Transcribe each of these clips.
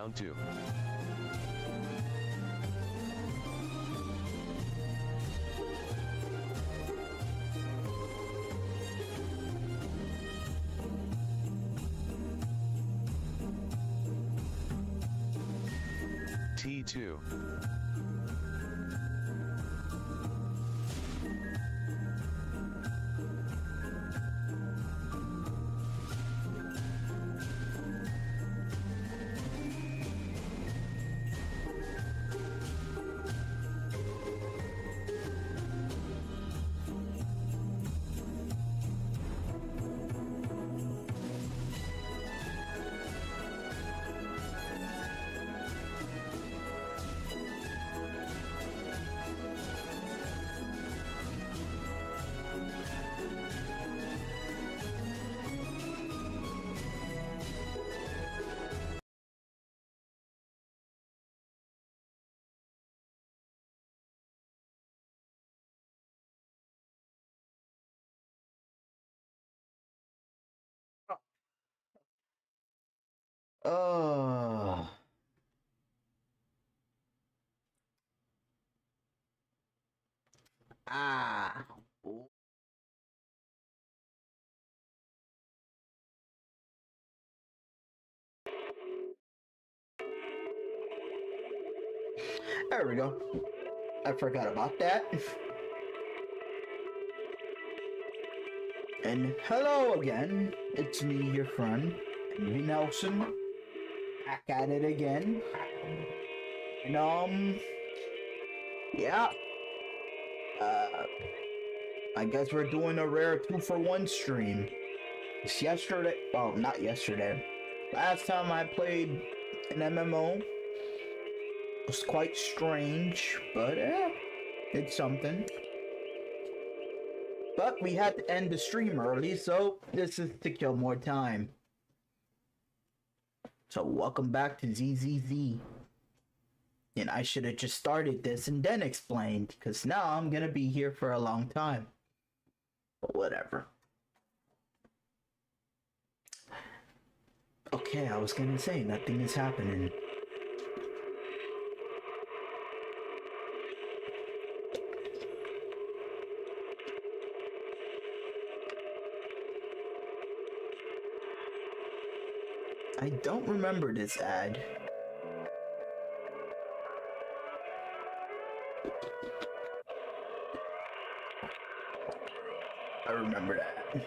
Round 2. T2. Oh. Ah. There we go. I forgot about that. And hello again. It's me, your friend, envynoson. Back at it again. And yeah. I guess we're doing a rare 2-for-1 stream. It's yesterday. Oh, not yesterday. Last time I played an MMO was quite strange, but it's something. But we had to end the stream early, so this is to kill more time. So welcome back to ZZZ. And I should have just started this and then explained, because now I'm gonna be here for a long time. But whatever. Okay, I was gonna say, nothing is happening. I don't remember this ad. I remember that.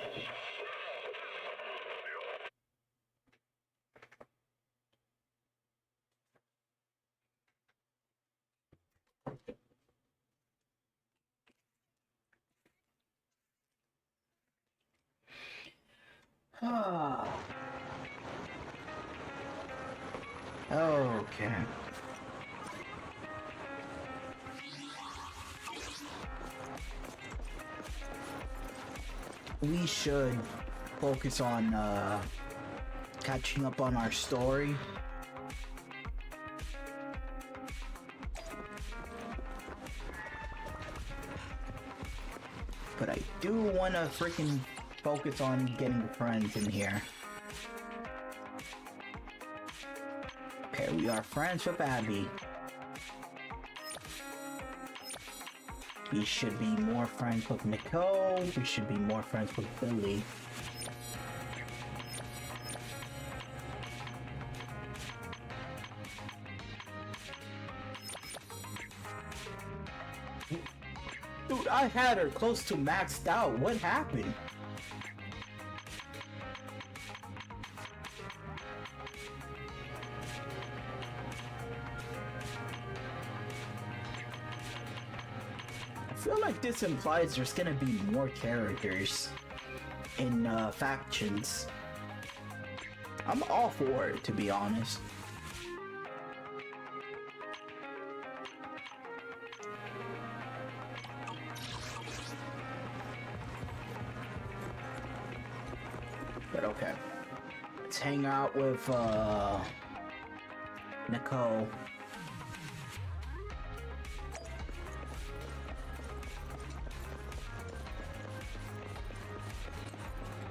Okay. We should focus on catching up on our story. But I do want to freaking focus on getting friends in here. Okay, we are friends with Abby. We should be more friends with Nicole. We should be more friends with Billy. Dude, I had her close to maxed out. What happened? I feel like this implies there's gonna be more characters in factions. I'm all for it, to be honest. But okay. Let's hang out with Nicole.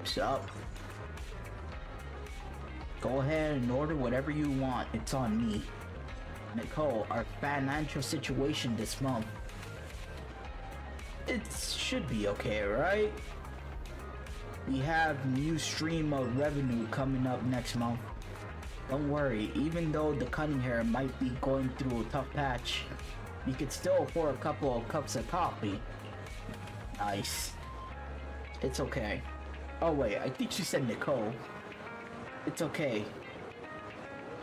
What's up? Go ahead and order whatever you want. It's on me. Nicole, our financial situation this month. It should be okay, right? We have new stream of revenue coming up next month. Don't worry, even though the cunning hair might be going through a tough patch, we could still afford a couple of cups of coffee. Nice. It's okay. Oh wait, I think she said Nicole. It's okay.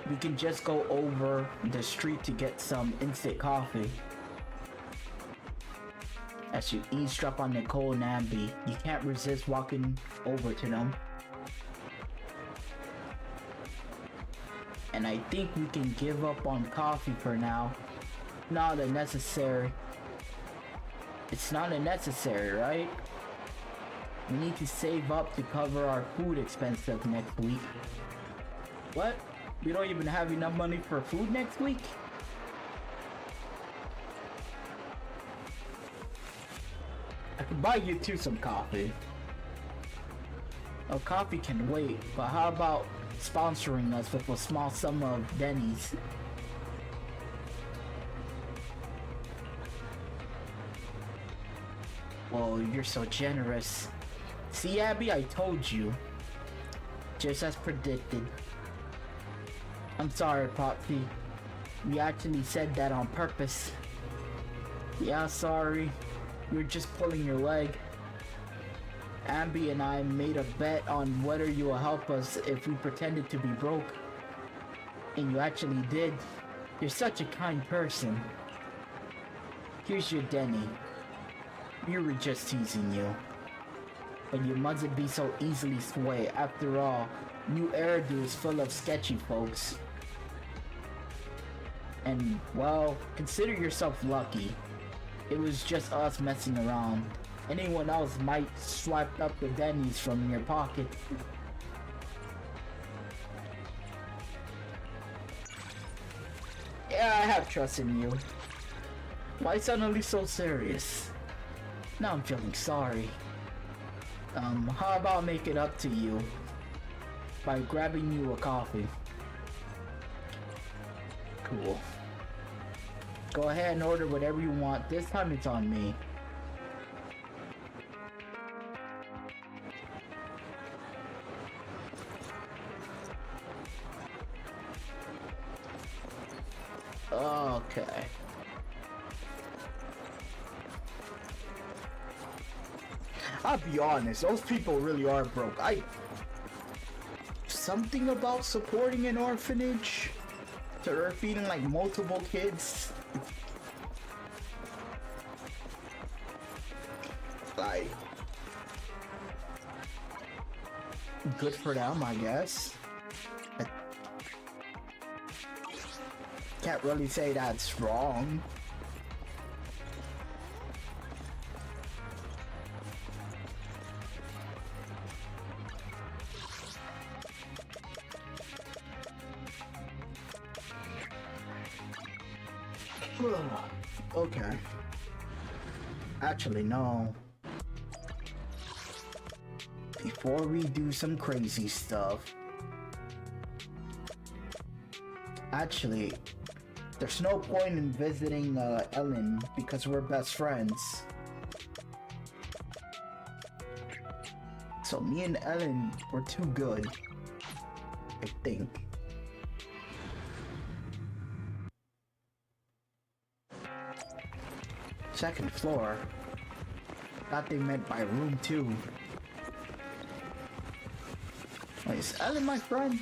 We can just go over the street to get some instant coffee. As you eavesdrop on Nicole and Amby, you can't resist walking over to them. And I think we can give up on coffee for now. Not a necessary. It's not a necessary, right? We need to save up to cover our food expenses next week. What? We don't even have enough money for food next week? I can buy you two some coffee. Oh, coffee can wait, but how about sponsoring us with a small sum of Denny's? Whoa, you're so generous. See, Abby, I told you. Just as predicted. I'm sorry, Popsy. We actually said that on purpose. Yeah, sorry. You're just pulling your leg. Abby and I made a bet on whether you will help us if we pretended to be broke. And you actually did. You're such a kind person. Here's your Denny. We were just teasing you. But you mustn't be so easily swayed. After all, New Eridu is full of sketchy folks. And, well, consider yourself lucky. It was just us messing around. Anyone else might swipe up the Denny's from your pocket. Yeah, I have trust in you. Why suddenly so serious? Now I'm feeling sorry. How about make it up to you by grabbing you a coffee? Cool. Go ahead and order whatever you want. This time it's on me. Okay. I'll be honest, those people really are broke. Something about supporting an orphanage to her feeding like multiple kids. Like, good for them, I guess. I can't really say that's wrong. Okay. Actually, no. Before we do some crazy stuff. Actually, there's no point in visiting Ellen because we're best friends. So me and Ellen were too good, I think. Second floor. Thought they meant by room 2. Wait, is Ellen my friend?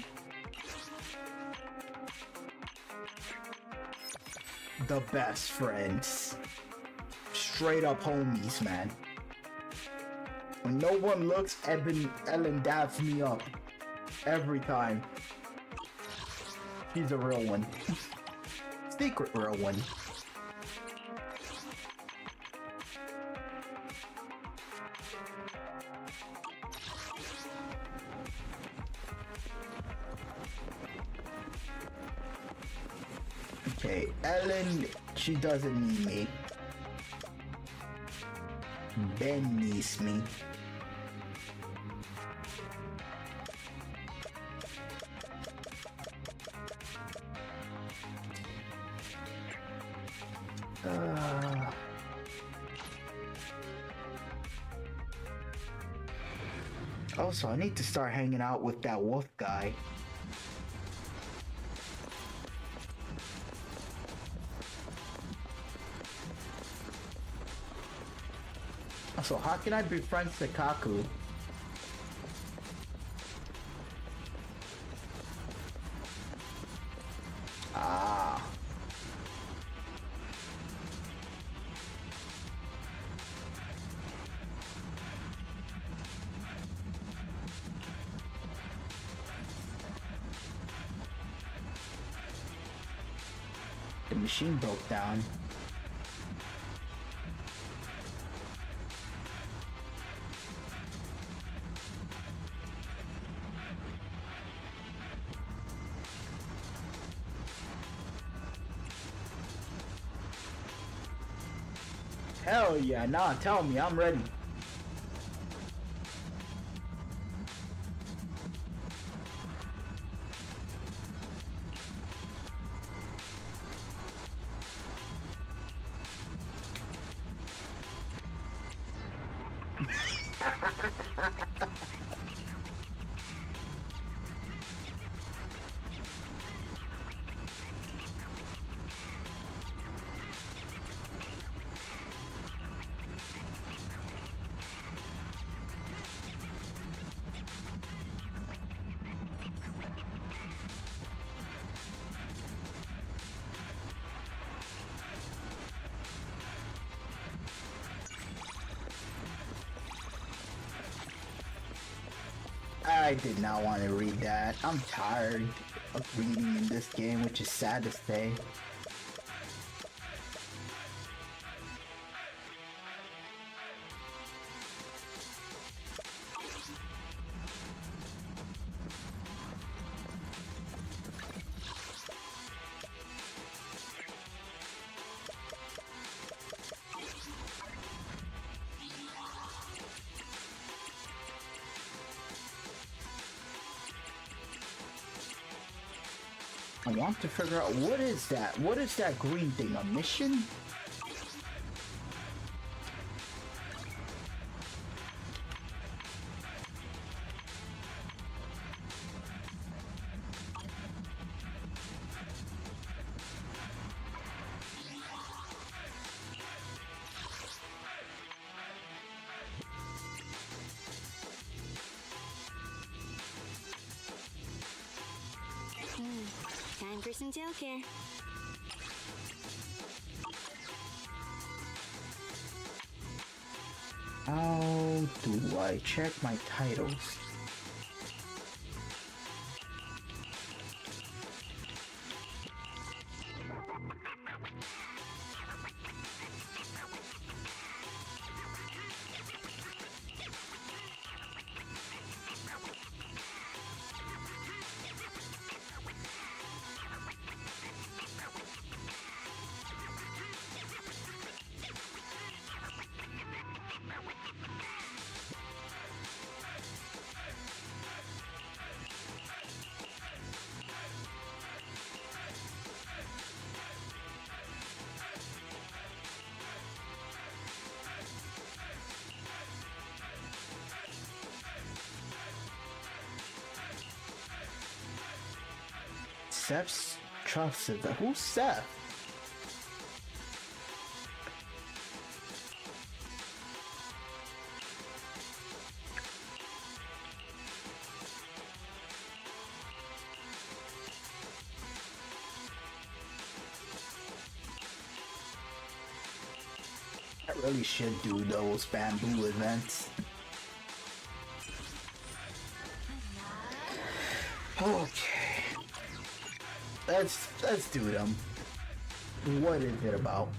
The best friends. Straight up homies, man. When no one looks, Ellen dabs me up. Every time. She's a real one. Secret real one. Okay, Ellen, she doesn't need me. Ben needs me. Also, I need to start hanging out with that wolf guy. Also, how can I befriend Sakaku? Ah. The machine broke down. Hell yeah, nah, tell me, I'm ready. I did not want to read that. I'm tired of reading in this game, which is sad to say. I want to figure out what is that? What is that green thing? A mission? Time for some tail care. How do I check my titles? Seth's trusted. Who's Seth? I really should do those bamboo events. Okay. Let's do them. What is it about?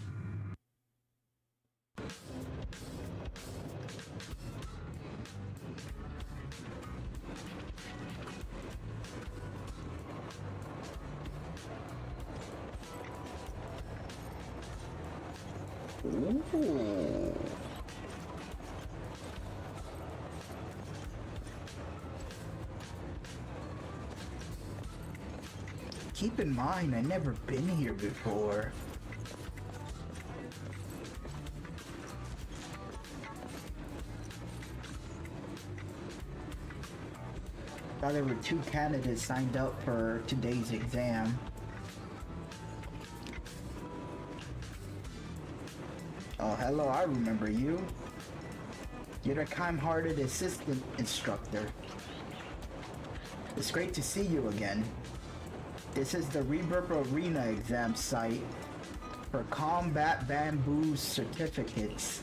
Ooh. Keep in mind, I've never been here before. thought there were 2 candidates signed up for today's exam. Oh, hello, I remember you. You're the kind-hearted assistant instructor. It's great to see you again. This is the Rebirth Arena exam site for Combat Bamboo certificates.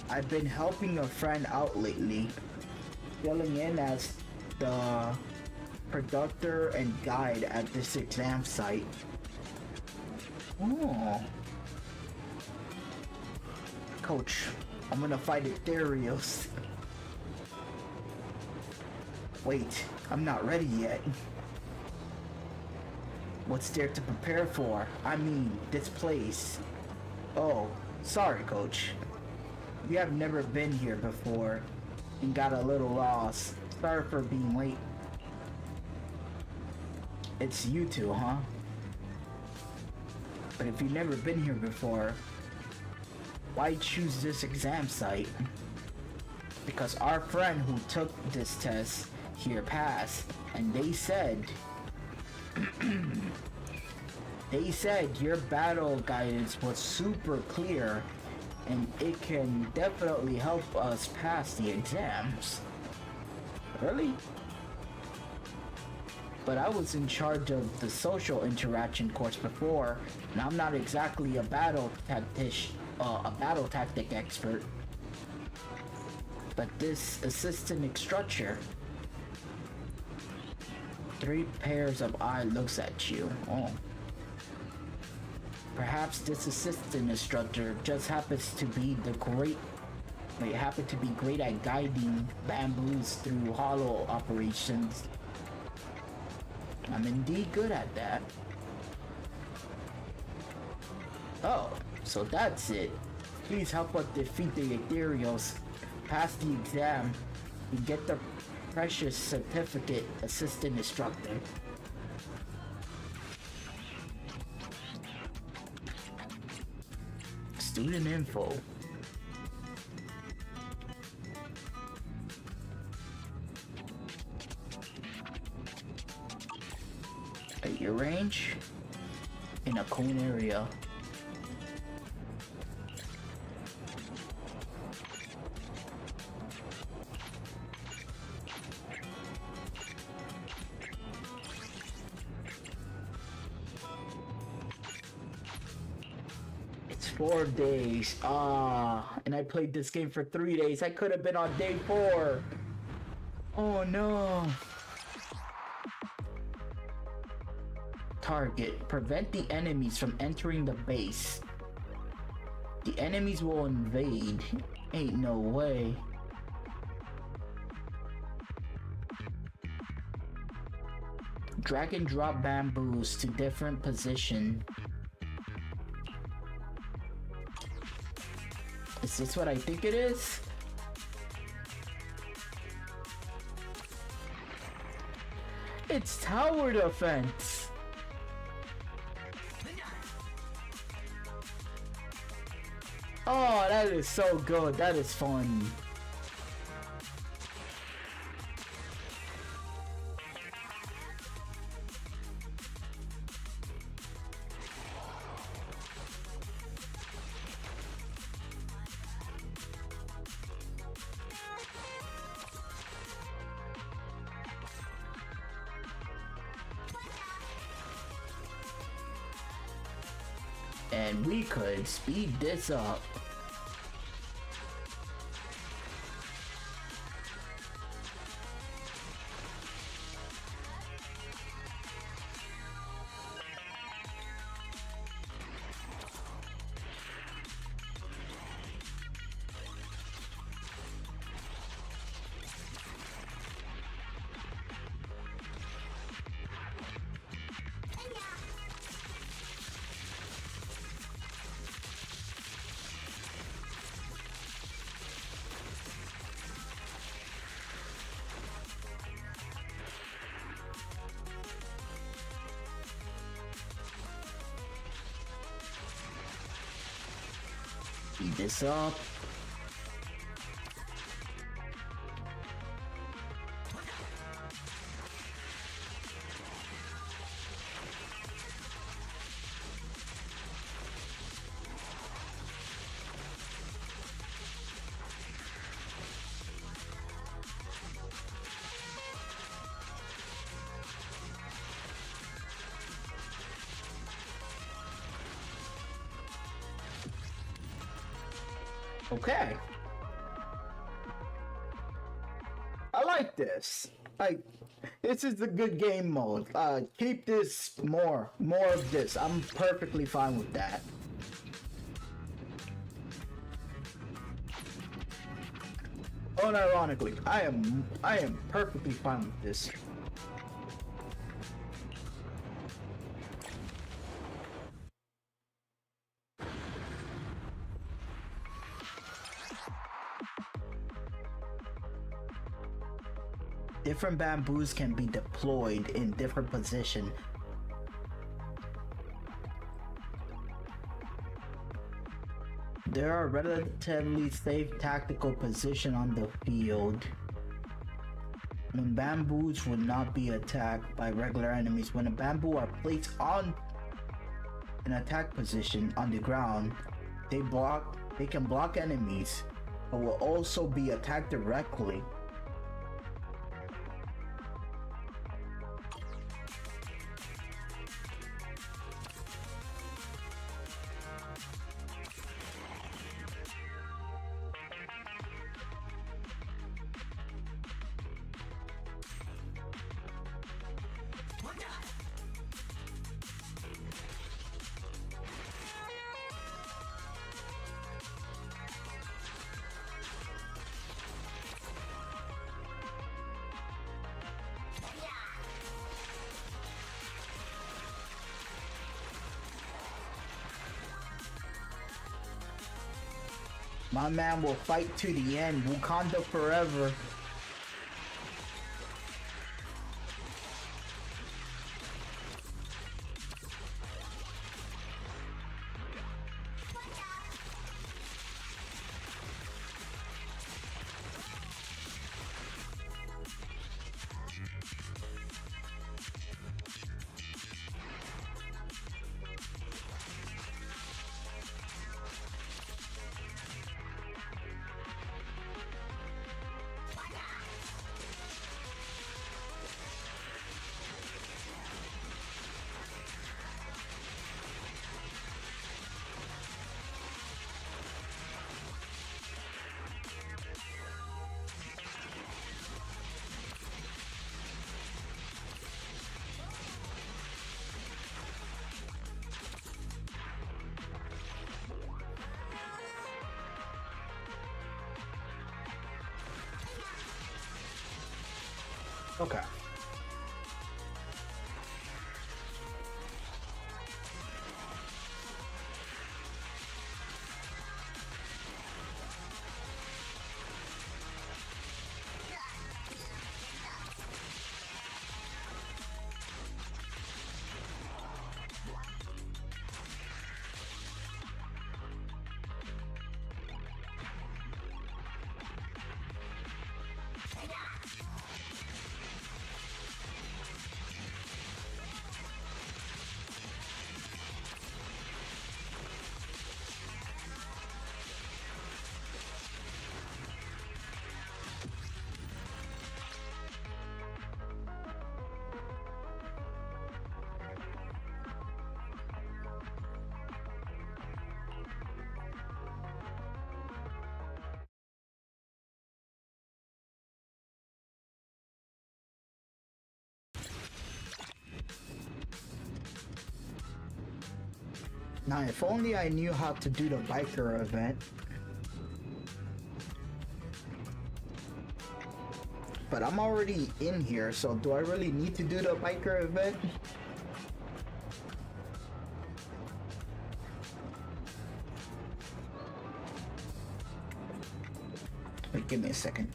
I've been helping a friend out lately, filling in as the conductor and guide at this exam site. Oh. Coach, I'm gonna fight Ethereos. Wait, I'm not ready yet. What's there to prepare for? I mean, this place. Oh, sorry, Coach. We have never been here before and got a little lost. Sorry for being late. It's you two, huh? But if you've never been here before, why choose this exam site? Because our friend who took this test here passed, and they said your battle guidance was super clear and it can definitely help us pass the exams. Really? But I was in charge of the social interaction course before, and I'm not exactly a battle tactic expert. But this assistant instructor, 3 pairs of eyes looks at you. Oh. Perhaps this assistant instructor just happens to be great at guiding bamboos through hollow operations. I'm indeed good at that. Oh, so that's it. Please help us defeat the Ethereos, pass the exam, and get the precious certificate, assistant instructor. Student info. At your range, in a cone area. It's 4 days. And I played this game for 3 days. I could have been on day 4. Oh no. Target. Prevent the enemies from entering the base. The enemies will invade. Ain't no way. Drag and drop bamboos to different position. Is this what I think it is? It's tower defense. Oh, that is so good. That is fun. And we could speed this up. Speed this up. Okay. I like this. Like, this is a good game mode. Keep this more of this. I'm perfectly fine with that. Unironically, I am perfectly fine with this. Different bamboos can be deployed in different positions. There are relatively safe tactical positions on the field. When bamboos would not be attacked by regular enemies. When a bamboo are placed on an attack position on the ground, they can block enemies, but will also be attacked directly. My man will fight to the end. Wakanda forever. Okay. Now, if only I knew how to do the biker event. But I'm already in here, so do I really need to do the biker event? Wait, give me a second.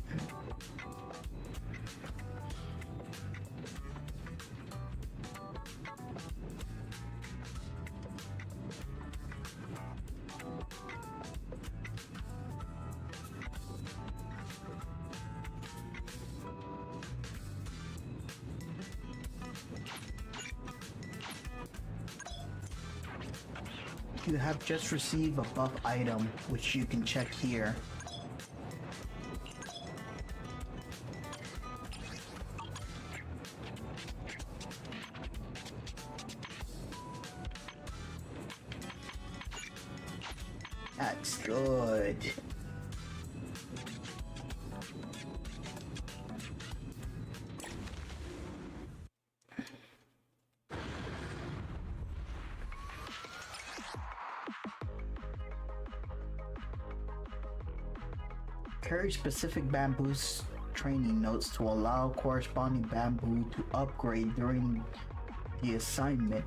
You have just received a buff item, which you can check here. That's good. Carry specific bamboos training notes to allow corresponding bamboo to upgrade during the assignment.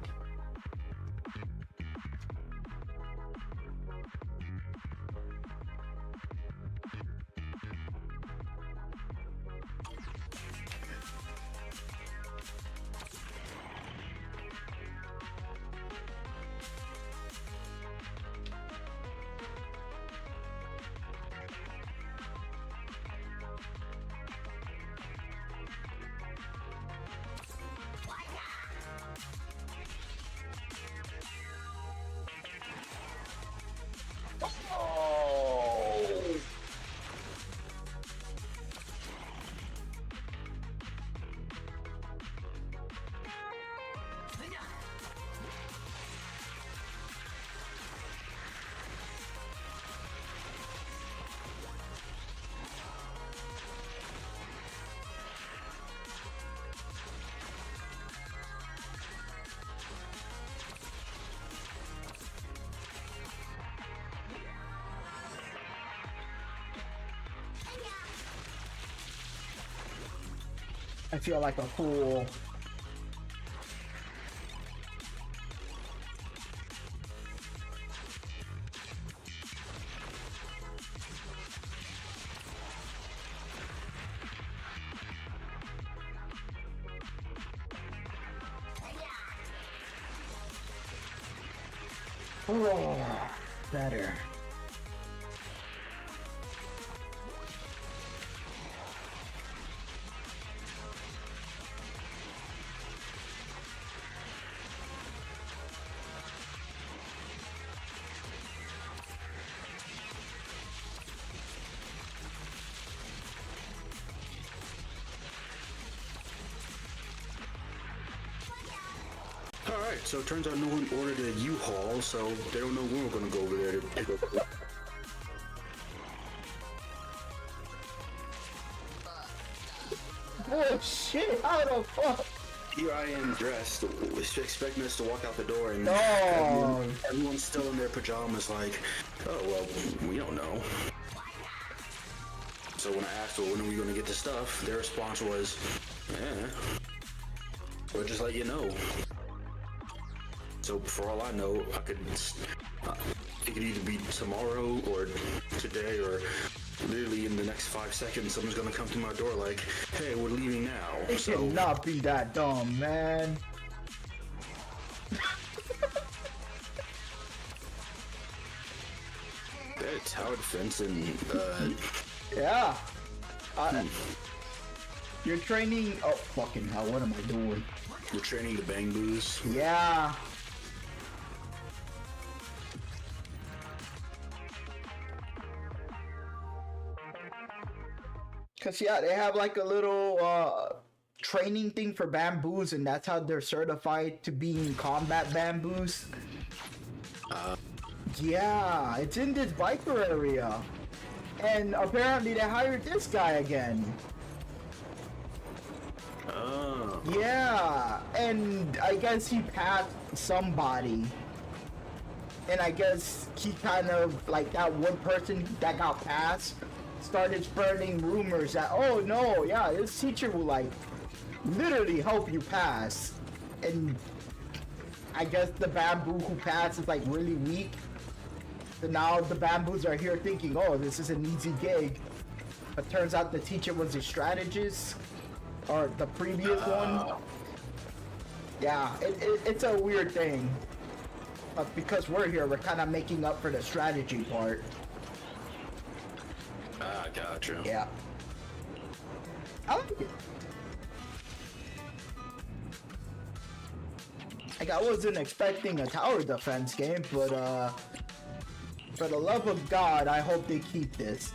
I feel like a fool. Oh, better. Alright, so it turns out no one ordered a U-Haul, so they don't know when we're gonna go over there to pick up. Oh shit, how the fuck? Here I am dressed, expecting us to walk out the door, and No. everyone's still in their pajamas like, oh, well, we don't know. So when I asked, well, when are we gonna get the stuff, their response was, we'll just let you know. So for all I know, it could either be tomorrow or today or literally in the next 5 seconds, someone's gonna come to my door like, hey, we're leaving now. It cannot be that dumb, man. That tower defense and, Yeah. You're training. Oh, fucking hell, what am I doing? You're training the bangbus. Yeah. Cause yeah, they have like a little training thing for bamboos, and that's how they're certified to be in combat bamboos. Yeah, it's in this biker area, and apparently they hired this guy again. Oh. Yeah, and I guess he passed somebody. And I guess he kind of, like, that one person that got passed started spreading rumors that, oh no, yeah, this teacher will, like, literally help you pass. And I guess the bamboo who passed is, like, really weak. So now the bamboos are here thinking, oh, this is an easy gig. But turns out the teacher was a strategist. Or the previous one. Yeah, it's a weird thing. But because we're here, we're kind of making up for the strategy part. Ah, gotcha. Yeah. I like it. Like, I wasn't expecting a tower defense game, but for the love of God, I hope they keep this.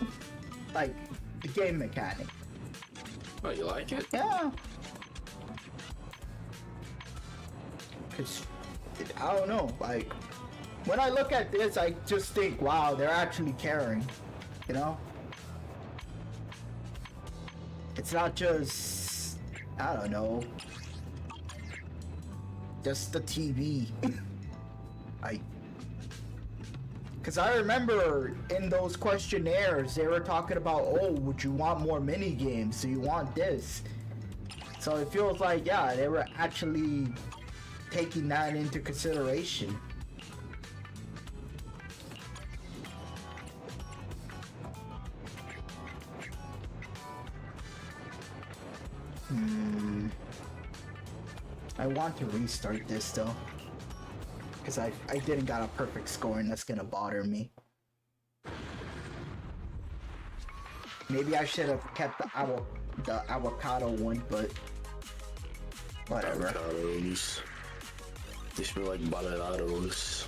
Like, the game mechanic. Oh, you like it? Yeah. Cause I don't know, like, when I look at this, I just think, wow, they're actually caring, you know? It's not just, I don't know, just the TV. Because I remember in those questionnaires, they were talking about, oh, would you want more mini games? Do you want this? So it feels like, yeah, they were actually taking that into consideration. I want to restart this though, because I didn't got a perfect score and that's gonna bother me. Maybe I should have kept the avocado one, but whatever. Avocados. They smell like balados.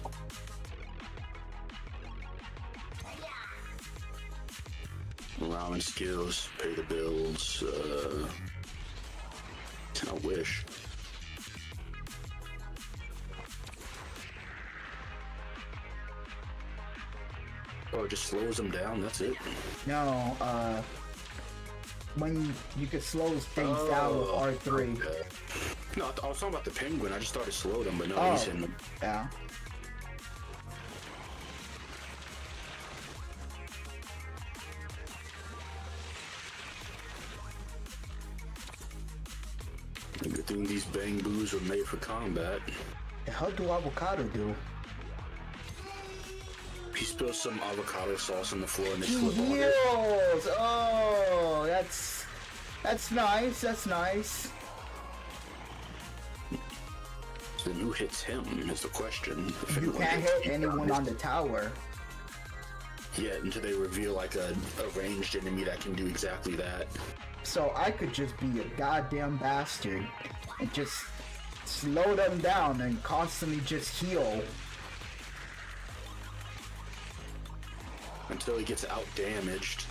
Allowing skills, pay the bills, I wish. Oh, it just slows them down, that's it? No, when you could slow things down with R3. Okay. No, I was talking about the penguin. I just thought it slowed them, but no, he's hitting them. Yeah. Good thing these bang boos are made for combat. The hell do avocado do? He spills some avocado sauce on the floor and they He flip on it. heals! Oh, that's nice, that's nice. Then who hits him is the question. If You anyone can't hits hit anyone on the tower. Yeah, until they reveal like a ranged enemy that can do exactly that. So I could just be a goddamn bastard and just slow them down and constantly just heal. Until he gets out damaged.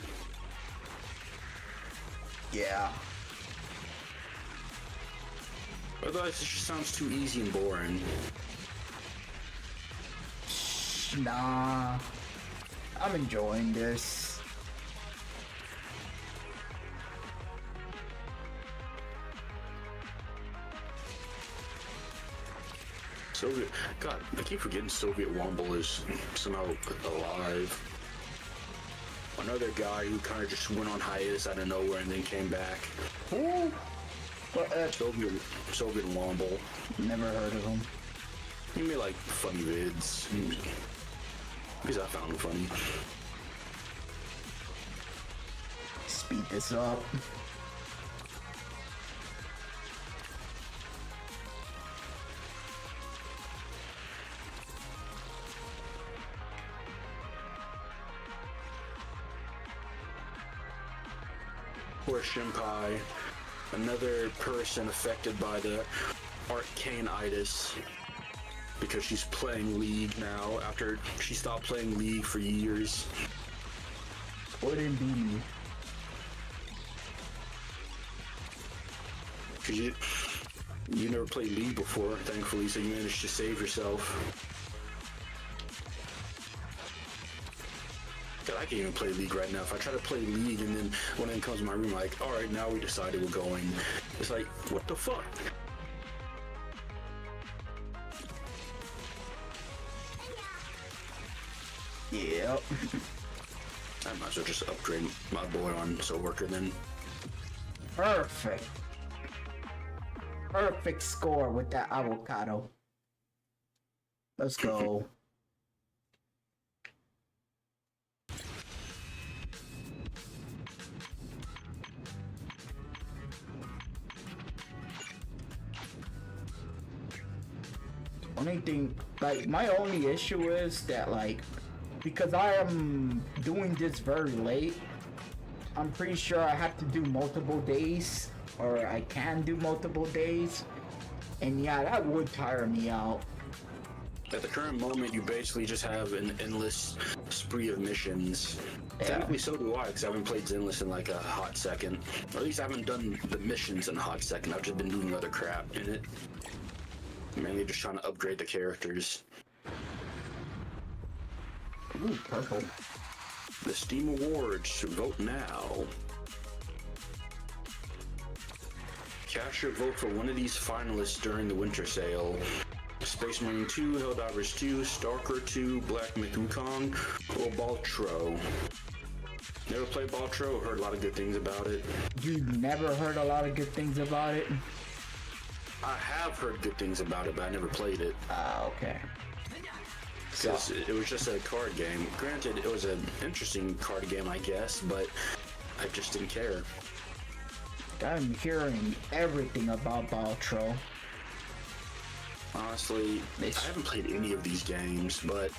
Yeah. Otherwise, it just sounds too easy and boring. Nah. I'm enjoying this. Soviet. God, I keep forgetting Soviet Womble is somehow alive. Another guy who kind of just went on hiatus out of nowhere and then came back. Who? What, Soviet Womble. Never heard of him. He made like funny vids. Because I found him funny. Speed this up. Poor Shimpai, another person affected by the arcane-itis because she's playing League now after she stopped playing League for years. Wouldn't be me. Cause you never played League before, thankfully, so you managed to save yourself. God, I can't even play League right now. If I try to play League and then when it comes to my room, like, all right, now we decided we're going. It's like, what the fuck? Yep. I might as well just upgrade my boy on Soul Worker then. Perfect. Perfect score with that avocado. Let's go. Only thing, like, my only issue is that, like, because I am doing this very late, I'm pretty sure I have to do multiple days, or I can do multiple days, and yeah, that would tire me out. At the current moment, you basically just have an endless spree of missions. Yeah. Technically, so do I, because I haven't played Zenless in like a hot second. Or at least I haven't done the missions in a hot second. I've just been doing other crap in it. Mainly just trying to upgrade the characters. Ooh, purple. The Steam Awards. Vote now. Cast your vote for one of these finalists during the winter sale. Space Marine 2, Helldivers 2, Stalker 2, Black Myth Wukong, or Baltro. Never played Baltro, heard a lot of good things about it. You never heard a lot of good things about it? I have heard good things about it, but I never played it. Ah, okay. Because it was just a card game. Granted, it was an interesting card game, I guess, but I just didn't care. I'm hearing everything about Baltro. Honestly, I haven't played any of these games, but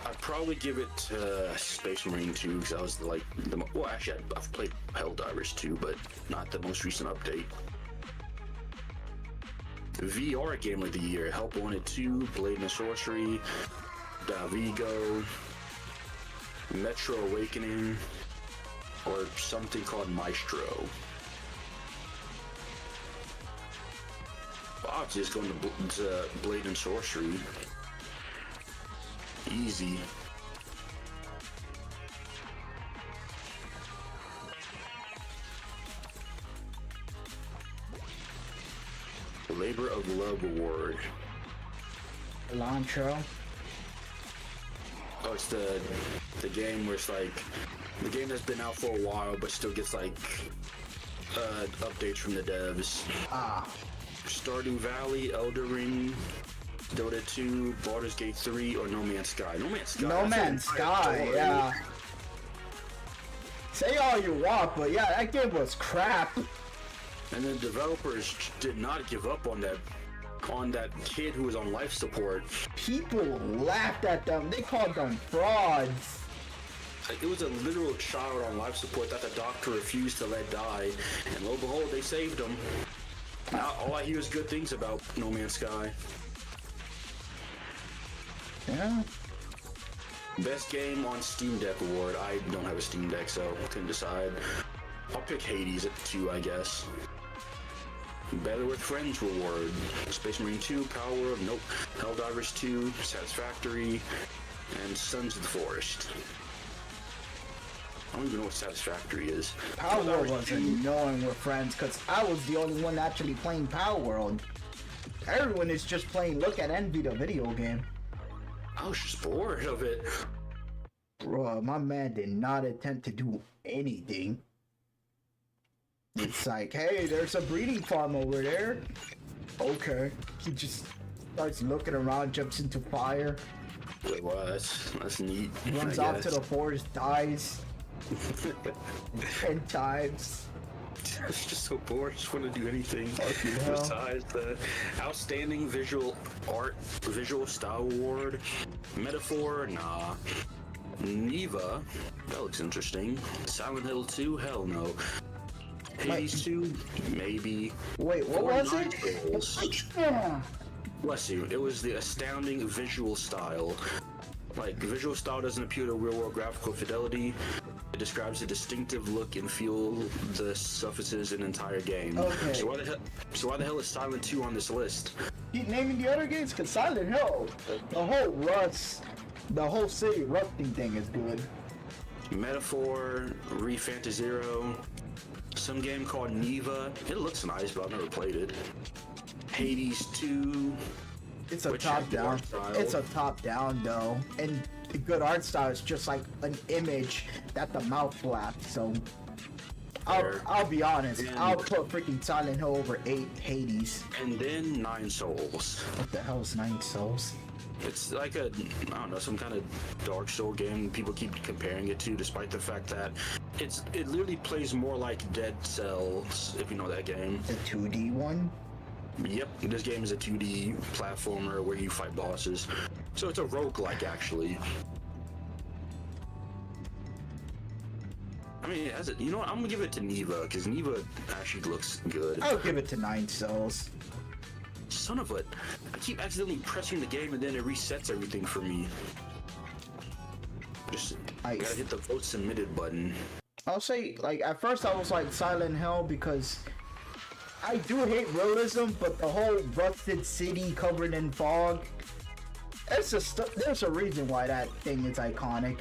I'd probably give it to Space Marine 2 because I was like well, actually, I've played Helldivers 2, but not the most recent update. VR Game of the Year: Help Wanted 2, Blade and Sorcery, Davigo, Metro Awakening, or something called Maestro. Obviously, it's going to Blade and Sorcery. Easy. Labor of Love Award. Cilantro. Oh, it's the game where it's like the game that's been out for a while, but still gets like updates from the devs. Ah. Stardew Valley, Elder Ring, Dota 2, Baldur's Gate 3, or No Man's Sky. No Man's Sky. No Man's Sky, yeah. Say all you want, but yeah, that game was crap. And the developers did not give up on that kid who was on life support. People laughed at them. They called them frauds. It was a literal child on life support that the doctor refused to let die, and lo and behold, they saved him. Now all I hear is good things about No Man's Sky. Yeah. Best game on Steam Deck award. I don't have a Steam Deck, so I couldn't decide. I'll pick Hades at 2, I guess. Better with Friends reward. Space Marine 2, Power of Nope, Helldivers 2, Satisfactory, and Sons of the Forest. I don't even know what Satisfactory is. Power World was annoying with friends because I was the only one actually playing Power World. Everyone is just playing Look at Envy, the video game. I was just bored of it. Bruh, my man did not attempt to do anything. It's like, hey, there's a breeding farm over there. Okay. He just starts looking around, jumps into fire. Wait, well, that's neat. Runs off to the forest, dies. 10 times. It's just so bored. I just want to do anything hell. besides the Outstanding Visual Art Visual Style Award. Metaphor, nah. Neva, that looks interesting. Silent Hill 2, hell no. Hades 2, maybe. Wait, what was it? Yeah. Bless you. It was the Astounding Visual Style. Like, visual style doesn't appeal to real-world graphical fidelity. It describes a distinctive look and feel that suffices an entire game. Okay. So why the hell is Silent 2 on this list? Keep naming the other games, cause Silent Hill, the whole city rusting thing is good. Metaphor, Re-Fantasero, some game called Neva. It looks nice, but I've never played it. Hades 2. It's a top-down. It's a top-down though, and the good art style is just like an image that the mouth flaps. So, I'll be honest. And I'll put freaking Silent Hill over 8 Hades. And then 9 Souls. What the hell is 9 Souls? It's like I don't know, some kind of Dark Soul game people keep comparing it to, despite the fact that it literally plays more like Dead Cells, if you know that game. The 2D one? Yep, this game is a 2D platformer where you fight bosses. So it's a roguelike, actually. I mean, you know what, I'm gonna give it to Neva, because Neva actually looks good. I'll give it to 9 Souls. Son of a... I keep accidentally pressing the game and then it resets everything for me. Just gotta hit the vote submitted button. I'll say, like, at first I was like Silent Hill because I do hate realism, but the whole rusted city covered in fog, there's a reason why that thing is iconic.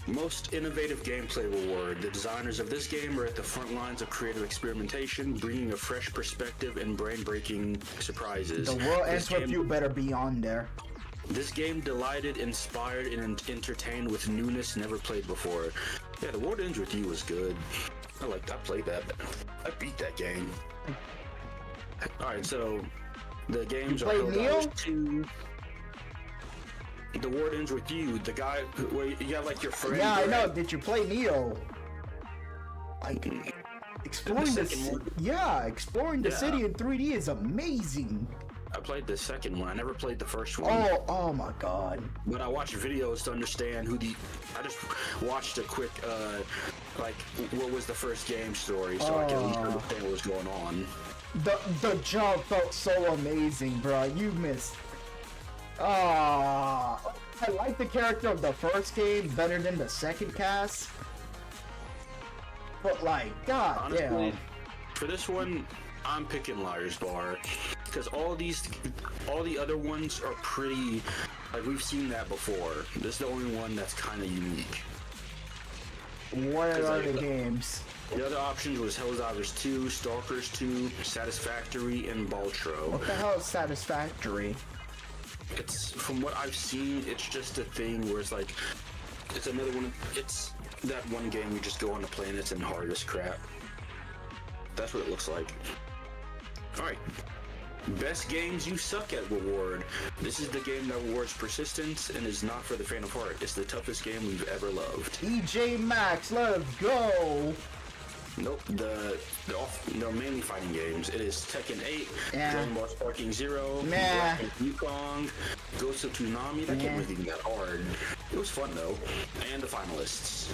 Most innovative gameplay award. The designers of this game are at the front lines of creative experimentation, bringing a fresh perspective and brain-breaking surprises. The world ends with you better be on there. This game delighted, inspired, and entertained with newness never played before. Yeah, The World Ends With You was good. I played that. I beat that game. Alright, so the games are Helldivers 2. The World Ends With You, the guy where you have like your friend. Yeah, I know. Did you play Neo? Like exploring the city in 3D is amazing. I played the second one. I never played the first one. Oh my god. But I watched videos to understand I just watched a quick, like, what was the first game story, so I could at least understand what was going on. The jump felt so amazing, bro. You missed. I like the character of the first game better than the second cast. But like, god honestly, damn. For this one, I'm picking Liar's Bar. Because all the other ones are pretty, like, we've seen that before. This is the only one that's kind of unique. What are the games? The other options was Helldivers 2, Stalkers 2, Satisfactory, and Baltro. What the hell is Satisfactory? It's, from what I've seen, it's just a thing where it's like, it's another one, it's that one game you just go on the planets and harvest crap. That's what it looks like. Alright. Best Games You Suck At award. This is the game that awards persistence and is not for the faint of heart. It's the toughest game we've ever loved. EJ Max, let's go! Nope, they're mainly fighting games. It is Tekken 8, Dragon Ball Sparking Zero, Black Wukong, Ghost of Toonami. That game wasn't even that hard. It was fun though. And the finalists.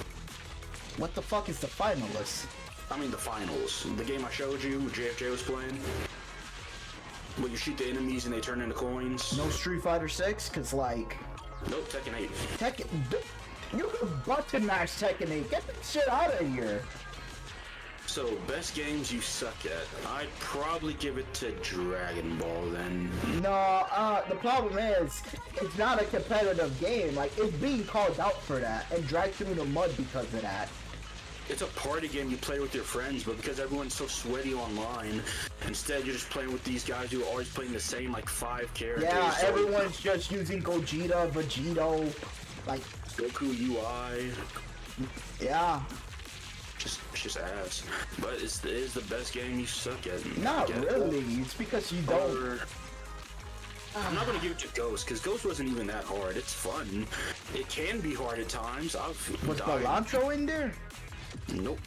What the fuck is the finalists? I mean the finals. The game I showed you, JFJ was playing. Where you shoot the enemies and they turn into coins. No Street Fighter 6? Cause like... Nope, Tekken 8. You can button mash Tekken 8. Get that shit out of here. So, best games you suck at. I'd probably give it to Dragon Ball then. No, the problem is, it's not a competitive game. Like, it's being called out for that and dragged through the mud because of that. It's a party game you play with your friends, but because everyone's so sweaty online, instead you're just playing with these guys who are always playing the same, like, 5 characters. Yeah, so everyone's just using Gogeta, Vegito, like... Goku UI. Yeah. Just ass. But it is the best game you suck at. Not really. It's because you don't... I'm not gonna give it to Ghost, because Ghost wasn't even that hard. It's fun. It can be hard at times. Was Balantro in there? Nope.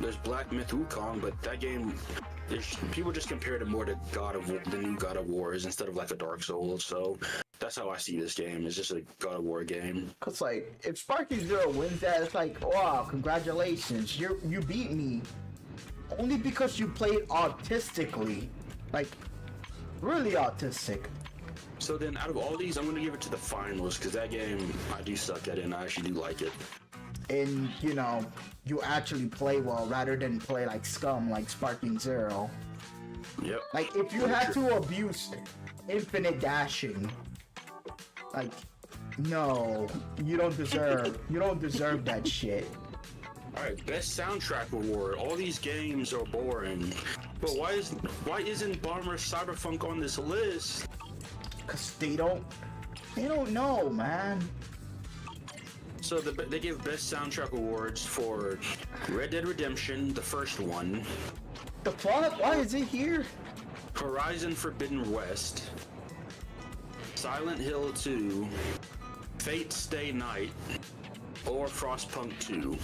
There's Black Myth Wukong, but that game, people just compare it more to the new God of Wars instead of like a Dark Souls. So that's how I see this game. It's just a God of War game. Cause like if Sparky Zero wins that, it's like, wow, congratulations, you beat me. Only because you played autistically, like really autistic. So then, out of all these, I'm gonna give it to the finals because that game I do suck at it and I actually do like it. And you know, you actually play well rather than play like scum like Sparking Zero. Yep. Like if you had to abuse infinite dashing, like no, you don't deserve that shit. Alright, best soundtrack award. All these games are boring. But why isn't Bomber Cyberpunk on this list? Cause they don't know, man. So they give best soundtrack awards for Red Dead Redemption, the first one. The fuck? Why is it here? Horizon Forbidden West, Silent Hill 2, Fate Stay Night, or Frostpunk 2.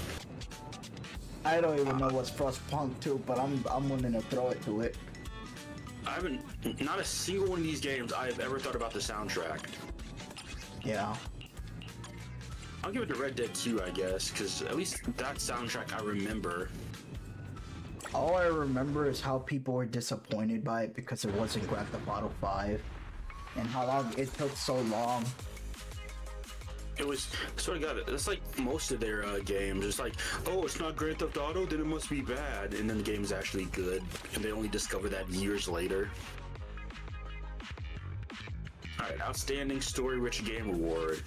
I don't even know what's Frostpunk 2, but I'm gonna throw it to it. Not a single one of these games I have ever thought about the soundtrack. Yeah. I'll give it to Red Dead 2, I guess, because at least that soundtrack I remember. All I remember is how people were disappointed by it because it wasn't Grand Theft Auto 5, and how long it took so long. It was sort of got it. That's like most of their games. It's like, oh, it's not Grand Theft Auto, then it must be bad, and then the game is actually good, and they only discover that years later. All right, outstanding story-rich game award.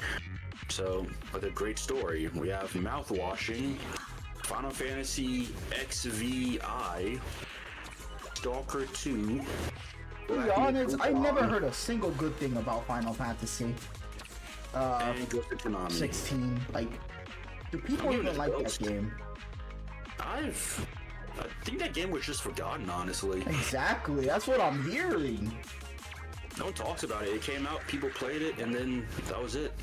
So, with a great story, we have Mouthwashing, Final Fantasy XVI, Stalker 2. To be honest, I never heard a single good thing about Final Fantasy. And Ghost of Konami. 16. Like, do people even like that game? I think that game was just forgotten, honestly. Exactly, that's what I'm hearing. No one talks about it. It came out, people played it, and then that was it.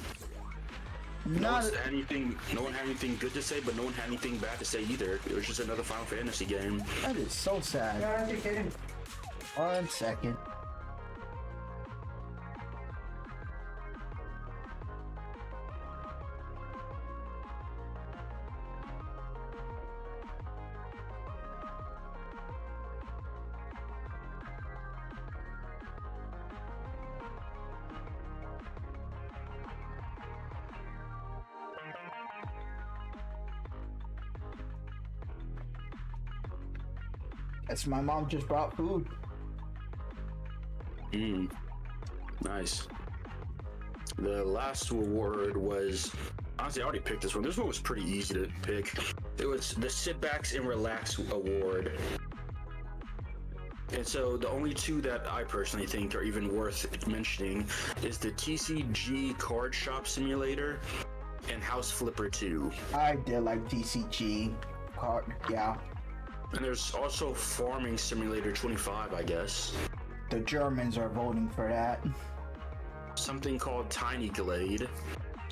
No one had anything good to say, but no one had anything bad to say either. It was just another Final Fantasy game. That is so sad. 1 second. Yes, my mom just brought food. Nice. The last award was, honestly, I already picked this one. This one was pretty easy to pick. It was the Sit Backs and Relax Award. And so the only two that I personally think are even worth mentioning is the TCG Card Shop Simulator and House Flipper 2. I did like TCG card, yeah. And there's also Farming Simulator 25, I guess. The Germans are voting for that. Something called Tiny Glade.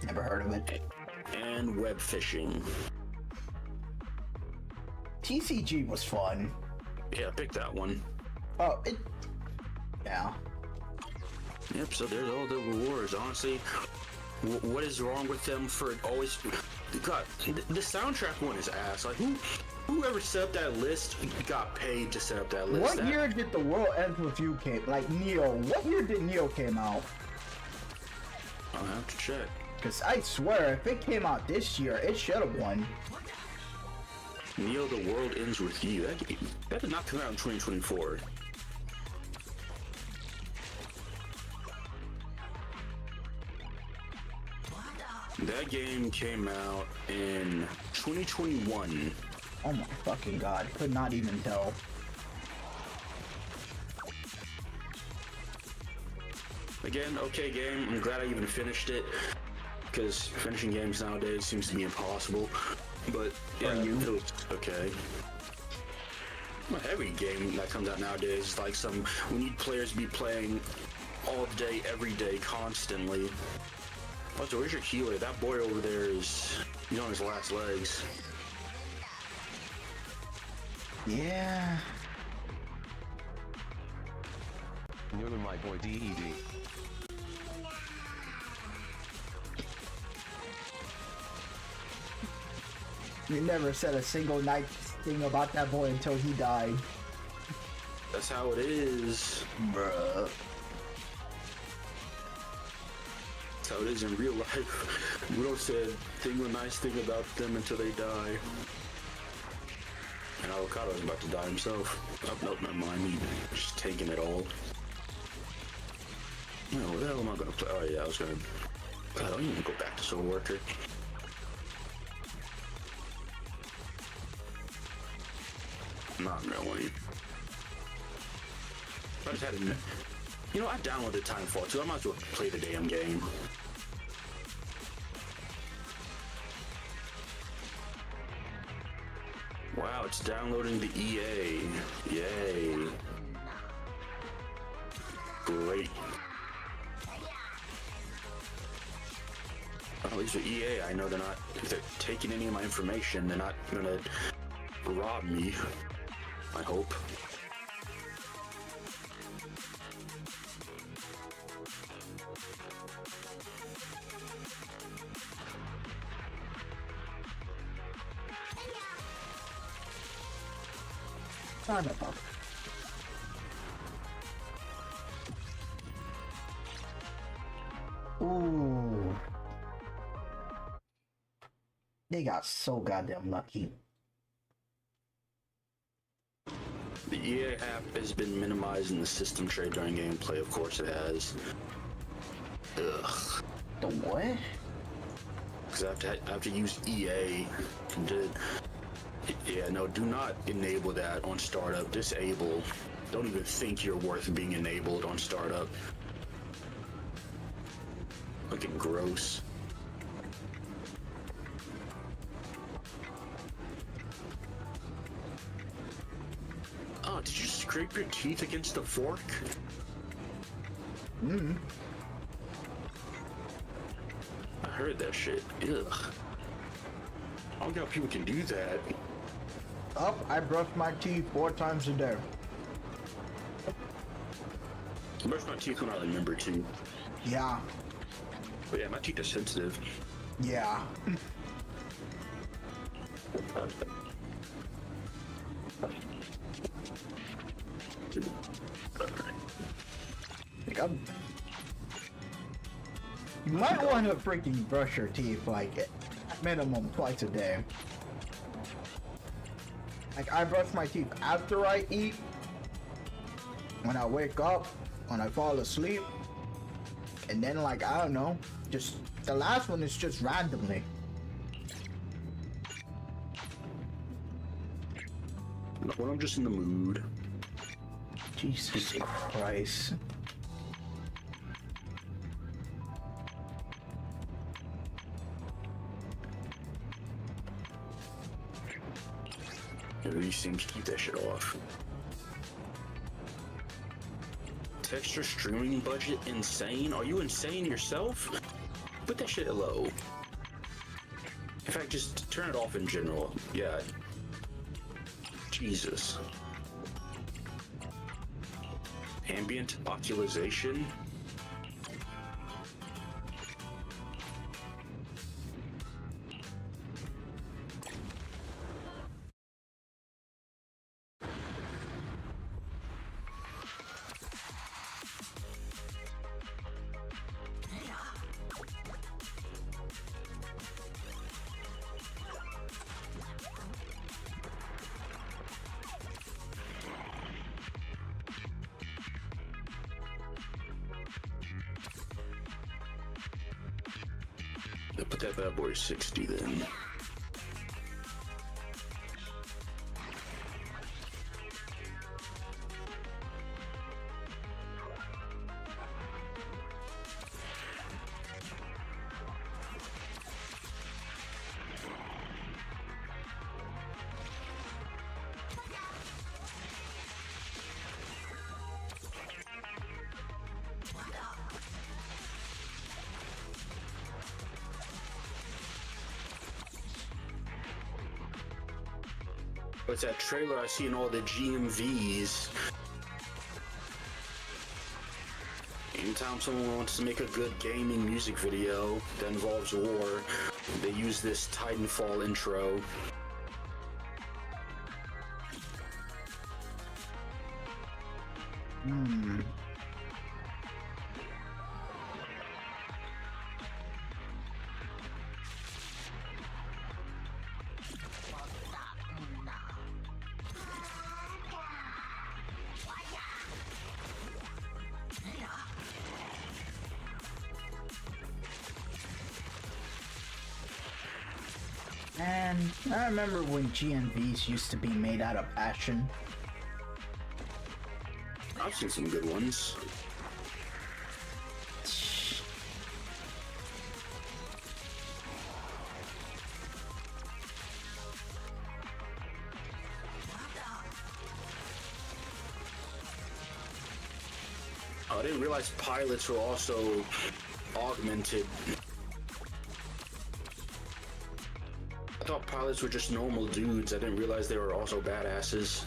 Never heard of it. And Web Fishing. TCG was fun. Yeah, pick that one. Oh, it... Yeah. Yep, so there's all the rewards. Honestly, what is wrong with them for always... God, the soundtrack one is ass. Like, whoever set up that list got paid to set up that list. What year did The World Ends With You came? Like, Neo. What year did Neo came out? I'll have to check. Because I swear, if it came out this year, it should have won. Neo, The World Ends With You. That did not come out in 2024. That game came out in 2021. Oh my fucking god, could not even tell. Again, okay game. I'm glad I even finished it, because finishing games nowadays seems to be impossible. But yeah, it was okay. Well, every game that comes out nowadays is like we need players to be playing all day, every day, constantly. Also, where's your healer? That boy over there he's on his last legs. Yeah. You're my boy DED. You never said a single nice thing about that boy until he died. That's how it is. Bruh. That's how it is in real life. We don't say a nice thing about them until they die. And Avocado's about to die himself. Oh, nope, never mind. He's just taking it all. No, what the hell am I gonna play? Oh yeah, I was gonna... God, I don't even go back to Soul Worker. Not really. I just had a... You know, I downloaded Timefall too. I might as well play the damn game. Wow, it's downloading the EA. Yay. Great. Well, at least with EA, I know they're not, if they're taking any of my information, they're not gonna rob me. I hope. Son of a... Ooh. They got so goddamn lucky. The EA app has been minimizing the system tray during gameplay. Of course it has. Ugh. The what? Because I have to use EA. Yeah, no, do not enable that on startup. Disable. Don't even think you're worth being enabled on startup. Looking gross. Oh, did you scrape your teeth against the fork? Mm. I heard that shit. Ugh. I don't know how people can do that. Up, I brush my teeth 4 times a day. I brush my teeth when I remember to. Yeah. But yeah, my teeth are sensitive. Yeah. Like you might want to freaking brush your teeth like at minimum twice a day. Like I brush my teeth after I eat, when I wake up, when I fall asleep, and then like I don't know, just the last one is just randomly. When I'm just in the mood. Jesus Christ. These things keep that shit off. Texture streaming budget insane? Are you insane yourself? Put that shit low. In fact, just turn it off in general. Yeah. Jesus. Ambient oculization? Put that bad boy to 60 then. What's that trailer I see in all the GMVs? Anytime someone wants to make a good gaming music video that involves war, they use this Titanfall intro. And I remember when GMVs used to be made out of passion. I've seen some good ones. Oh, I didn't realize pilots were also augmented. I thought pilots were just normal dudes. I didn't realize they were also badasses.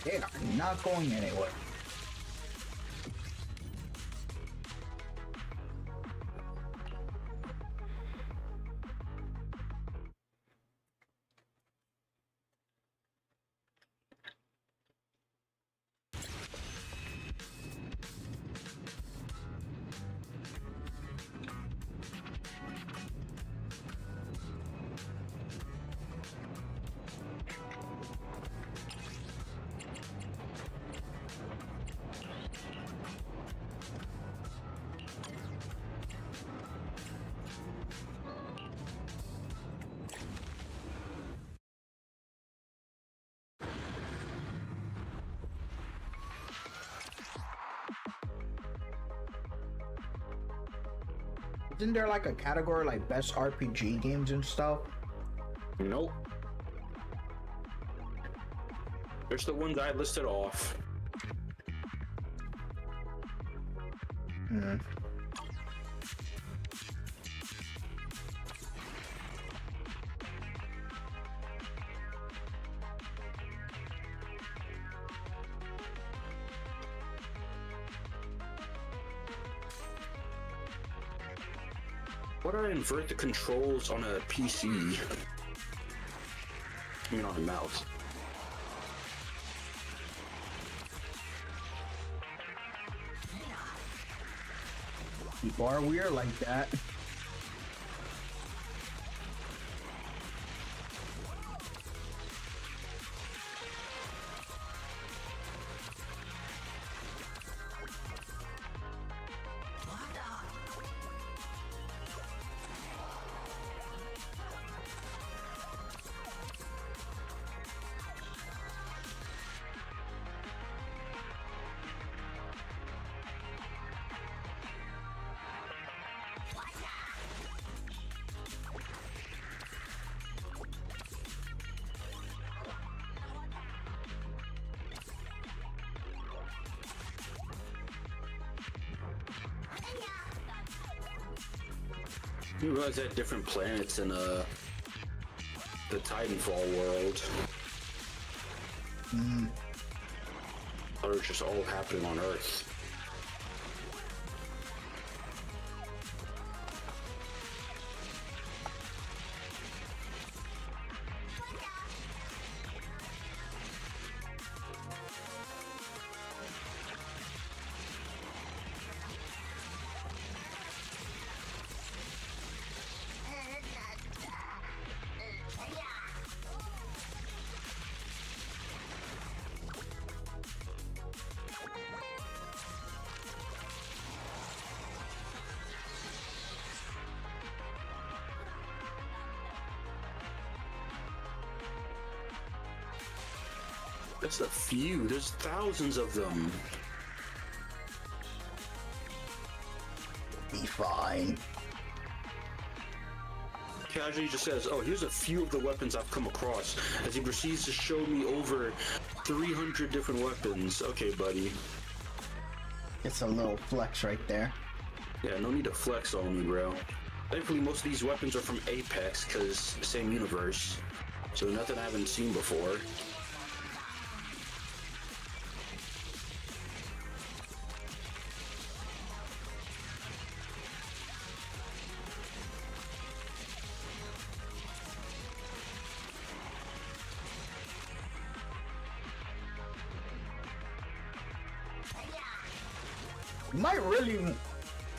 They are not going anywhere. Isn't there like a category like best RPG games and stuff? Nope. There's the ones I listed off. Hmm. Why do I invert the controls on a PC? I mean, on a mouse. People are weird like that. You realize that different planets in the Titanfall world are just all happening on Earth. That's a few. There's thousands of them. Be fine. Casually just says, oh, here's a few of the weapons I've come across, as he proceeds to show me over 300 different weapons. Okay, buddy. It's a little flex right there. Yeah, no need to flex on me, bro. Thankfully, most of these weapons are from Apex, because same universe. So nothing I haven't seen before.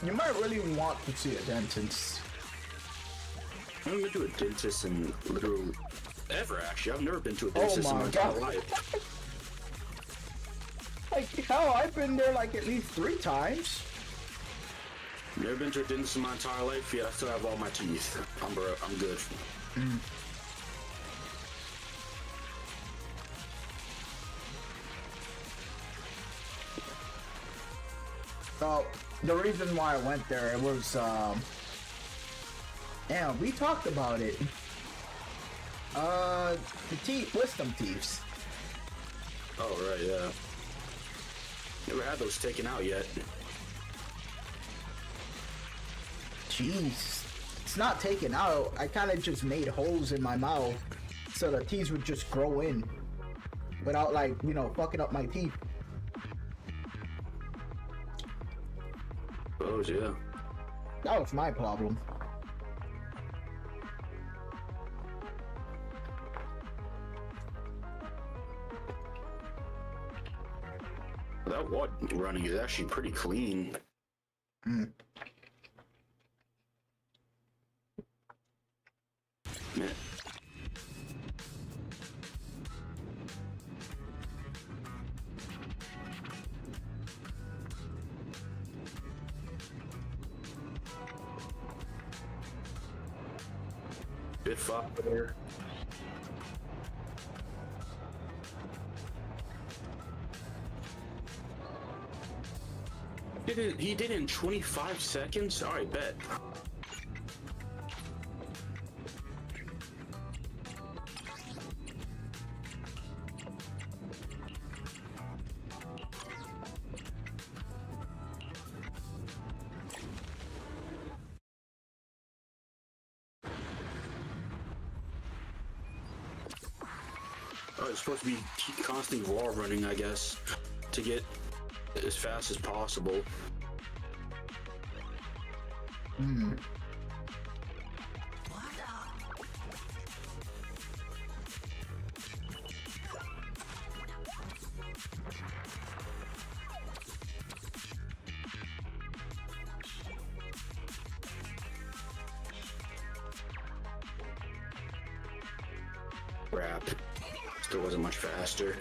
You might really want to see a dentist. I haven't been to a dentist in literally ever, actually. I've never been to a dentist in my entire life. Like, hell, I've been there like at least 3 times. Never been to a dentist in my entire life, yet I still have all my teeth. I'm good. Well, the reason why I went there, it was, damn, we talked about it. The wisdom teeth. Oh, right, yeah. Never had those taken out yet. Jeez. It's not taken out. I kind of just made holes in my mouth so the teeth would just grow in. without like, you know, fucking up my teeth. Oh, yeah. That was my problem. That what running is actually pretty clean. Mm. Man. Bit fire. He did it in 25 seconds? Alright, bet. Oh, it's supposed to be constantly wall running, I guess, to get as fast as possible. Hmm. Crap. Still wasn't much faster.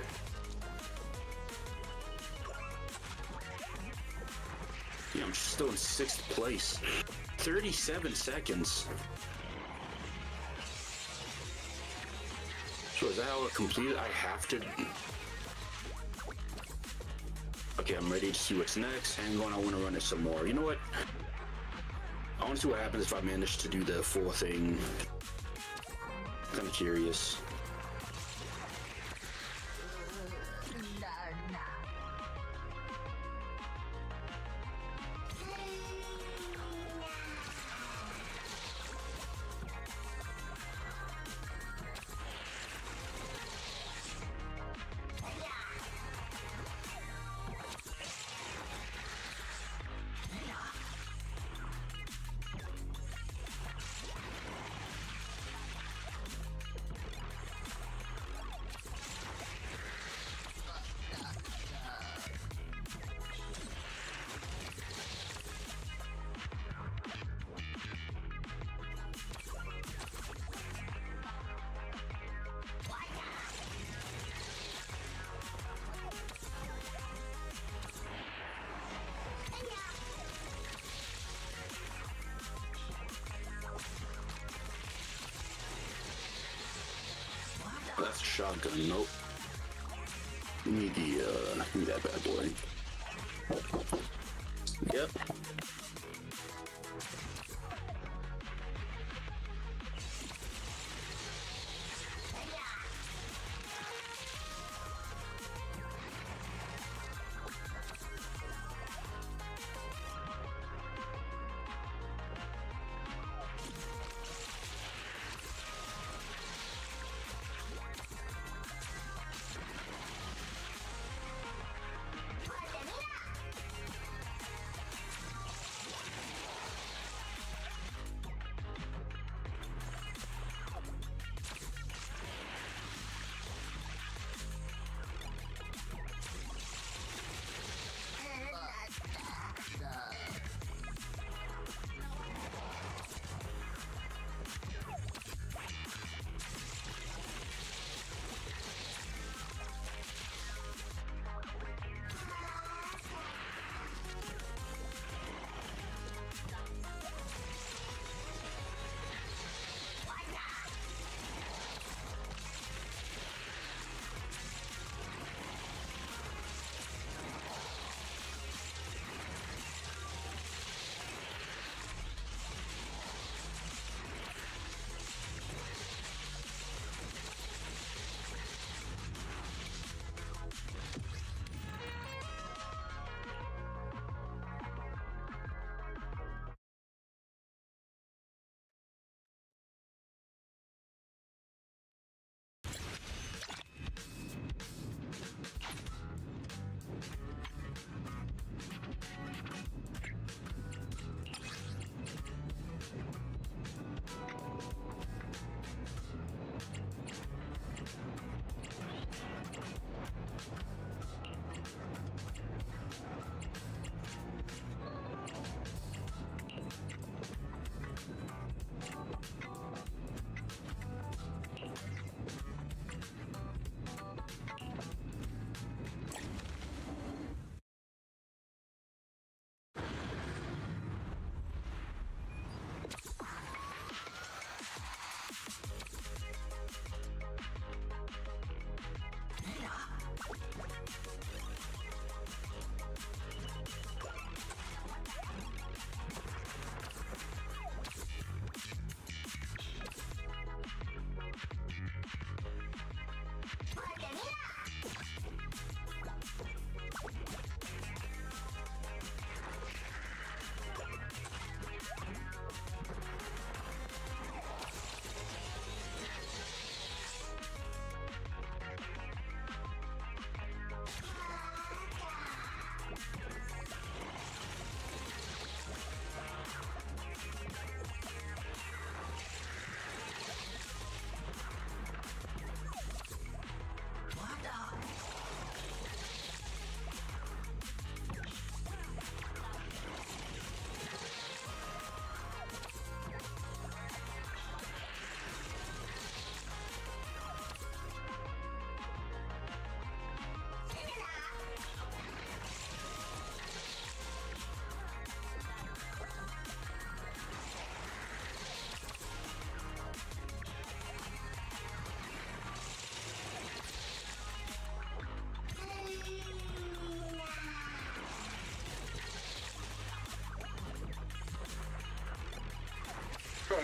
Yeah, I'm still in 6th place. 37 seconds. So is that how it completed? I have to... Okay, I'm ready to see what's next. Hang on, I want to run it some more. You know what? I want to see what happens if I manage to do the full thing. Kind of curious. That's a shotgun. Nope. Give me give me that bad boy. Yep.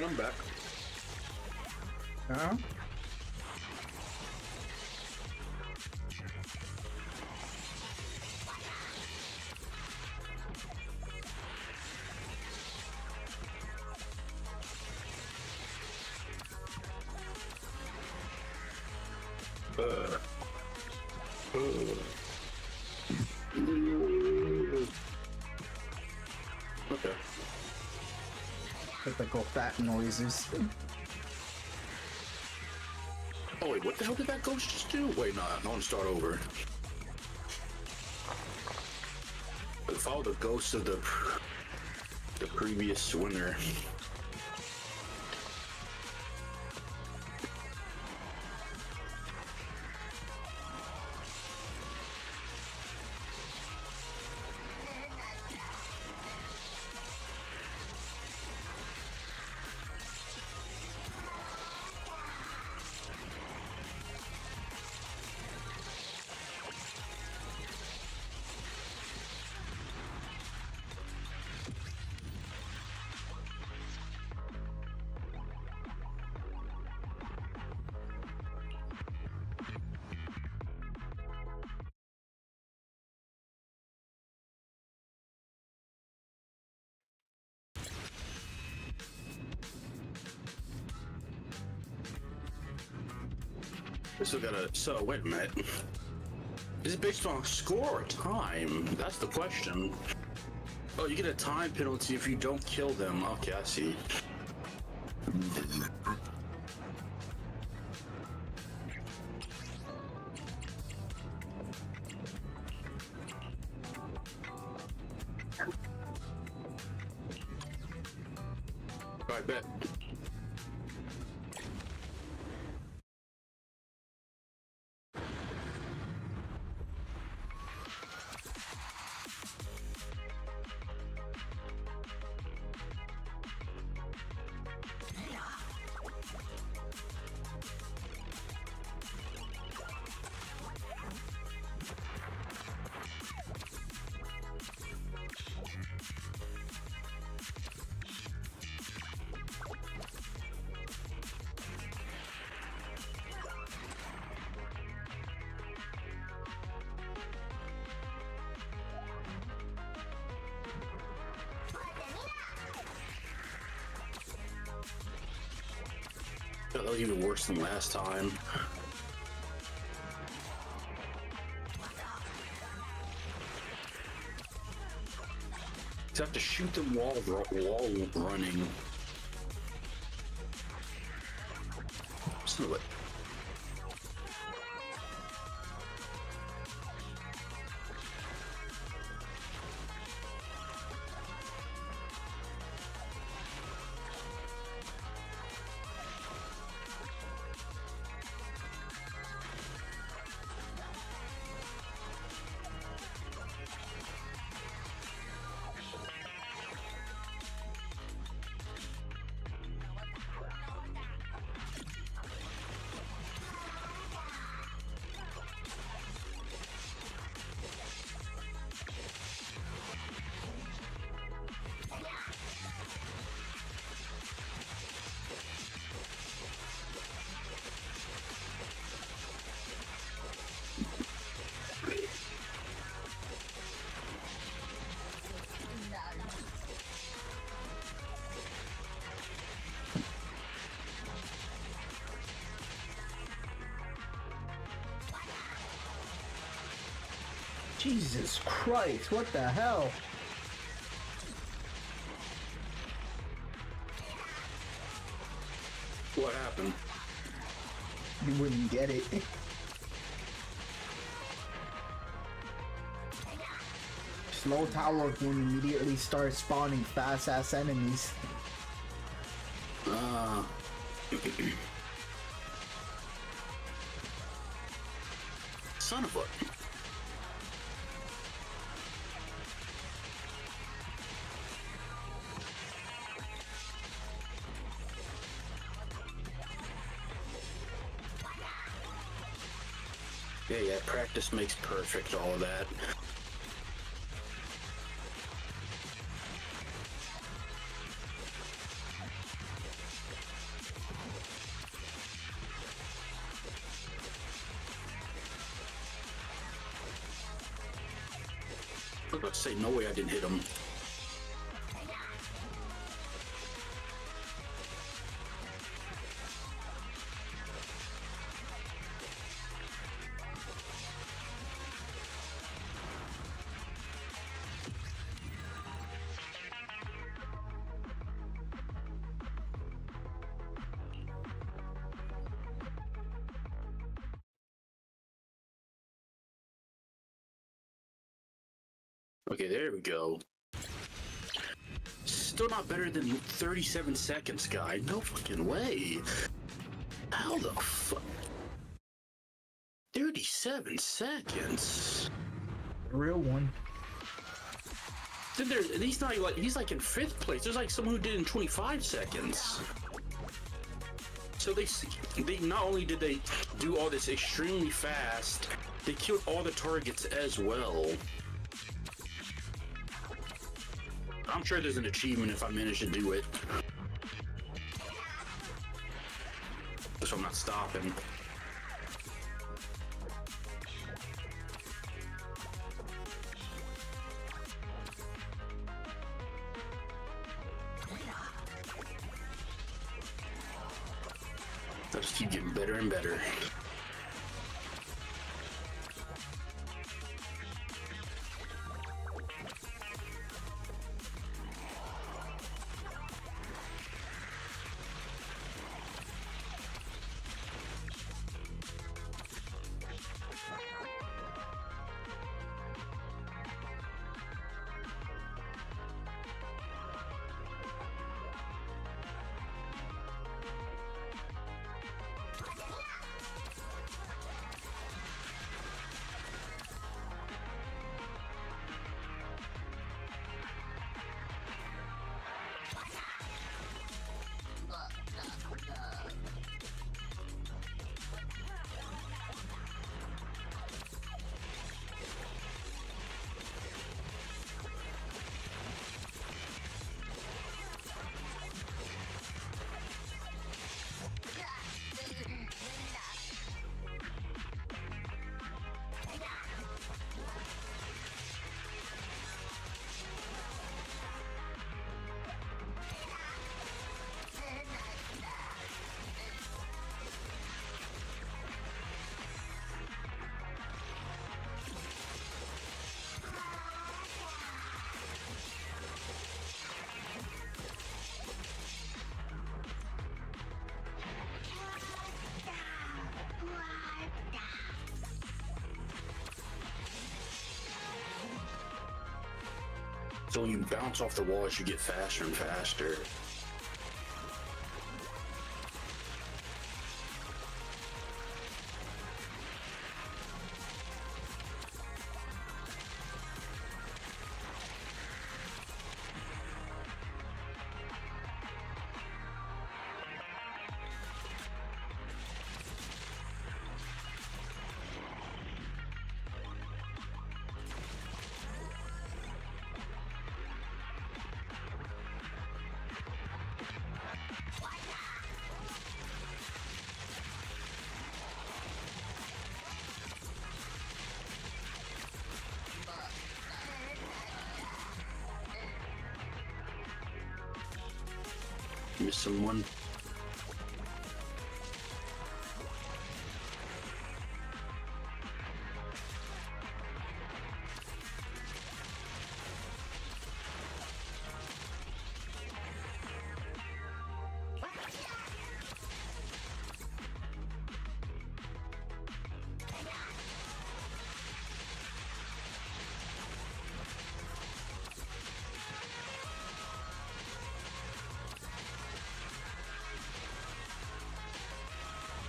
Alright, I'm back. Huh? Okay. Typical fat noises. Oh wait, what the hell did that ghost just do? Wait, no, I want to start over. Follow the ghost of the previous winner. So wait a minute. Is it based on score or time? That's the question. Oh, you get a time penalty if you don't kill them. Okay, I see. Alright, bet. That was even worse than last time. You have to shoot them while running. So, Jesus Christ, what the hell? what happened? You wouldn't get it. Slow tower can immediately start spawning fast ass enemies. Son of a... Yeah, practice makes perfect, all of that. was about to say, no way I didn't hit him. Okay, there we go. Still not better than 37 seconds, guy. No fucking way. How the fuck? 37 seconds. Real one. Then there's, he's like in 5th place. There's like someone who did it in 25 seconds. So they not only did they do all this extremely fast, they killed all the targets as well. I'm sure there's an achievement if I manage to do it. So I'm not stopping. I just keep getting better and better. So when you bounce off the walls, you get faster and faster. Missing one.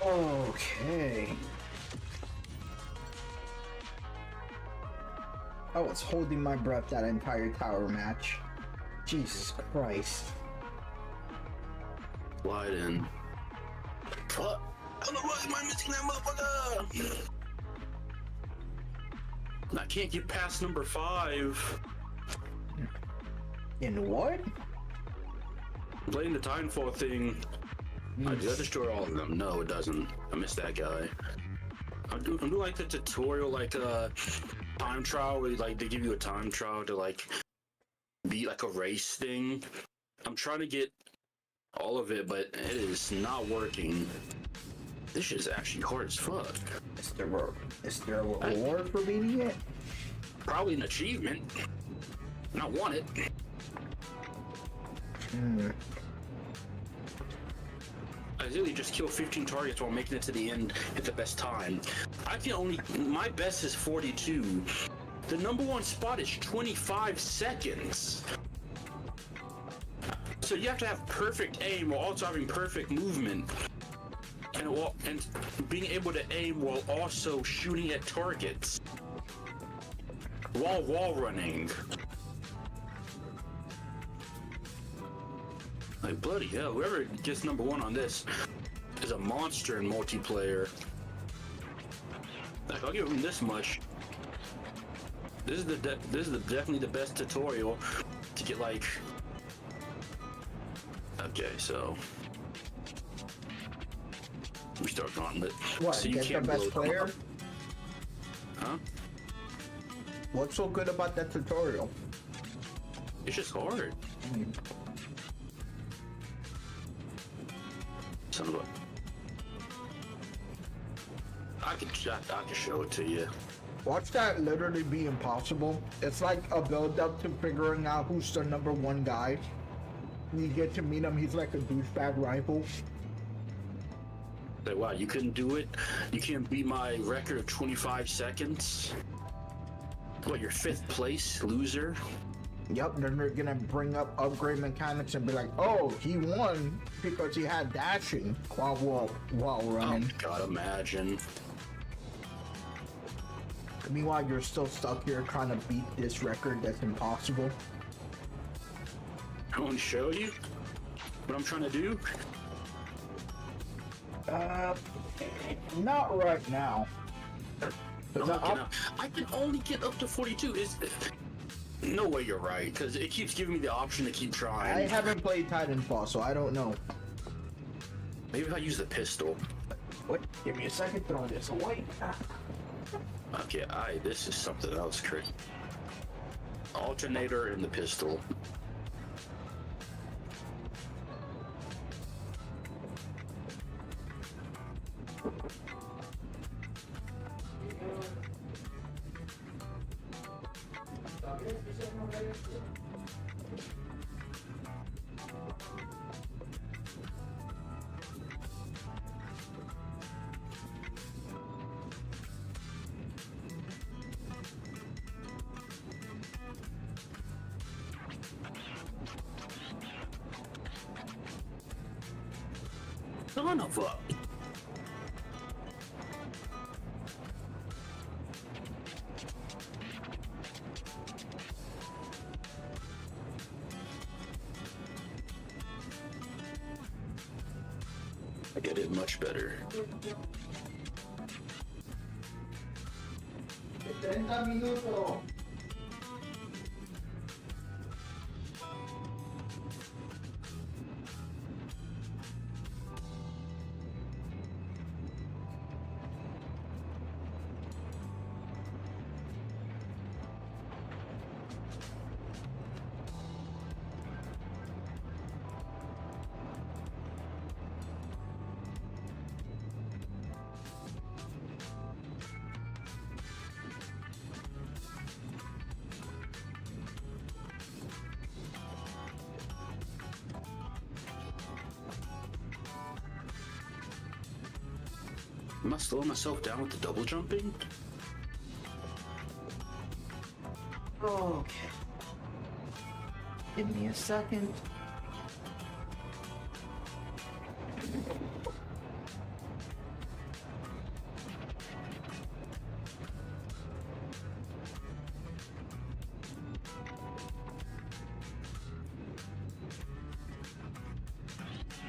Okay. I was holding my breath that entire tower match. Jesus Christ. Slide in. Fuck! Why am I missing that motherfucker? I can't get past number 5. In what? Playing the Titanfall thing. Does that destroy all of them? No, it doesn't. I missed that guy. I'm doing like the tutorial, like time trial, where like they give you a time trial to like beat like a race thing. I'm trying to get all of it, but it is not working. This shit is actually hard as fuck. Is there a reward for beating it? Probably an achievement. And I want it. I really just kill 15 targets while making it to the end at the best time. My best is 42. The number one spot is 25 seconds. So you have to have perfect aim while also having perfect movement. And being able to aim while also shooting at targets. While wall running. Like, bloody hell, whoever gets number one on this is a monster in multiplayer. Like, I'll give him this much. This is definitely the best tutorial to get, like... Okay, so... We start gauntlet. What, so you get can't the best player? Huh? What's so good about that tutorial? It's just hard. Son of a... I can show it to you. Watch that literally be impossible. It's like a build-up to figuring out who's the number one guy. You get to meet him, he's like a douchebag rifle. Like, wow, you couldn't do it? You can't beat my record of 25 seconds? What, you're 5th place, loser? Yep, then they're gonna bring up upgrade mechanics and be like, oh, he won because he had dashing while running. Oh, God, imagine. Meanwhile, you're still stuck here trying to beat this record that's impossible. I want to show you what I'm trying to do. Not right now. I can only get up to 42. No way you're right, because it keeps giving me the option to keep trying. I haven't played Titanfall, so I don't know. Maybe if I use the pistol. What? Give me a second, throw this away. Okay, this is something else crazy. Alternator and the pistol. Son of a... I get it much better. 30 minutos. Am I slowing myself down with the double jumping? Okay. Give me a second.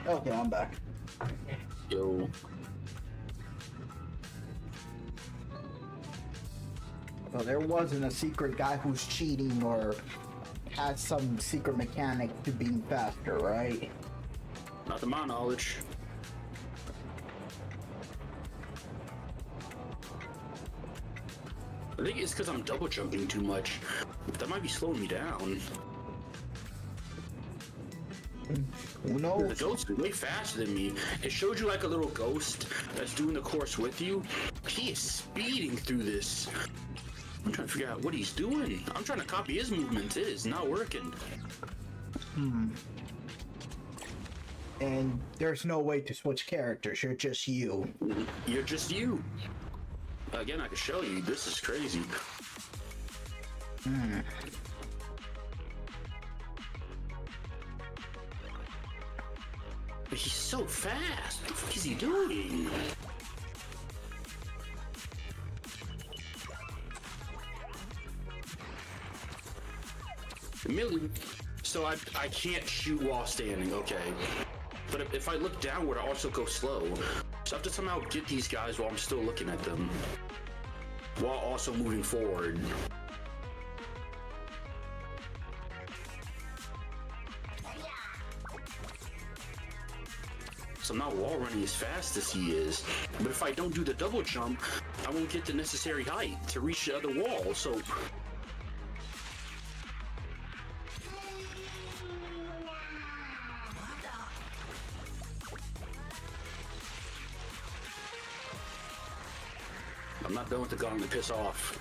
Okay, I'm back. Yo. So there wasn't a secret guy who's cheating or has some secret mechanic to being faster, right? Not to my knowledge. I think it's because I'm double jumping too much. That might be slowing me down. Who knows? The ghost is way faster than me. It showed you like a little ghost that's doing the course with you. He is speeding through this. I'm trying to figure out what he's doing. I'm trying to copy his movements. It is not working. And there's no way to switch characters. You're just you. You're just you. Again, I can show you. This is crazy. He's so fast. What the fuck is he doing? So I can't shoot while standing, okay. But if I look downward, I also go slow. So I have to somehow get these guys while I'm still looking at them. While also moving forward. So I'm not wall running as fast as he is. But if I don't do the double jump, I won't get the necessary height to reach the other wall, so... I'm not done with the gauntlet, piss off.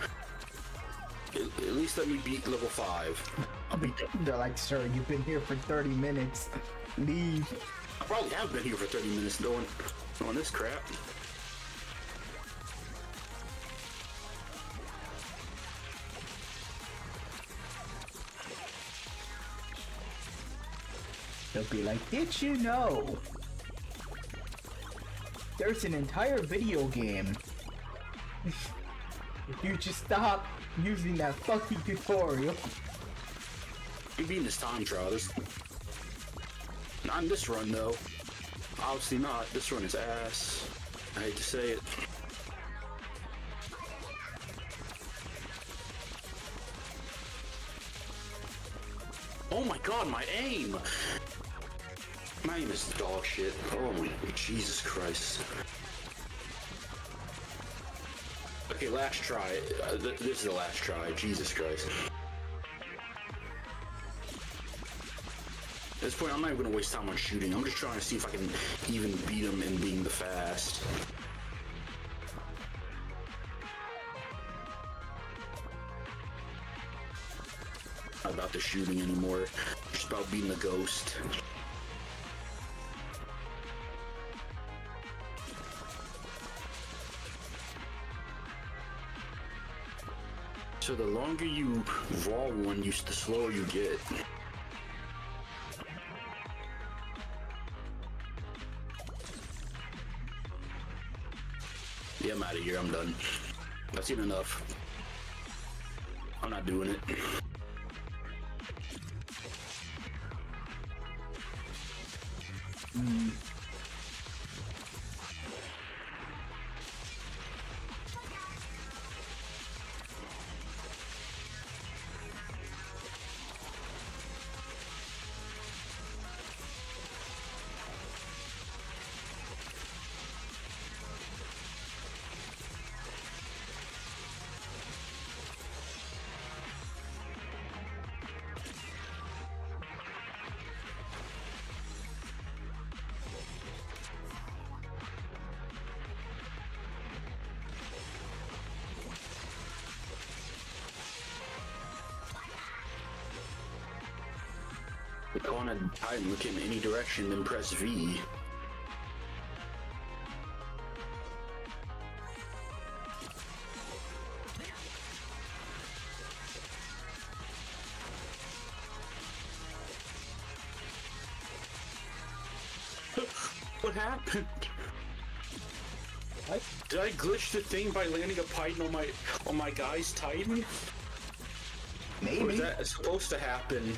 At least let me beat level 5. I'll beat that. They're like, sir, you've been here for 30 minutes. Leave. I probably have been here for 30 minutes doing this crap. They'll be like, did you know? There's an entire video game. If you just stop using that fucking tutorial. I'm beating this time trial. Not in this run, though. Obviously not. This run is ass. I hate to say it. Oh my god, my aim! My aim is dog shit. Oh my Jesus Christ. Okay, last try. This is the last try. Jesus Christ. At this point, I'm not even gonna waste time on shooting. I'm just trying to see if I can even beat him in being the fast. Not about the shooting anymore. Just about beating the ghost. So the longer you raw one, the slower you get. Yeah, I'm out of here. I'm done. That's even enough. I'm not doing it. Go on and hide and look in any direction, then press V. What happened? What? Did I glitch the thing by landing a Titan on my guy's Titan? Maybe. Or is that supposed to happen?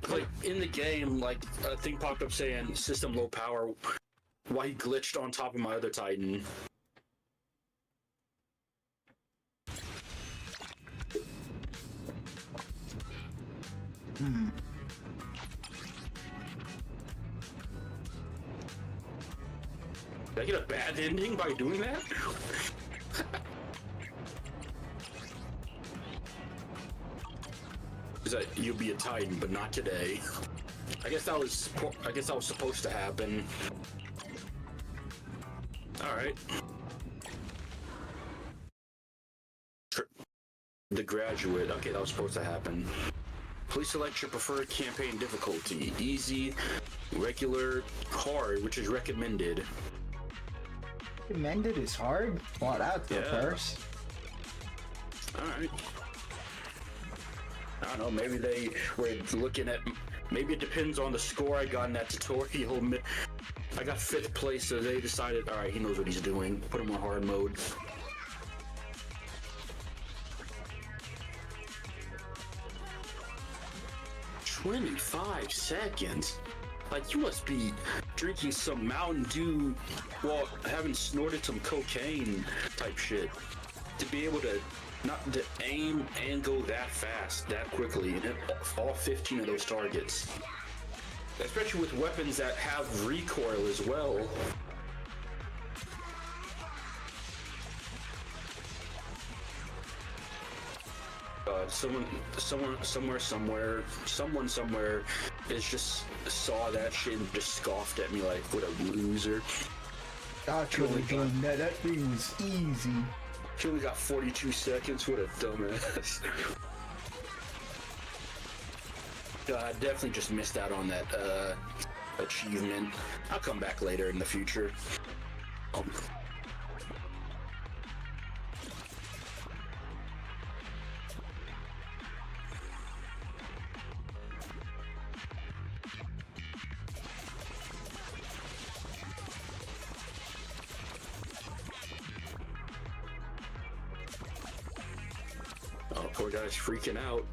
Like in the game, like a thing popped up saying system low power while he glitched on top of my other Titan. Did I get a bad ending by doing that? is that you'll be a Titan, but not today. I guess that was supposed to happen. All right. The Graduate. Okay, that was supposed to happen. Please select your preferred campaign difficulty. Easy, regular, hard, which is recommended. Recommended is hard? Wow, that's the first. Alright. I don't know, maybe they were looking at... Maybe it depends on the score I got in that tutorial. I got 5th place, so they decided, alright, he knows what he's doing. Put him on hard mode. "25 seconds? Like, you must be drinking some Mountain Dew while having snorted some cocaine type shit to be able to not to aim and go that fast, that quickly, and hit all 15 of those targets. Especially with weapons that have recoil as well. Someone somewhere is just saw that shit and just scoffed at me like, what a loser. Actually, that thing was easy. He only got 42 seconds, what a dumbass. I definitely just missed out on that achievement. I'll come back later in the future. Oh, poor guy's freaking out.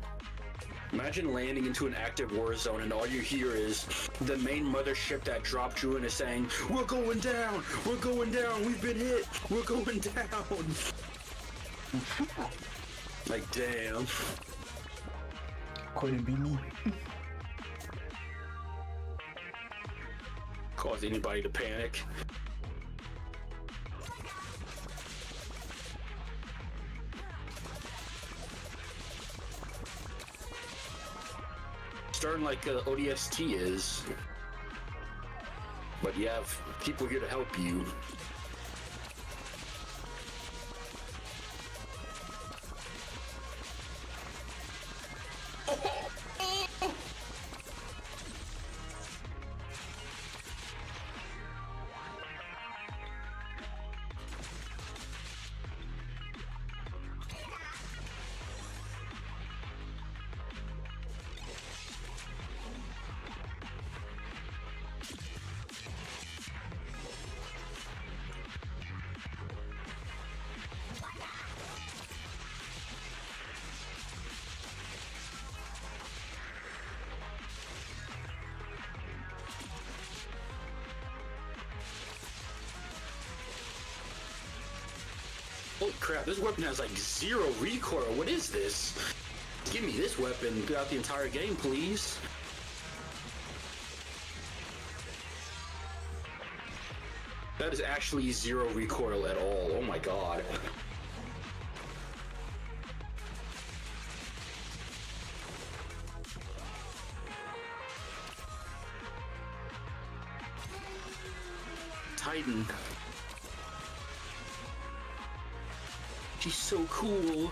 Imagine landing into an active war zone and all you hear is the main mothership that dropped you in is saying, "We're going down! We're going down! We've been hit! We're going down!" Like, damn. Couldn't be me. Cause anybody to panic. Starting like ODST is, but you have people here to help you. Holy crap, this weapon has like 0 recoil. What is this? Give me this weapon throughout the entire game, please. That is actually 0 recoil at all. Oh my god. Titan. She's so cool.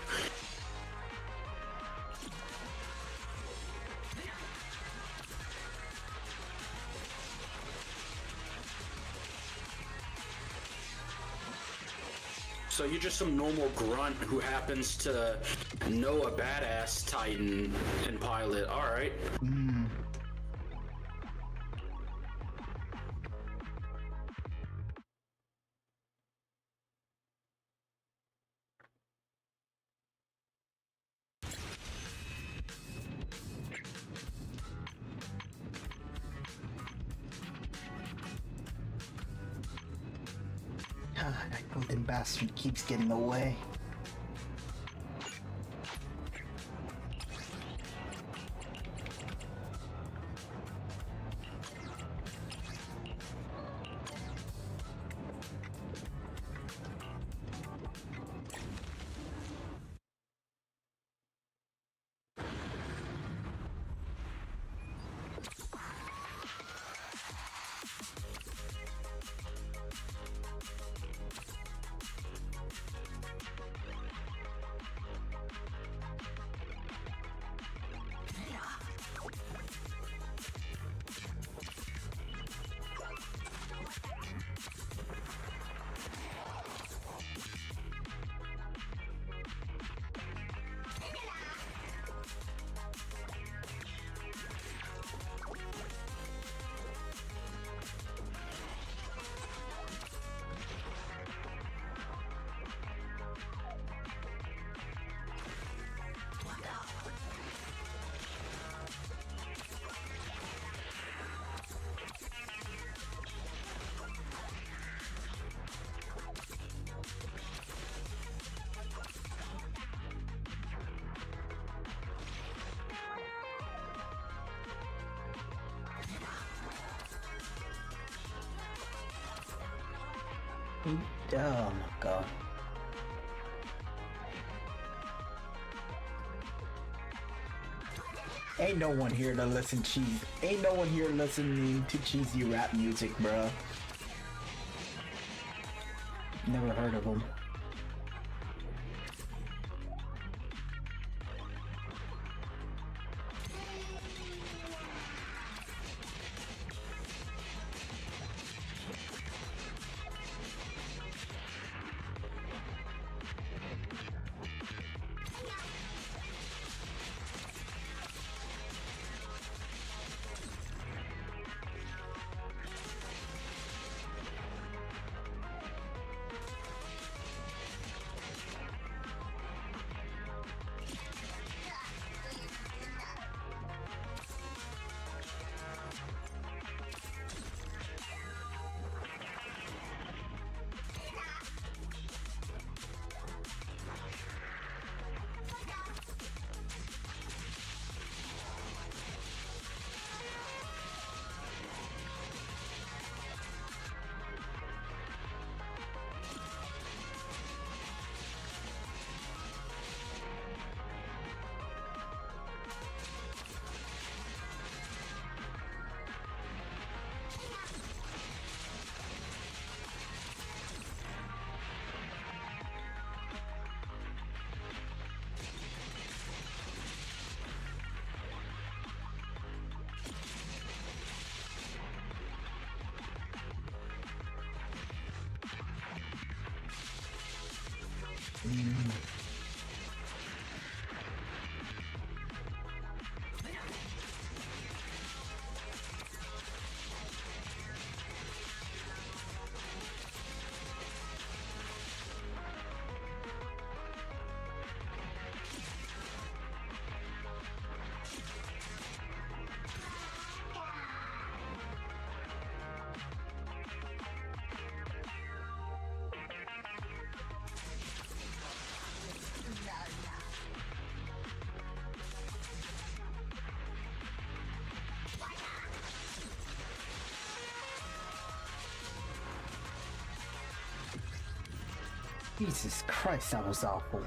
So you're just some normal grunt who happens to know a badass Titan and pilot. All right. That golden bastard keeps getting away. Oh my god. Ain't no one here to listen Ain't no one here listening to cheesy rap music, bruh. Never heard of them. Jesus Christ, that was awful.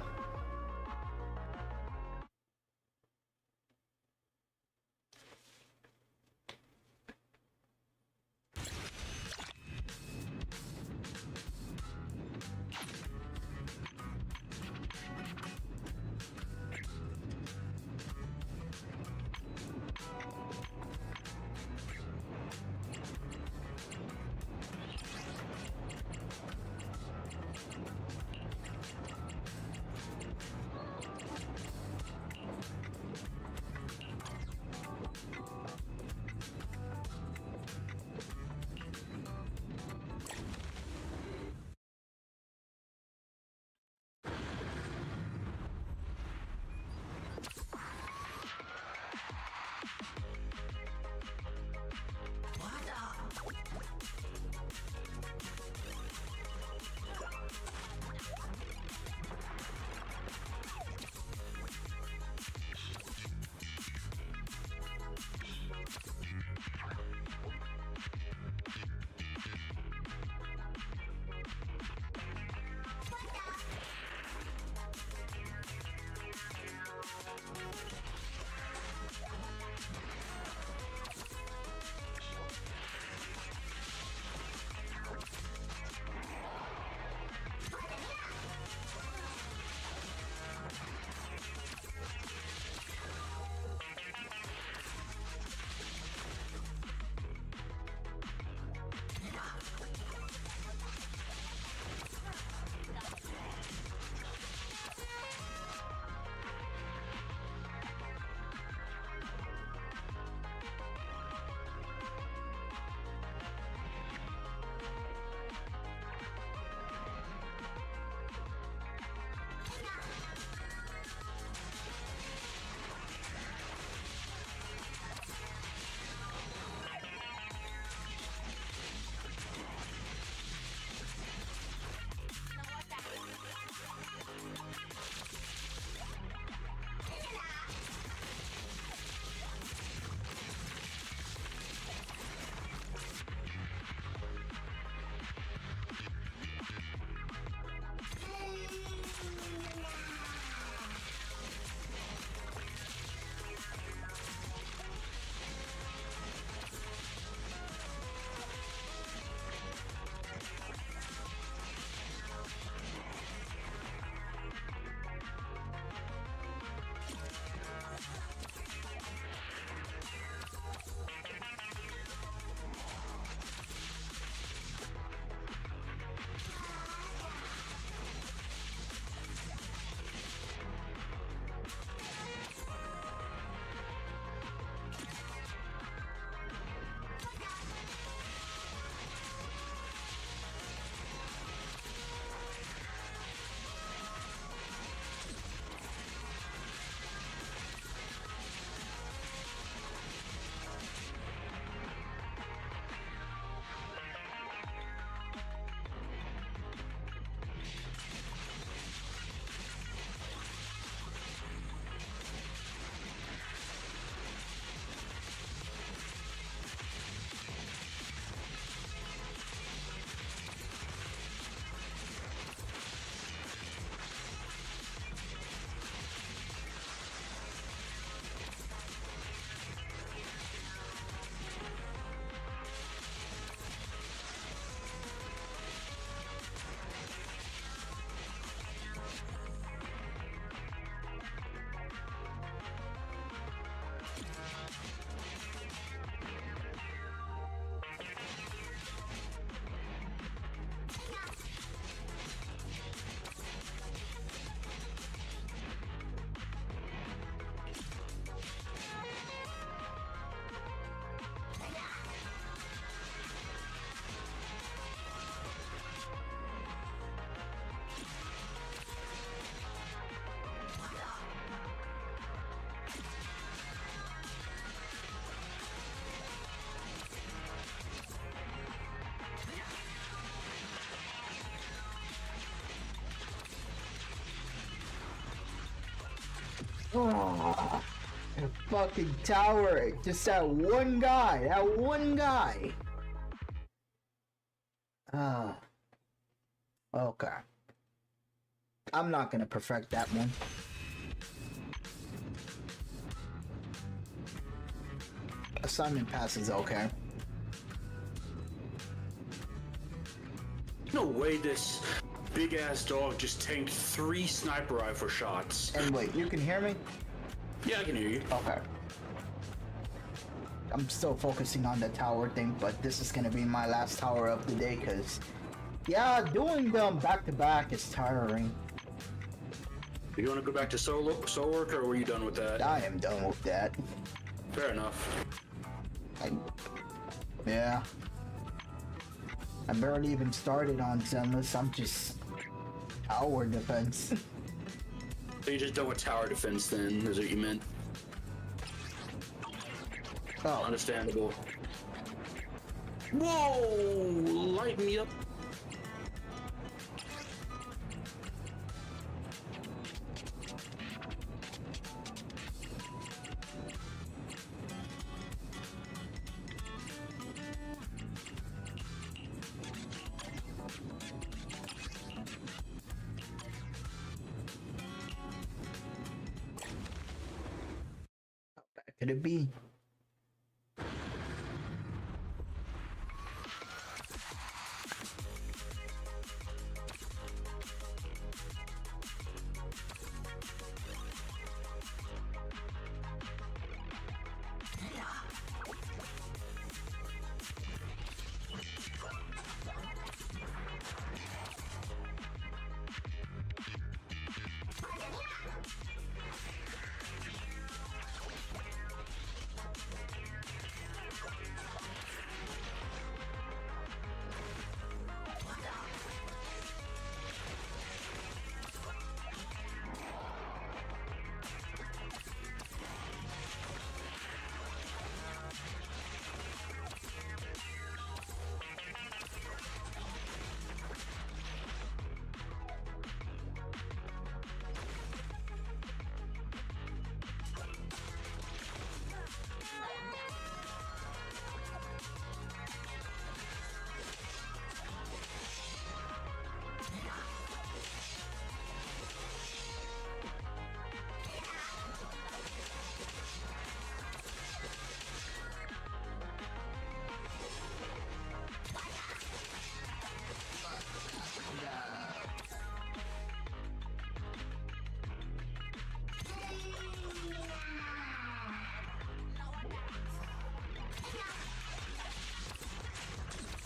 Oh, the fucking tower. Just that one guy. That one guy. Ah. Okay. I'm not gonna perfect that one. Assignment pass is okay. No way this big ass dog just tanked 3 sniper rifle shots. And wait, you can hear me? Yeah, I can hear you. Okay. I'm still focusing on the tower thing, but this is gonna be my last tower of the day, cause yeah, doing them back to back is tiring. You want to go back to soul work, or were you done with that? I am done with that. Fair enough. Yeah. I barely even started on Zenless. I'm just tower defense. So you just done with tower defense then, is what you meant? Oh, Understandable. Whoa! Light me up. could it be?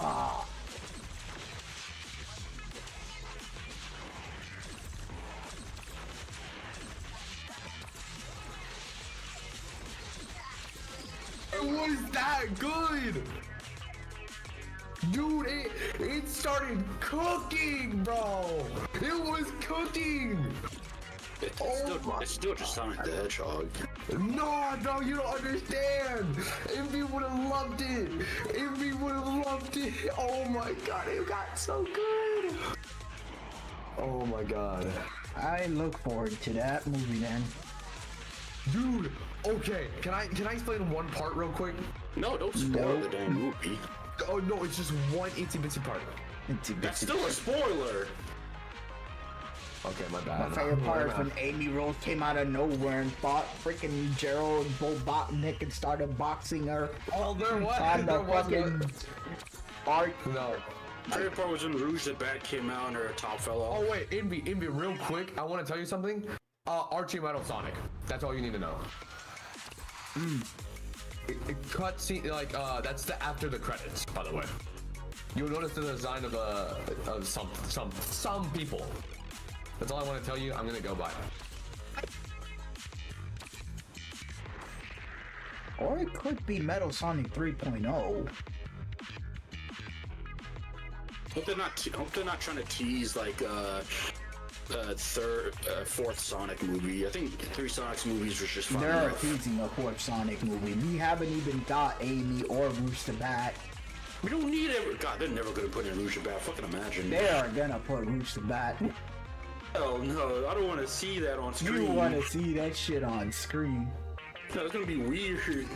Ah. It was that good! Dude, it started cooking, bro! It was cooking! It's still just Sonic the Hedgehog. No, you don't understand! Envy would have loved it! Envy would have loved it! Oh my god, it got so good! Oh my god. I look forward to that movie then. Dude, okay, can I explain one part real quick? No, don't spoil the damn movie. Oh no, it's just one itsy bitsy part. That's still a spoiler. Okay, my bad. My favorite part is when Amy Rose came out of nowhere and fought freaking Gerald Bobotnik and started boxing her. Oh, there was. On the fucking arc. No. My favorite part was when Rouge the Bat came out and her top fell off. Oh wait, Envy, real quick, I want to tell you something. Archie Metal Sonic. That's all you need to know. It cutscene, like, that's the after the credits, by the way. You'll notice the design of some people. That's all I want to tell you. I'm gonna go by. Or it could be Metal Sonic 3.0. Hope they're not trying to tease like fourth Sonic movie. I think 3 Sonic movies was just fine. They're teasing a fourth Sonic movie. We haven't even got Amy or Rouge the Bat. We don't need it. God, they're never gonna put in Rouge the Bat. Fucking imagine. They are gonna put Rouge the Bat. Hell no, I don't want to see that on You screen. want to see that shit on screen. No, it's gonna be weird.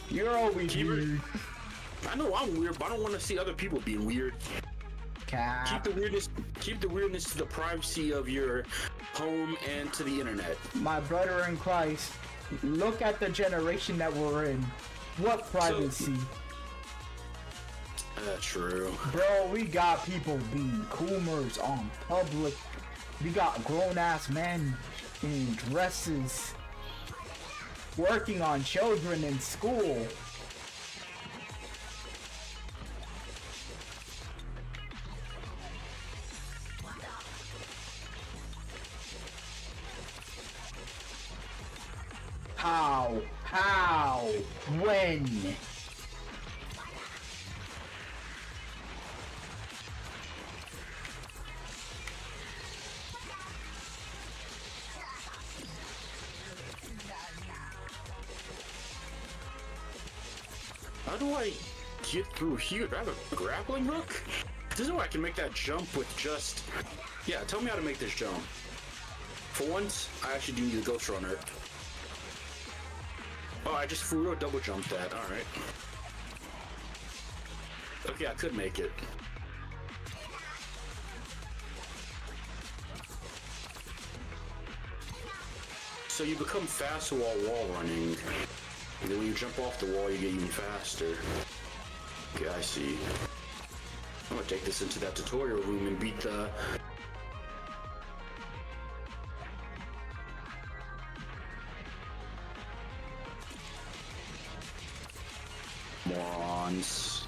You're always Keep it- weird. I know I'm weird, but I don't want to see other people being weird. Cap. Keep the weirdness to the privacy of your home and to the internet. My brother in Christ, look at the generation that we're in. What privacy? True. Bro, we got people being coomers on public. We got grown-ass men in dresses working on children in school. How? When? How do I get through here? Do I have a grappling hook? This is why I can make that jump with just... Yeah, tell me how to make this jump. For once, I actually do need a Ghost Runner. Oh, I just for real double jumped that. Alright. Okay, I could make it. So you become faster while wall running. And then when you jump off the wall, you get even faster. Okay, I see. I'm gonna take this into that tutorial room and beat the... morons.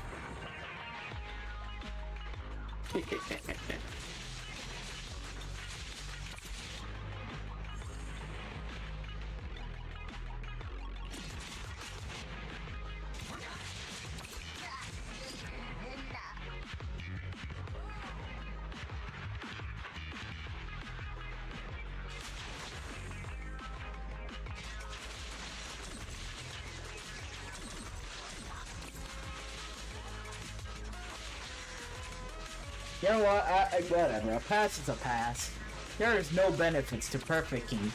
You know what? Whatever. A pass is a pass. There is no benefits to perfecting.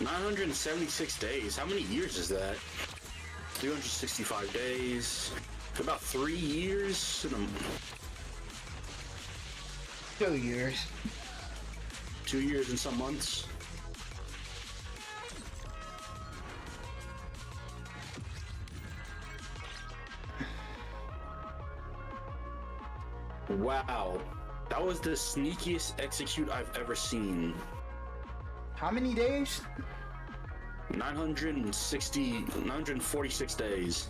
976 days. How many years is that? 365 days. About 3 years. 2 years. 2 years and some months. Wow. That was the sneakiest execute I've ever seen. How many days? 946 days.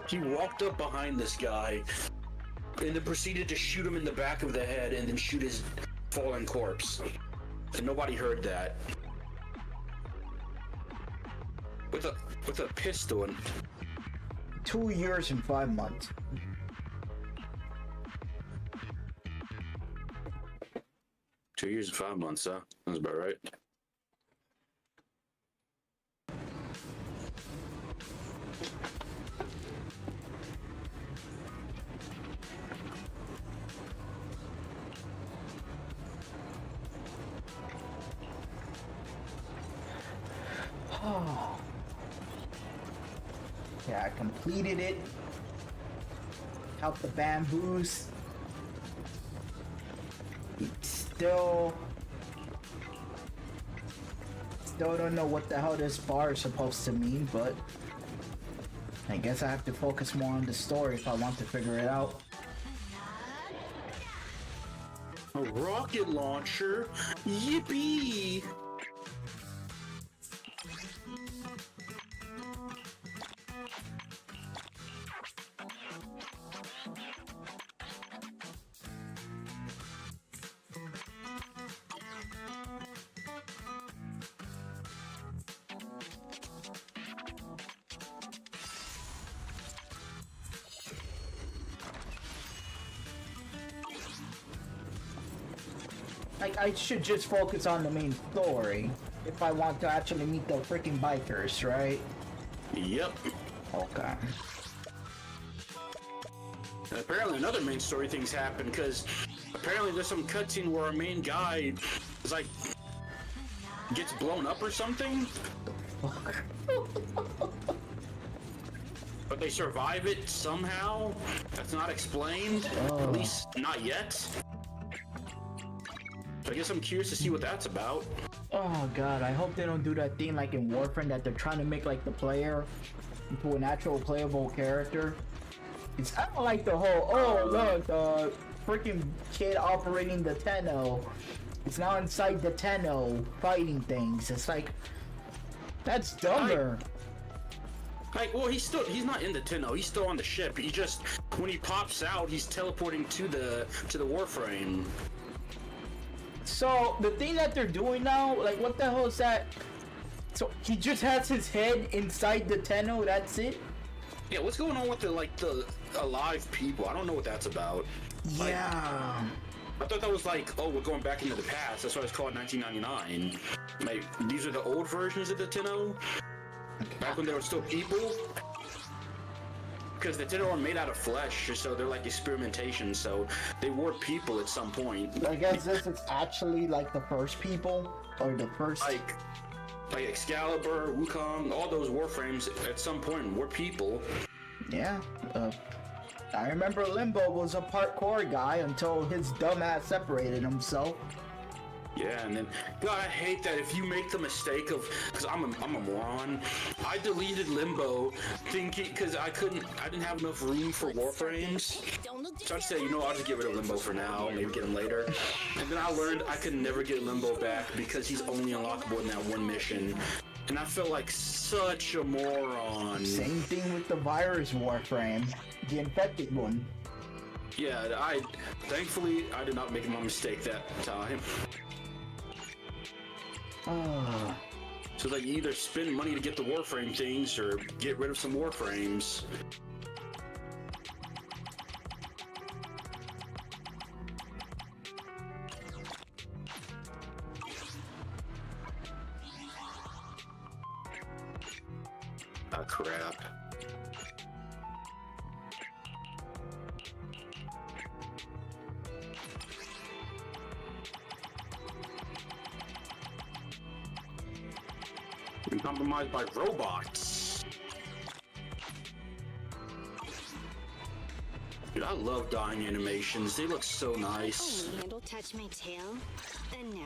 He walked up behind this guy and then proceeded to shoot him in the back of the head and then shoot his fallen corpse. And nobody heard that. With a pistol. And 2 years and 5 months. Two years and 5 months, huh? That's about right. Yeah, I completed it. Out the bamboos. Still don't know what the hell this bar is supposed to mean, but I guess I have to focus more on the story if I want to figure it out. A rocket launcher? Yippee! Like, I should just focus on the main story if I want to actually meet the freaking bikers, right? Yep. Okay. And apparently another main story things happen, because apparently there's some cutscene where our main guy is like gets blown up or something. But they survive it somehow. That's not explained. At least not yet. So I guess I'm curious to see what that's about. Oh god, I hope they don't do that thing like in Warframe that they're trying to make like the player into an actual playable character. I don't like the whole, oh look, the freaking kid operating the Tenno. It's now inside the Tenno fighting things. It's like, that's dumber. Like, well, he's not in the Tenno. He's still on the ship. He just, when he pops out, he's teleporting to the Warframe. So the thing that they're doing now, like, what the hell is that? So he just has his head inside the Tenno. That's it. Yeah, what's going on with the alive people? I don't know what that's about. Yeah. I thought that was like, oh, we're going back into the past. That's why it's called 1999. Like, these are the old versions of the Tenno? Back when there were still people? Because the Tenno are made out of flesh, so they're like experimentation, so they were people at some point. I guess this is actually like the first people, or the first... Like Excalibur, Wukong, all those Warframes at some point were people. Yeah, I remember Limbo was a parkour guy until his dumbass separated himself. Yeah, and then, God, I hate that if you make the mistake of, because I'm a moron, I deleted Limbo thinking, because I didn't have enough room for Warframes, so I just said, you know, I'll just get rid of Limbo for now, maybe get him later, and then I learned I could never get Limbo back because he's only unlockable in that one mission, and I felt like such a moron. Same thing with the virus Warframe, the infected one. Yeah, thankfully, I did not make my mistake that time. So like, you either spend money to get the Warframe things or get rid of some Warframes. Ah, crap. Compromised by robots. Dude, I love dying animations. They look so nice. Only handle touch my tail, and now.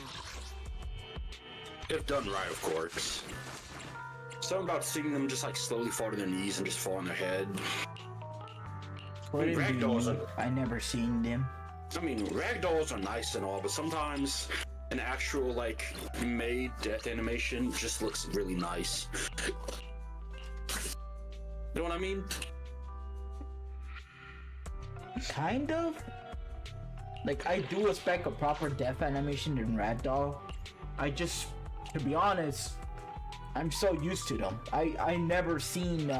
If done right, of course. Something about seeing them just like slowly fall to their knees and just fall on their head. What I mean, ragdolls are, I never seen them. I mean, ragdolls are nice and all, but sometimes an actual like made death animation just looks really nice. You know what I mean? Kind of. Like, I do expect a proper death animation in Ragdoll. I just, to be honest, I'm so used to them. I never seen,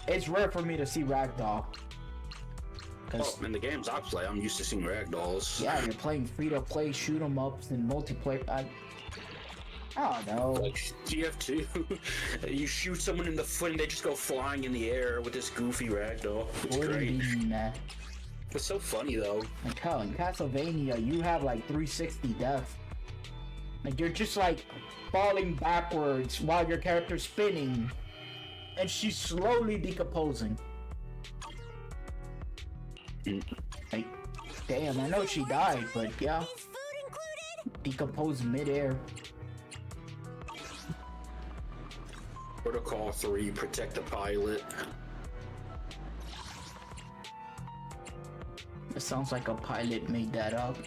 it's rare for me to see Ragdoll. Oh, in the games I play, I'm used to seeing ragdolls. Yeah, you're playing free-to-play shoot-'em-ups and multiplayer. I don't know. Like TF2, you shoot someone in the foot and they just go flying in the air with this goofy ragdoll. It's great. It's so funny though. Like hell, in Castlevania, you have like 360 death. Like, you're just like falling backwards while your character's spinning, and she's slowly decomposing. Like, damn, I know she died, but yeah. Decomposed midair. Protocol 3, protect the pilot. It sounds like a pilot made that up.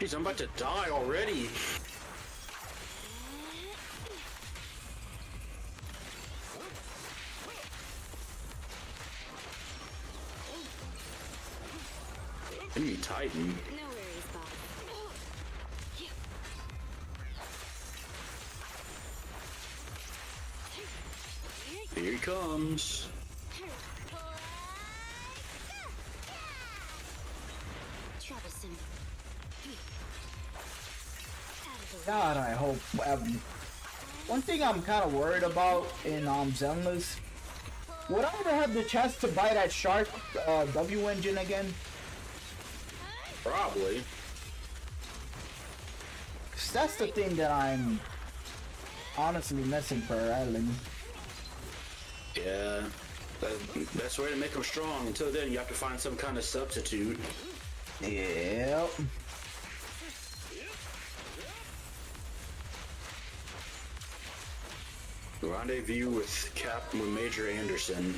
Jeez, I'm about to die already. Enemy Titan. No worries, Bob. Here he comes. Troublesome. Out of the way. God, I hope. One thing I'm kind of worried about in Zenless, would I ever have the chance to buy that Shark W engine again? Probably. 'Cause that's the thing that I'm honestly missing for Island. Yeah. That's the way to make them strong. Until then, you have to find some kind of substitute. Yep. Rendezvous with Major Anderson.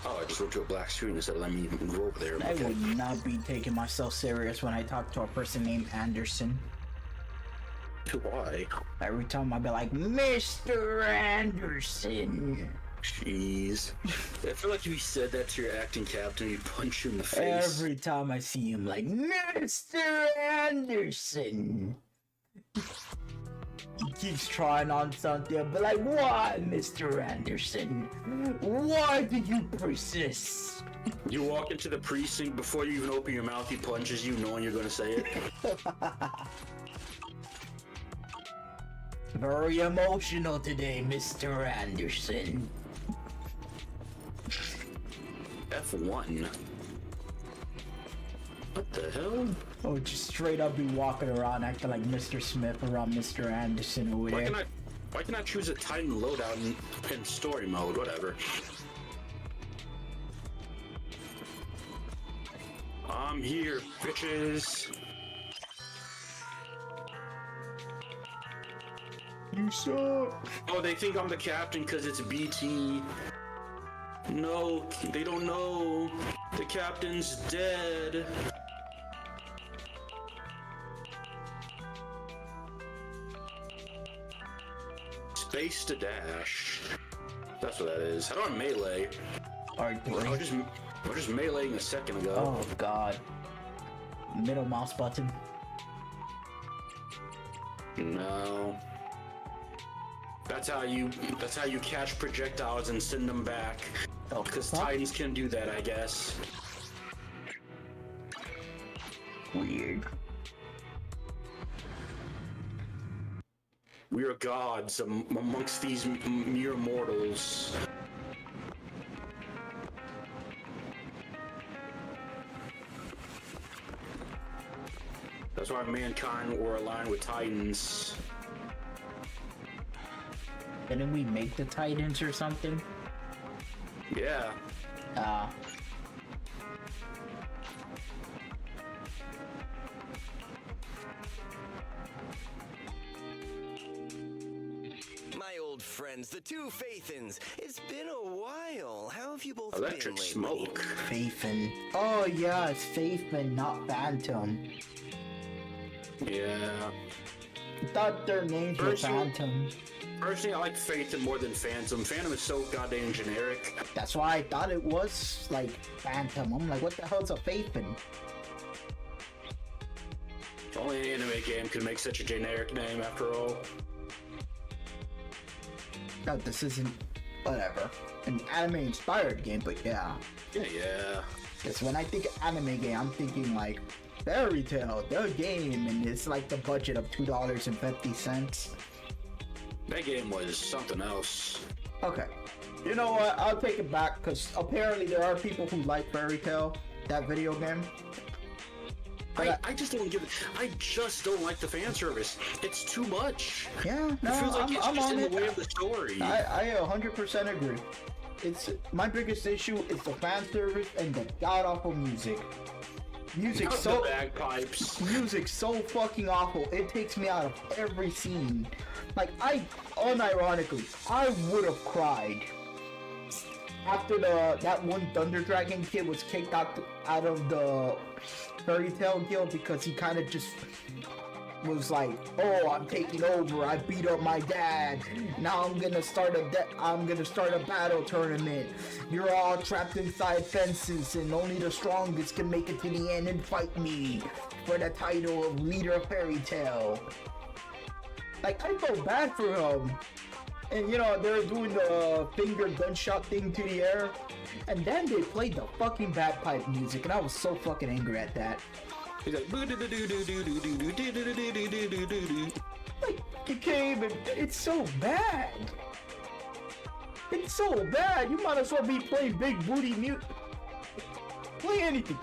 Oh, I just went to a black screen instead of letting me go over there. I Okay. would not be taking myself serious when I talk to a person named Anderson. Why? Every time I'd be like, Mr. Anderson. Jeez. I feel like if you said that to your acting captain, he'd punch you in the face. Every time I see him, like, Mr. Anderson. He keeps trying on something, but like, why, Mr. Anderson? Why do you persist? You walk into the precinct, before you even open your mouth, he punches you knowing you're gonna say it. Very emotional today, Mr. Anderson. F1. What the hell? Oh, just straight up be walking around acting like Mr. Smith around Mr. Anderson over there. Why can I choose a Titan loadout in story mode? Whatever. I'm here, bitches. You suck. Oh, they think I'm the captain because it's BT. No, they don't know. The captain's dead. Space to dash. That's what that is. How do I melee? I was just meleeing a second ago. Oh god. Middle mouse button. No. That's how you catch projectiles and send them back. Oh, Because fuck. Titans can do that, I guess. Weird. We are gods amongst these mere mortals. That's why mankind were aligned with Titans. Didn't we make the Titans or something? Yeah. My old friends, the two Faithins. It's been a while. How have you both Electric been lately? smoke. Faithin. Oh yeah, it's Faithin, not Phantom. Yeah. I thought their names were Personally- Phantom. Personally, I like Phantom more than Phantom. Phantom is so goddamn generic. That's why I thought it was like Phantom. I'm like, what the hell's a Faithin? Only an anime game could make such a generic name after all. No, this isn't whatever. An anime inspired game, but yeah. Yeah. Because when I think of anime game, I'm thinking like Fairy Tail, the game, and it's like the budget of $2.50. That game was something else. Okay. You know what? I'll take it back because apparently there are people who like Fairy Tail, that video game. But I just don't give it. I just don't like the fan service. It's too much. yeah, no, It feels like it's I'm just on in it. the way of the story. I 100% agree. It's my biggest issue is the fan service and the god awful music. Music Not so the bagpipes. music so fucking awful. It takes me out of every scene. Like unironically, I would have cried after that one Thunder Dragon kid was kicked out of the Fairy Tail Guild because he kind of just was like, oh, I'm taking over. I beat up my dad. Now I'm gonna start a battle tournament. You're all trapped inside fences, and only the strongest can make it to the end and fight me for the title of leader of Fairy Tail. Like, I felt bad for him. And you know, they're doing the finger gunshot thing to the air, and then they played the fucking bagpipe music, and I was so fucking angry at that. He's like, Like, you can't even. It's so bad. It's so bad. You might as well be playing big booty music. Play anything.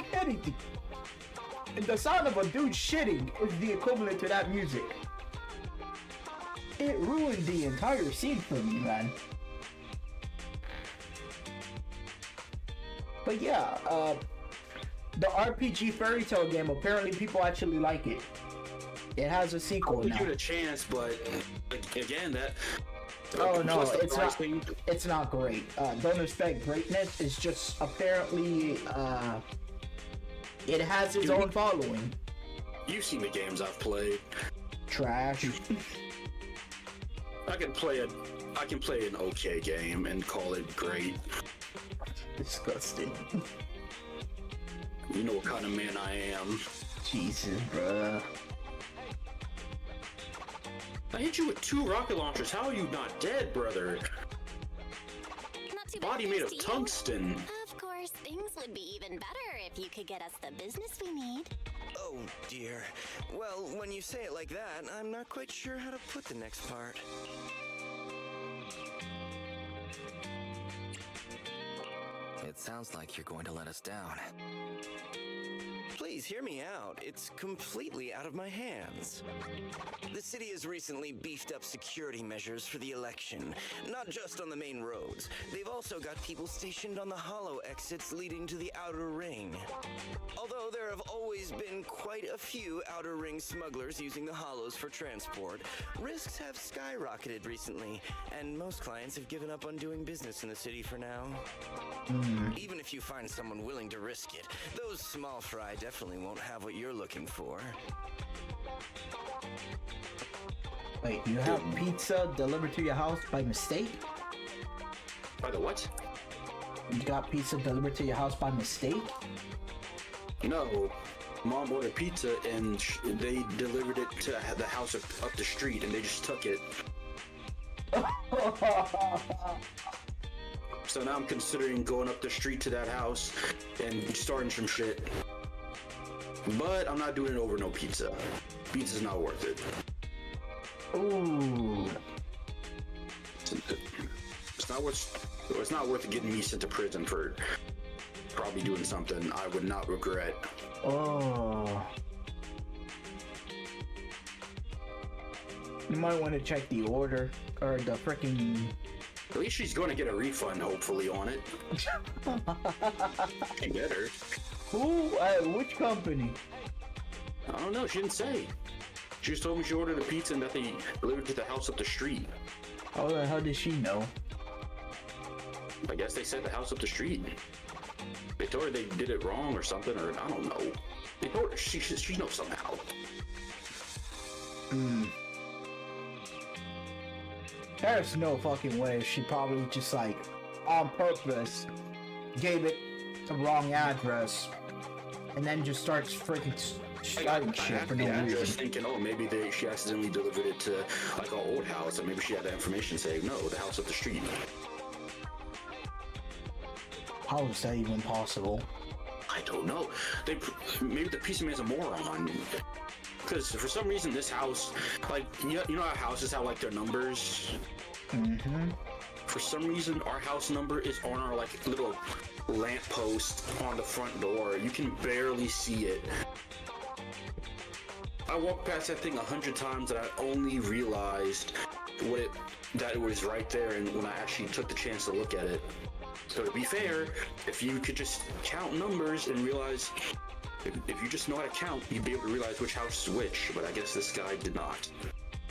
And the sound of a dude shitting is the equivalent to that music. It ruined the entire scene for me, man. But yeah, the RPG Fairy Tail game, apparently people actually like it. It has a sequel now. Give it a chance, but again, that. Oh no, it's not great. Don't expect greatness. It's just apparently it has its own following. You've seen the games I've played. Trash. I can play an okay game and call it great. Disgusting. You know what kind of man I am. Jesus, bruh. I hit you with 2 rocket launchers. How are you not dead, brother? Not too bad, Body made of thanks to you. tungsten. Of course, things would be even better if you could get us the business we need. Oh dear. Well, when you say it like that, I'm not quite sure how to put the next part. It sounds like you're going to let us down. Please hear me out. It's completely out of my hands. The city has recently beefed up security measures for the election, not just on the main roads. They've also got people stationed on the hollow exits leading to the outer ring. Although there have always been quite a few outer ring smugglers using the hollows for transport, risks have skyrocketed recently, and most clients have given up on doing business in the city for now. Even if you find someone willing to risk it, those small fry definitely won't have what you're looking for. Wait, you have pizza delivered to your house by mistake? By the what? You got pizza delivered to your house by mistake? No. Mom ordered pizza and they delivered it to the house up the street and they just took it. So now I'm considering going up the street to that house and starting some shit. But I'm not doing it over no pizza. Pizza's not worth it. Ooh. It's not worth getting me sent to prison for probably doing something I would not regret. Oh. You might want to check the order or the freaking. At least she's going to get a refund, hopefully, on it. She better. Who? Which company? I don't know. She didn't say. She just told me she ordered a pizza and that they delivered to the house up the street. How the hell did she know? I guess they said the house up the street. They told her they did it wrong or something, or I don't know. They told her she knows somehow. There's no fucking way. She probably just like on purpose gave it the wrong address and then just starts freaking starting shit for no Just reason. thinking, oh, maybe she accidentally delivered it to like an old house, and maybe she had that information saying, no, the house up the street. How is that even possible? I don't know. Maybe the pizza man's a moron. Because for some reason, this house, like, you know how houses have like their numbers? Mm-hmm. For some reason, our house number is on our like little lamppost on the front door. You can barely see it. I walked past that thing 100 times and I only realized that it was right there, and when I actually took the chance to look at it. So to be fair, if you could just count numbers and realize, if you just know how to count, you'd be able to realize which house is which, but I guess this guy did not.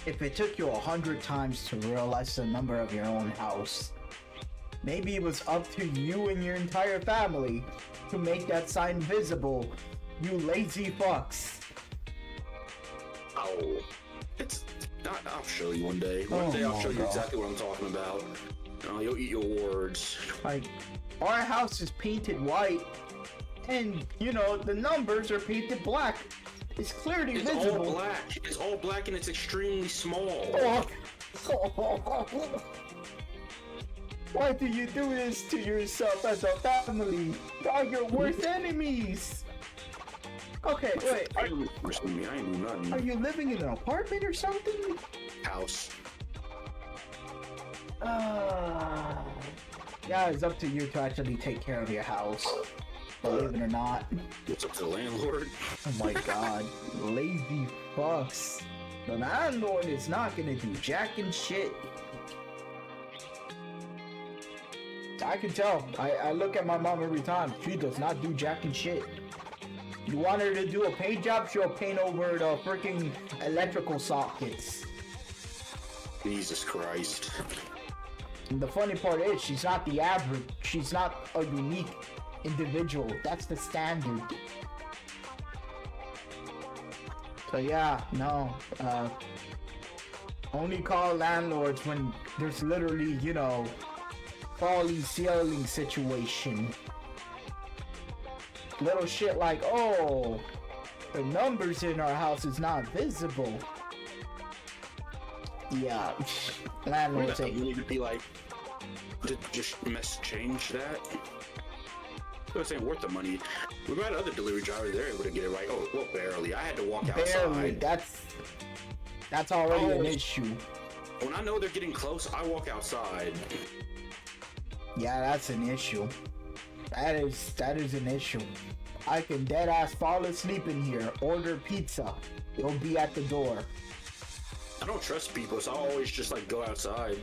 If it took you 100 times to realize the number of your own house, Maybe it was up to you and your entire family to make that sign visible. You lazy fucks. Oh, I'll show you one day. One day I'll show you exactly what I'm talking about. You'll eat your words. Like, our house is painted white, and you know the numbers are painted black. It's clearly It's visible. all black. It's all black and it's extremely small. Oh. Why do you do this to yourself as a family? Y'all your worst enemies. Okay, wait. I ain't me. I ain't do nothing. Are you living in an apartment or something? House. Yeah, it's up to you to actually take care of your house. Believe it or not. It's up to the landlord. Oh my god. Lazy fucks. The landlord is not gonna do jack and shit. I can tell. I look at my mom every time. She does not do jack and shit. You want her to do a paint job, she'll paint over the freaking electrical sockets. Jesus Christ. And the funny part is, she's not the average. She's not a unique individual. That's the standard. So yeah, no. Only call landlords when there's literally, you know, falling ceiling situation. Little shit like, oh, the numbers in our house is not visible. Yeah, landlord say You need to be like, just change that. It ain't worth the money. We got other delivery drivers, they're able to get it right. Oh, well, barely. I had to walk barely. outside. That's already an issue. When I know they're getting close, I walk outside. Yeah, that's an issue. That is an issue. I can dead ass fall asleep in here, order pizza. It'll be at the door. I don't trust people, so I always just like go outside.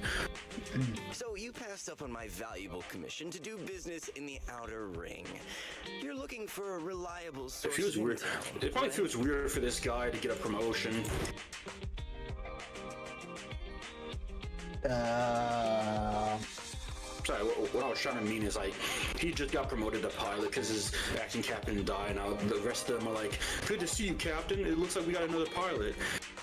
So you passed up on my valuable commission to do business in the outer ring. You're looking for a reliable It source feels of weird. intel. It probably feels weird for this guy to get a promotion. Sorry, what I was trying to mean is like he just got promoted to pilot because his acting captain died. Now the rest of them are like, "Good to see you, Captain. It looks like we got another pilot."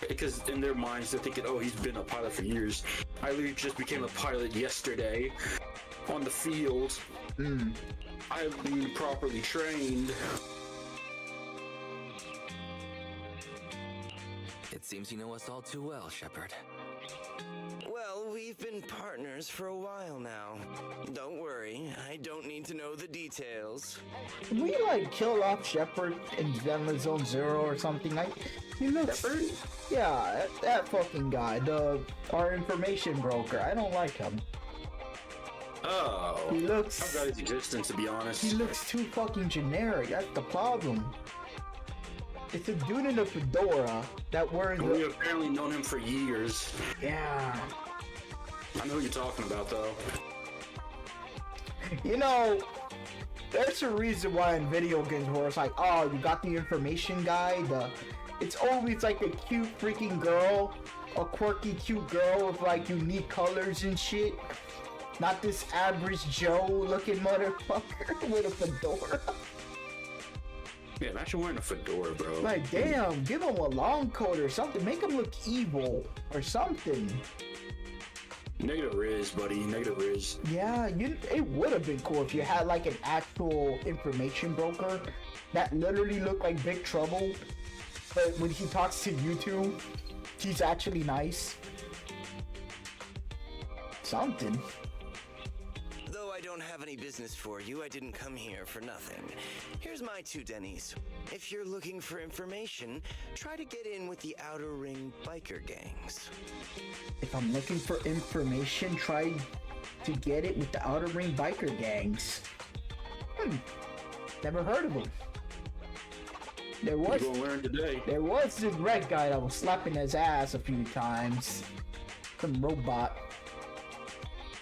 Because in their minds they're thinking, "Oh, he's been a pilot for years." I literally just became a pilot yesterday on the field. I've been properly trained. It seems you know us all too well, Shepard. Well, we've been partners for a while now. Don't worry, I don't need to know the details. Can we like kill off Shepard in Zone Zero or something? Like, he looks. Yeah, that fucking guy, our information broker. I don't like him. Oh, He looks. I forgot his existence, to be honest. He looks too fucking generic. That's the problem. It's a dude in a fedora that wears. We have apparently known him for years. Yeah. I know who you're talking about, though. You know, there's a reason why in video games where it's like, oh, you got the information guy. It's always like a cute freaking girl, a quirky cute girl with like unique colors and shit. Not this average Joe looking motherfucker with a fedora. Yeah, imagine wearing a fedora, bro. Like, damn, give him a long coat or something. Make him look evil or something. Negative Riz, buddy. Negative Riz. Yeah, it would have been cool if you had like an actual information broker that literally looked like Big Trouble, but when he talks to you two, he's actually nice. Something. Though I don't have any business for you, I didn't come here for nothing. Here's my 2 Denny's. If you're looking for information, try to get in with the outer ring biker gangs. If I'm looking for information, try to get it with the Outer Ring biker gangs. Never heard of them. There was. We're gonna learn today. There was this red guy that was slapping his ass a few times. Some robot.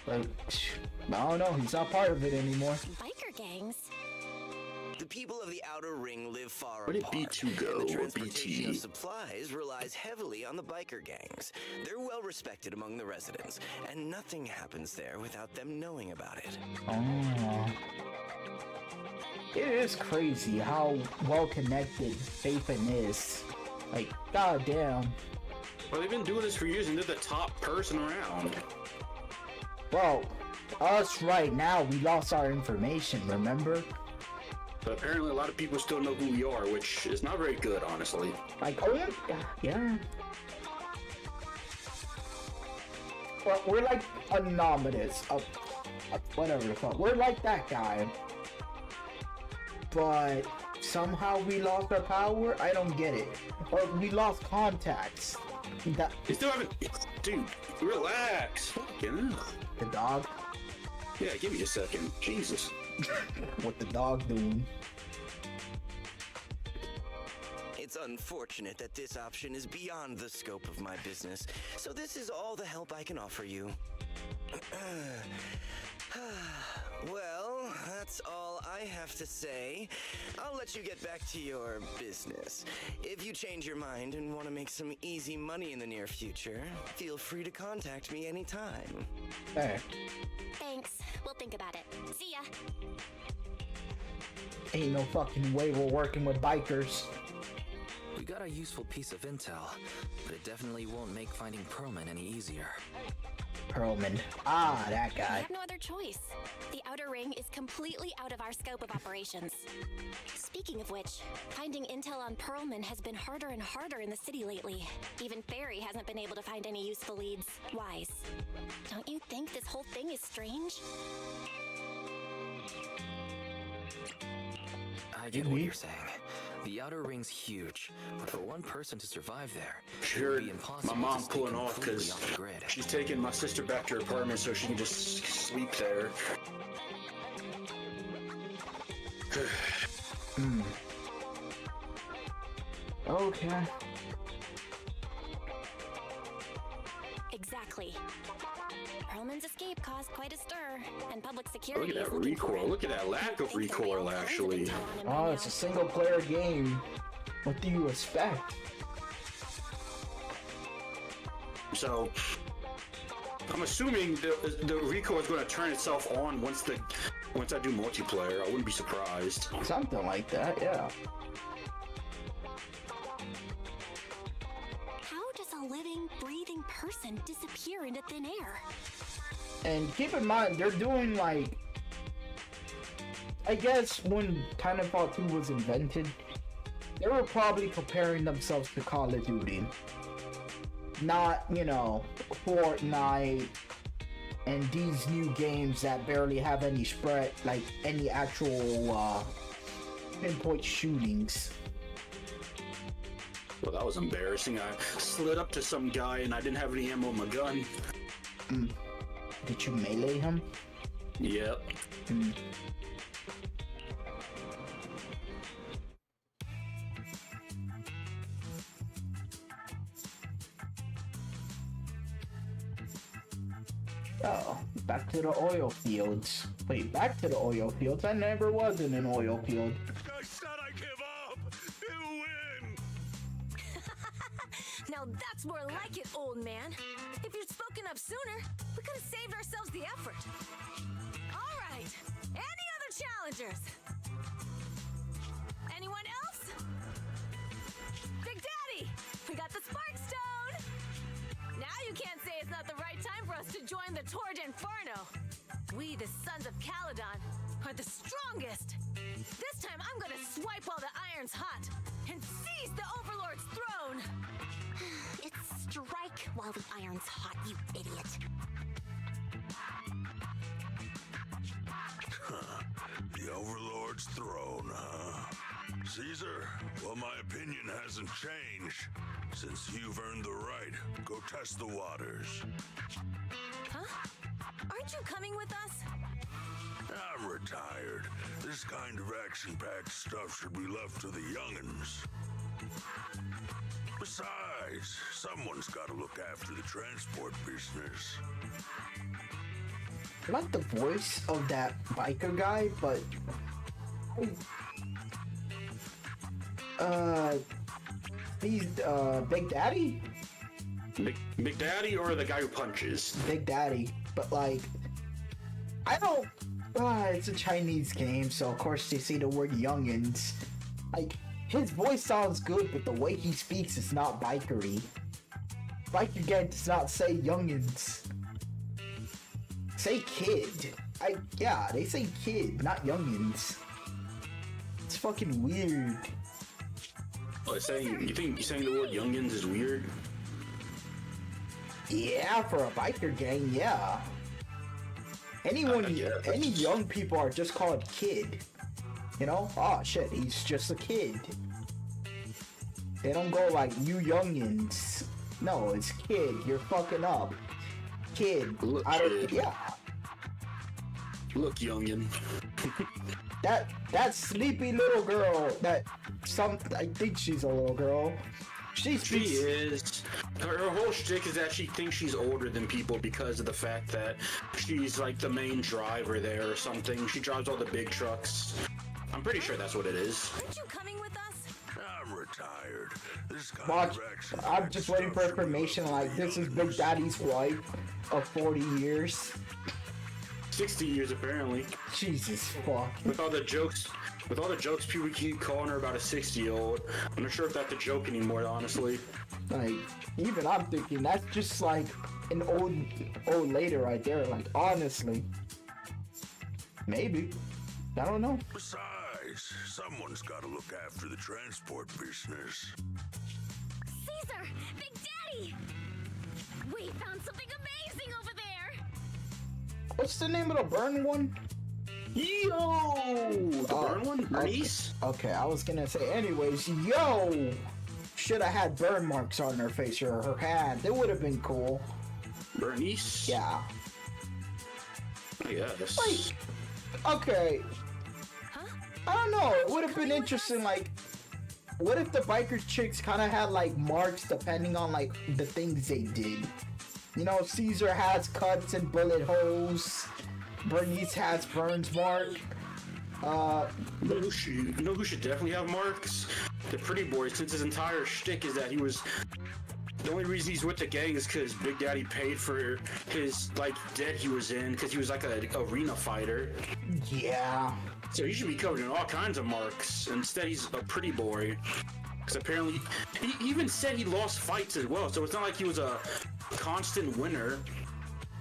But I don't know, he's not part of it anymore. Biker gangs? The people of the outer ring live far Where did apart, B2 go, and the or transportation BT? of supplies relies heavily on the biker gangs. They're well respected among the residents, and nothing happens there without them knowing about it. Oh. It is crazy how well connected Faithin is. Like, goddamn. Well, they've been doing this for years, and they're the top person around. Well, us right now, we lost our information, remember? But apparently, a lot of people still know who we are, which is not very good, honestly. Like, oh yeah. Well, we're like anonymous, whatever the fuck. We're like that guy. But somehow we lost our power? I don't get it. Or we lost contacts. They still haven't... Dude, relax. Fucking hell. The dog? Yeah, give me a second. Jesus. What the dog doing? It's unfortunate that this option is beyond the scope of my business, so this is all the help I can offer you. Well, that's all I have to say. I'll let you get back to your business. If you change your mind and want to make some easy money in the near future, feel free to contact me anytime. Hey, Thanks. We'll think about it. See ya. ain't no fucking way we're working with bikers. We got a useful piece of intel, but it definitely won't make finding Pearlman any easier. Pearlman. Ah, that We guy. have no other choice. The Outer Ring is completely out of our scope of operations. Speaking of which, finding intel on Pearlman has been harder and harder in the city lately. Even Ferry hasn't been able to find any useful leads. Wise. Don't you think this whole thing is strange? I get what you're saying. The outer ring's huge, but for one person to survive there, it would Sure, be impossible my mom to stay pulling off completely because off the grid. she's taking my sister back to her apartment so she can just sleep there. Okay. Exactly. Pearlman's escape caused quite a stir, and public Look security at that is looking for recoil. him. Look at that lack of Thinks there may recoil, all kinds of actually. intel on him Oh, by it's a now. single player game. What do you expect? So, I'm assuming the recoil is going to turn itself on once I do multiplayer. I wouldn't be surprised. Something like that, yeah. How does a living, breathing person disappear into thin air? And keep in mind, they're doing like, I guess when Titanfall 2 was invented, they were probably comparing themselves to Call of Duty. Not, you know, Fortnite and these new games that barely have any spread, like any actual pinpoint shootings. Well, that was embarrassing. I slid up to some guy and I didn't have any ammo in my gun. Did you melee him? Yep. Oh, back to the oil fields. Wait, back to the oil fields? I never was in an oil field. I said I give up! You win! Now that's more like it, old man. If you'd spoken up sooner, we could have saved ourselves the effort. All right. Any other challengers? Anyone else? Big Daddy, we got the Spark Stone. Now you can't say it's not the right time for us to join the Torrid Inferno. We, the Sons of Caledon, are the strongest. This time I'm gonna swipe while the iron's hot and seize the Overlord's throne. It's strike while the iron's hot, you idiot. The Overlord's throne, huh? Caesar, well, my opinion hasn't changed. Since you've earned the right, go test the waters. Huh? Aren't you coming with us? I'm retired. This kind of action-packed stuff should be left to the young'uns. Besides, someone's got to look after the transport business. I like the voice of that biker guy, but He's Big Daddy? Big Daddy or the guy who punches? Big Daddy. But like, I don't. It's a Chinese game, so of course they say the word youngins. Like, his voice sounds good, but the way he speaks is not bikery. Biker Gang does not say youngins. Say kid. Yeah, they say kid, not youngins. It's fucking weird. Oh, you saying the word youngins is weird? Yeah, for a biker gang, yeah. Any young people are just called kid. You know? Oh shit, he's just a kid. They don't go like, you youngins. No, it's kid, you're fucking up. Kid. Look, yeah. Look, youngin. that sleepy little girl, I think she's a little girl. She is. Her whole shtick is that she thinks she's older than people because of the fact that she's like the main driver there or something. She drives all the big trucks. I'm pretty sure that's what it is. Aren't you coming with us? I'm retired. This kind Watch, of action I'm just waiting for information like this is Big Daddy's wife of 40 years. 60 years apparently. Jesus fuck. With all the jokes people keep calling her about a 60-year-old. I'm not sure if that's a joke anymore, honestly. Like, even I'm thinking that's just like an old lady right there. Like, honestly. Maybe. I don't know. Besides, someone's got to look after the transport business. Caesar! Big Daddy! We found something amazing over there! What's the name of the burn one? Yo! The burn one? Bernice? Okay, I was gonna say anyways, yo! Should have had burn marks on her face or her hand. That would have been cool. Bernice? Yeah. Yeah, that's... Like, okay. Huh? I don't know. It would have been interesting, like, what if the biker chicks kind of had, like, marks depending on, like, the things they did? You know, Caesar has cuts and bullet holes. Bernice has burns mark. You know who should definitely have marks? The pretty boy, since his entire shtick is that he was... The only reason he's with the gang is because Big Daddy paid for his, like, debt he was in, because he was, like, an arena fighter. Yeah. So he should be covered in all kinds of marks. Instead, he's a pretty boy. Because apparently, he even said he lost fights as well, so it's not like he was a constant winner.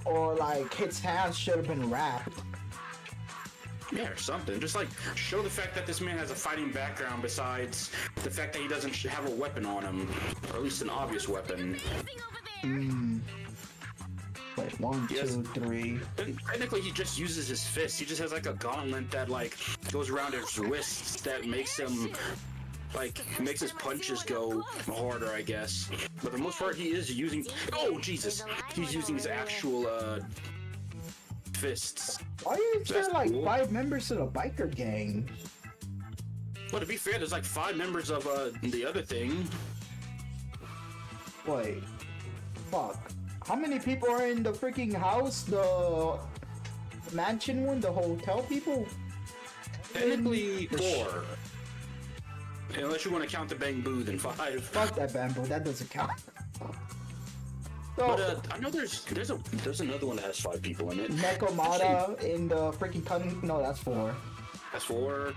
Or, like, his hands should have been wrapped. Yeah, or something. Just, like, show the fact that this man has a fighting background besides the fact that he doesn't have a weapon on him. Or at least an obvious weapon. Wait, 1, 2, 3. Technically, he just uses his fist. He just has, like, a gauntlet that, like, goes around his wrists that makes him... like, makes his punches go harder, I guess. But for the most part, he is using... Oh, Jesus! He's using his actual, fists. Why is there, like, 5 members of the biker gang? Well, to be fair, there's, like, 5 members of, the other thing. Wait. Fuck. How many people are in the freaking house? The mansion one? The hotel people? Technically, 4. Unless you want to count the bamboo, then 5. Fuck that bamboo, that doesn't count. So, But I know there's another one that has 5 people in it. Nekomata in the freaking cunning. No, that's 4. That's 4.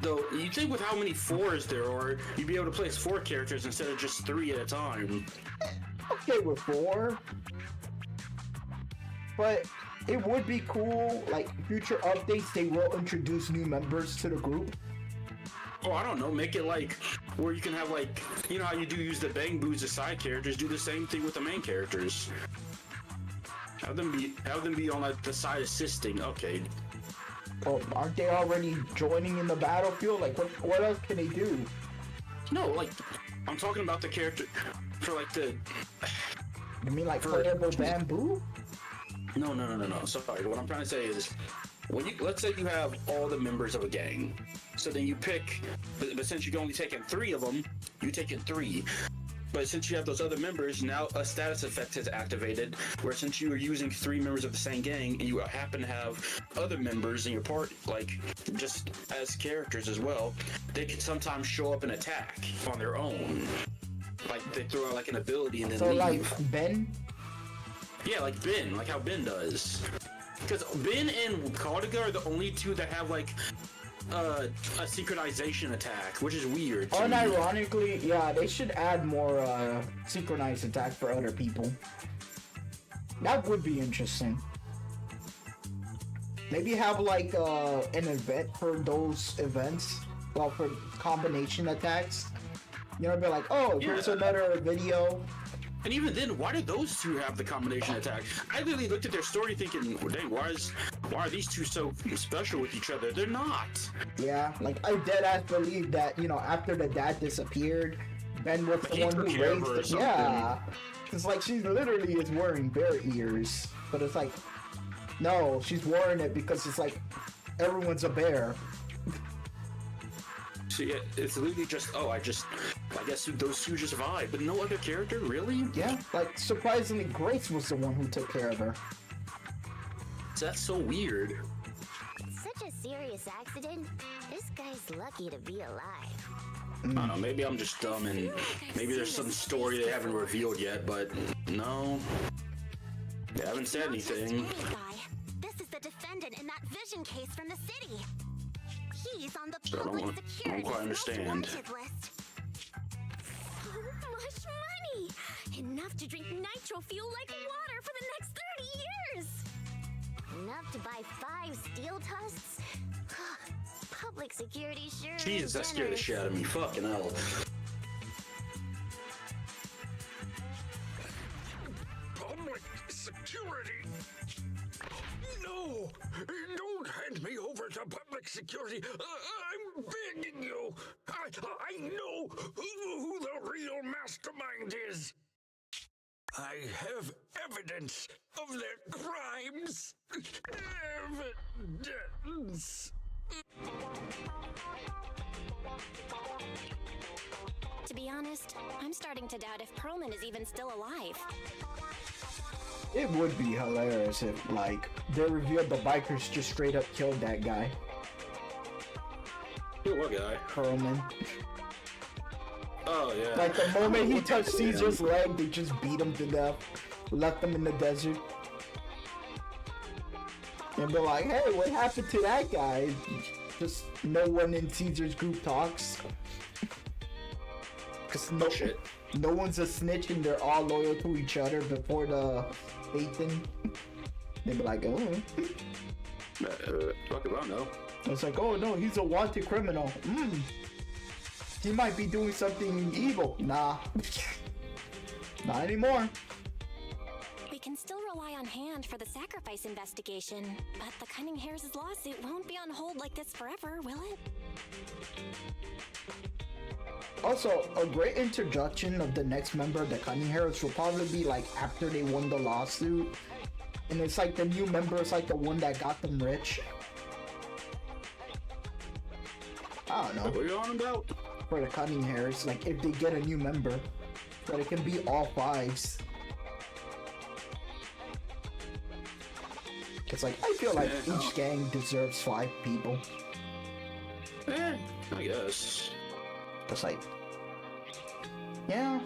Though you think with how many 4s there are, you'd be able to place 4 characters instead of just 3 at a time. Okay with 4. But it would be cool, like future updates, they will introduce new members to the group. Oh, I don't know. Make it like where you can have like, you know how you do use the bang boos as side characters. Do the same thing with the main characters. Have them be on like the side assisting. Okay. Oh, aren't they already joining in the battlefield? Like, what else can they do? No, like I'm talking about the character for like the. You mean like playable bamboo? No. Sorry. What I'm trying to say is, when you let's say you have all the members of a gang. So then you pick, but since you've only taken 3 of them, you take in 3. But but since you have those other members, now a status effect is activated, where since you are using 3 members of the same gang, and you happen to have other members in your party, like, just as characters as well, they can sometimes show up and attack on their own. Like, they throw out, like, an ability and then leave. Like, Ben? Yeah, like Ben, like how Ben does. Because Ben and Cardiga are the only two that have, like, a synchronization attack, which is weird. Unironically, yeah, they should add more synchronized attack for other people. That would be interesting. Maybe have like an event for those events, well, for combination attacks. You know, be like, oh, here's another video. And even then, why did those two have the combination attack? I literally looked at their story thinking, well, dang, why are these two so special with each other? They're not. Yeah, like I deadass believe that, you know, after the dad disappeared, Ben was the one who raised it. Yeah. It's like she literally is wearing bear ears. But it's like, no, she's wearing it because it's like everyone's a bear. So yeah, it's literally just, I guess those two just vibe, but no other character, really? Yeah, like surprisingly, Grace was the one who took care of her. That's so weird. Such a serious accident. This guy's lucky to be alive. I don't know, maybe I'm just dumb and maybe there's some story they haven't revealed yet, but no. They haven't said anything. This is the defendant in that vision case from the city. He's on the I don't quite understand. So much money! Enough to drink nitro fuel like water for the next 30 years! Enough to buy 5 steel tusks? Public security sure is Jesus, that scared the shit out of me. Fucking hell. Public security? No! Don't hand me over to public security! I'm begging you! I know who the real mastermind is! I have evidence of their crimes! Evidence! To be honest, I'm starting to doubt if Perlman is even still alive. It would be hilarious if, like, they revealed the bikers just straight up killed that guy. What guy? Perlman. Oh, yeah. Like, the moment he touched Caesar's leg, they just beat him to death. Left him in the desert. And they're like, hey, what happened to that guy? Just no one in Caesar's group talks. Because no one's a snitch and they're all loyal to each other before the Ethan. They'd be like, oh. Fuck if I know. It's like, oh no, he's a wanted criminal. He might be doing something evil. Nah. Not anymore. We can still rely on Hand for the sacrifice investigation, but the Cunning Hares' lawsuit won't be on hold like this forever, will it? Also, a great introduction of the next member of the Cunning Hares will probably be like after they won the lawsuit. And it's like the new member is like the one that got them rich. I don't know. What are you on about? For the Cunning Hares, like if they get a new member, so it can be all 5s. It's like, I feel like each gang deserves 5 people. I guess. It's like, yeah.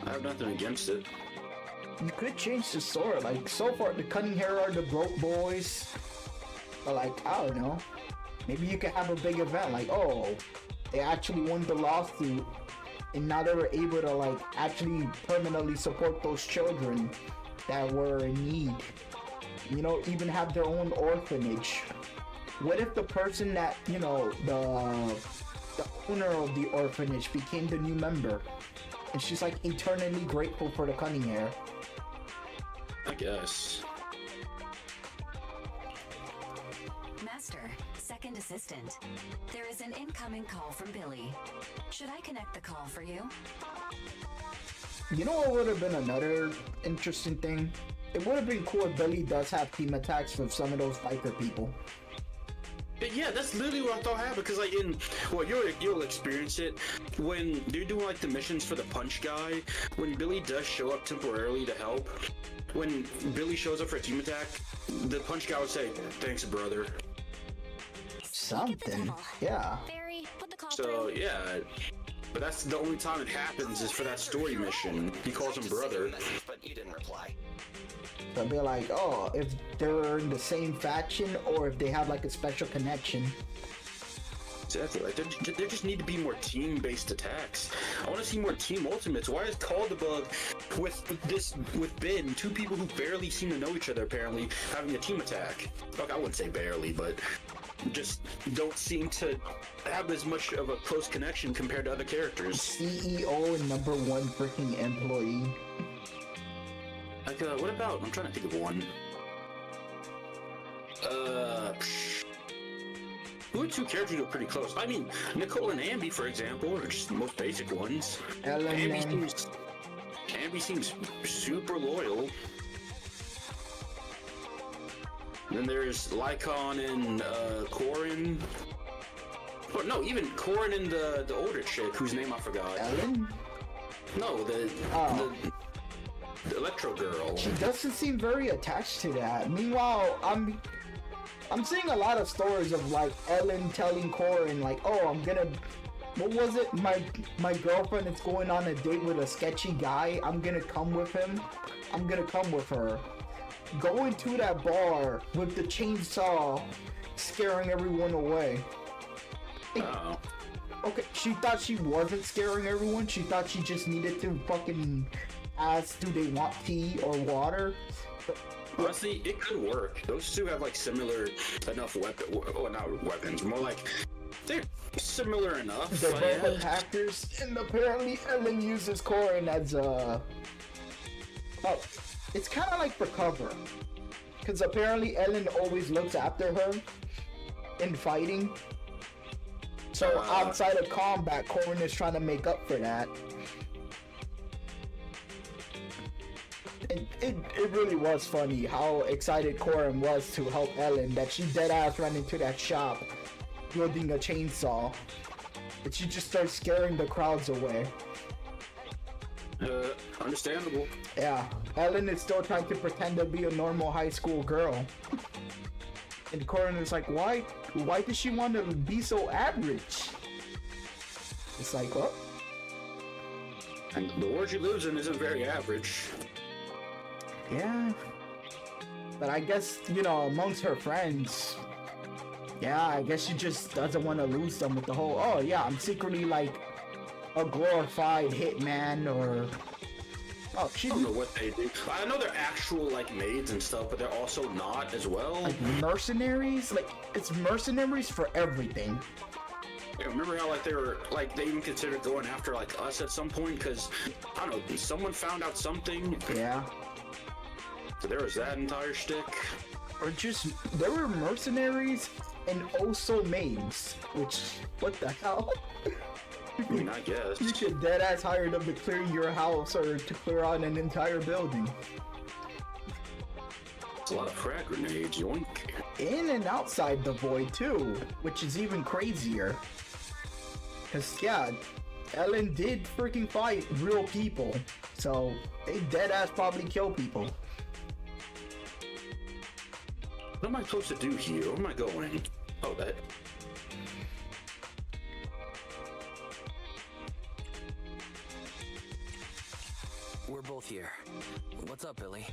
I have nothing against it. You could change the story. Like, so far, the Cunning Hare are the broke boys. But like, I don't know. Maybe you could have a big event. Like, oh, they actually won the lawsuit. And now they were able to, like, actually permanently support those children that were in need. You know, even have their own orphanage. What if the person that, you know, the owner of the orphanage became the new member? And she's like eternally grateful for the Cunning Hare. I guess. Master, second assistant. There is an incoming call from Billy. Should I connect the call for you? You know what would have been another interesting thing? It would have been cool if Billy does have team attacks with some of those biker people. But yeah, that's literally what I thought happened. Because like you'll experience it when they're doing like the missions for the punch guy. When Billy does show up temporarily to help, when Billy shows up for a team attack, the punch guy would say, "Thanks, brother." Something. Yeah. Barry, put the call So through. yeah, but that's the only time it happens is for that story mission. He calls him brother. But you didn't reply. So they're like, oh, if they're in the same faction or if they have like a special connection. Exactly. Like there just need to be more team-based attacks. I want to see more team ultimates. Why is Call the Bug with Ben, two people who barely seem to know each other apparently, having a team attack? Look, I wouldn't say barely, but just don't seem to have as much of a close connection compared to other characters. CEO and #1 freaking employee. Like, what about? I'm trying to think of one. Who are two characters who are pretty close? I mean, Nicole and Ambi, for example, are just the most basic ones. Ambi seems super loyal. Then there's Lycon and Corin. Oh, no, even Corin and the older chick whose name I forgot. Ellen? No, the Electro girl. She doesn't seem very attached to that. Meanwhile, I'm seeing a lot of stories of like Ellen telling Corin like, oh, what was it? My girlfriend is going on a date with a sketchy guy. I'm gonna come with him. I'm gonna come with her. Going to that bar with the chainsaw, scaring everyone away. Oh. Okay, she thought she wasn't scaring everyone. She thought she just needed to fucking ask, do they want tea or water? Honestly, it could work. Those two have like similar enough not weapons, more like they're similar enough. They're both attackers, and apparently Ellen uses Corin as a... Oh, it's kind of like for cover. Because apparently Ellen always looks after her in fighting. So outside of combat, Corin is trying to make up for that. It really was funny how excited Corin was to help Ellen, that she deadass ran into that shop wielding a chainsaw, and she just starts scaring the crowds away. Understandable. Yeah, Ellen is still trying to pretend to be a normal high school girl. And Corin is like, why does she want to be so average? It's like, what? And the world she lives in isn't very average. Yeah. But I guess, you know, amongst her friends, yeah, I guess she just doesn't want to lose them with the whole, oh yeah, I'm secretly like a glorified hitman or... Oh, I don't know what they do. I know they're actual like maids and stuff, but they're also not as well. Like mercenaries? Like, it's mercenaries for everything. Yeah, remember how like they even considered going after like us at some point because I don't know, someone found out something. Yeah. So there was that entire shtick. Or just, there were mercenaries and also maids, which, what the hell? I mean, I guess. You should deadass hire them to clear your house or to clear out an entire building. It's a lot of frag grenades, yoink. In and outside the void too, which is even crazier. Cause yeah, Ellen did freaking fight real people, so they deadass probably kill people. What am I supposed to do here? Where am I going? Oh, that. We're both here. What's up, Billy?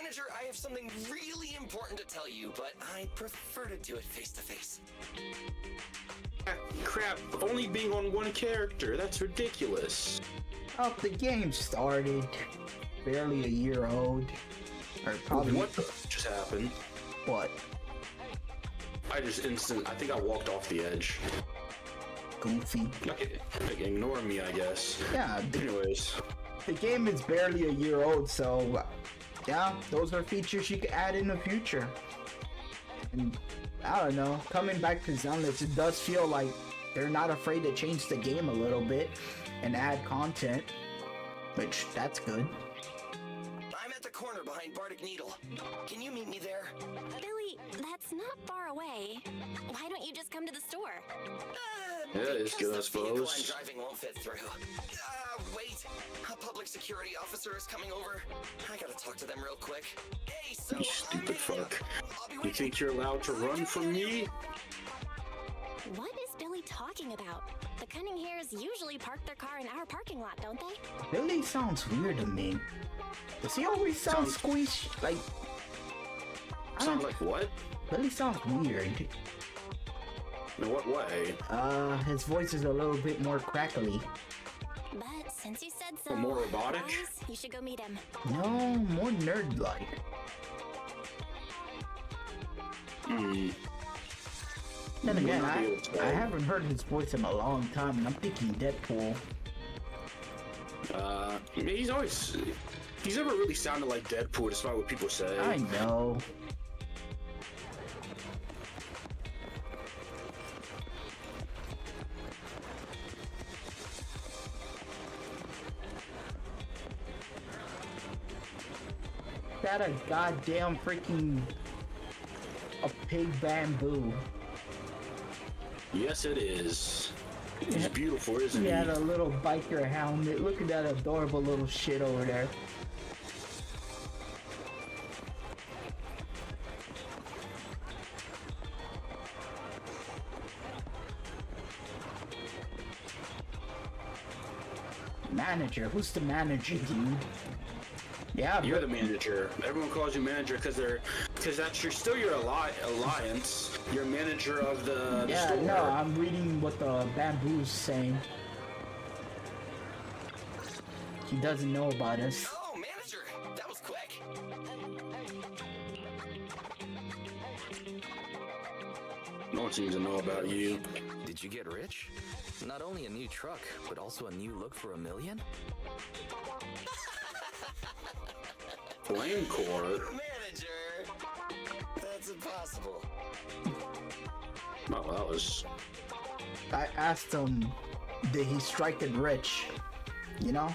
Manager, I have something really important to tell you, but I prefer to do it face to face. Crap, only being on one character, that's ridiculous. Oh, the game started. Barely a year old. Or probably... What the just happened? What? I think I walked off the edge. Goofy. Okay, ignore me, I guess. Yeah. Anyways. The game is barely a year old, so... Yeah, those are features you can add in the future. And I don't know, coming back to Zenless, it does feel like they're not afraid to change the game a little bit and add content, which that's good. I'm at the corner behind find Bardic Needle. Can you meet me there? Billy, that's not far away. Why don't you just come to the store? Yeah, it's good, I Because the vehicle I'm suppose. driving won't fit through. Wait. A public security officer is coming over. I gotta talk to them real quick. Hey, so... You stupid fuck. I'll be You waiting. think you're allowed to run from me? What is Billy talking about? The Cunning Hares usually park their car in our parking lot, don't they? Billy sounds weird to me. Does he always sound squeeze like? Sound like what? Billy sounds weird. In what way? His voice is a little bit more crackly. But since you said so, More robotic? Alice, you should go meet him. No, more nerd-like. Then again, I haven't heard his voice in a long time, and I'm thinking Deadpool. He's never really sounded like Deadpool, despite what people say. I know. That a goddamn freaking a pig bamboo. Yes, it is. He's beautiful, isn't He he? had a little biker helmet. Look at that adorable little shit over there. Manager? Who's the manager, dude? Yeah, You're the manager. Everyone calls you manager because that's still your alliance. You're manager of the yeah, store. no, I'm reading what the bamboo's saying. He doesn't know about us. Oh, manager! That was quick. No one seems to know about you. Did you get rich? Not only a new truck, but also a new look for $1 million? Flame core. Manager! That's impossible. Oh, that was. I asked him, did he strike it rich? You know?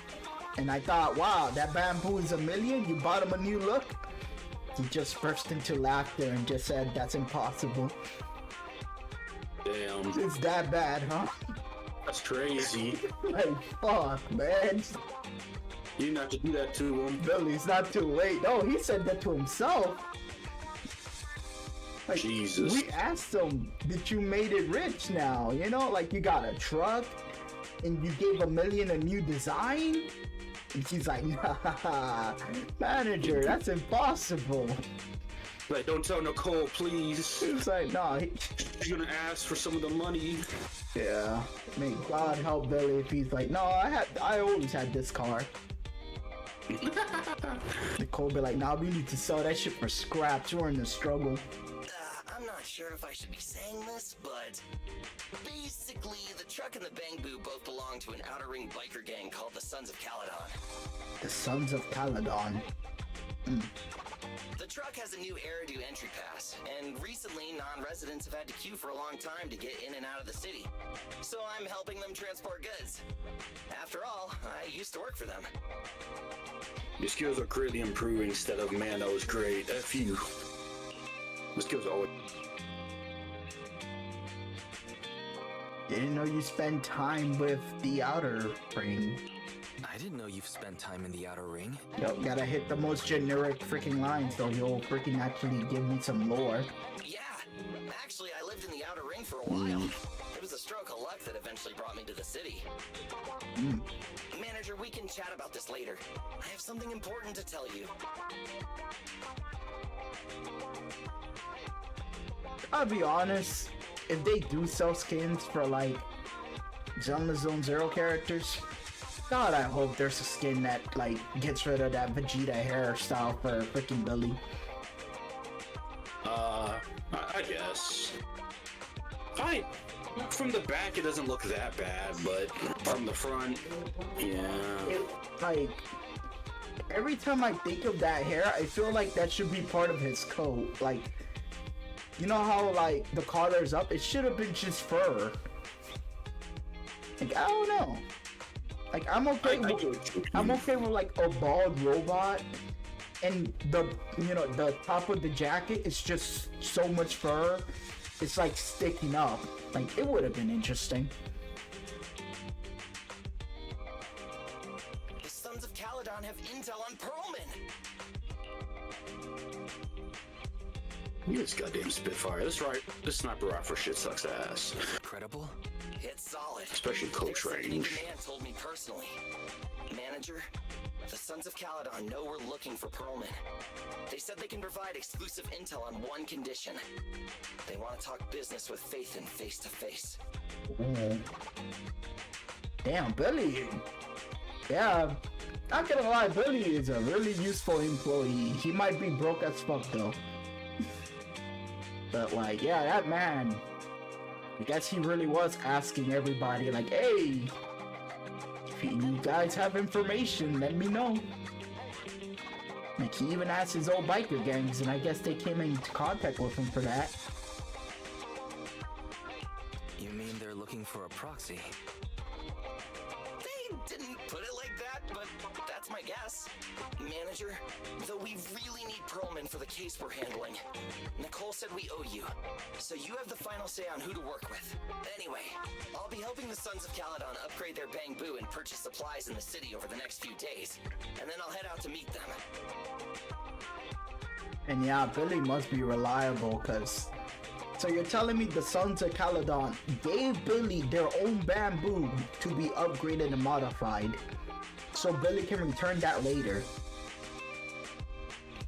And I thought, wow, that bamboo is $1 million? You bought him a new look? He just burst into laughter and just said, that's impossible. Damn. It's that bad, huh? That's crazy. Like, fuck, man. You didn't have to do that to him. Billy, it's not too late. No, he said that to himself. Like, Jesus. We asked him, did you made it rich now? You know, like you got a truck and you gave $1 million a new design? And he's like, nah, manager, that's impossible. Like, don't tell Nicole, please. It's like, nah, She's gonna ask for some of the money. yeah. May God help Billy if he's like, no, I always had this car. Nicole be like, nah, we need to sell that shit for scraps. We're in the struggle. I'm not sure if I should be saying this, but basically, the truck and the bamboo both belong to an outer ring biker gang called the Sons of Caledon. The Sons of Caledon. The truck has a new Eridu entry pass, and recently non-residents have had to queue for a long time to get in and out of the city. So I'm helping them transport goods. After all, I used to work for them. Your skills are greatly improving instead of, man, that was great. F you. The skills are always. Didn't know you spend time with the outer ring. I didn't know you've spent time in the outer ring. Yo, gotta hit the most generic freaking lines so you'll freaking actually give me some lore. Yeah, actually I lived in the outer ring for a while. It was a stroke of luck that eventually brought me to the city. Manager, we can chat about this later. I have something important to tell you. I'll be honest, if they do sell skins for like Zelda Zone Zero characters, God, I hope there's a skin that like gets rid of that Vegeta hairstyle for freaking Billy. I guess. From the back, it doesn't look that bad, but from the front, yeah. Like, every time I think of that hair, I feel like that should be part of his coat. Like, you know how like the collar's up? It should have been just fur. Like, I don't know. Like, I'm okay with like a bald robot and the top of the jacket is just so much fur. It's like sticking up. Like, it would have been interesting. The Sons of Caledon have intel on Pearlman. You this goddamn Spitfire. This sniper rifle shit sucks ass. Credible? It's solid. Especially close range. The man told me personally. Manager, the Sons of Caledon know we're looking for Pearlman. They said they can provide exclusive intel on one condition. They want to talk business with Phaethon face to face. Damn, Billy. Yeah, not gonna lie, Billy is a really useful employee. He might be broke as fuck though. But like, yeah, that man, I guess he really was asking everybody like, hey, if you guys have information, let me know. Like, he even asked his old biker gangs, and I guess they came into contact with him for that. You mean they're looking for a proxy? They didn't put it like that, but that's my guess. Manager, though we really need Pearlman for the case we're handling. Nicole said we owe you, so you have the final say on who to work with. Anyway, I'll be helping the Sons of Caledon upgrade their Bamboo and purchase supplies in the city over the next few days, and then I'll head out to meet them. And yeah, Billy must be reliable, cause... So you're telling me the Sons of Caledon gave Billy their own Bamboo to be upgraded and modified, so Billy can return that later.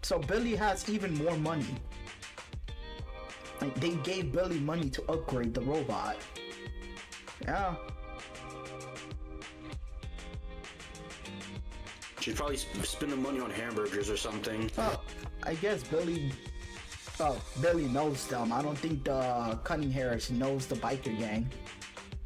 So Billy has even more money. Like, they gave Billy money to upgrade the robot. Yeah. She'd probably spend the money on hamburgers or something. I guess Billy knows them. I don't think the Cunning Harris knows the biker gang.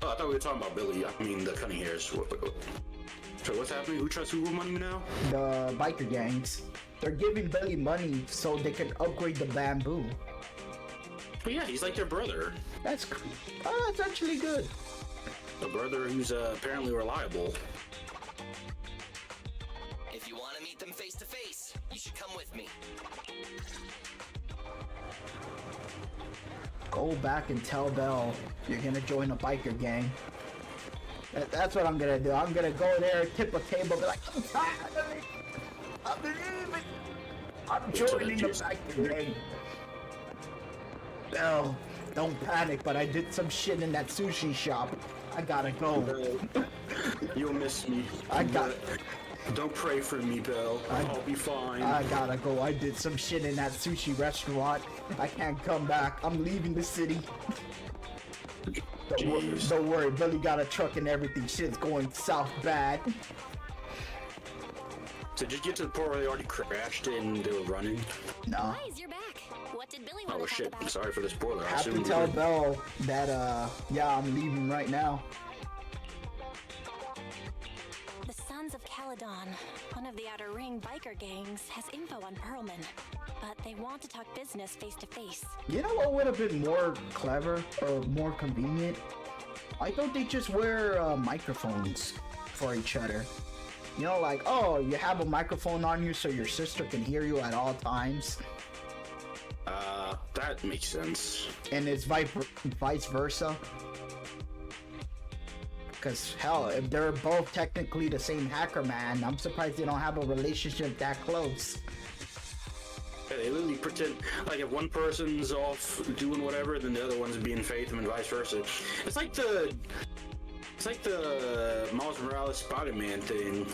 Oh, I thought we were talking about Billy. I mean, the Cunning Harris. So what's happening? Who trusts who with money now? The biker gangs. They're giving Billy money so they can upgrade the Bamboo. But yeah, he's like their brother. That's actually good. A brother who's apparently reliable. If you want to meet them face to face, you should come with me. Go back and tell Belle you're gonna join a biker gang. That's what I'm gonna do. I'm gonna go there, tip a table, be like, I'm tired of it. I'm leaving. I'm joining the biker gang. Belle, don't panic, but I did some shit in that sushi shop. I gotta go. You'll miss me. Don't pray for me, Bill. I'll be fine. I gotta go. I did some shit in that sushi restaurant. I can't come back. I'm leaving the city. Don't worry, Billy got a truck and everything. Shit's going south bad. So did you get to the point where they already crashed and they were running? No. Guys, you're back. What did Billy want Oh to shit, talk I'm about? sorry for the spoiler. I have to tell Belle that, yeah, I'm leaving right now. The Sons of Caledon, one of the Outer Ring biker gangs, has info on Pearlman, but they want to talk business face to face. You know what would have been more clever or more convenient? Why don't they just wear microphones for each other? You know, like, oh, you have a microphone on you so your sister can hear you at all times. That makes sense. And it's vice versa. Because, hell, if they're both technically the same hacker man, I'm surprised they don't have a relationship that close. Yeah, they literally pretend, like if one person's off doing whatever, then the other one's being Phaethon and vice versa. It's like the Miles Morales Spider-Man thing.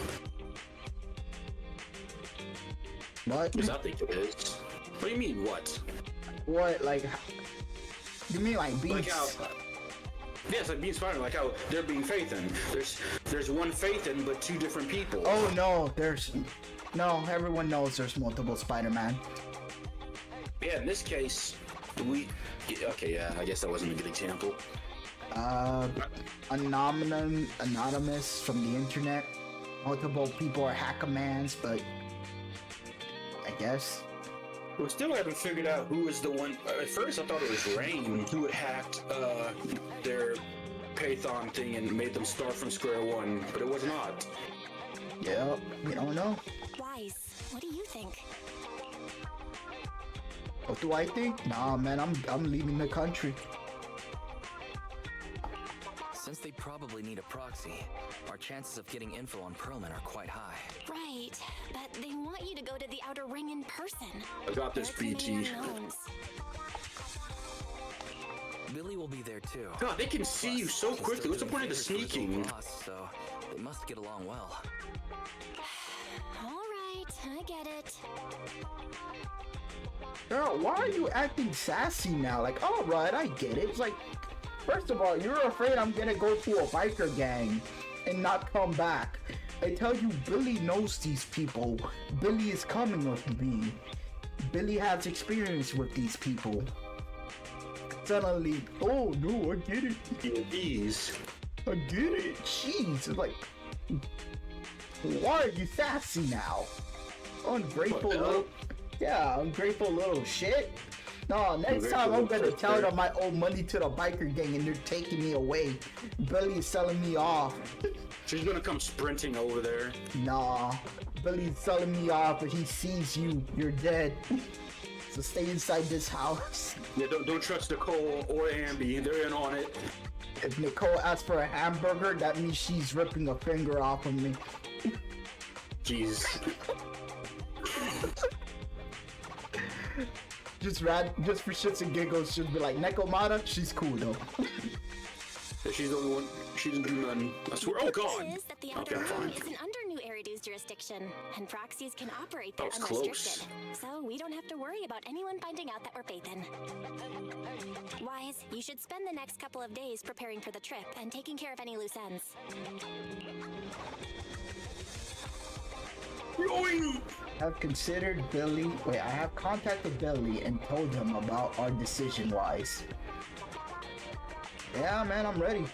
What? Because I think it is. What do you mean, what? What, like, you mean like Beats? Like how, yeah, it's like being Spider-Man, like how they're being Phaethon. There's one Phaethon, but two different people. Oh no, no, everyone knows there's multiple Spider-Man. Yeah, in this case, okay, yeah, I guess that wasn't a good example. Anonymous from the internet. Multiple people are hackermans, but I guess. We still haven't figured out who was the one. At first, I thought it was Rain who had hacked their Phaethon thing and made them start from square one, but it was not. Yeah, we don't know. Why? Wise, what do you think? What do I think? Nah, man, I'm leaving the country. Since they probably need a proxy, our chances of getting info on Pearlman are quite high. Right, but they want you to go to the Outer Ring in person. I got this, There are too many BT. unknowns. Billy will be there too. God, they can see you so quickly. What's the point of the sneaking? So they must get along well. All right, I get it. Girl, why are you acting sassy now? Like, all right, I get it. It's like, first of all, you're afraid I'm gonna go to a biker gang and not come back. I tell you, Billy knows these people. Billy is coming with me. Billy has experience with these people. Suddenly, oh no, I get it. Jeez. I get it. Jeez, it's like, why are you sassy now? Ungrateful little, yeah, ungrateful little shit. No, next time I'm gonna tell them I owe money to the biker gang and they're taking me away. Billy is selling me off. She's gonna come sprinting over there. Nah, Billy's selling me off, but he sees you, you're dead. So stay inside this house. Yeah, don't trust Nicole or Ambi. They're in on it. If Nicole asks for a hamburger, that means she's ripping a finger off of me. Jeez. Just for shits and giggles, she'll be like, Nekomata, she's cool though. Yeah, she's the only one. She didn't do nothing. I swear. Oh God. Is that the Outer Ring isn't under New Eridu's jurisdiction, and proxies can operate there unrestricted. So we don't have to worry about anyone finding out that we're Pathan. Wise, you should spend the next couple of days preparing for the trip and taking care of any loose ends. I've considered Billy. Wait, I have contacted Billy and told him about our decision, Wise. Yeah, man, I'm ready.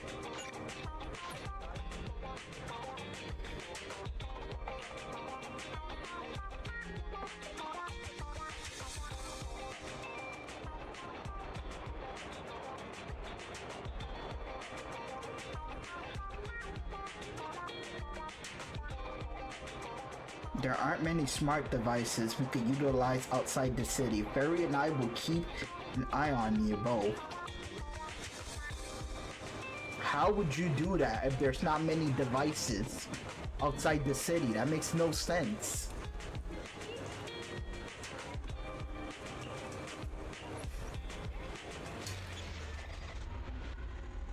There aren't many smart devices we could utilize outside the city. Ferry and I will keep an eye on you both. How would you do that if there's not many devices outside the city? That makes no sense.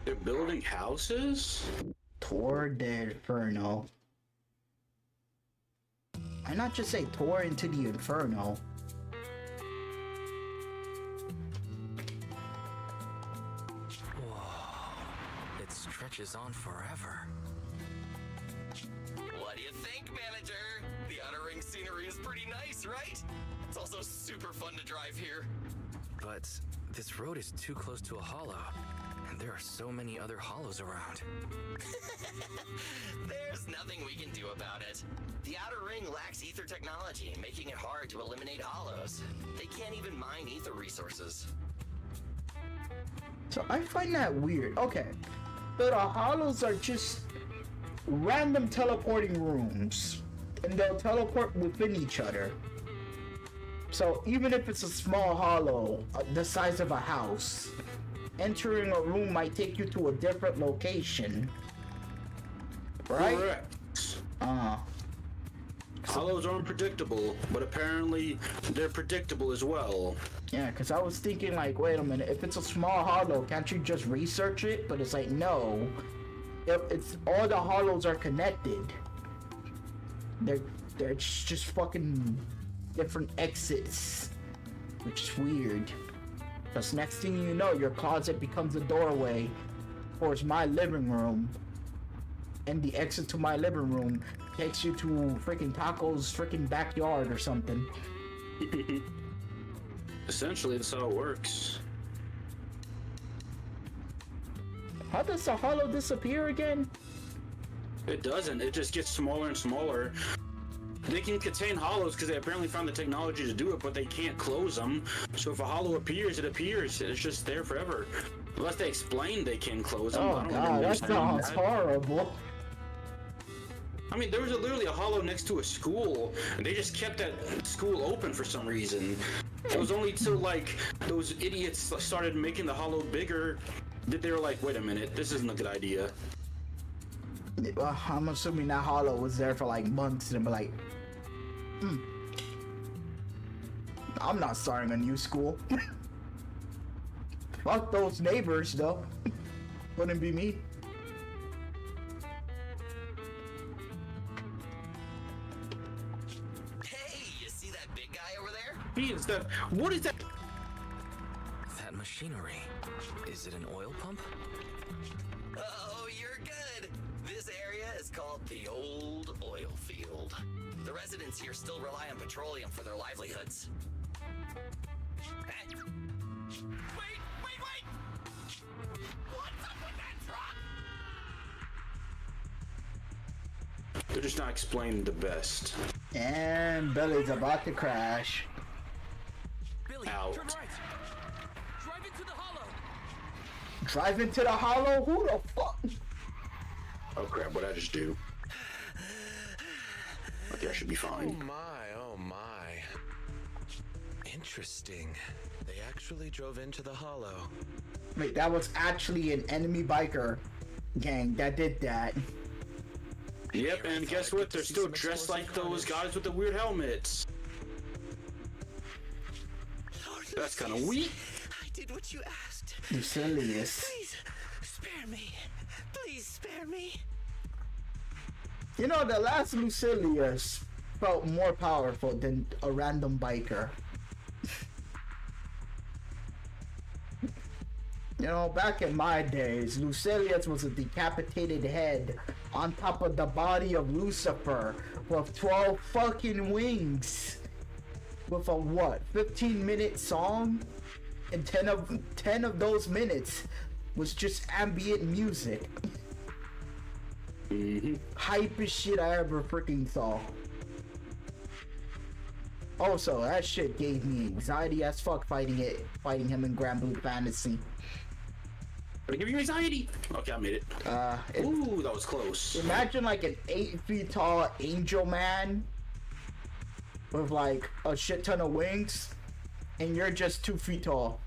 They're building houses? Tour the Inferno. Why not just say tour into the Inferno? Whoa, it stretches on forever. What do you think, manager? The Outer Ring scenery is pretty nice, right? It's also super fun to drive here. But this road is too close to a hollow, and there are so many other hollows around. There's nothing we can do about it. The Outer Ring lacks ether technology, making it hard to eliminate hollows. They can't even mine ether resources. So I find that weird. Okay, but the hollows are just random teleporting rooms, and they'll teleport within each other. So even if it's a small hollow, the size of a house, entering a room might take you to a different location. Right? Correct. Hollows are unpredictable, but apparently they're predictable as well. Yeah, because I was thinking like, wait a minute, if it's a small hollow, can't you just research it? But it's like, no. If it's all the hollows are connected. They're just fucking different exits, which is weird. Because next thing you know, your closet becomes a doorway towards my living room, and the exit to my living room takes you to freaking Taco's freaking backyard or something. Essentially, that's how it works. How does the hollow disappear again? It doesn't. It just gets smaller and smaller. They can contain hollows because they apparently found the technology to do it, but they can't close them. So if a hollow appears, it appears. It's just there forever. Unless they explain they can close them. Oh god, that sounds horrible. I mean, there was literally a hollow next to a school, and they just kept that school open for some reason. It was only till, like, those idiots started making the hollow bigger that they were like, wait a minute, this isn't a good idea. Well, I'm assuming that hollow was there for like months and be like, I'm not starting a new school. Fuck those neighbors, though. Wouldn't be me. Hey, you see that big guy over there? He and stuff. What is that? That machinery. Is it an oil pump? Oh, you're good. This area is called the Old Oil Field. The residents here still rely on petroleum for their livelihoods. Hey. Wait! What's up with that truck? They're just not explaining the best. And Billy's about to crash. Billy, Out. turn right. Drive into the hollow. Drive into the hollow? Who the fuck? Oh crap, what'd I just do? Okay, I should be fine. Oh my. Interesting. They actually drove into the hollow. Wait, that was actually an enemy biker gang that did that. Yep, and guess what? They're still dressed like those guys with the weird helmets. That's kind of weak. I did what you asked. Lucilius. Please, spare me. Please spare me. You know, the last Lucilius felt more powerful than a random biker. You know, back in my days, Lucilius was a decapitated head on top of the body of Lucifer with 12 fucking wings. With a what, 15-minute song? And 10 of those minutes was just ambient music. Hypest shit I ever freaking saw. Also, that shit gave me anxiety as fuck fighting him in Grand Blue Fantasy. Gonna give you anxiety. Okay, I made it. Ooh, that was close. Imagine like an 8 feet tall angel man with like a shit ton of wings, and you're just 2 feet tall.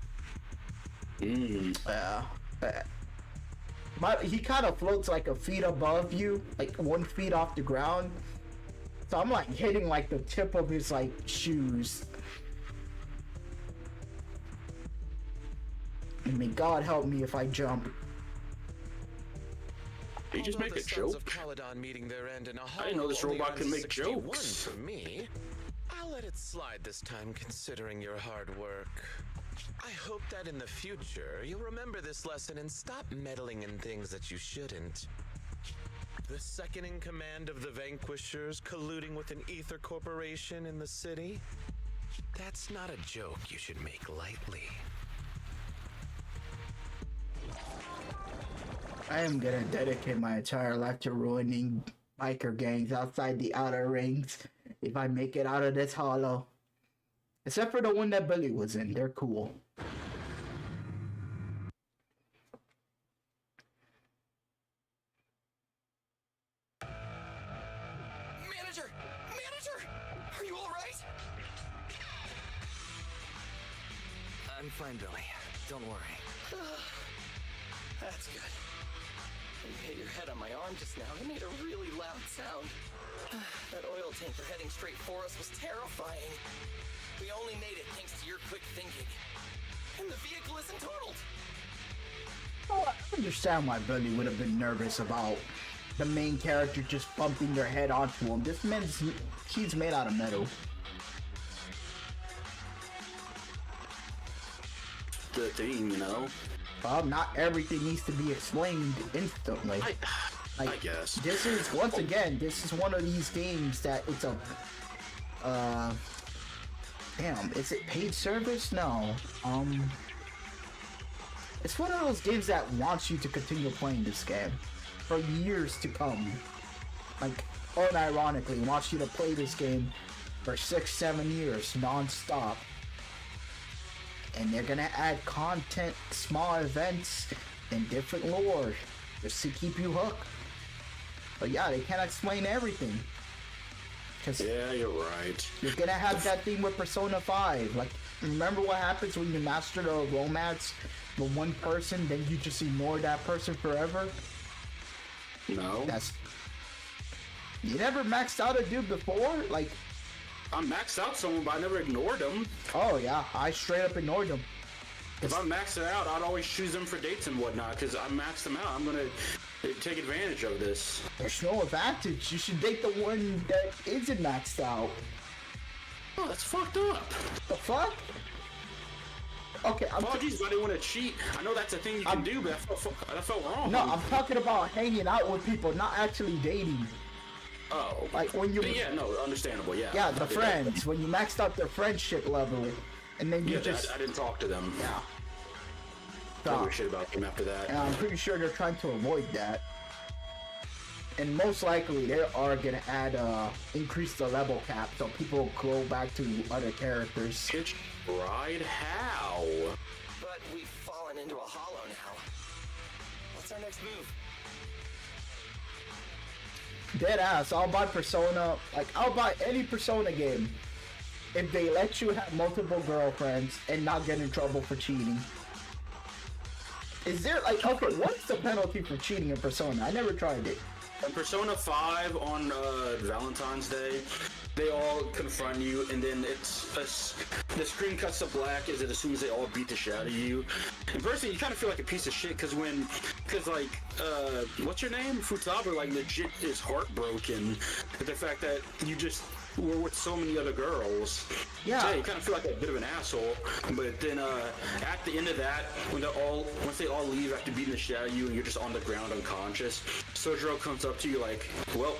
But he kind of floats like a feet above you, like 1 feet off the ground. So I'm like hitting like the tip of his like shoes. I mean, God help me if I jump. Did you just make a joke? Meeting their end in a I didn't know this robot could make 61 jokes. For me, I'll let it slide this time considering your hard work. I hope that in the future you'll remember this lesson and stop meddling in things that you shouldn't. The second in command of the Vanquishers colluding with an ether corporation in the city? That's not a joke you should make lightly. I am gonna dedicate my entire life to ruining biker gangs outside the outer rings if I make it out of this hollow. Except for the one that Billy was in, they're cool. Manager! Are you alright? I'm fine, Billy. Don't worry. That's good. When you hit your head on my arm just now, it made a really loud sound. That oil tanker heading straight for us was terrifying. We only made it thanks to your quick thinking. And the vehicle isn't totaled. Oh, I understand why Billy would have been nervous about the main character just bumping their head onto him. This man's, he's made out of metal. The thing, you know? Well, not everything needs to be explained instantly. I guess. This is, once again, this is one of these games that it's a, damn, is it paid service? No. It's one of those games that wants you to continue playing this game for years to come. Like, unironically, wants you to play this game for 6-7 years non-stop. And they're gonna add content, small events, and different lore just to keep you hooked. But yeah, they can't explain everything. Cause Yeah, you're right. you're gonna have that thing with Persona 5. Like, remember what happens when you master the romance with one person, then you just ignore that person forever? No. You never maxed out a dude before? Like, I maxed out someone, but I never ignored them. oh yeah, I straight up ignored them. If I maxed it out, I'd always choose them for dates and whatnot, because I maxed them out. I'm gonna take advantage of this. There's no advantage. You should date the one that isn't maxed out. Oh, that's fucked up. The fuck? Okay, Apologies if I didn't want to cheat. I know that's a thing you can do, but that felt wrong. No, I'm talking about hanging out with people, not actually dating. Oh. Like when you... Yeah, no, understandable, yeah. Yeah, the friends. When you maxed out their friendship level, and then you Yeah, just... I didn't talk to them. Yeah. Don't give a shit about them after that. And I'm pretty sure they're trying to avoid that. And most likely they are gonna add increase the level cap so people go back to other characters. It's right how? But we've fallen into a hollow now. What's our next move? Dead ass, I'll buy Persona, like I'll buy any Persona game if they let you have multiple girlfriends and not get in trouble for cheating. Is there like, okay, what's the penalty for cheating in Persona? I never tried it. In Persona 5 on Valentine's Day, they all confront you, and then the screen cuts to black as soon as they all beat the shit out of you. And personally, you kind of feel like a piece of shit because what's your name? Futaba, like, legit is heartbroken at the fact that you just were with so many other girls. Yeah. You kind of feel like a bit of an asshole. But then at the end of that, once they all leave after beating the shit out of you and you're just on the ground unconscious, Sojiro comes up to you like, well,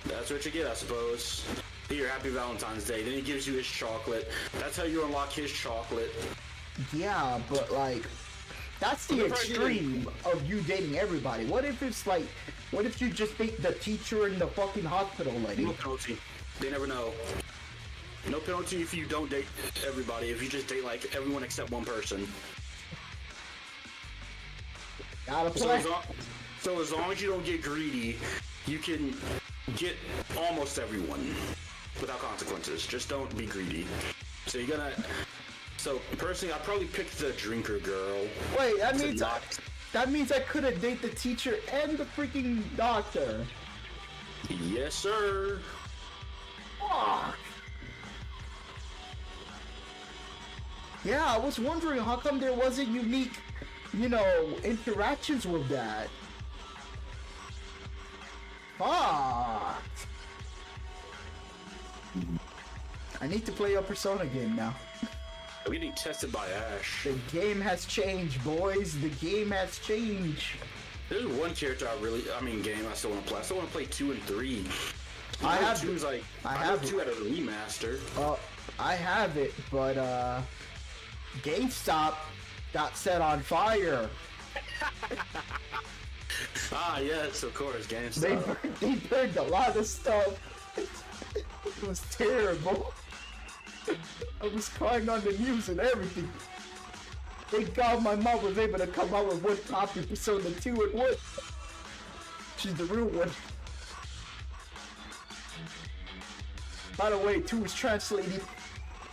that's what you get, I suppose. Here, happy Valentine's Day. Then he gives you his chocolate. That's how you unlock his chocolate. Yeah, but like, that's the extreme of you dating everybody. What if it's like, what if you just date the teacher in the fucking hospital lady? No penalty. They never know. No penalty if you don't date everybody, if you just date like everyone except one person. Gotta play. So as long as you don't get greedy, you can get almost everyone without consequences. Just don't be greedy. So you're gonna... So personally, I'd probably pick the drinker girl. Wait, that means I couldn't date the teacher and the freaking doctor. Yes, sir. Fuck. Yeah, I was wondering how come there wasn't unique, interactions with that. Fuck. I need to play a Persona game now. I'm getting tested by Ash. The game has changed, boys. The game has changed. There's one character game I still want to play. I still want to play 2 and 3. I have 2 is like, I have 2 at a remaster. I have it, but GameStop got set on fire. Ah, yes, of course, GameStop. They burned a lot of stuff. It was terrible. I was crying on the news and everything. Thank God my mom was able to come out with one copy of Persona 2 and 1. She's the real one. By the way, 2 was translated.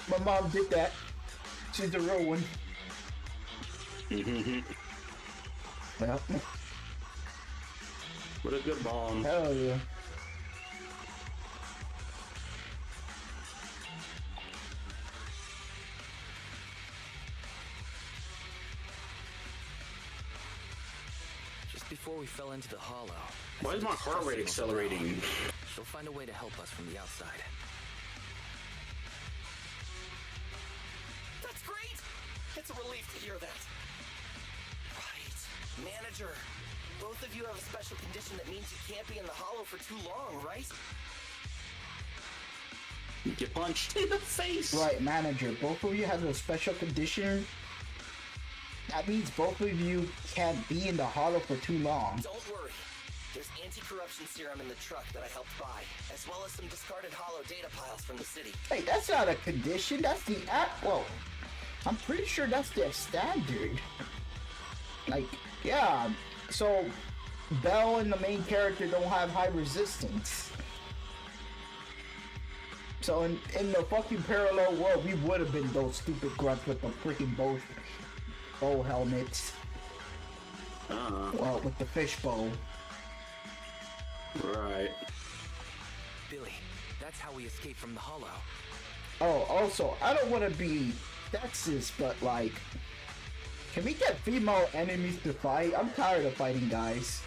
My mom did that. She's the real one. Yeah. What a good mom. Hell yeah. Just before we fell into the hollow. Why is my heart rate accelerating? She'll find a way to help us from the outside. That's great! It's a relief to hear that. Right. Manager, both of you have a special condition that means you can't be in the hollow for too long, right? You get punched in the face! Right, manager, both of you have a special condition. That means both of you can't be in the hollow for too long. Don't worry. There's anti-corruption serum in the truck that I helped buy, as well as some discarded hollow data piles from the city. Hey, that's not a condition, that's the well, I'm pretty sure that's their standard. Like, yeah, so Belle and the main character don't have high resistance. So in the fucking parallel world, we would have been those stupid grunts with the freaking bow helmets. Well, with the fishbowl. Right. Billy, that's how we escaped from the hollow. Oh, also, I don't want to be sexist, but like, can we get female enemies to fight? I'm tired of fighting guys.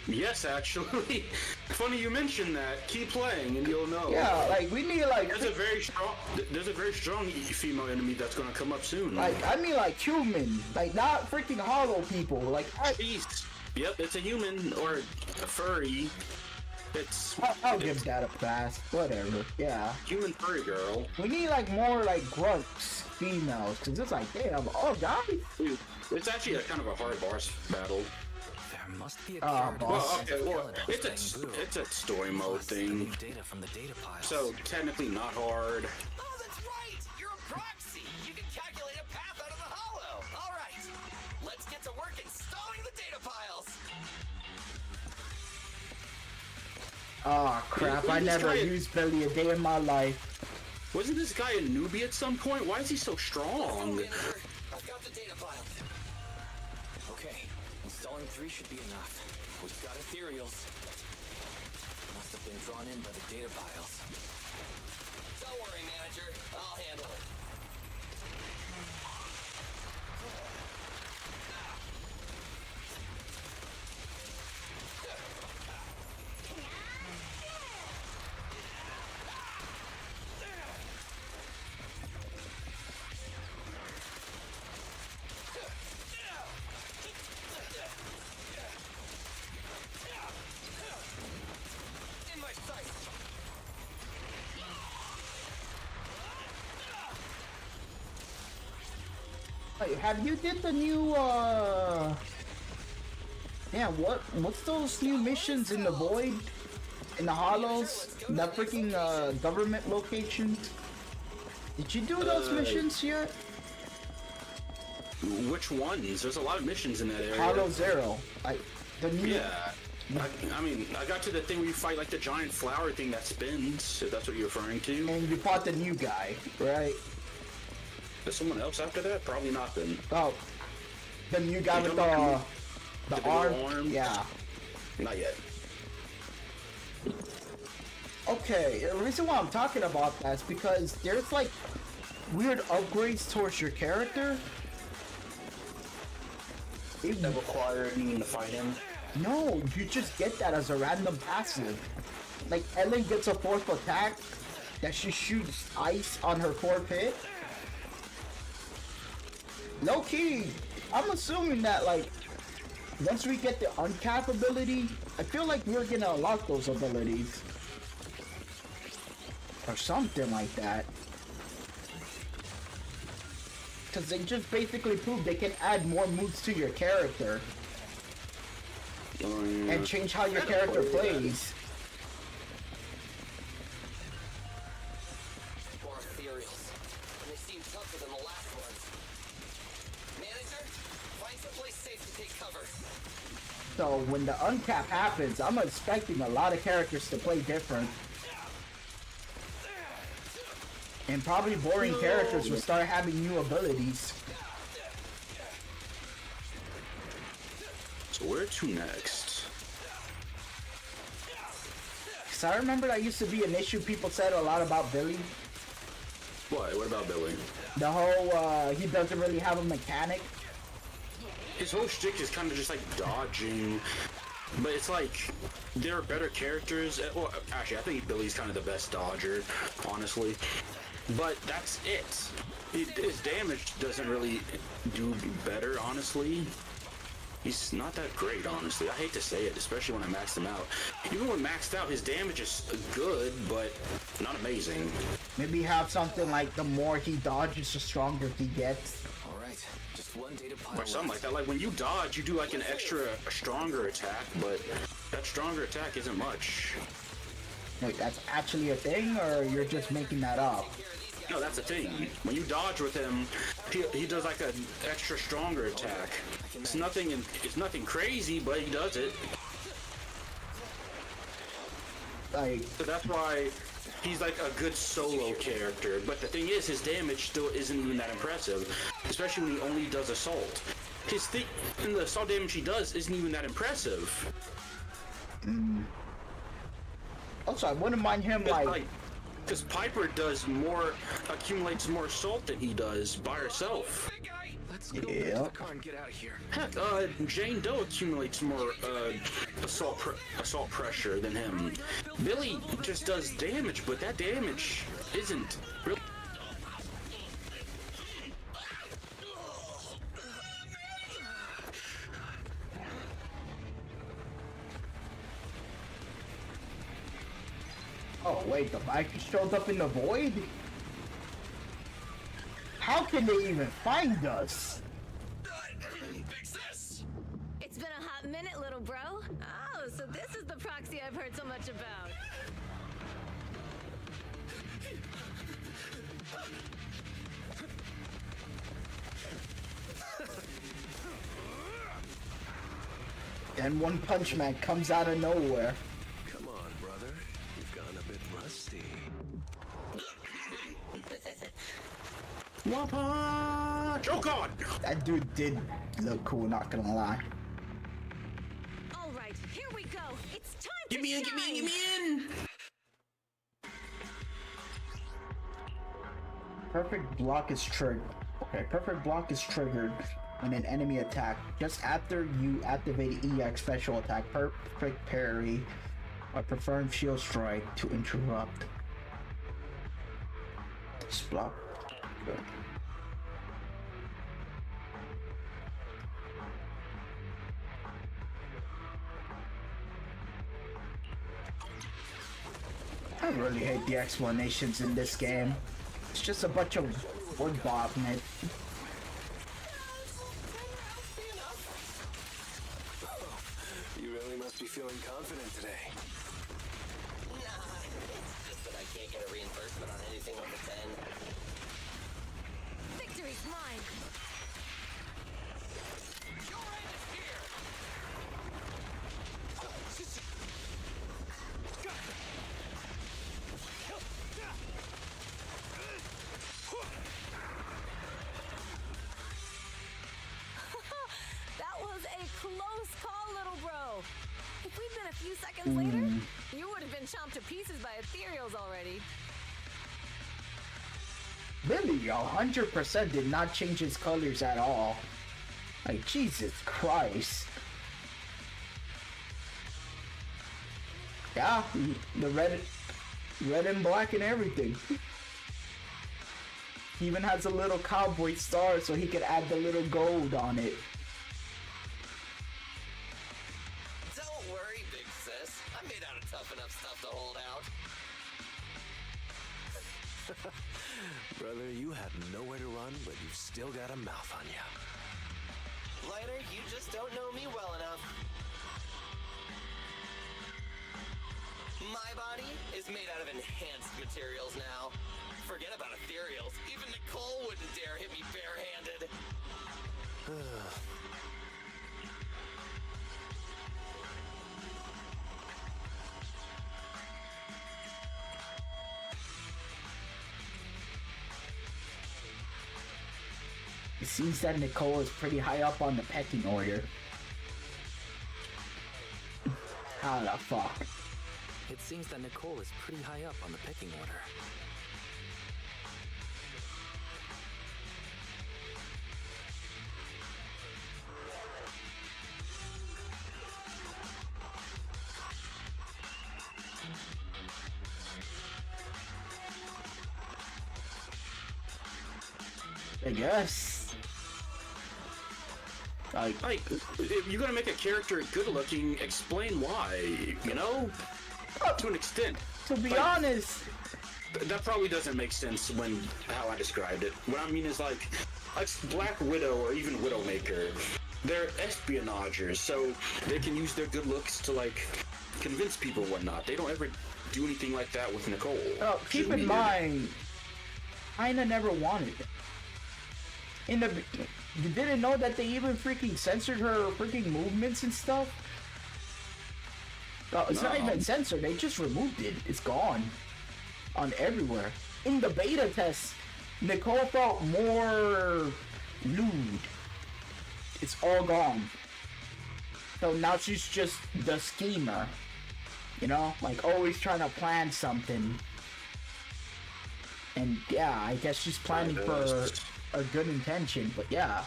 Yes, actually. Funny you mentioned that. Keep playing and you'll know. Yeah, like we need like. There's a very strong female enemy that's gonna come up soon. Like I mean, like human, like not freaking hollow people. Like Jeez. Yep, it's a human or a furry. I'll give that a pass. Whatever. Yeah. Human furry girl. We need like more like grunts, females, cause it's like damn, all guys. Dude, it's actually a kind of a hard boss battle. There must be a character. It's a story mode thing. Data from the data piles. So technically not hard. Oh, that's right! You're a proxy! You can calculate a path out of the hollow! Alright! Let's get to work installing the data piles! Oh crap, I never used Billy a day in my life. Wasn't this guy a newbie at some point? Why is he so strong? I've got the data piles. Okay, installing 3 should be enough. We've got ethereals. Must have been drawn in by the data piles. Don't worry, manager. I'll handle it. In my sight. Wait, have you did the new yeah, what's those new missions in the void? In the hollows? That freaking government location? Did you do those missions yet? Which ones? There's a lot of missions in that area. Hollow Zero. The new. Yeah. I mean, I got to the thing where you fight like the giant flower thing that spins, if that's what you're referring to. And you fought the new guy, right? There's someone else after that? Probably not then. Oh. The new guy with the arm? Yeah. Not yet. Okay, the reason why I'm talking about that is because there's like weird upgrades towards your character. That require needing to fight him? No, you just get that as a random passive. Like Ellen gets a 4th attack that she shoots ice on her 4th hit. Low key, I'm assuming that like once we get the uncap ability, I feel like we're gonna unlock those abilities. Or something like that. Because they just basically prove they can add more moves to your character. And change how your character plays. More ethereals. And they seem tougher than the last ones. Manager, find someplace safe to take cover. So when the uncap happens, I'm expecting a lot of characters to play different. And probably boring characters will start having new abilities. So where to next? Cause I remember that used to be an issue people said a lot about Billy. What? What about Billy? The whole, he doesn't really have a mechanic. His whole shtick is kind of just like dodging. But it's like, there are better characters. Well, actually, I think Billy's kind of the best dodger, honestly. But that's it. His damage doesn't really do better, honestly. He's not that great, honestly. I hate to say it, especially when I maxed him out. Even when maxed out, his damage is good, but not amazing. Maybe have something like the more he dodges, the stronger he gets. Alright, just one data pile. Or something like that. Like when you dodge, you do like an extra, stronger attack, but that stronger attack isn't much. Wait, that's actually a thing, or you're just making that up? No, that's the thing. When you dodge with him, he does like an extra stronger attack. It's nothing crazy, but he does it. Like, So that's why he's like a good solo character. But the thing is, his damage still isn't even that impressive, especially when he only does assault. And the assault damage he does isn't even that impressive. Also, I wouldn't mind him because Piper accumulates more assault than he does by herself. Let's go back to the car and get out of here. Heck, Jane Doe accumulates more assault pressure than him. Billy just does damage, but that damage isn't really. oh wait, the bike showed up in the void? How can they even find us? It's been a hot minute, little bro. Oh, so this is the proxy I've heard so much about. And One Punch Man comes out of nowhere. Come on, brother. You've gone a bit rusty. One punch! Oh god! That dude did look cool, not gonna lie. All right, here we go. It's time Get to me in, shine. get me in, get me in! Perfect block is triggered. Okay, perfect block is triggered when an enemy attack. Just after you activate EX special attack, perfect parry, or confirm shield strike to interrupt. This block. Good. I really hate the explanations in this game. It's just a bunch of word vomit. You really must be feeling confident today. Nah, it's just that I can't get a reimbursement on anything over 10. Victory's mine. That was a close call, little bro. If we'd been a few seconds later, you would have been chomped to pieces by ethereals already. Billy 100% did not change his colors at all. Like, Jesus Christ. Yeah, the red and black and everything. He even has a little cowboy star so he could add the little gold on it. Don't worry, big sis. I'm made out of tough enough stuff to hold out. Brother, you have nowhere to run, but you've still got a mouth on you. Liner, you just don't know me well enough. My body is made out of enhanced materials now. Forget about ethereals. Even Nicole wouldn't dare hit me barehanded. It seems that Nicole is pretty high up on the pecking order. How the fuck? It seems that Nicole is pretty high up on the pecking order. I guess. Like, if you're gonna make a character good looking, explain why, you know? To an extent. To be honest. That probably doesn't make sense when how I described it. What I mean is like Black Widow or even Widowmaker, they're espionagers, so they can use their good looks to like convince people and whatnot. They don't ever do anything like that with Nicole. Oh, keep in mind, Ina never wanted it. You didn't know that they even freaking censored her freaking movements and stuff? Oh, it's not No. even censored. They just removed it. It's gone on everywhere. In the beta test, Nicole felt more lewd. It's all gone. So now she's just the schemer. You know? Like always trying to plan something. And yeah, I guess she's planning for a good intention. But yeah,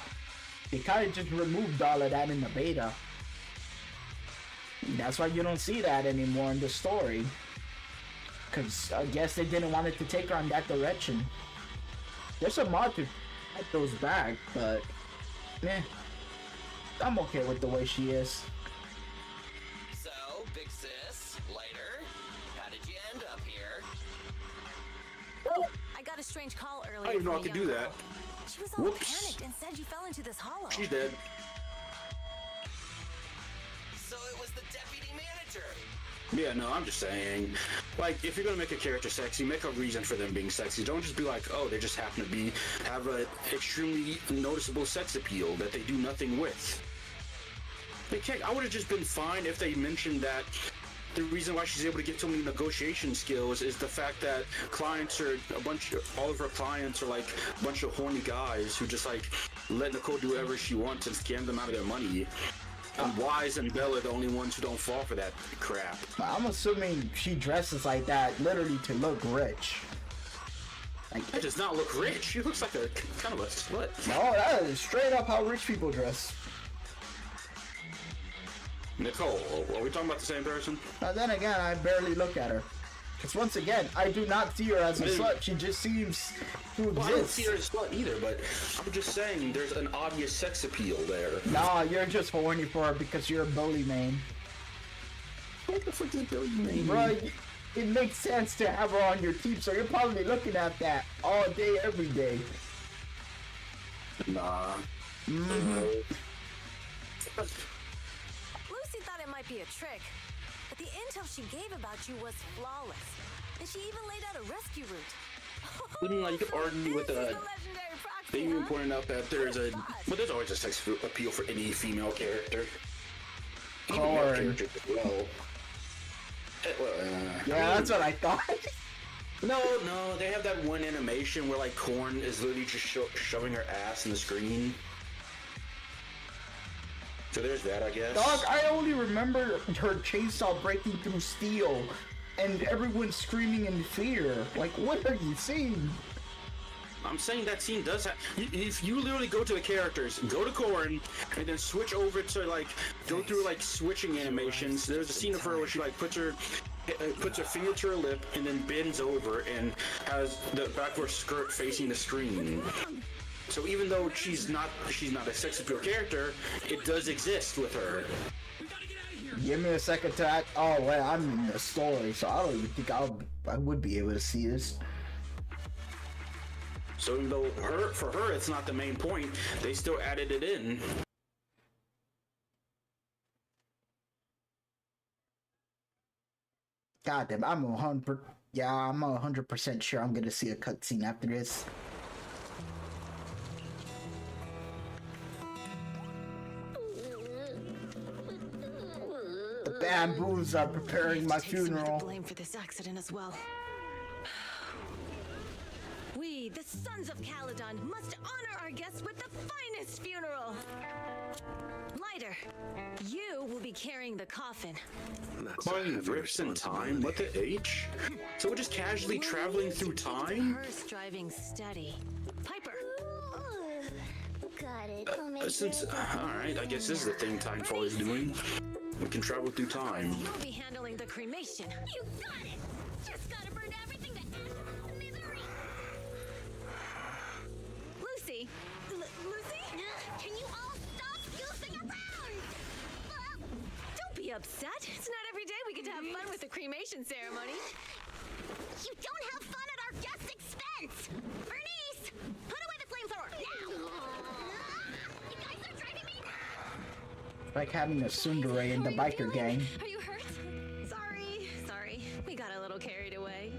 they kind of just removed all of that in the beta. That's why you don't see that anymore in the story. Because I guess they didn't want it to take her on that direction. There's a mod to get those back, but eh, I'm okay with the way she is. So, big sis, lighter, how did you end up here? I got a strange call earlier. I didn't know I from a could do young that. girl. She was all Whoops. panicked and said you fell into this hollow. She's dead. So it was the deputy manager. Yeah, no, I'm just saying, like, if you're gonna make a character sexy, make a reason for them being sexy. Don't just be like, oh, they just happen to have a extremely noticeable sex appeal that they do nothing with. They can't. I would have just been fine if they mentioned that the reason why she's able to get so many negotiation skills is the fact that all of her clients are like a bunch of horny guys who just like let Nicole do whatever she wants and scam them out of their money. And Wise and Bella are the only ones who don't fall for that crap. I'm assuming she dresses like that literally to look rich. Like, That does not look rich. She looks like a kind of a slut. no, that is straight up how rich people dress. Nicole, are we talking about the same person? Now then again, I barely look at her. Because once again, I do not see her as a slut. She just seems to Well, I don't exist. see her as a slut either, but I'm just saying there's an obvious sex appeal there. Nah, you're just horny for her because you're a bully man. What the fuck is Billy mean? Bro, it makes sense to have her on your team, so you're probably looking at that all day, every day. Nah. Lucy thought it might be a trick, but the intel she gave about you was flawless. And she even laid out a rescue route. Wouldn't like argue with This is a. the legendary proxy, They even huh? pointed out that there's always a sex appeal for any female character. Even male Corn. characters as well. Yeah, that's what I thought. No, they have that one animation where like Korn is literally just shoving her ass in the screen. So there's that, I guess. Dog, I only remember her chainsaw breaking through steel and everyone screaming in fear. Like, what are you seeing? I'm saying that scene does have. If you literally go to the characters, go to Korn, and then switch over to like go through like switching animations. There's a scene of her where she like puts her finger to her lip and then bends over and has the back of her skirt facing the screen. So even though she's not a sex appeal character, it does exist with her. Give me a second to act. Oh, wait, I'm in the story, so I don't even think I would be able to see this. So even though for her it's not the main point, they still added it in. God damn, I'm 100% sure I'm gonna see a cutscene after this. The bamboos are preparing my Take some of the funeral. blame for this accident as well. We, the Sons of Caledon, must honor our guests with the finest funeral. Lighter, you will be carrying the coffin. Calling rips in time? What the H? So we're just casually traveling through time? Hearse driving steady. Piper, Got it. Alright, I guess this is the thing Timefall is doing. We can travel through time. you'll be handling the cremation. You got it! Just gotta burn everything to misery! Lucy, Lucy, Can you all stop goofing around? don't be upset. It's not every day we get to have fun with the cremation ceremony. You don't have fun at our guest's expense! Bernice! Put away the flamethrower! Now! You guys are driving me Like having a tsundere in the biker gang. Are you hurt? Sorry. We got a little carried away.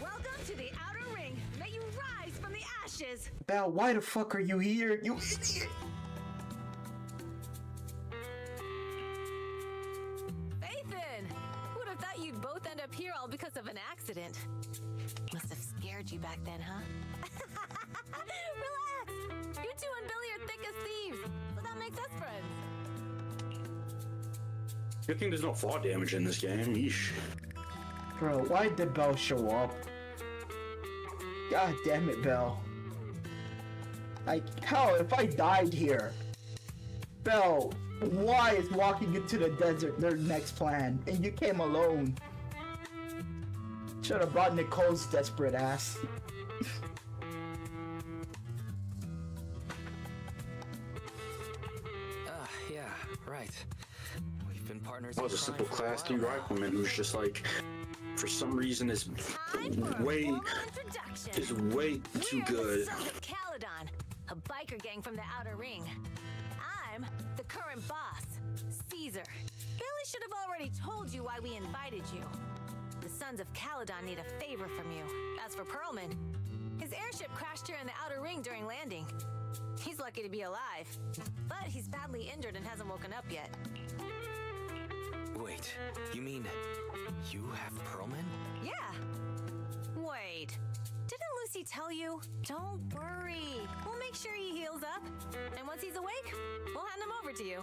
Welcome to the Outer Ring. May you rise from the ashes. Belle, why the fuck are you here? You idiot! Ethan, giant. Must have scared you back then, huh? Relax! You two and Billy are thick as thieves, so that makes us friends. Good thing there's no fall damage in this game. Yeesh. Bro, why did Belle show up? God damn it, Belle. Like, hell, if I died here, Belle, why is walking into the desert their next plan, and you came alone? Should have brought Nicole's desperate ass. Yeah, right. We've been partners. I was a simple class 3 rifleman who's just like, for some reason, is way too good. Sons of Caledon, a biker gang from the Outer Ring. I'm the current boss, Caesar. Billy should have already told you why we invited you. The Sons of Caledon need a favor from you. As for Perlman, his airship crashed here in the Outer Ring during landing. He's lucky to be alive, but he's badly injured and hasn't woken up yet. Wait, you mean you have Perlman? Yeah. Wait, didn't Lucy tell you? Don't worry. We'll make sure he heals up. And once he's awake, we'll hand him over to you.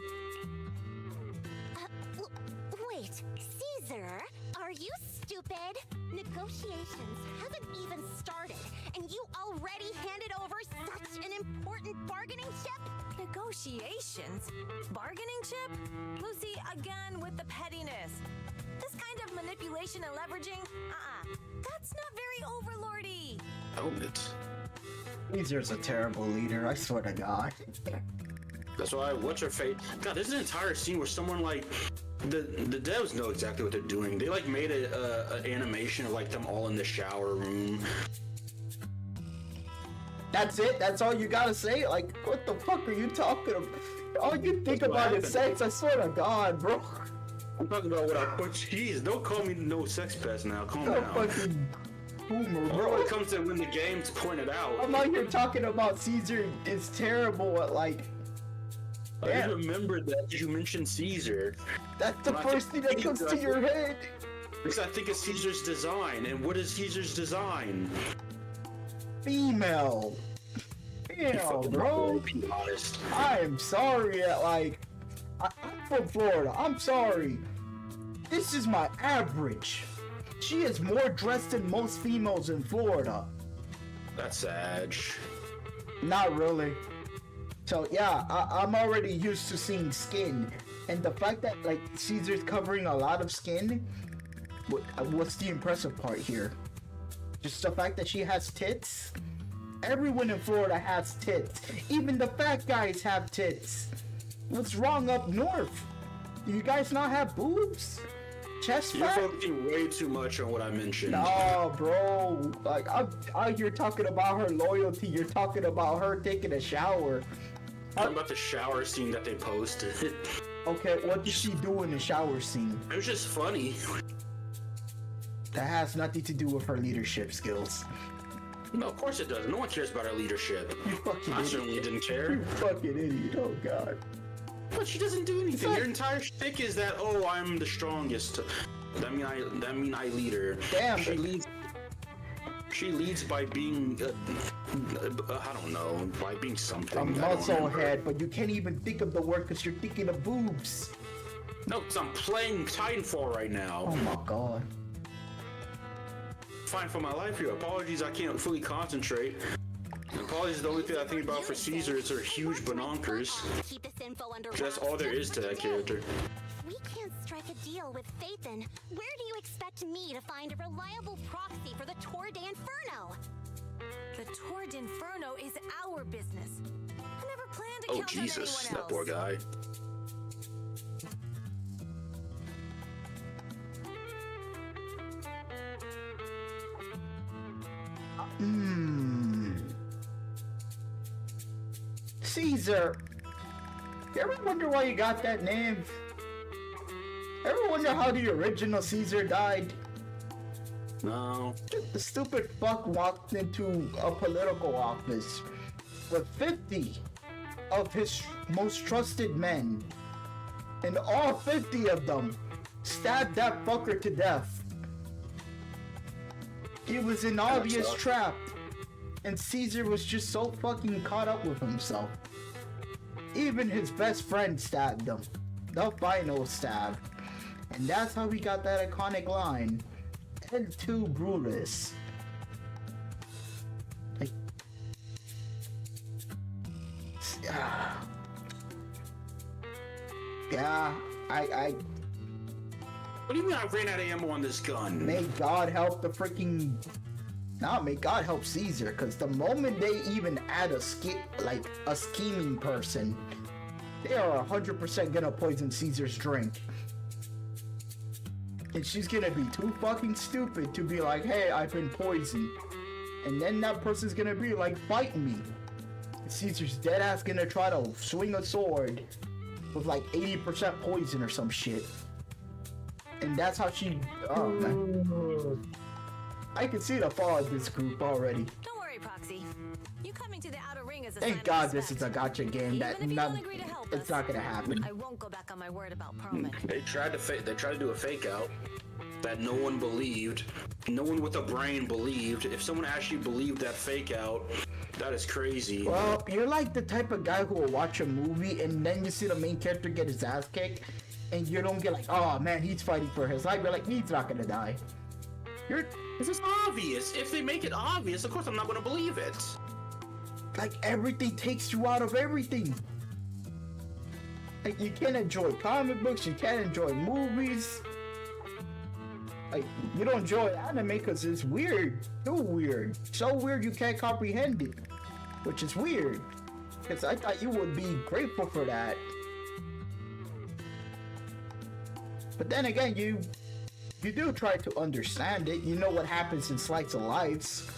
Wait, Caesar, are you stupid? Negotiations haven't even started, and you already handed over such an important bargaining chip? Negotiations? Bargaining chip? Lucy, again with the pettiness. This kind of manipulation and leveraging? That's not very overlordy. Helmet. Caesar's a terrible leader, I swear to God. That's why, what's her fate? God, there's an entire scene where someone like, the devs know exactly what they're doing. They like made an animation of like them all in the shower room. That's it? That's all you gotta say? Like, what the fuck are you talking about? All you think about is sex, I swear to God, bro. I'm talking about what I put. Jeez, don't call me no sex pest now. Calm No down. fucking boomer, Or bro. when it comes to when the game's pointed out. I'm out here talking about Caesar is terrible at like. I Damn. remembered that you mentioned Caesar. That's the first thing that comes to your head. Because I think of Caesar's design, and what is Caesar's design? Female. Female, bro. Be honest. I am sorry at like. I'm from Florida. I'm sorry. This is my average. She is more dressed than most females in Florida. That's sad. Not really. So yeah, I'm already used to seeing skin, and the fact that like Caesar's covering a lot of skin, what's the impressive part here? Just the fact that she has tits. Everyone in Florida has tits. Even the fat guys have tits. What's wrong up north? Do you guys not have boobs? Chest You're fat? focusing way too much on what I mentioned. No, bro. Like, I'm out here talking about her loyalty. You're talking about her taking a shower. I'm about the shower scene that they posted. Okay, what did she do in the shower scene? It was just funny. That has nothing to do with her leadership skills. No, of course it does. No one cares about her leadership. You fucking I idiot. certainly didn't care. You fucking idiot. Oh, God. But she doesn't do anything. Your entire shtick is that, oh, I'm the strongest. That mean I lead her. Damn. She leads by being, I don't know, by being something. A muscle head, but you can't even think of the word because you're thinking of boobs. No, because I'm playing Titanfall right now. Oh my God. Fine for my life here. Apologies, I can't fully concentrate. Apologies, the only thing I think about for Caesar is her huge banonkers. Keep this info under That's wraps all there till is to that today. character. If we can't strike a deal with Phaethon, where do you expect me to find a reliable proxy for the Tour de Inferno? The Tour d'Inferno is our business. I never planned to Oh count Jesus, on anyone that else. poor guy. Caesar. You ever wonder why you got that name? Ever wonder how the original Caesar died? No. The stupid fuck walked into a political office with 50 of his most trusted men, and all 50 of them stabbed that fucker to death. It was an obvious trap. And Caesar was just so fucking caught up with himself. Even his best friend stabbed him. The final stab. And that's how he got that iconic line. Et tu, Brutus. Like, yeah, I What do you mean I ran out of ammo on this gun? may God help the freaking... Nah, may God help Caesar, because the moment they even add a scheming person, they are 100% gonna poison Caesar's drink. And she's gonna be too fucking stupid to be like, hey, I've been poisoned. And then that person's gonna be like, fight me. Caesar's dead ass gonna try to swing a sword with like 80% poison or some shit. And that's how she... Oh, man. I can see the fall of this group already. Don't worry, Proxy. You coming to the outer ring is a Thank God this is a gotcha game that it's not gonna happen. I won't go back on my word about Perlman. They tried to do a fake out that no one believed. No one with a brain believed. If someone actually believed that fake out, that is crazy. Well, you're like the type of guy who will watch a movie and then you see the main character get his ass kicked and you don't get like, oh man, he's fighting for his life. You're like, he's not gonna die. This is obvious. If they make it obvious, of course I'm not gonna believe it. Like, everything takes you out of everything. Like, you can't enjoy comic books, you can't enjoy movies. Like, you don't enjoy anime because it's weird. Too weird. So weird you can't comprehend it. Which is weird. Because I thought you would be grateful for that. But then again, you do try to understand it. You know what happens in Slice of Lives.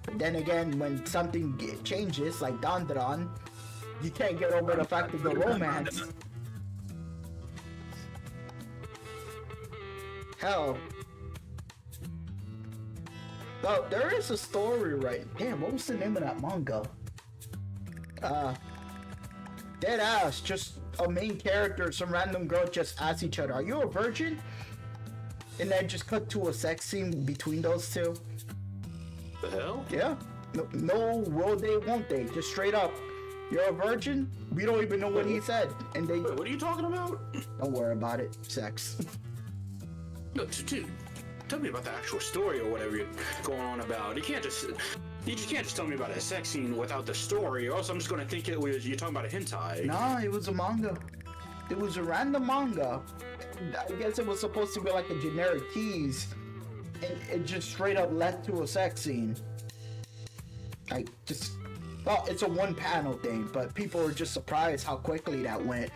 But then again, when something changes, like Dandaran, you can't get over the fact of the romance. Hell. Oh, there is a story right... Damn, what was the name of that manga? Dead ass, just a main character, some random girl just ask each other, are you a virgin? And then just cut to a sex scene between those two. The hell? Yeah. No, will they, won't they? Just straight up. You're a virgin? We don't even know what he said. And they... Wait, what are you talking about? Don't worry about it. Sex. No, dude, tell me about the actual story or whatever you're going on about. You just can't just tell me about a sex scene without the story, or else I'm just gonna think you're talking about a hentai. Nah, it was a manga. It was a random manga. I guess it was supposed to be like a generic tease, and it just straight up led to a sex scene. Like, just... Well, it's a one-panel thing, but people were just surprised how quickly that went.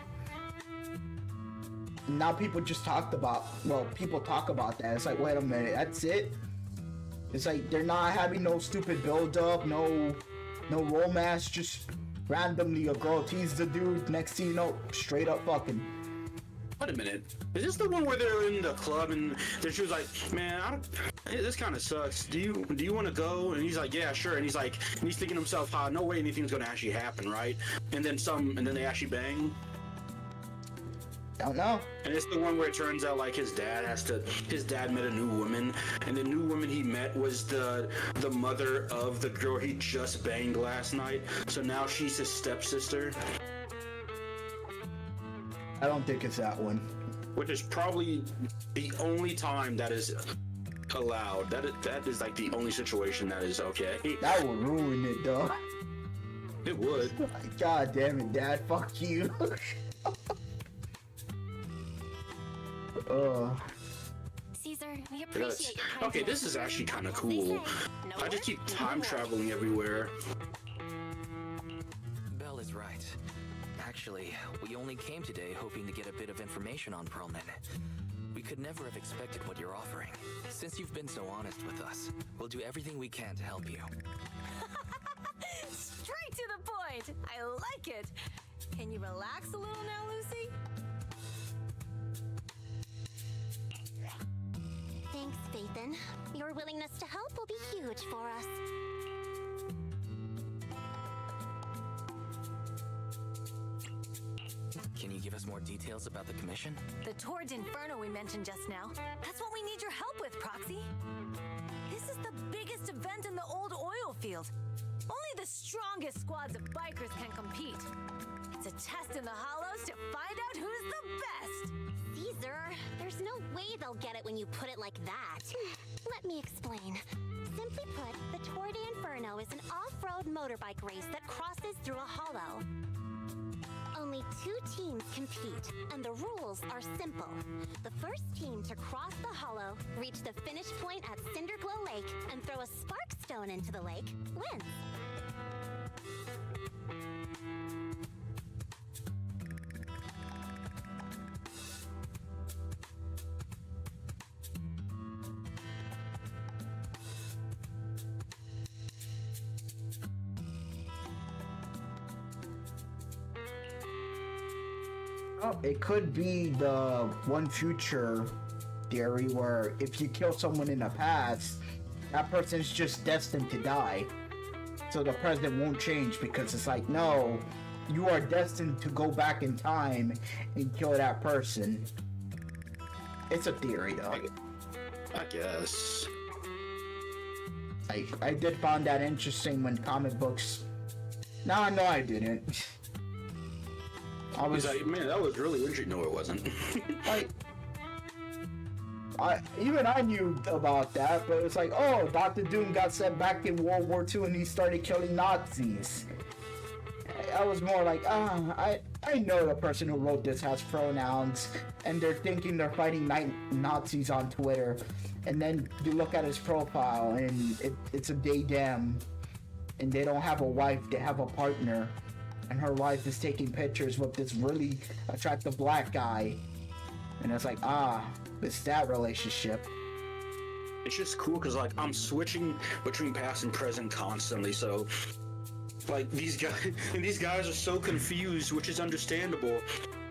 Now people just talked about... Well, people talk about that. It's like, wait a minute, that's it? It's like, they're not having no stupid build-up, no romance, just randomly a girl teases the dude, next thing you know, straight up fucking. Wait a minute. Is this the one where they're in the club and she was like, man, this kind of sucks. Do you want to go? And he's like, yeah, sure. And he's thinking to himself, no way anything's going to actually happen, right? And then they actually bang. Don't know. And it's the one where it turns out like his dad met a new woman, and the new woman he met was the mother of the girl he just banged last night. So now she's his stepsister. I don't think it's that one. Which is probably the only time that is allowed. That is like the only situation that is okay. That would ruin it, though. It would. God damn it, Dad. Fuck you. Caesar, we appreciate your kindness. Okay, this is actually kind of cool. I just keep time traveling everywhere. Belle is right. Actually, we only came today hoping to get a bit of information on Perlman. We could never have expected what you're offering. Since you've been so honest with us, we'll do everything we can to help you. Straight to the point! I like it! Can you relax a little now, Lucy? Thanks, Phaethon. Your willingness to help will be huge for us. Can you give us more details about the commission? The Torrid Inferno we mentioned just now. That's what we need your help with, Proxy. event in the old oil field. Only the strongest squads of bikers can compete. It's a test in the hollows to find out who's the best. Caesar, there's no way they'll get it when you put it like that. Let me explain. Simply put, the Tour de Inferno is an off-road motorbike race that crosses through a hollow. Only 2 teams compete, and the rules are simple. The first team to cross the hollow, reach the finish point at Cinderglow Lake, and throw a spark stone into the lake wins. Oh, it could be the one future theory where if you kill someone in the past, that person's just destined to die. So the present won't change because it's like, no, you are destined to go back in time and kill that person. It's a theory though. I guess. I did find that interesting when comic books. No, I didn't. I was like, man, that was really interesting. No, it wasn't. Even I knew about that, but it's like, oh, Dr. Doom got sent back in World War II and he started killing Nazis. I was more like, I know the person who wrote this has pronouns, and they're thinking they're fighting Nazis on Twitter, and then you look at his profile and it's a they them, and they don't have a wife, they have a partner. And her wife is taking pictures with this really attractive black guy. And it's like, it's that relationship. It's just cool because, like, I'm switching between past and present constantly, so, like, these guys are so confused, which is understandable.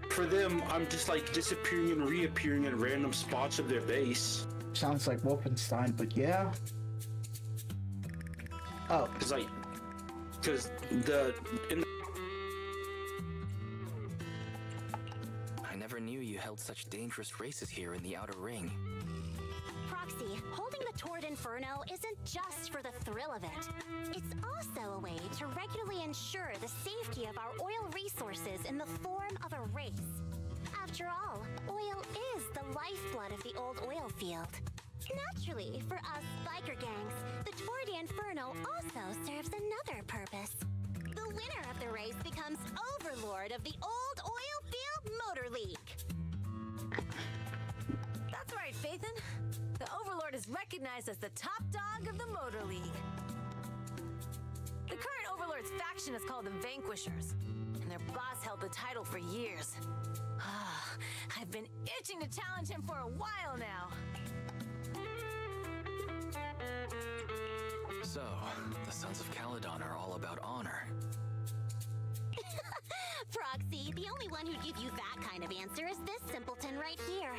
For them, I'm just, like, disappearing and reappearing in random spots of their base. Sounds like Wolfenstein, but yeah. Oh. Because I never knew you held such dangerous races here in the Outer Ring. Proxy, holding the Tour de Inferno isn't just for the thrill of it. It's also a way to regularly ensure the safety of our oil resources in the form of a race. After all, oil is the lifeblood of the old oil field. Naturally, for us biker gangs, the Tour de Inferno also serves another purpose. The winner of the race becomes overlord of the old oil field motor league. That's right, Phaethon. The Overlord is recognized as the top dog of the Motor League. The current Overlord's faction is called the Vanquishers, and their boss held the title for years. I've been itching to challenge him for a while now. So, the Sons of Caledon are all about honor. Proxy, the only one who'd give you that kind of answer is this simpleton right here.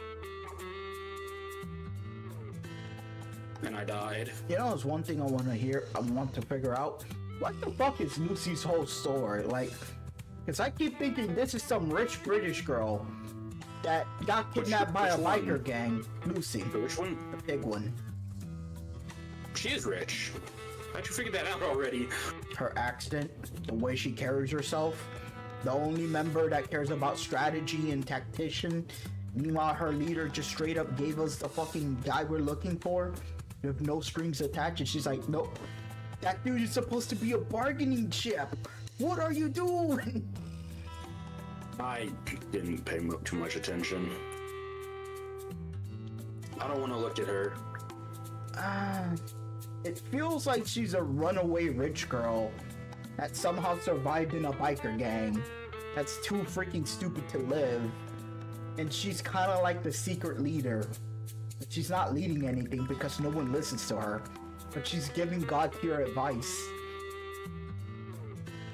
And I died. You know, there's one thing I want to figure out. What the fuck is Lucy's whole story? Like, because I keep thinking this is some rich British girl that got kidnapped by a biker gang. Lucy. Which one? The pig one. She is rich. How'd you figure that out already? Her accent, the way she carries herself. The only member that cares about strategy and tactician. Meanwhile, her leader just straight up gave us the fucking guy we're looking for with no strings attached. And she's like, nope, that dude is supposed to be a bargaining chip. What are you doing? I didn't pay too much attention. I don't want to look at her. It feels like she's a runaway rich girl that somehow survived in a biker gang that's too freaking stupid to live, and she's kind of like the secret leader, but she's not leading anything because no one listens to her, but she's giving God-tier advice,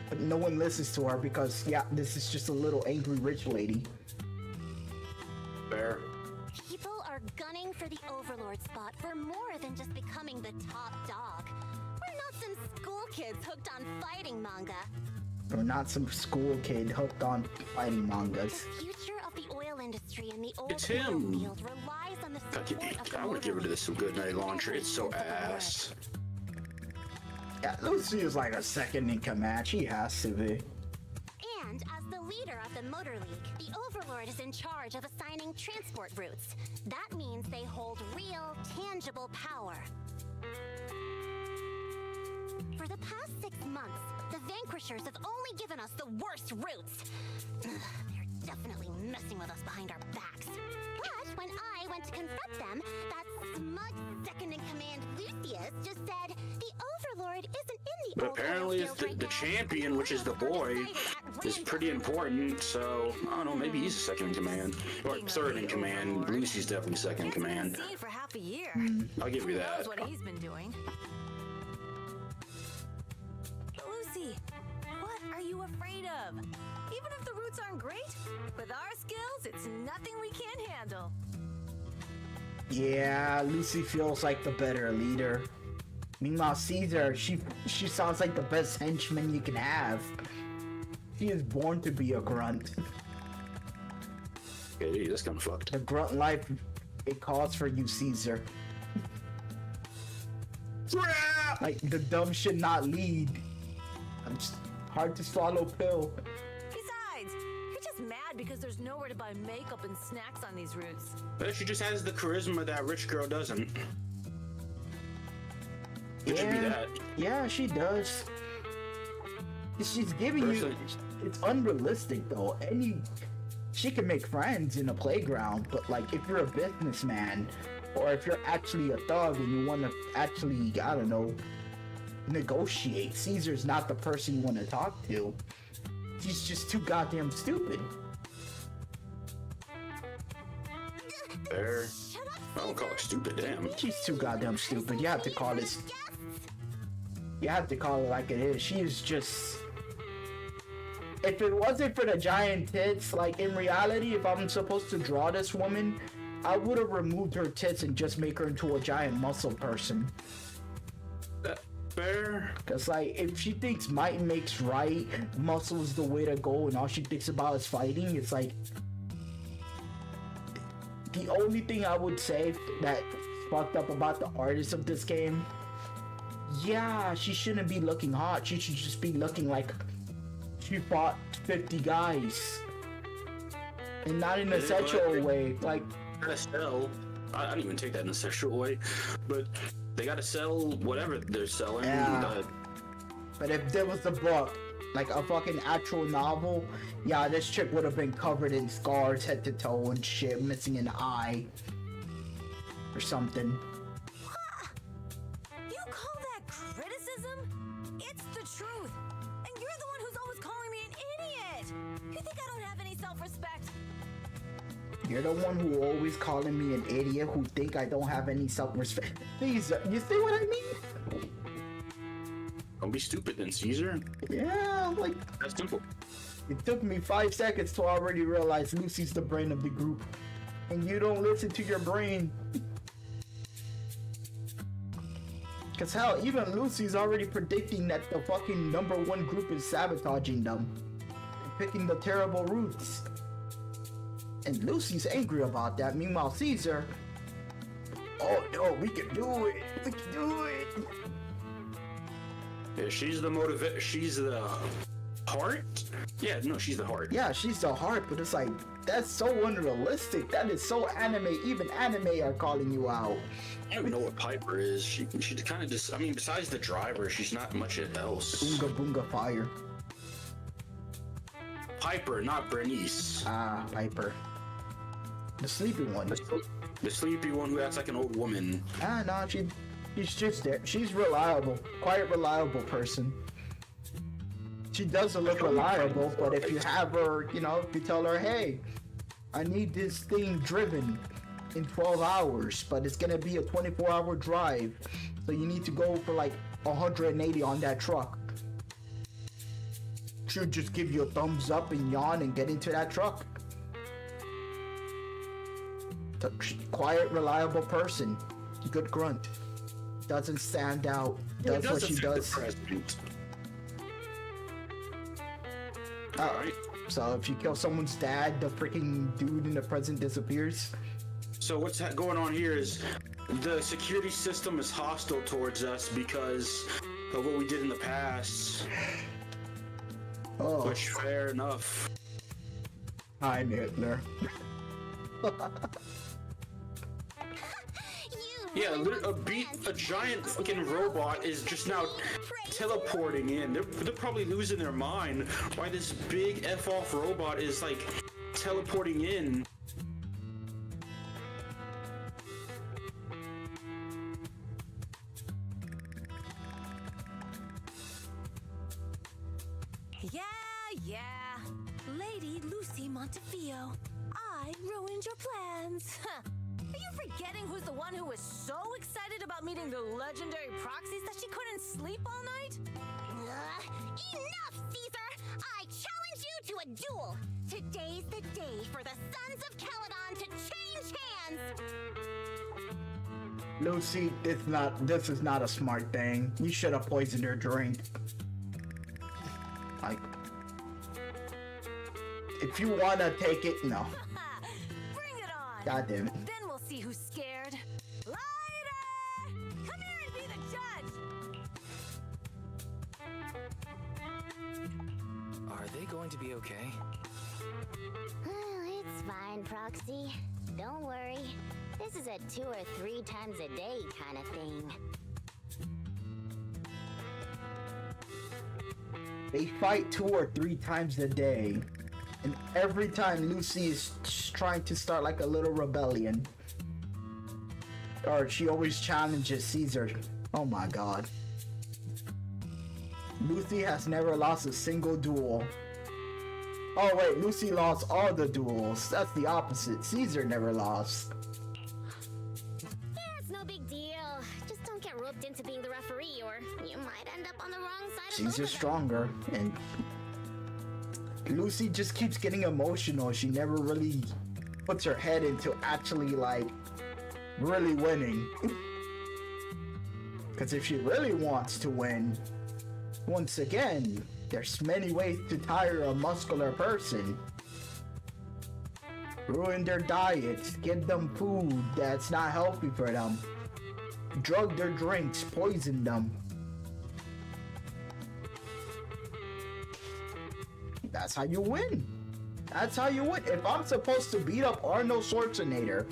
but no one listens to her because, yeah, this is just a little angry rich lady. Fair. People are gunning for the Overlord spot for more than just becoming the top dog. We're not some school kids hooked on fighting manga. We're not some school kid hooked on fighting mangas. The future of the oil industry in the old It's oil him. field relies on the support of the I want to get rid of this some good night launcher. It's so ass. Yeah, Lucy is like a second in command. She has to be. And as the leader of the Motor League, the Overlord is in charge of assigning transport routes. That means they hold real, tangible power. For the past 6 months, the Vanquishers have only given us the worst routes. Ugh, they're definitely messing with us behind our backs. But when I went to confront them, that smug second-in-command Lucius just said the Overlord isn't in the But apparently the champion, which is the boy, is pretty important, so I don't know, maybe he's second in command. Or third in command. Lucy's definitely second in command. Seen for half a year. I'll give you Who that. knows what he's been doing? Lucy, what are you afraid of? Even if the routes aren't great, with our skills, it's nothing we can't handle. Yeah, Lucy feels like the better leader. Meanwhile, Caesar, she sounds like the best henchman you can have. She is born to be a grunt. Yeah, dude, that's kind of fucked. The grunt life, it calls for you, Caesar. Like, the dumb should not lead. Hard to swallow pill. Besides, you're just mad because there's nowhere to buy makeup and snacks on these routes. But she just has the charisma that rich girl doesn't. It should be that. Yeah, she does. She's giving you. It's unrealistic though. She can make friends in a playground, but like if you're a businessman, or if you're actually a thug and you want to actually, I don't know, negotiate, Caesar's not the person you want to talk to. She's just too goddamn stupid. Fair. I don't call her stupid, damn. She's too goddamn stupid. You have to call it. You have to call it like it is. She is just. If it wasn't for the giant tits, like in reality, if I'm supposed to draw this woman, I would have removed her tits and just make her into a giant muscle person. Fair. Cause like, if she thinks might makes right, muscle is the way to go, and all she thinks about is fighting, it's like. The only thing I would say that fucked up about the artist of this game, yeah, she shouldn't be looking hot. She should just be looking like she fought 50 guys. And not in a sexual way. Like, gotta sell. I don't even take that in a sexual way, but they gotta sell whatever they're selling. Yeah. But if there was a book, like a fucking actual novel, yeah, this chick would have been covered in scars head to toe and shit, missing an eye or something. You call that criticism? It's the truth. And you're the one who's always calling me an idiot. You think I don't have any self-respect? You're the one who always calling me an idiot who think I don't have any self-respect. Please, you see what I mean? Don't be stupid then, Caesar. Yeah, like... That's simple. It took me 5 seconds to already realize Lucy's the brain of the group. And you don't listen to your brain. Cause hell, even Lucy's already predicting that the fucking #1 group is sabotaging them. Picking the terrible routes. And Lucy's angry about that. Meanwhile, Caesar... Oh no, we can do it! We can do it! Yeah, she's the she's the heart? Yeah, no, she's the heart. Yeah, she's the heart, but it's like, that's so unrealistic. That is so anime. Even anime are calling you out. I don't even know what Piper is. She kind of just, I mean, besides the driver, she's not much else. Boonga boonga fire. Piper, not Bernice. Ah, Piper. The sleepy one. The sleepy one who acts like an old woman. Ah, no, she's just there. She's reliable. Quite reliable person. She doesn't look reliable, but if you have her, you know, if you tell her, hey, I need this thing driven in 12 hours, but it's gonna be a 24-hour drive, so you need to go for like 180 on that truck. She'll just give you a thumbs up and yawn and get into that truck. Quiet, reliable person. Good grunt. Doesn't stand out. Does what she does. Alright. So if you kill someone's dad, the freaking dude in the present disappears. So what's going on here is the security system is hostile towards us because of what we did in the past. Oh, Which, fair enough. Heim Hitler. Yeah, a giant fucking robot is just now teleporting in. They're probably losing their mind why this big F-off robot is like teleporting in. Yeah. Lady Lucy Montefiore, I ruined your plans. Huh. Are you forgetting who's the one who was so excited about meeting the legendary proxies that she couldn't sleep all night? Enough, Caesar! I challenge you to a duel! Today's the day for the Sons of Caledon to change hands! Lucy, this is not a smart thing. You should have poisoned her drink. Like, if you wanna take it, no. Bring it on! God damn it. Then we'll see who's scared. Lighter! Come here and be the judge! Are they going to be okay? It's fine, Proxy. Don't worry. This is a 2 or 3 times a day kind of thing. They fight 2 or 3 times a day. And every time Lucy is trying to start like a little rebellion. Or she always challenges Caesar. Oh my god. Lucy has never lost a single duel. Oh wait, Lucy lost all the duels. That's the opposite. Caesar never lost. Yeah, it's no big deal. Just don't get roped into being the referee, or you might end up on the wrong side of Caesar's stronger, and Lucy just keeps getting emotional. She never really puts her head into actually like really winning. Because if she really wants to win, once again, there's many ways to tire a muscular person. Ruin their diets, give them food that's not healthy for them, drug their drinks, poison them. That's how you win. That's how you win. If I'm supposed to beat up Arnold Schwarzenegger,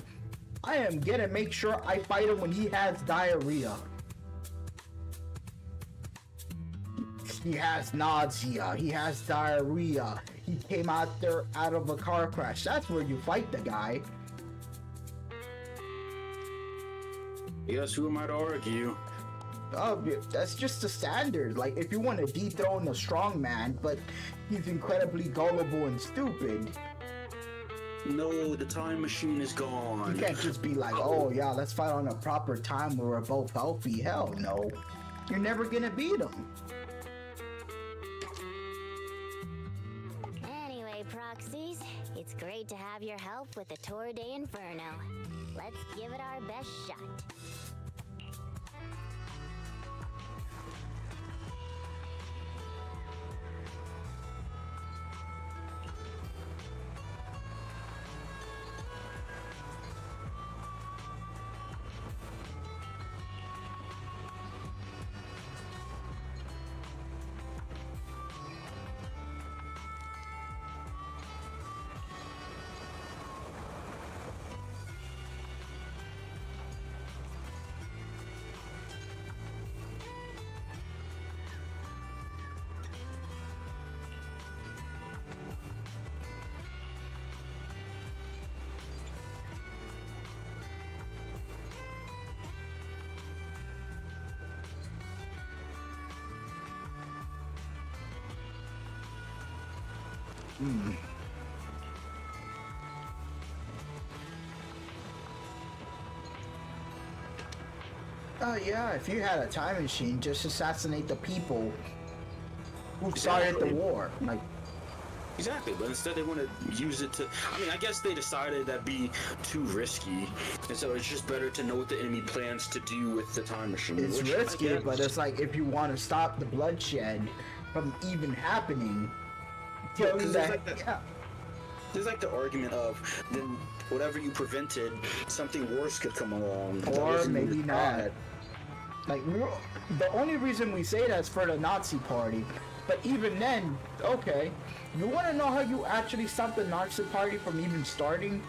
I am gonna make sure I fight him when he has diarrhea. He has nausea. He has diarrhea. He came out of a car crash. That's where you fight the guy. Yes, who am I to argue? Oh, that's just the standard. Like, if you want to dethrone a strong man, but he's incredibly gullible and stupid. No, the time machine is gone. You can't just be like, oh yeah, let's fight on a proper time where we're both healthy. Hell no. You're never gonna beat him. Anyway, Proxies, it's great to have your help with the Tour de Inferno. Let's give it our best shot. Yeah, if you had a time machine, just assassinate the people who started the war. Like, exactly, but instead they want to use it to... I mean, I guess they decided that'd be too risky, and so it's just better to know what the enemy plans to do with the time machine. it's risky, but it's like, if you want to stop the bloodshed from even happening, tell you that, yeah. There's like the argument of, then whatever you prevented, something worse could come along. Or maybe not. Like, the only reason we say that is for the Nazi Party. But even then, okay, you want to know how you actually stop the Nazi Party from even starting?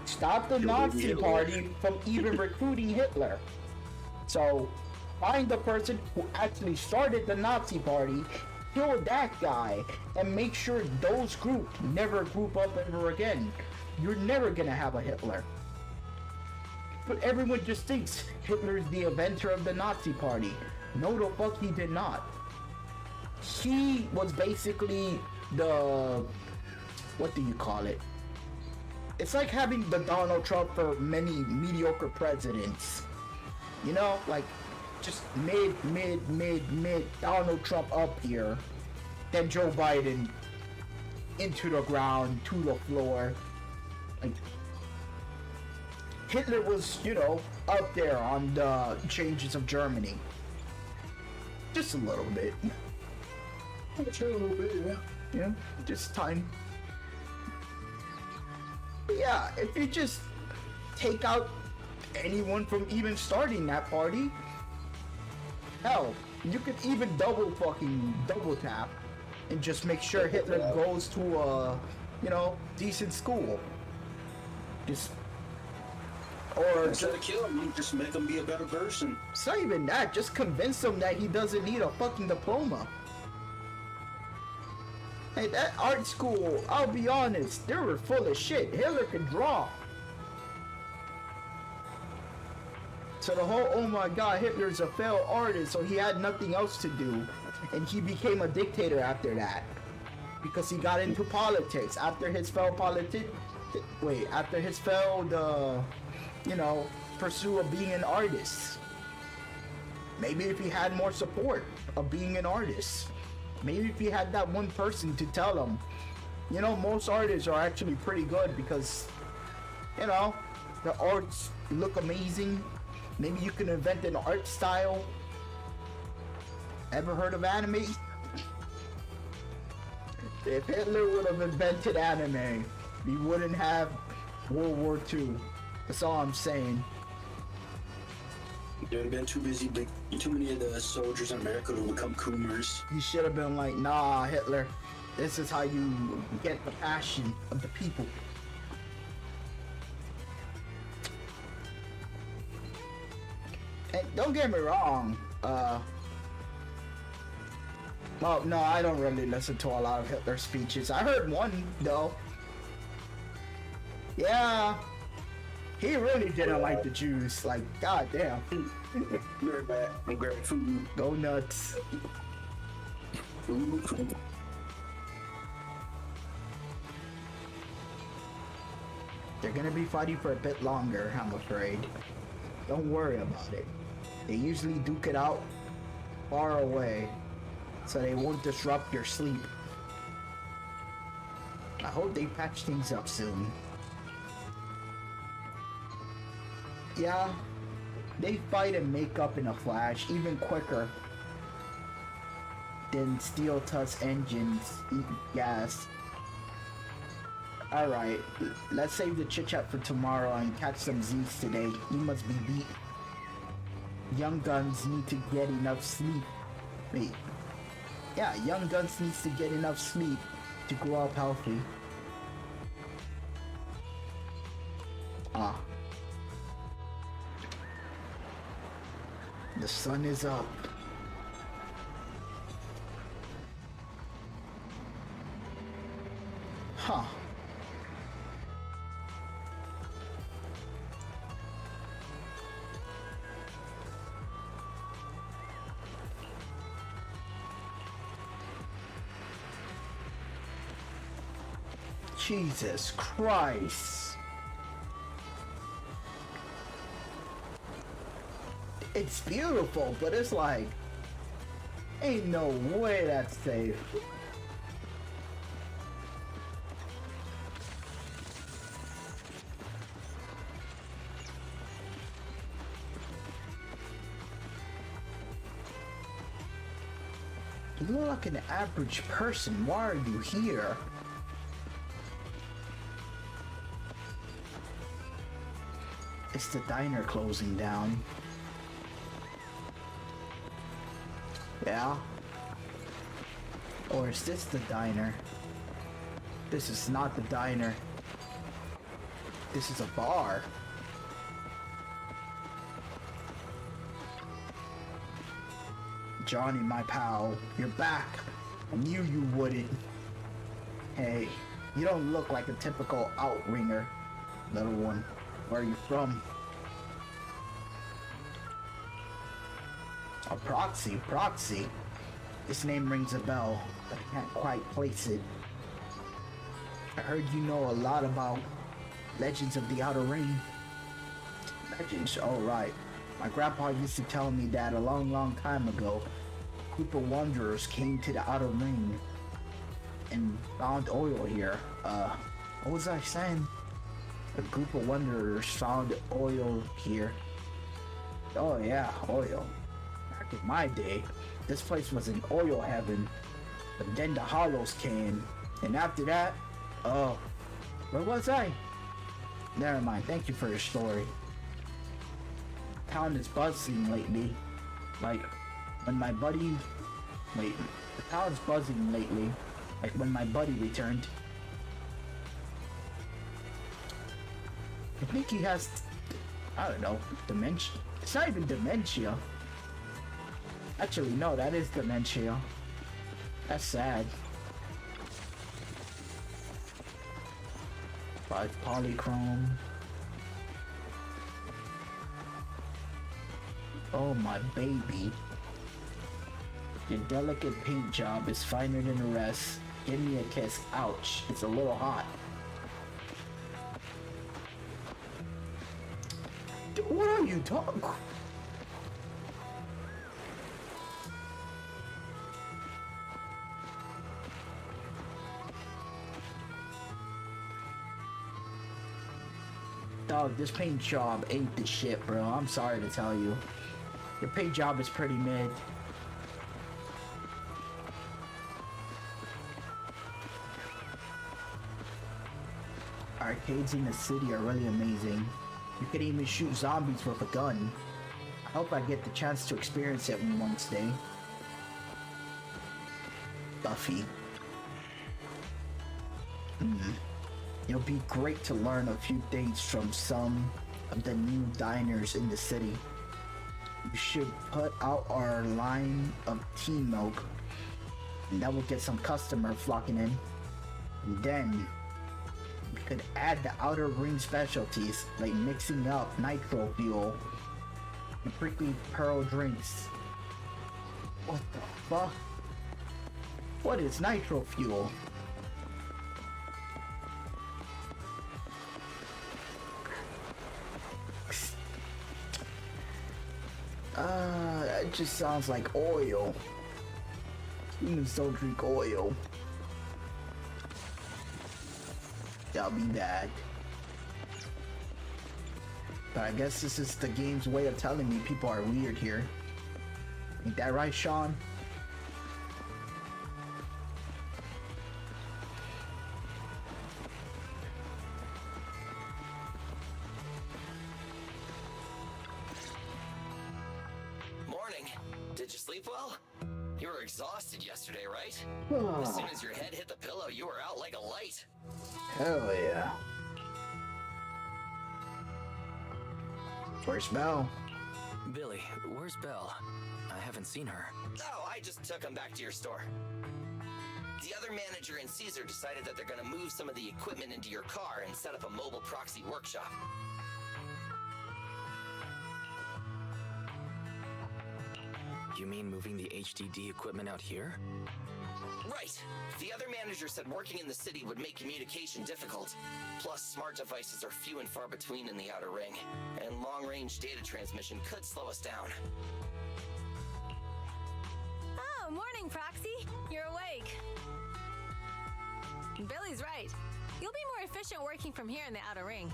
Stop the Nazi Party from even recruiting Hitler. So, find the person who actually started the Nazi Party, kill that guy, and make sure those groups never group up ever again. You're never gonna have a Hitler. But everyone just thinks Hitler's the inventor of the Nazi Party. No, the fuck he did not. He was basically the... what do you call it? It's like having the Donald Trump for many mediocre presidents. You know, like, just mid Donald Trump up here. Then Joe Biden into the ground, to the floor. Like, Hitler was, you know, up there on the changes of Germany. Just a little bit. Just a little bit, yeah. Yeah, just tiny. But yeah, if you just take out anyone from even starting that party, hell, you could even double tap and just make sure Hitler goes to a, you know, decent school. Just, or instead of kill him, you just make him be a better person. It's not even that, just convince him that he doesn't need a fucking diploma. Hey, that art school, I'll be honest, they were full of shit. Hitler could draw. So the whole, oh my god, Hitler's a failed artist, so he had nothing else to do. And he became a dictator after that. Because he got into politics. After his failed you know, pursuit of being an artist. Maybe if he had more support of being an artist. Maybe if he had that one person to tell him, you know, most artists are actually pretty good because, you know, the arts look amazing. Maybe you can invent an art style. Ever heard of anime? If Hitler would have invented anime, we wouldn't have World War II. That's all I'm saying. There have been too many of the soldiers in America to become coomers. He should have been like, nah, Hitler, this is how you get the passion of the people. And don't get me wrong, well, no, I don't really listen to a lot of Hitler speeches. I heard one, though. Yeah, he really didn't like the Jews. Like, goddamn. Very bad. I'm grabbing food. Go nuts. They're gonna be fighting for a bit longer, I'm afraid. Don't worry about it. They usually duke it out far away, so they won't disrupt your sleep. I hope they patch things up soon. Yeah, they fight and make up in a flash, even quicker than steel tusk engines eat gas. Alright, let's save the chit chat for tomorrow and catch some Z's today. You must be beat. Young guns need to get enough sleep. Wait. Yeah, young guns needs to get enough sleep to grow up healthy. Ah. The sun is up. Huh. Jesus Christ. It's beautiful, but it's like, ain't no way that's safe. You look like an average person. Why are you here? It's the diner closing down. Yeah? Or is this the diner? This is not the diner. This is a bar. Johnny, my pal, you're back. I knew you wouldn't. Hey, you don't look like a typical outringer, little one. Where are you from? A proxy. This name rings a bell, but I can't quite place it. I heard you know a lot about legends of the Outer Ring. Legends? Oh, right. My grandpa used to tell me that a long time ago, a group of wanderers came to the Outer Ring and found oil here. What was I saying? A group of wanderers found oil here. Oh yeah, oil. Back in my day, this place was an oil heaven. But then the Hollows came, and after that, oh, where was I? Never mind, thank you for your story. Town is buzzing lately. Like, when my buddy... Wait, the town is buzzing lately. Like when my buddy returned. I think he has... I don't know, dementia? It's not even dementia. Actually, no, that is dementia. That's sad. 5 polychrome. Oh my baby. Your delicate paint job is finer than the rest. Give me a kiss. Ouch. It's a little hot. Dude, what are you talking? Dog, this paint job ain't the shit, bro. I'm sorry to tell you. Your paint job is pretty mid. Arcades in the city are really amazing. You can even shoot zombies with a gun. I hope I get the chance to experience it one day. Buffy. It'll be great to learn a few things from some of the new diners in the city. We should put out our line of tea milk, and that will get some customer flocking in. And then we could add the Outer Ring specialties, like mixing up nitro fuel and prickly pearl drinks. What the fuck? What is nitro fuel? That just sounds like oil. Humans don't drink oil. That'll be bad. But I guess this is the game's way of telling me people are weird here. Ain't that right, Sean? Did you sleep well? You were exhausted yesterday, right? As soon as your head hit the pillow, you were out like a light. Hell yeah. Where's Belle? Billy, where's Belle? I haven't seen her. Oh, I just took him back to your store. The other manager and Caesar decided that they're gonna move some of the equipment into your car and set up a mobile proxy workshop. You mean moving the HDD equipment out here? Right. The other manager said working in the city would make communication difficult. Plus, smart devices are few and far between in the Outer Ring, and long-range data transmission could slow us down. Oh, morning, Proxy. You're awake. Billy's right. You'll be more efficient working from here in the Outer Ring.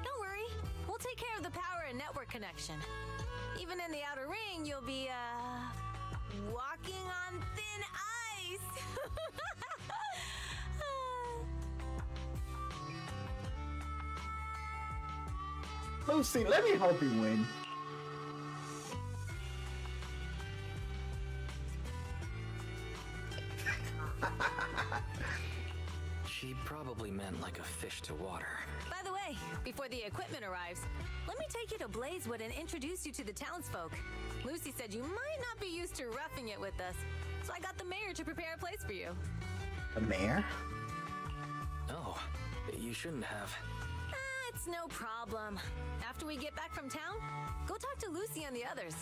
Don't worry. We'll take care of the power and network connection. Even in the Outer Ring, you'll be, walking on thin ice. Lucy, let me help you win. She probably meant like a fish to water. By the way, before the equipment arrives, let me take you to Blazewood and introduce you to the townsfolk. Lucy said you might not be used to roughing it with us, so I got the mayor to prepare a place for you. The mayor? Oh, you shouldn't have. It's no problem. After we get back from town, go talk to Lucy and the others.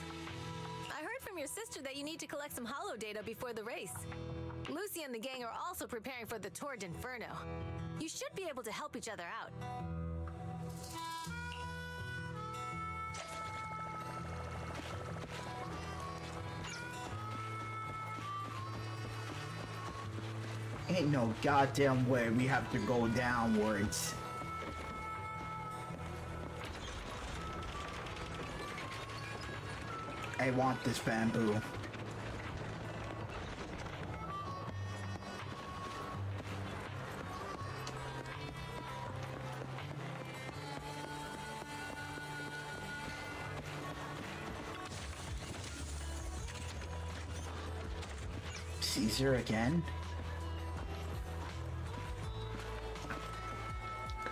I heard from your sister that you need to collect some holo data before the race. Lucy and the gang are also preparing for the Tour d'Inferno. You should be able to help each other out. Ain't no goddamn way we have to go downwards. I want this bamboo. Caesar again?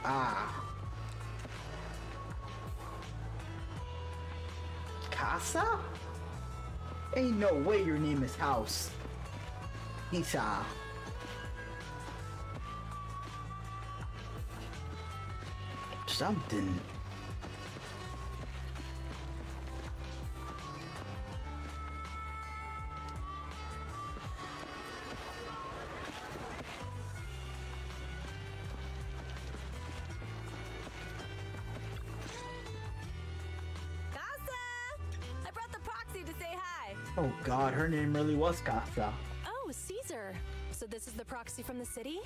Ah. Casa? Ain't no way your name is House. Isa. Something. Oh god, her name really was Casa. Oh, Caesar. So this is the proxy from the city?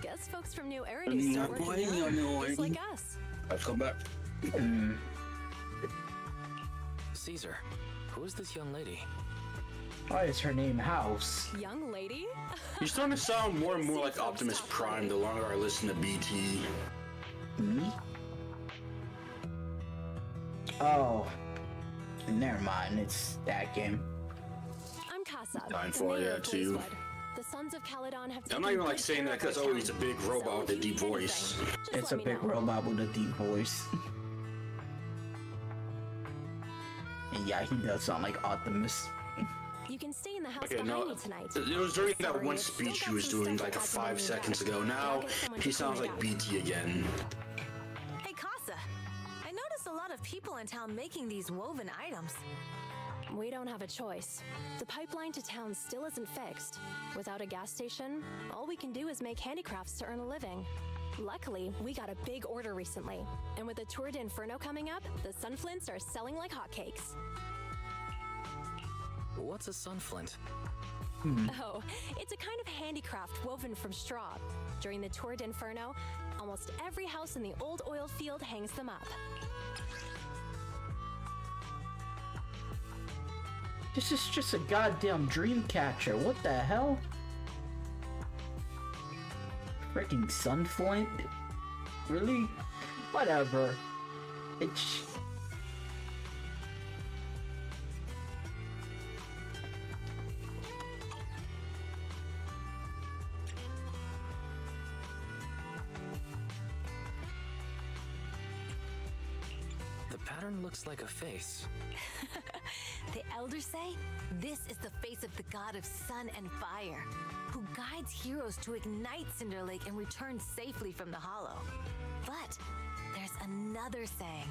Guess folks from New Eridu start working out, just like us. Let's come back. Caesar, who is this young lady? Why is her name House? Young lady? You're starting to sound more and more like Optimus Prime the longer I listen to BT. Me? Oh. Never mind, it's that game. I'm Casa. Dying for yeah, too. The Sons of Caledon have I'm not even like saying that because oh, he's a big robot with a deep voice. It's a big robot with a deep voice. And yeah, he does sound like Optimus. You can stay in the house Okay, behind me tonight. It was during that one speech he was doing like 5 seconds ago. Now he sounds like BT again. Hey, Casa. I noticed a lot of people in town making these woven items. We don't have a choice. The pipeline to town still isn't fixed. Without a gas station, all we can do is make handicrafts to earn a living. Luckily, we got a big order recently, and with the Tour d'Inferno coming up, the sunflints are selling like hotcakes. What's a sunflint? Oh, it's a kind of handicraft woven from straw. During the Tour d'Inferno, almost every house in the old oil field hangs them up. This is just a goddamn dream catcher. What the hell? Freaking sunflint? Really? Whatever. It's... The pattern looks like a face. The elders say this is the face of the god of sun and fire, who guides heroes to ignite Cinder Lake and return safely from the hollow. But there's another saying.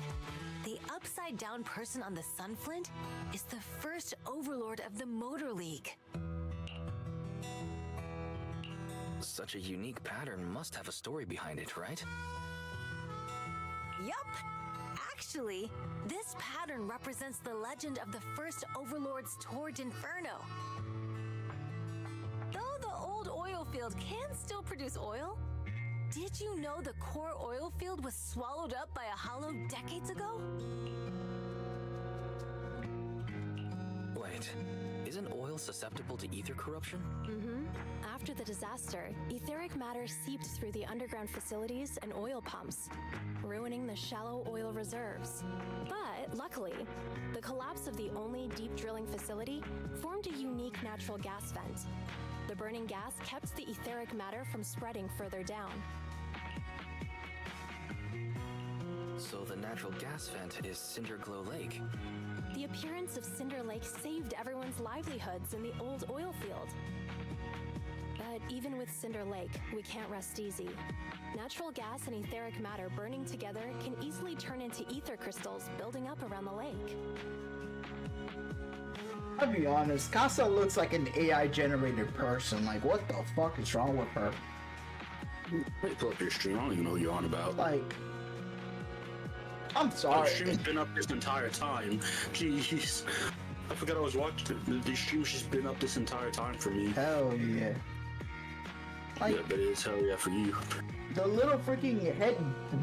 The upside-down person on the sunflint is the first overlord of the Motor League. Such a unique pattern must have a story behind it, right? Yup! Actually, this pattern represents the legend of the first Overlord's Tour d'Inferno. Though the old oil field can still produce oil, did you know the core oil field was swallowed up by a hollow decades ago? Wait, isn't oil susceptible to ether corruption? After the disaster, etheric matter seeped through the underground facilities and oil pumps, ruining the shallow oil reserves. But luckily, the collapse of the only deep drilling facility formed a unique natural gas vent. The burning gas kept the etheric matter from spreading further down. So the natural gas vent is Cinderglow Lake. The appearance of Cinder Lake saved everyone's livelihoods in the old oil field. But even with Cinder Lake, we can't rest easy. Natural gas and etheric matter burning together can easily turn into ether crystals building up around the lake. I'll be honest, Casa looks like an AI-generated person. Like, what the fuck is wrong with her? Wait, pull up your stream. I don't even know what you're on about. Like, I'm sorry. The stream's been up this entire time. Jeez. I forgot I was watching. The stream's just been up this entire time for me. Hell yeah. Like, yeah, but it is hell yeah for you. The little freaking head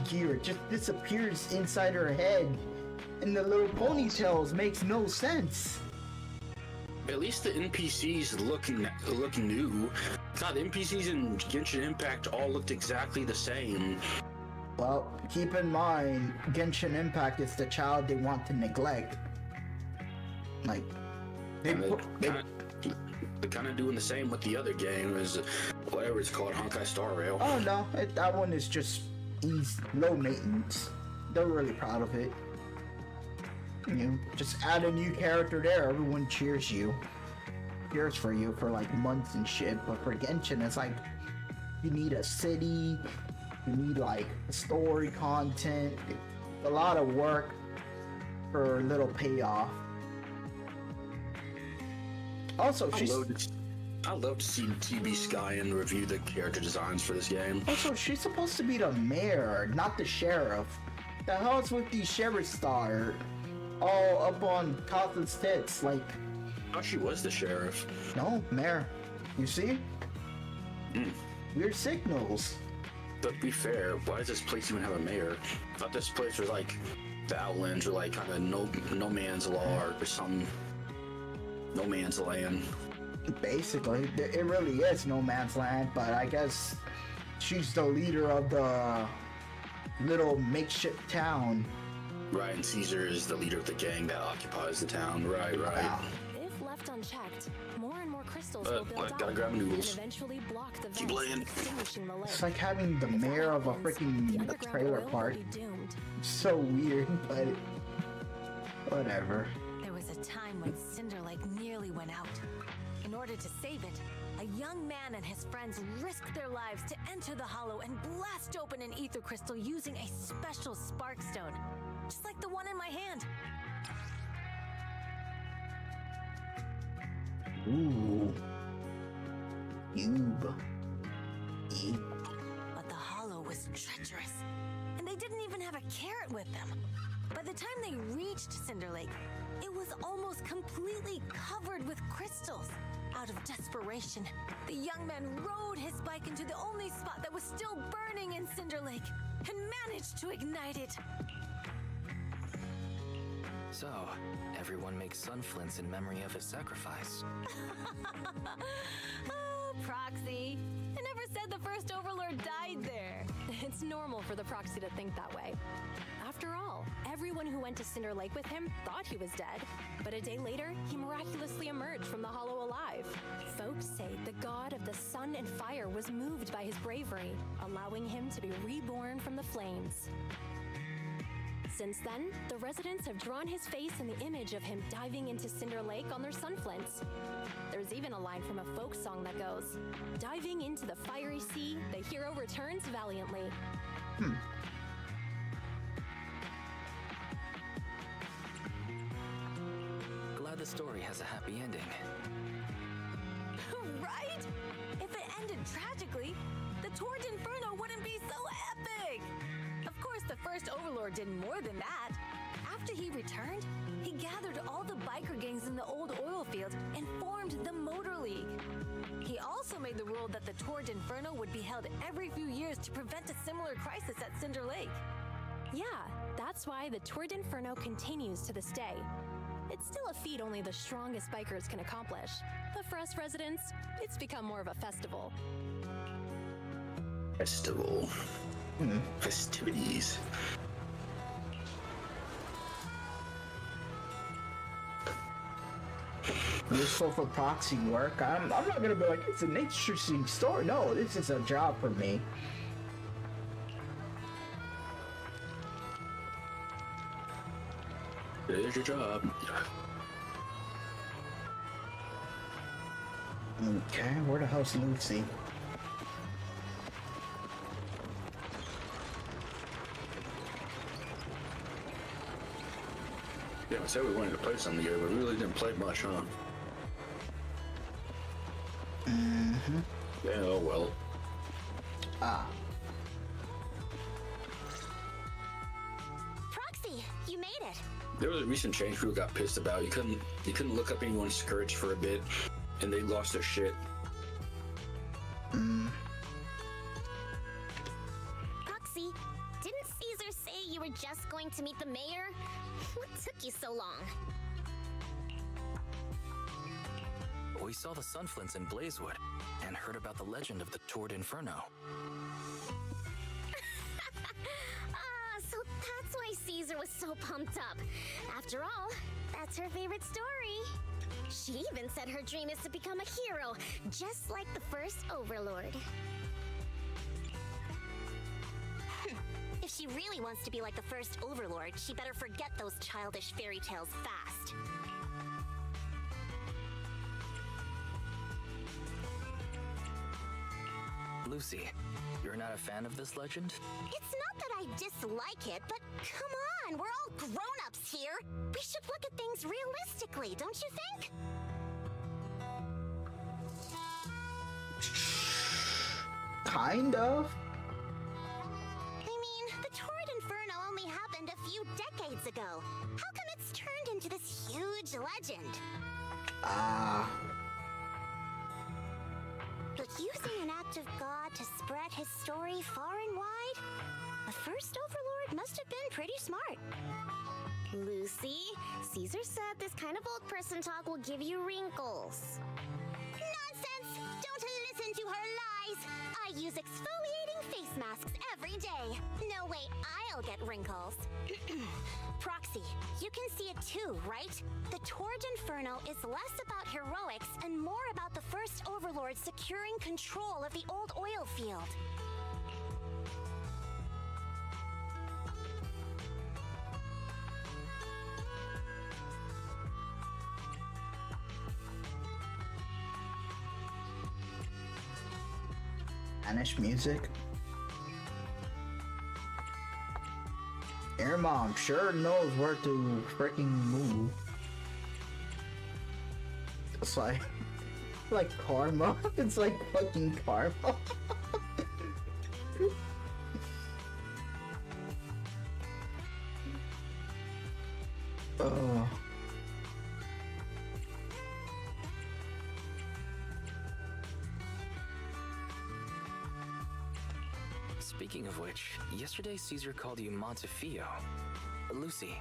gear just disappears inside her head, and the little ponytails makes no sense. At least the NPCs look new. God, the NPCs in Genshin Impact all looked exactly the same. Well, keep in mind, Genshin Impact is the child they want to neglect. Like, they're kind of doing the same with the other game, as whatever it's called, Honkai Star Rail. Oh no, that one is just low maintenance. They're really proud of it. You know, just add a new character there, everyone cheers for you for like months and shit. But for Genshin, it's like you need a city, you need like story content, a lot of work for a little payoff. Also, I love to see TB Sky and review the character designs for this game. Also, she's supposed to be the mayor, not the sheriff. The hell's with these sheriff star all up on Kasa's tits? Like, I thought she was the sheriff. No, mayor. You see? Weird signals. But to be fair, why does this place even have a mayor? I thought this place was like the Outlands or like kind of no man's law or some no man's land. Basically, it really is no man's land, but I guess she's the leader of the little makeshift town. Right, and Caesar is the leader of the gang that occupies the town. Right. Wow. If left unchecked, more and more crystals will build gotta up grab and noodles. eventually block the Keep vents, playing. extinguishing the lake. It's like having the mayor of a freaking trailer park. So weird, but whatever. There was a time when Cinder Lake nearly went out. In order to save it, a young man and his friends risked their lives to enter the hollow and blast open an ether crystal using a special spark stone, just like the one in my hand. Ooh. But the hollow was treacherous, and they didn't even have a carrot with them. By the time they reached Cinder Lake, it was almost completely covered with crystals. Out of desperation, the young man rode his bike into the only spot that was still burning in Cinder Lake and managed to ignite it. So, everyone makes sunflints in memory of his sacrifice. Oh, Proxy. I never said the first Overlord died there. It's normal for the Proxy to think that way. After all, everyone who went to Cinder Lake with him thought he was dead, but a day later, he miraculously emerged from the hollow alive. Folks say the god of the sun and fire was moved by his bravery, allowing him to be reborn from the flames. Since then, the residents have drawn his face in the image of him diving into Cinder Lake on their sunflints. There's even a line from a folk song that goes, "Diving into the fiery sea, the hero returns valiantly." Glad the story has a happy ending. Right? If it ended tragically, the Torrent Inferno wouldn't be so epic! Of course, the first Overlord did more than that. After he returned, he gathered all the biker gangs in the old oil field and formed the Motor League. He also made the rule that the Torrent Inferno would be held every few years to prevent a similar crisis at Cinder Lake. Yeah, that's why the Torrent Inferno continues to this day. It's still a feat only the strongest bikers can accomplish, but for us residents, it's become more of a festival. Festivities. useful for proxy work. I'm not gonna be like, it's an interesting story. No, this is a job for me. It is your job. Okay, where the hell's Lucy? Yeah, we said we wanted to play something together, but we really didn't play much, huh? Mm-hmm. Yeah, oh well. Ah. Proxy, you made it. There was a recent change people got pissed about. You couldn't look up anyone's skirts for a bit, and they lost their shit. Proxy, didn't Caesar say you were just going to meet the mayor? What took you so long? We saw the Sunflints in Blazewood and heard about the legend of the Tord Inferno. So that's why Caesar was so pumped up. After all, that's her favorite story. She even said her dream is to become a hero, just like the first Overlord. If she really wants to be like the first Overlord, she better forget those childish fairy tales fast. Lucy, you're not a fan of this legend? It's not that I dislike it, but come on, we're all grown-ups here. We should look at things realistically, don't you think? Kind of. I mean, the Torrid Inferno only happened a few decades ago. How come it's turned into this huge legend? But using an act of God to spread his story far and wide? The first Overlord must have been pretty smart. Lucy, Caesar said this kind of old person talk will give you wrinkles. Nonsense! Don't listen to her lies! I use exfoliating face masks every day. No way I'll get wrinkles. Proxy, you can see it too, right? The Tord Inferno is less about heroics and more about the first Overlord securing control of the old oil field. Spanish music. Your mom sure knows where to freaking move. It's like karma. It's like fucking karma. Oh. Speaking of which, yesterday Caesar called you Montefiore. Lucy,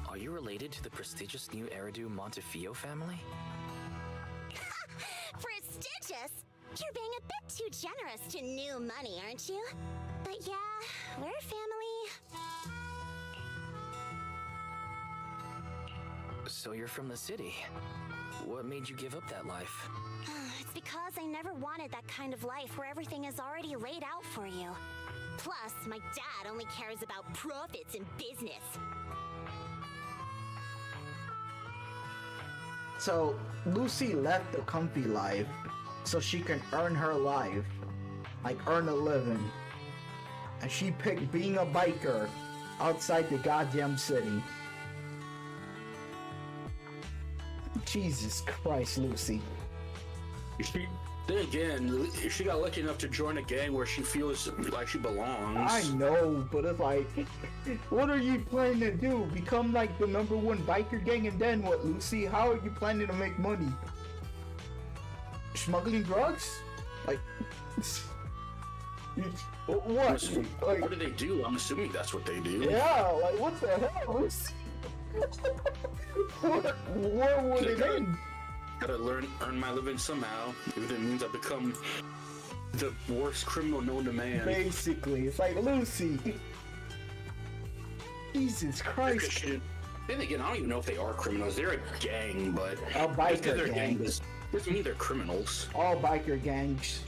are you related to the prestigious new Eridu Montefiore family? Prestigious? You're being a bit too generous to new money, aren't you? But yeah, we're a family. So you're from the city. What made you give up that life? It's because I never wanted that kind of life where everything is already laid out for you. Plus, my dad only cares about profits and business. So Lucy left the comfy life so she can earn her life, like earn a living. And she picked being a biker outside the goddamn city. Jesus Christ, Lucy. Then again, she got lucky enough to join a gang where she feels like she belongs. I know, but it's like, what are you planning to do? Become like the #1 biker gang, and then what, Lucy? How are you planning to make money? Smuggling drugs? Like, what? Like, what do they do? I'm assuming that's what they do. Yeah, like what the hell, Lucy? What would it mean? Gotta earn my living somehow. If it means I become the worst criminal known to man. Basically, it's like Lucy. Jesus Christ. Then again, I don't even know if they are criminals. They're a gang, but A biker gang. Doesn't mean they're criminals. All biker gangs.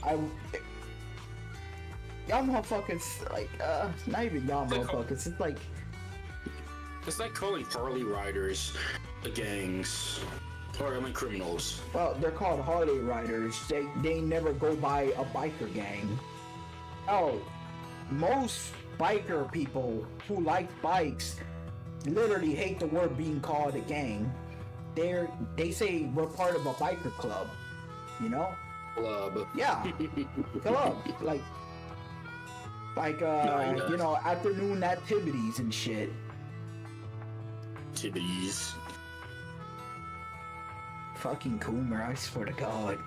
Y'all motherfuckers, like, not even y'all motherfuckers. It's like calling Harley riders gangs. Or, I mean, criminals. Well, they're called Harley riders. They never go by a biker gang. Oh, most biker people who like bikes literally hate the word being called a gang. They say we're part of a biker club, you know? Club. Yeah, club. Like you know, afternoon activities and shit. Activities. Fucking Coomer, I swear to God.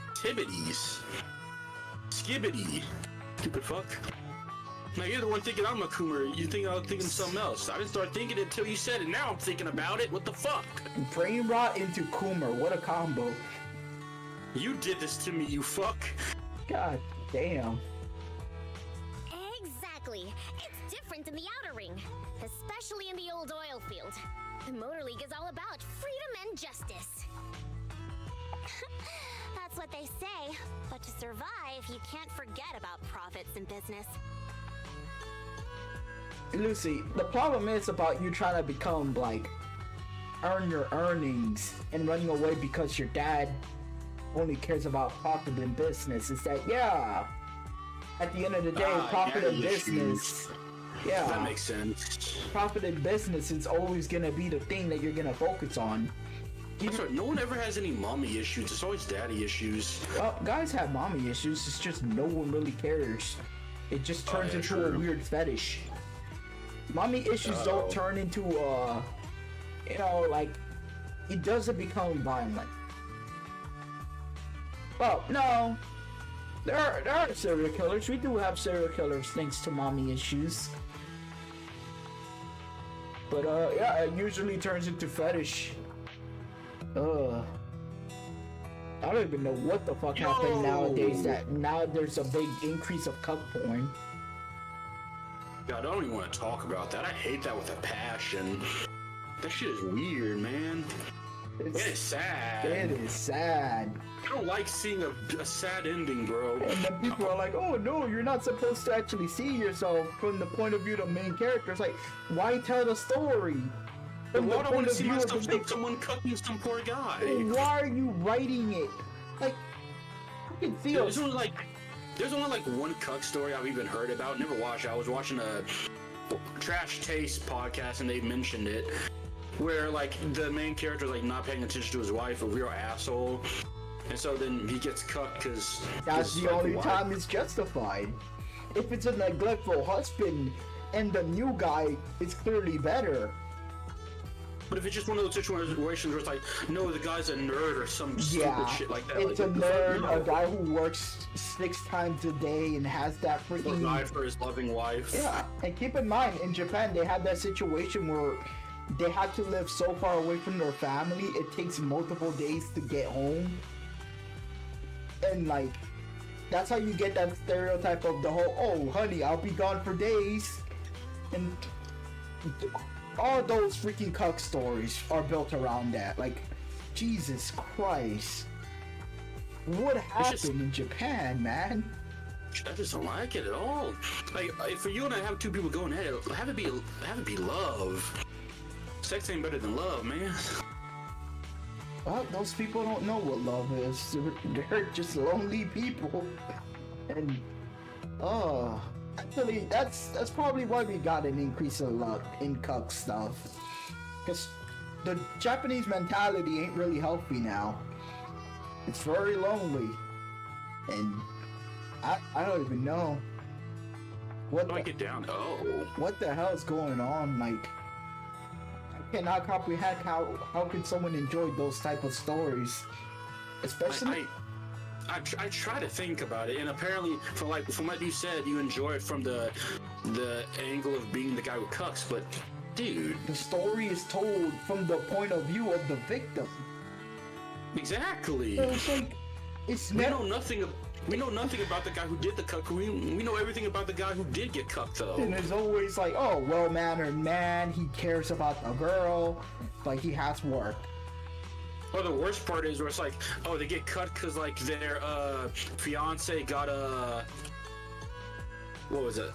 Activities. Skibbity. Stupid fuck. Now you're the one thinking I'm a Coomer. You think I was thinking something else. I didn't start thinking it until you said it. Now I'm thinking about it. What the fuck? Brain rot into Coomer. What a combo. You did this to me, you fuck. God damn. Exactly. It's different in the outer ring, especially in the old oil field. The Motor League is all about freedom and justice. That's what they say. But to survive, you can't forget about profits in business. Lucy, the problem is about you trying to become, like, earn your earnings and running away because your dad only cares about profit in business. Is that, yeah, at the end of the day, profit in business, yeah, that makes sense. Profit in business is always gonna be the thing that you're gonna focus on. That's right, no one ever has any mommy issues. It's always daddy issues. Well, guys have mommy issues. It's just no one really cares. It just turns into a weird fetish. Mommy issues don't turn into, you know, like, it doesn't become violent. Well, no. There are serial killers. We do have serial killers thanks to mommy issues. But, yeah, it usually turns into fetish. I don't even know what the fuck happened nowadays that now there's a big increase of cup porn. God, I don't even want to talk about that. I hate that with a passion. That shit is weird, man. It is sad. It is sad. I don't like seeing a sad ending, bro. And then people are like, oh no, you're not supposed to actually see yourself from the point of view of the main character. It's like, why tell the story? Why do I want to see myself think someone cutting some poor guy? Why are you writing it? Like, you can feel There's only like one cuck story I've even heard about. Never watched it. I was watching a Trash Taste podcast and they mentioned it, where like the main character like not paying attention to his wife, a real asshole, and so then he gets cucked because that's the only time it's justified. If it's a neglectful husband and the new guy is clearly better. But if it's just one of those situations where it's like, no, the guy's a nerd or some stupid shit like that. It's like, a nerd, a guy who works 6 times a day and has that freaking... guy for his loving wife. Yeah, and keep in mind, in Japan, they had that situation where they had to live so far away from their family, it takes multiple days to get home. And, like, that's how you get that stereotype of the whole, oh, honey, I'll be gone for days. And... all those freaking cuck stories are built around that. Like, Jesus Christ. What happened in Japan, man? I just don't like it at all. Like, for you and I have two people going at it, have it be love. Sex ain't better than love, man. Well, those people don't know what love is. They're just lonely people. And, actually, that's probably why we got an increase in luck in cuck stuff. Because the Japanese mentality ain't really healthy now. It's very lonely. And I don't even know. What do I get down? Oh. What the hell is going on? Like, I cannot comprehend how could someone enjoy those type of stories. Especially... I try to think about it, and apparently, from what you said, you enjoy it from the angle of being the guy who cucks. But, dude, the story is told from the point of view of the victim. Exactly. So it's like, we know nothing. We know nothing about the guy who did the cuck. We know everything about the guy who did get cucked, though. And it's always like, oh, well-mannered man, he cares about the girl, like he has work. Well, the worst part is where it's like, oh, they get cut because like their fiance got what was it?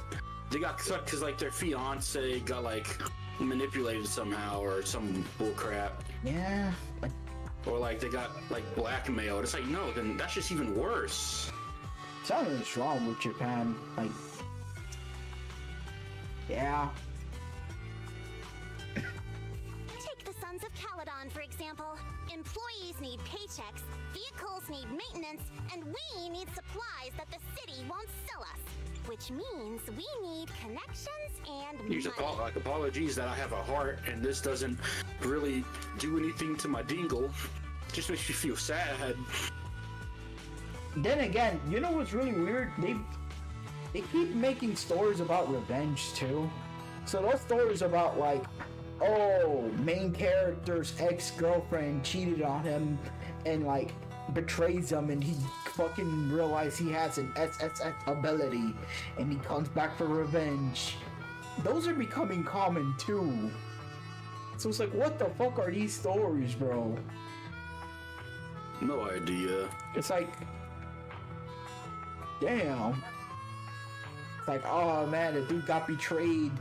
They got cut because like their fiance got like manipulated somehow or some bullcrap. Yeah. Or like they got like blackmailed. It's like, no, then that's just even worse. Something's wrong with Japan. Like, yeah. Take the Sons of Caledon, for example. Employees need paychecks, vehicles need maintenance, and we need supplies that the city won't sell us. Which means we need connections and money. Like, apologies that I have a heart and this doesn't really do anything to my dingle. Just makes me feel sad. Then again, you know what's really weird? They keep making stories about revenge too. So those stories about like, oh, main character's ex-girlfriend cheated on him and like betrays him and he fucking realized he has an SSS ability and he comes back for revenge. Those are becoming common too. So it's like, what the fuck are these stories, bro? No idea. It's like, damn. It's like, oh man, the dude got betrayed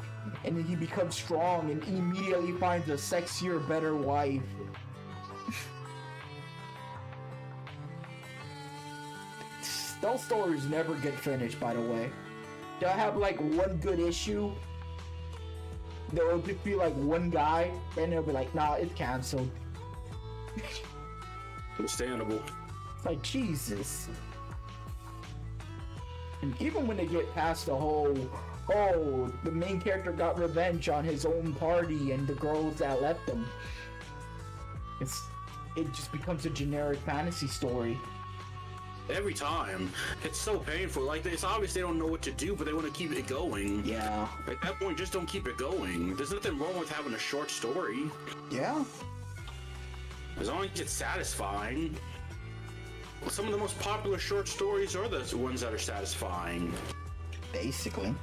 and then he becomes strong and immediately finds a sexier, better wife. Those stories never get finished, by the way. They'll have like one good issue. There will be like one guy, and they'll be like, nah, it's canceled. Understandable. It's like, Jesus. And even when they get past the whole, oh, the main character got revenge on his own party and the girls that left him, it just becomes a generic fantasy story. Every time. It's so painful. Like, it's obvious they don't know what to do, but they want to keep it going. Yeah. At that point, just don't keep it going. There's nothing wrong with having a short story. Yeah. As long as it's satisfying. Well, some of the most popular short stories are the ones that are satisfying. Basically.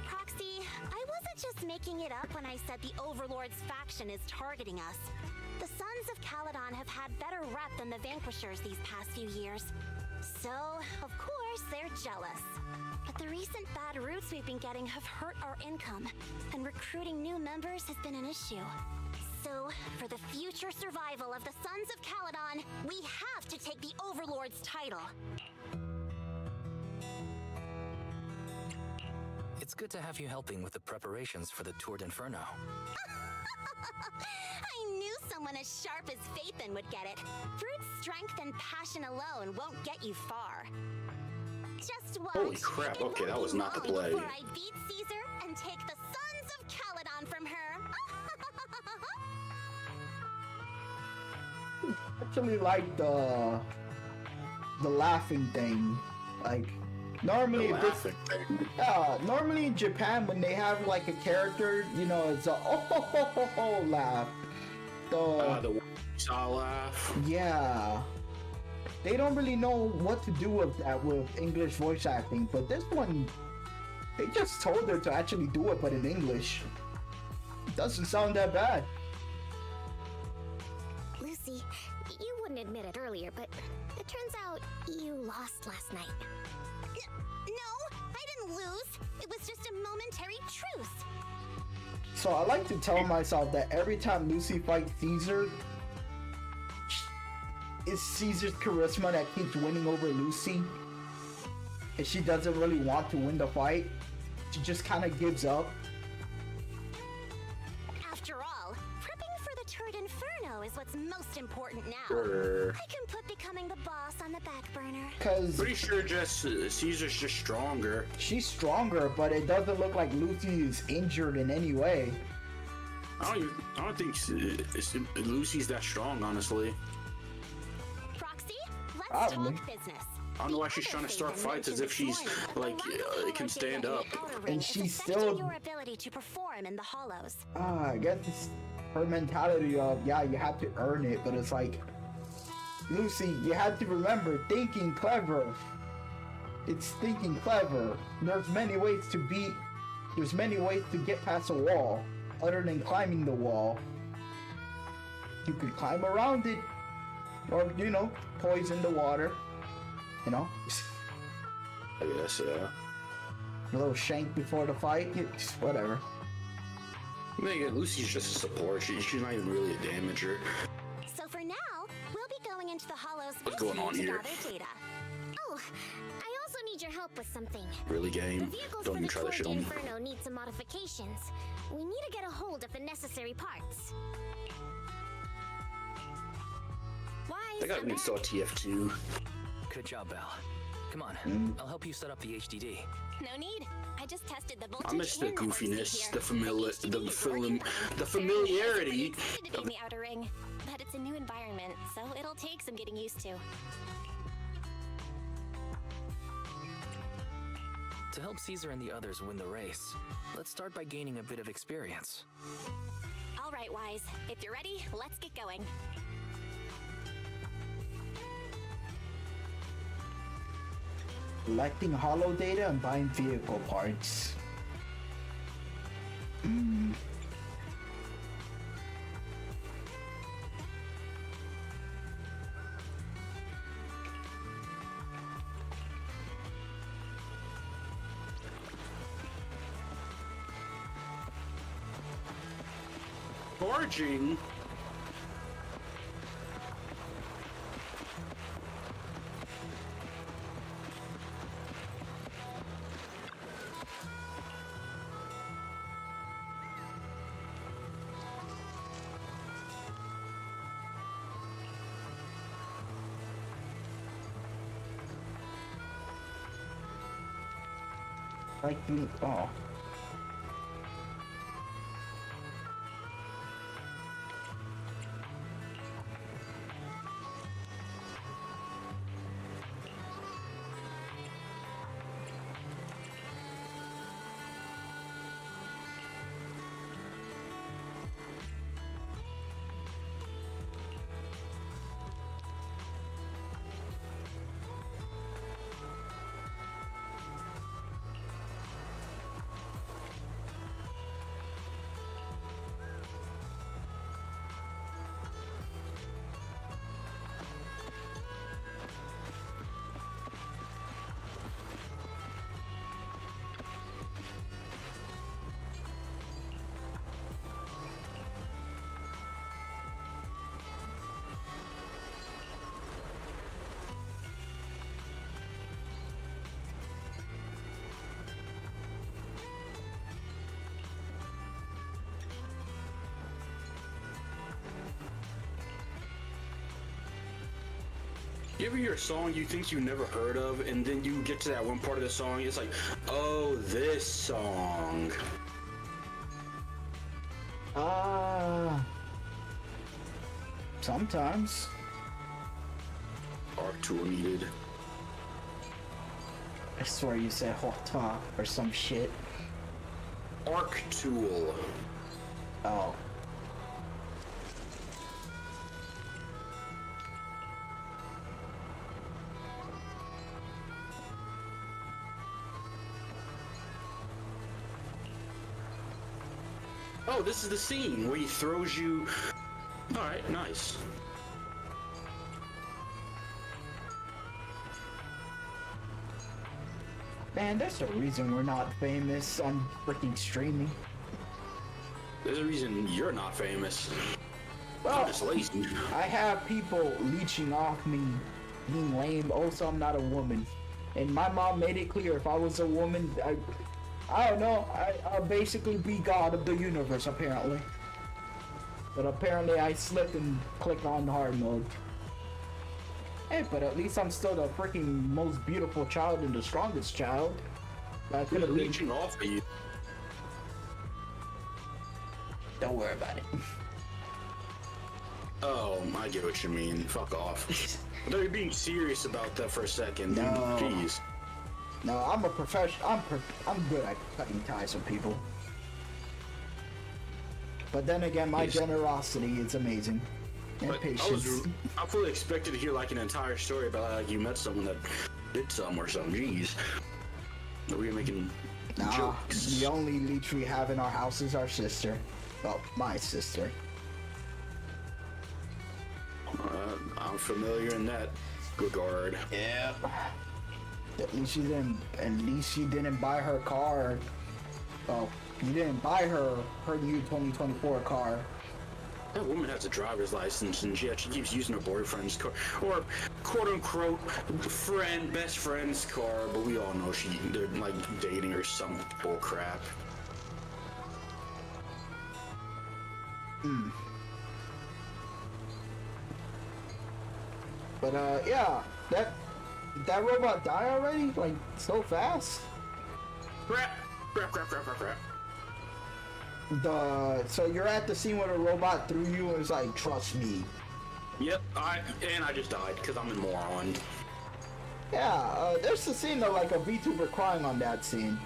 Proxy, I wasn't just making it up when I said the Overlord's faction is targeting us. The Sons of Caledon have had better rep than the Vanquishers these past few years. So, of course, they're jealous. But the recent bad routes we've been getting have hurt our income, and recruiting new members has been an issue. So, for the future survival of the Sons of Caledon, we have to take the Overlord's title. It's good to have you helping with the preparations for the Tour d'Inferno. I knew someone as sharp as Phaethon would get it. Brute strength and passion alone won't get you far. Just watch. Holy crap, It okay, won't that was be not the long play. before I beat Caesar and take the Sons of Caledon from her. Actually like the laughing thing. Like, normally normally in Japan when they have like a character, you know, it's a oh laugh. The saw laugh. Yeah. They don't really know what to do with that with English voice acting, but this one, they just told her to actually do it, but in English. It doesn't sound that bad. Lucy, you wouldn't admit it earlier, but it turns out you lost last night. No, I didn't lose. It was just a momentary truce. So I like to tell myself that every time Lucy fights Caesar, it's Caesar's charisma that keeps winning over Lucy. And she doesn't really want to win the fight. She just kind of gives up. After all, prepping for the Tour d'Inferno is what's most important now. Sure. I can put becoming the boss on the back burner. Cause Pretty sure just Caesar's just stronger. she's stronger, but it doesn't look like Lucy is injured in any way. I don't think Lucy's that strong, honestly. Proxy, let's Probably. talk business. I don't know why she's trying to start fights as if she's like can stand up. And she's affecting still- your ability to perform in the hollows. I guess it's her mentality of, yeah, you have to earn it, but it's like, Lucy, you have to remember, thinking clever. It's thinking clever. There's many ways to beat. There's many ways to get past a wall, other than climbing the wall. You could climb around it, or poison the water. I guess, yeah. A little shank before the fight. Whatever. Man, Lucy's just a support. She's not even really a damager. So for now, we'll be going into the Hollows What's going on to here? gather data. Oh, I also need your help with something. Really, game? The vehicles Don't for even the try that shit Torrid on me. Inferno need some modifications. We need to get a hold of the necessary parts. I got to install TF2. Good job, Belle. Come on, I'll help you set up the HDD. No need. I just tested the voltage. I miss the and network speed goofiness, here. the familiarity. Excited to do the outer ring, but it's a new environment, so it'll take some getting used to. To help Caesar and the others win the race, let's start by gaining a bit of experience. All right, Wise. If you're ready, let's get going. Collecting hollow data and buying vehicle parts. Forging? Oh. You ever hear a song you think you never heard of, and then you get to that one part of the song, it's like, oh, this song. Sometimes. Arc tool needed. I swear you said hota or some shit. Arc tool. Oh. Oh, this is the scene where he throws you. Alright, nice. Man, that's the reason we're not famous on freaking streaming. There's a reason you're not famous. Well, I'm just lazy. I have people leeching off me being lame. Also, I'm not a woman. And my mom made it clear if I was a woman, I don't know, I'll basically be God of the universe, apparently. But apparently I slipped and clicked on hard mode. Hey, but at least I'm still the freaking most beautiful child and the strongest child. I could have leeching off of you. Don't worry about it. Oh, I get what you mean. Fuck off. I thought you were being serious about that for a second. No. Jeez. No, I'm a professional. I'm good at cutting ties with people. But then again, my generosity is amazing. And patience. I fully expected to hear like an entire story about like you met someone that did some or something. Jeez. Are we making jokes? The only leech we have in our house is our sister. Well, my sister. I'm familiar in that regard. Yeah. At least you didn't buy her car. Well, you didn't buy her new 2024 car. That woman has a driver's license, and yet she keeps using her boyfriend's car, or quote-unquote best friend's car. But we all know they're like dating or some bull crap. But yeah, did that robot die already? Like so fast? Crap. So you're at the scene where the robot threw you and was like, trust me. Yep, I just died because I'm a moron. Yeah, there's the scene though, like a VTuber crying on that scene.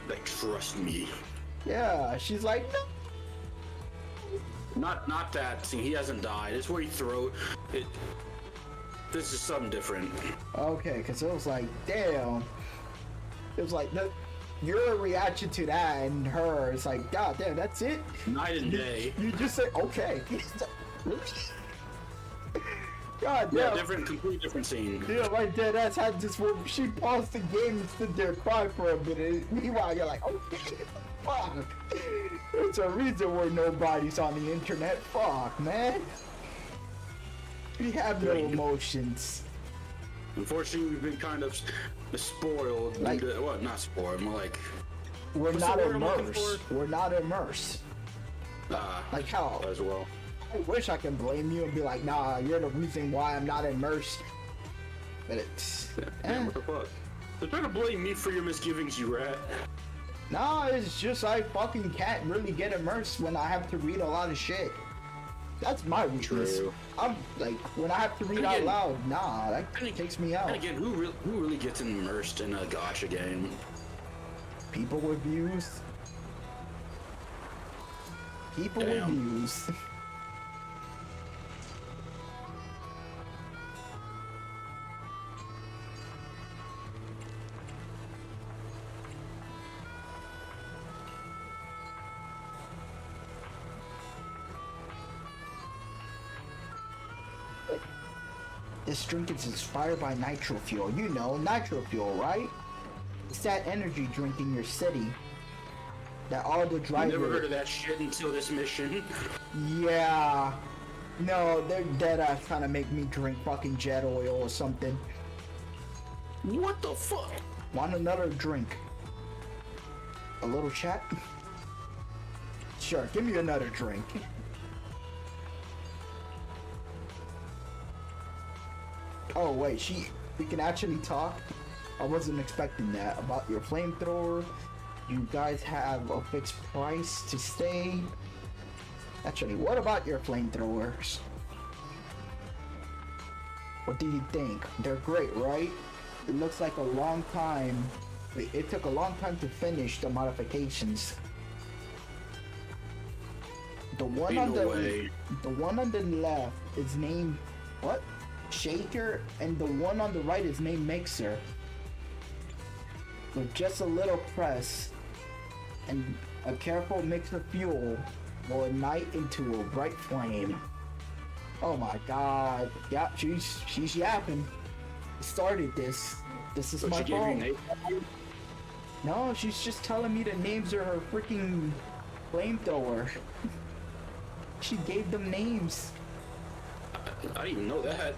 Like, trust me. Yeah, she's like, no. Not that scene. He hasn't died. It's where he throw it. This is something different. Okay, because it was like, damn. It was like, your reaction to that and her, it's like, god damn, that's it? Night and day. You just say, okay. God damn. Yeah, completely different scene. Yeah, right there, that's how just when she paused the game and stood there crying for a minute. Meanwhile, you're like, okay, fuck. There's a reason where nobody's on the internet. Fuck, man. We have no emotions. Unfortunately, we've been kind of spoiled. Like, well, not spoiled, more like... We're not immersed. We're not immersed. Like how? As well. I wish I could blame you and be like, nah, you're the reason why I'm not immersed. But it's... Man, what the fuck? They're trying to blame me for your misgivings, you rat. Nah, it's just I fucking can't really get immersed when I have to read a lot of shit. That's my weakness. True. I'm like, when I have to read out loud, nah, that takes me out. And again, who really gets immersed in a gacha game? People with views. People with views. This drink is inspired by nitro fuel. You know, nitro fuel, right? It's that energy drink in your city that all the drivers... I never heard of that shit until this mission. Yeah. No, they're dead ass trying to make me drink fucking jet oil or something. What the fuck? Want another drink? A little chat? Sure, give me another drink. Oh wait, we can actually talk? I wasn't expecting that. About your flamethrower, you guys have a fixed price to stay. Actually, what about your flamethrowers? What do you think? They're great, right? It looks like a long time. It took a long time to finish the modifications. The one on the left is named what? Shaker, and the one on the right is named Mixer. With just a little press and a careful mix of fuel will ignite into a bright flame. Oh my god. Yeah, she's yapping. Started this. This is my fault. No, she's just telling me the names of her freaking flamethrower. She gave them names. I didn't even know that.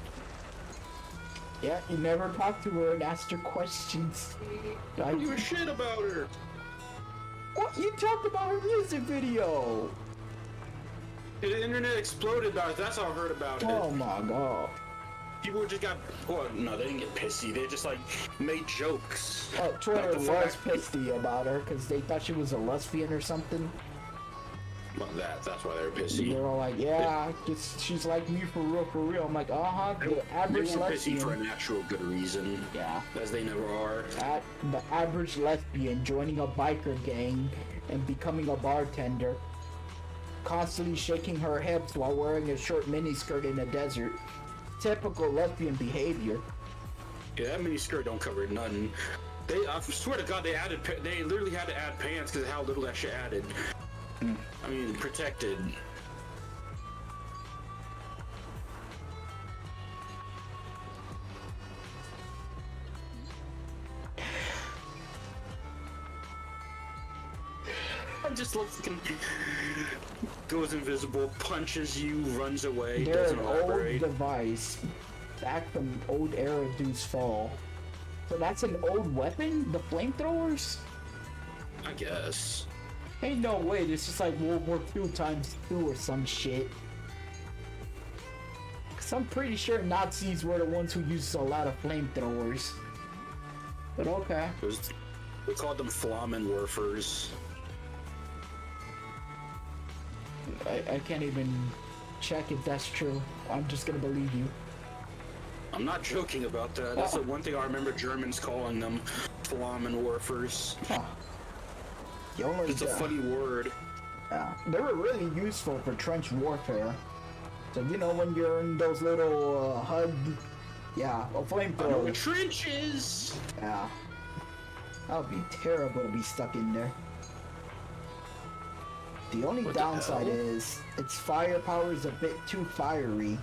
Yeah, you never talked to her and asked her questions. I don't give a shit about her. What? You talked about her music video. The internet exploded about it. That's how I heard about it. Oh my god. People just got... Well, no, they didn't get pissy. They just, like, made jokes. Oh, Twitter was pissy about her because they thought she was a lesbian or something. Well, that's why they were pissy. They're all like, yeah, she's like me for real. I'm like, uh-huh, the average they were lesbian. pissy for an actual good reason. Yeah. As they never are. The average lesbian joining a biker gang and becoming a bartender. Constantly shaking her hips while wearing a short miniskirt in the desert. Typical lesbian behavior. Yeah, that mini skirt don't cover nothing. I swear to God, they literally had to add pants because of how little that shit added. I mean, protected. I just looking. Goes invisible, punches you, runs away, They're doesn't an elaborate. old device back from old era dudes fall. So that's an old weapon? The flamethrowers? I guess. Ain't no way, this is like World War II times 2 or some shit. Cause I'm pretty sure Nazis were the ones who used a lot of flamethrowers. But okay. We called them Flammenwerfers. I can't even check if that's true. I'm just gonna believe you. I'm not joking about that. That's the one thing I remember Germans calling them, Flammenwerfers. Huh. It's a funny word. Yeah, they were really useful for trench warfare. So you know when you're in those little HUD, yeah, a flamethrower. Trenches. Yeah, that would be terrible to be stuck in there. The only downside is its firepower is a bit too fiery.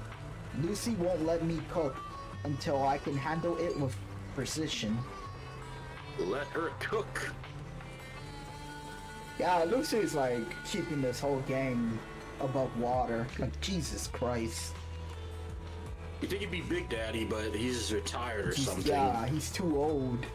Lucy won't let me cook until I can handle it with precision. Let her cook. Yeah, Lucy's like keeping this whole gang above water. Like, Jesus Christ. You think he'd be Big Daddy, but he's retired or something. Yeah, he's too old.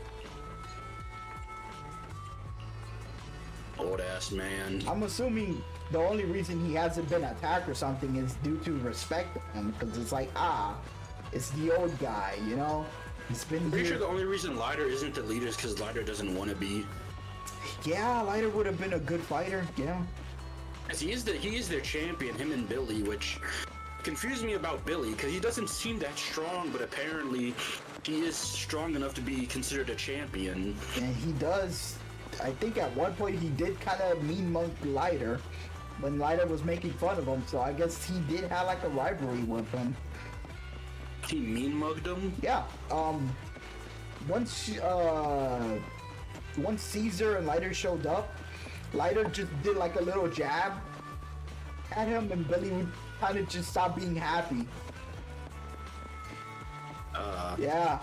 Old ass man. I'm assuming the only reason he hasn't been attacked or something is due to respect him, because it's like, it's the old guy, you know? He's been I'm pretty here. sure the only reason Lighter isn't the leader is because Lighter doesn't want to be. Yeah, Lighter would have been a good fighter, yeah. As he is their champion, him and Billy, which confused me about Billy, because he doesn't seem that strong, but apparently he is strong enough to be considered a champion. And he does. I think at one point he did kind of mean mug Lighter when Lighter was making fun of him, so I guess he did have like a rivalry with him. He mean mugged him? Yeah. Once Caesar and Lighter showed up, Lighter just did like a little jab at him, and Billy would kind of just stop being happy. Yeah.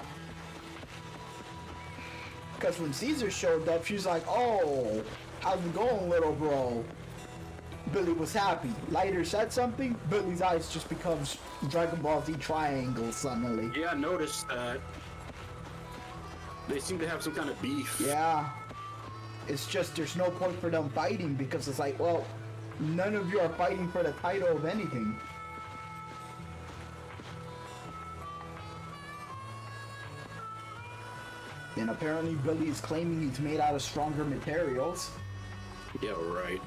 Because when Caesar showed up, she was like, "Oh, how's it going, little bro?" Billy was happy. Lighter said something, Billy's eyes just becomes Dragon Ball Z triangle suddenly. Yeah, I noticed that. They seem to have some kind of beef. Yeah. It's just there's no point for them fighting because it's like, well, none of you are fighting for the title of anything. And apparently Billy's claiming he's made out of stronger materials. Yeah, right.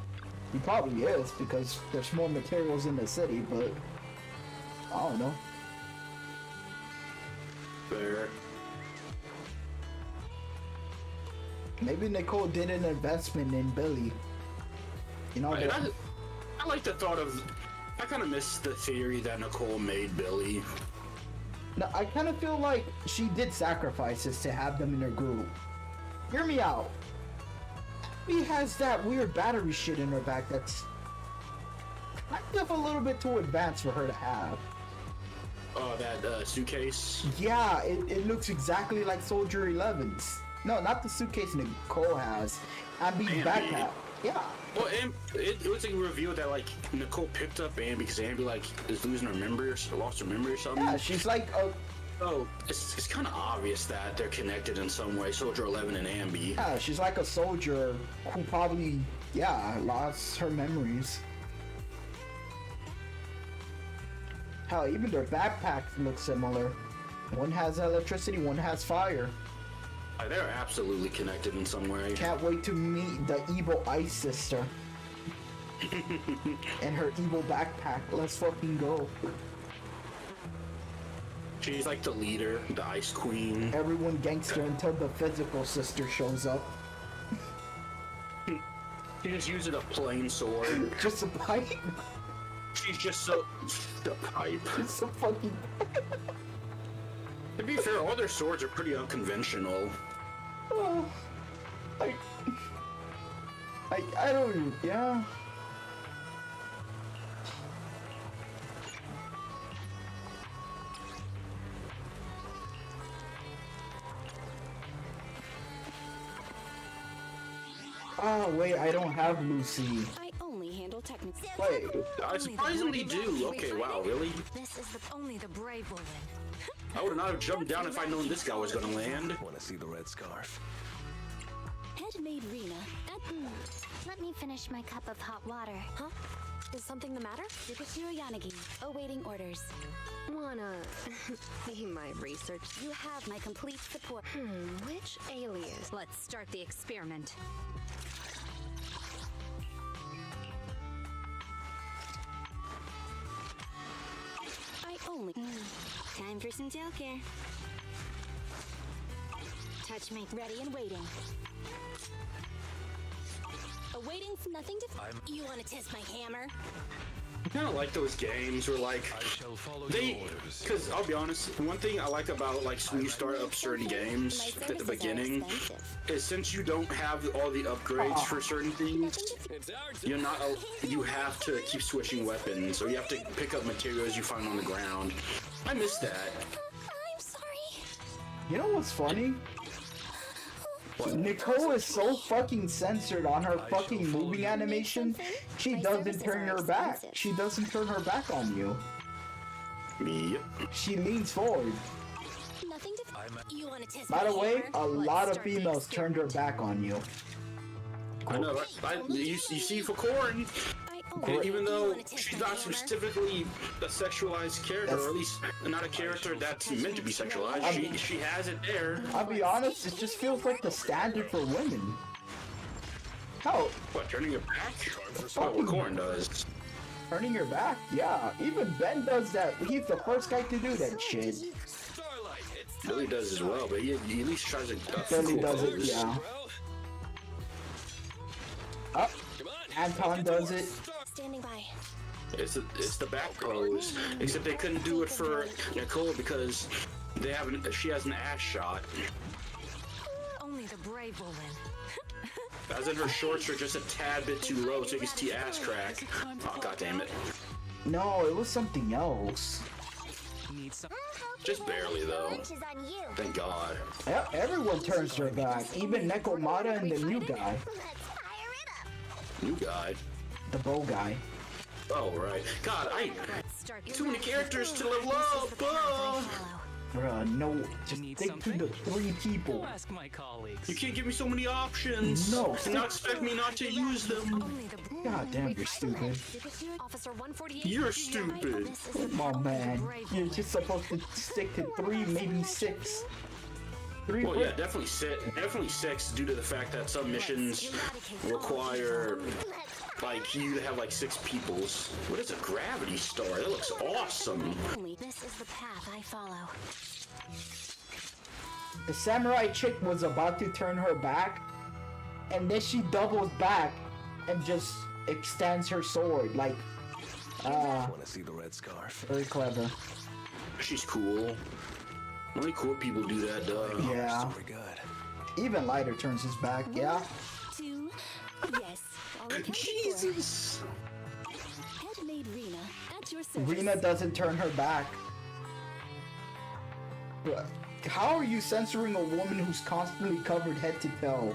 He probably is because there's more materials in the city, but I don't know. Fair. Maybe Nicole did an investment in Billy. You know, I like the thought of. I kind of miss the theory that Nicole made Billy. no, I kind of feel like she did sacrifices to have them in her group. Hear me out. Abby has that weird battery shit in her back that's kind of a little bit too advanced for her to have. Oh, that suitcase? Yeah, it looks exactly like Soldier 11's. No, not the suitcase Nicole has. Abby's backpack. Yeah. Well, it was like revealed that like Nicole picked up Ambi because Ambi like is losing her memory or lost her memory or something. Yeah, she's like Oh, it's kind of obvious that they're connected in some way, Soldier 11 and Ambi. Yeah, she's like a soldier who probably, lost her memories. Hell, even their backpacks look similar. One has electricity, one has fire. They're absolutely connected in some way. Can't wait to meet the evil Ice Sister. And her evil backpack. Let's fucking go. She's like the leader, the Ice Queen. Everyone gangster until the physical sister shows up. She just uses a plain sword. Just a pipe? She's just so... the pipe. Just a fucking... To be fair, all their swords are pretty unconventional. I don't, yeah. Ah, wait, I don't have Lucy. I only handle technical. Wait. I surprisingly do. Okay, wow, really? This is only the brave will win. I would not have jumped down if I'd known this guy was gonna land. Want to see the red scarf? Head-made Rena. Let me finish my cup of hot water. Huh? Is something the matter? Yukashiro Yanagi, awaiting orders. Wanna be my research? You have my complete support. Which alias? Let's start the experiment. I only. Time for some tail care. Touch me. Ready and waiting. Awaiting for nothing to. You want to test my hammer? I kind of like those games where like because I'll be honest, one thing I like about like when you start up certain games at the beginning is since you don't have all the upgrades for certain things, you have to keep switching weapons, or you have to pick up materials you find on the ground. I miss that. I'm sorry. You know what's funny? Nicole is so fucking censored on her fucking moving animation, she doesn't turn her back. She doesn't turn her back on you. Yep. She leans forward. Nothing to. You want to test By my the way, hammer? a lot of females turned her back on you. I know. You see for Corrin, even though she's not specifically a sexualized character, or at least not a character that's meant to be sexualized, she has it there. I'll be honest, it just feels like the standard for women. How? What, turning your back? Oh, what Corrin does. Turning your back? Yeah, even Ben does that. He's the first guy to do that shit. Billy does as well, but he at least tries to. Billy does it, yeah. Oh, Anton does it. Standing by. It's the back pose, except they couldn't do it for Nicole because she has an ass shot. Only the brave will win. As in her shorts are just a tad bit too low, so you can see ass crack. Oh, god damn it. No, it was something else. Just barely though. Thank God. Yep, everyone turns their back, even Nekomata and the new guy. New guy? The bow guy. Oh, right. God, too many characters to level up! Bruh, no, just stick to the 3 people. Ask my colleagues. You can't give me so many options! No, and not expect me not to use them! God damn, you're stupid. Officer 148. You're stupid! Come on, man. You're just supposed to stick to 3, maybe 6. 3 well, yeah, definitely 6 due to the fact that some missions require like you to have like 6 peoples. What is a gravity star? That looks awesome. This is the path I follow. The samurai chick was about to turn her back, and then she doubles back and just extends her sword. Like, Want to see the red scarf? Very clever. She's cool. Only cool people do that, Yeah. Even Lighter turns his back, yeah. 2. Yes. Jesus. Head-made Rena at your service. Rena doesn't turn her back. How are you censoring a woman who's constantly covered head to toe?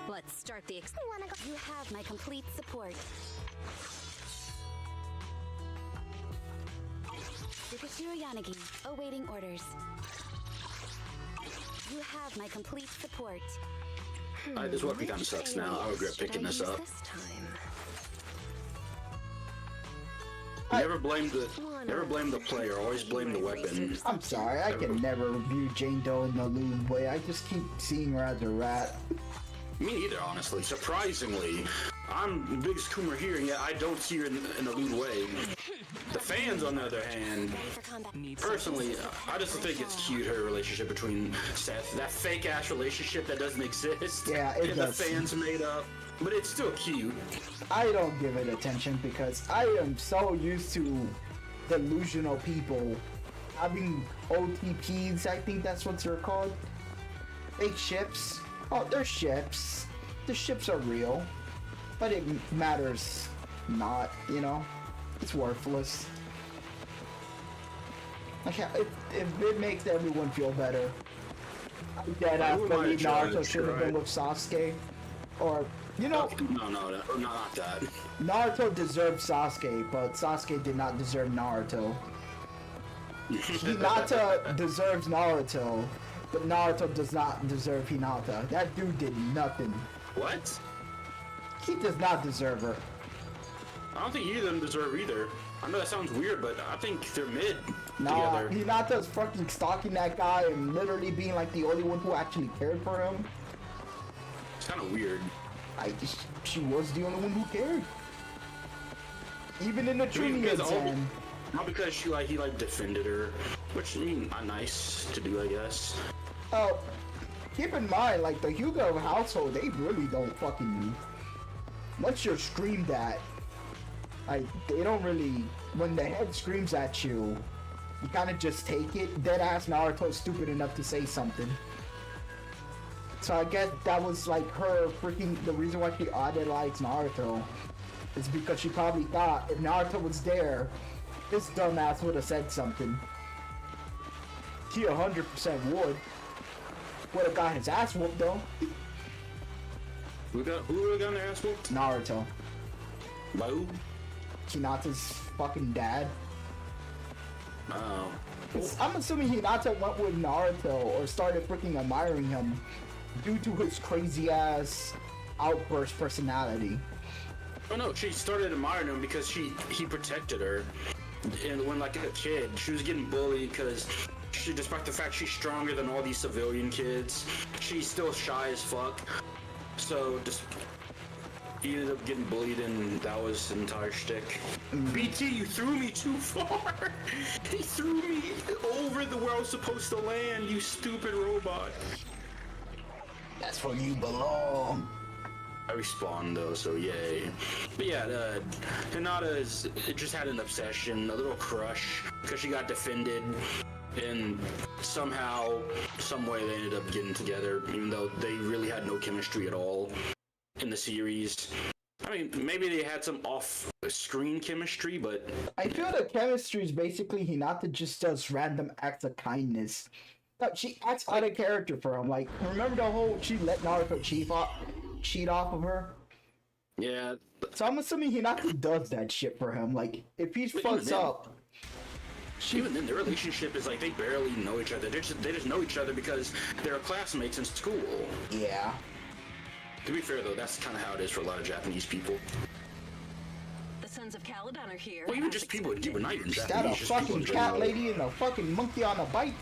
Let's start the You have my complete support. Yukashiro Yanagi, awaiting orders. You have my complete support. This weapon kind of sucks now. I regret picking this up. Never blame the player. Always blame the weapon. I'm sorry, I can never review Jane Doe in the lewd way. I just keep seeing her as a rat. Me neither, honestly. Surprisingly, I'm the biggest Coomer here, and yet I don't see her in a lewd way. The fans, on the other hand, personally, I just think it's cute, her relationship between Seth. That fake-ass relationship that doesn't exist. Yeah, it does. The fans made up, but it's still cute. I don't give it attention because I am so used to delusional people having OTPs, I think that's what they're called. Fake ships. Oh, they're ships. The ships are real. But it matters not, you know? It's worthless. Like, if it makes everyone feel better. I dead ass believe Naruto should have been with Sasuke. Or, you know... No, not that. Naruto deserved Sasuke, but Sasuke did not deserve Naruto. Hinata deserves Naruto, but Naruto does not deserve Hinata. That dude did nothing. What? He does not deserve her. I don't think either of them deserve either. I know that sounds weird, but I think they're mid Nah, together. Hinata's fucking stalking that guy and literally being like the only one who actually cared for him. It's kind of weird. She was the only one who cared. Even in the Chunin exam. Not because he defended her, which nice to do, I guess. Oh, keep in mind, like the Hyuga household, they really don't fucking. Once you're screamed at, like they don't really. When the head screams at you, you kind of just take it. Deadass Naruto's stupid enough to say something. So I guess that was like her freaking. The reason why she idolized Naruto is because she probably thought if Naruto was there, this dumbass would have said something. He 100% would. Would have got his ass whooped though. Who would have gotten their ass whooped? Naruto. By who? Hinata's fucking dad. Oh. I'm assuming Hinata went with Naruto or started freaking admiring him due to his crazy ass outburst personality. Oh no, she started admiring him because he protected her. And when like a kid, she was getting bullied because she, despite the fact she's stronger than all these civilian kids, she's still shy as fuck. So just he ended up getting bullied, and that was the entire shtick. BT, you threw me too far. He threw me over the where I was supposed to land. You stupid robot. That's where you belong. I respawned though, so yay. But yeah, Hinata just had an obsession, a little crush, because she got defended, and somehow, some way they ended up getting together, even though they really had no chemistry at all in the series. I mean, maybe they had some off-screen chemistry, but... I feel the chemistry is basically Hinata just does random acts of kindness. But she acts out of character for him. Like, remember the whole, she let Naruto cheat off of her? Yeah. So I'm assuming Hinata does that shit for him. Like, if he fucks up... Even then, their relationship is like they barely know each other. They just know each other because they're classmates in school. Yeah. To be fair, though, that's kind of how it is for a lot of Japanese people. The Sons of Caledon are here. Well, even just people, not even Japanese. Got a fucking cat lady and a fucking monkey on a bike.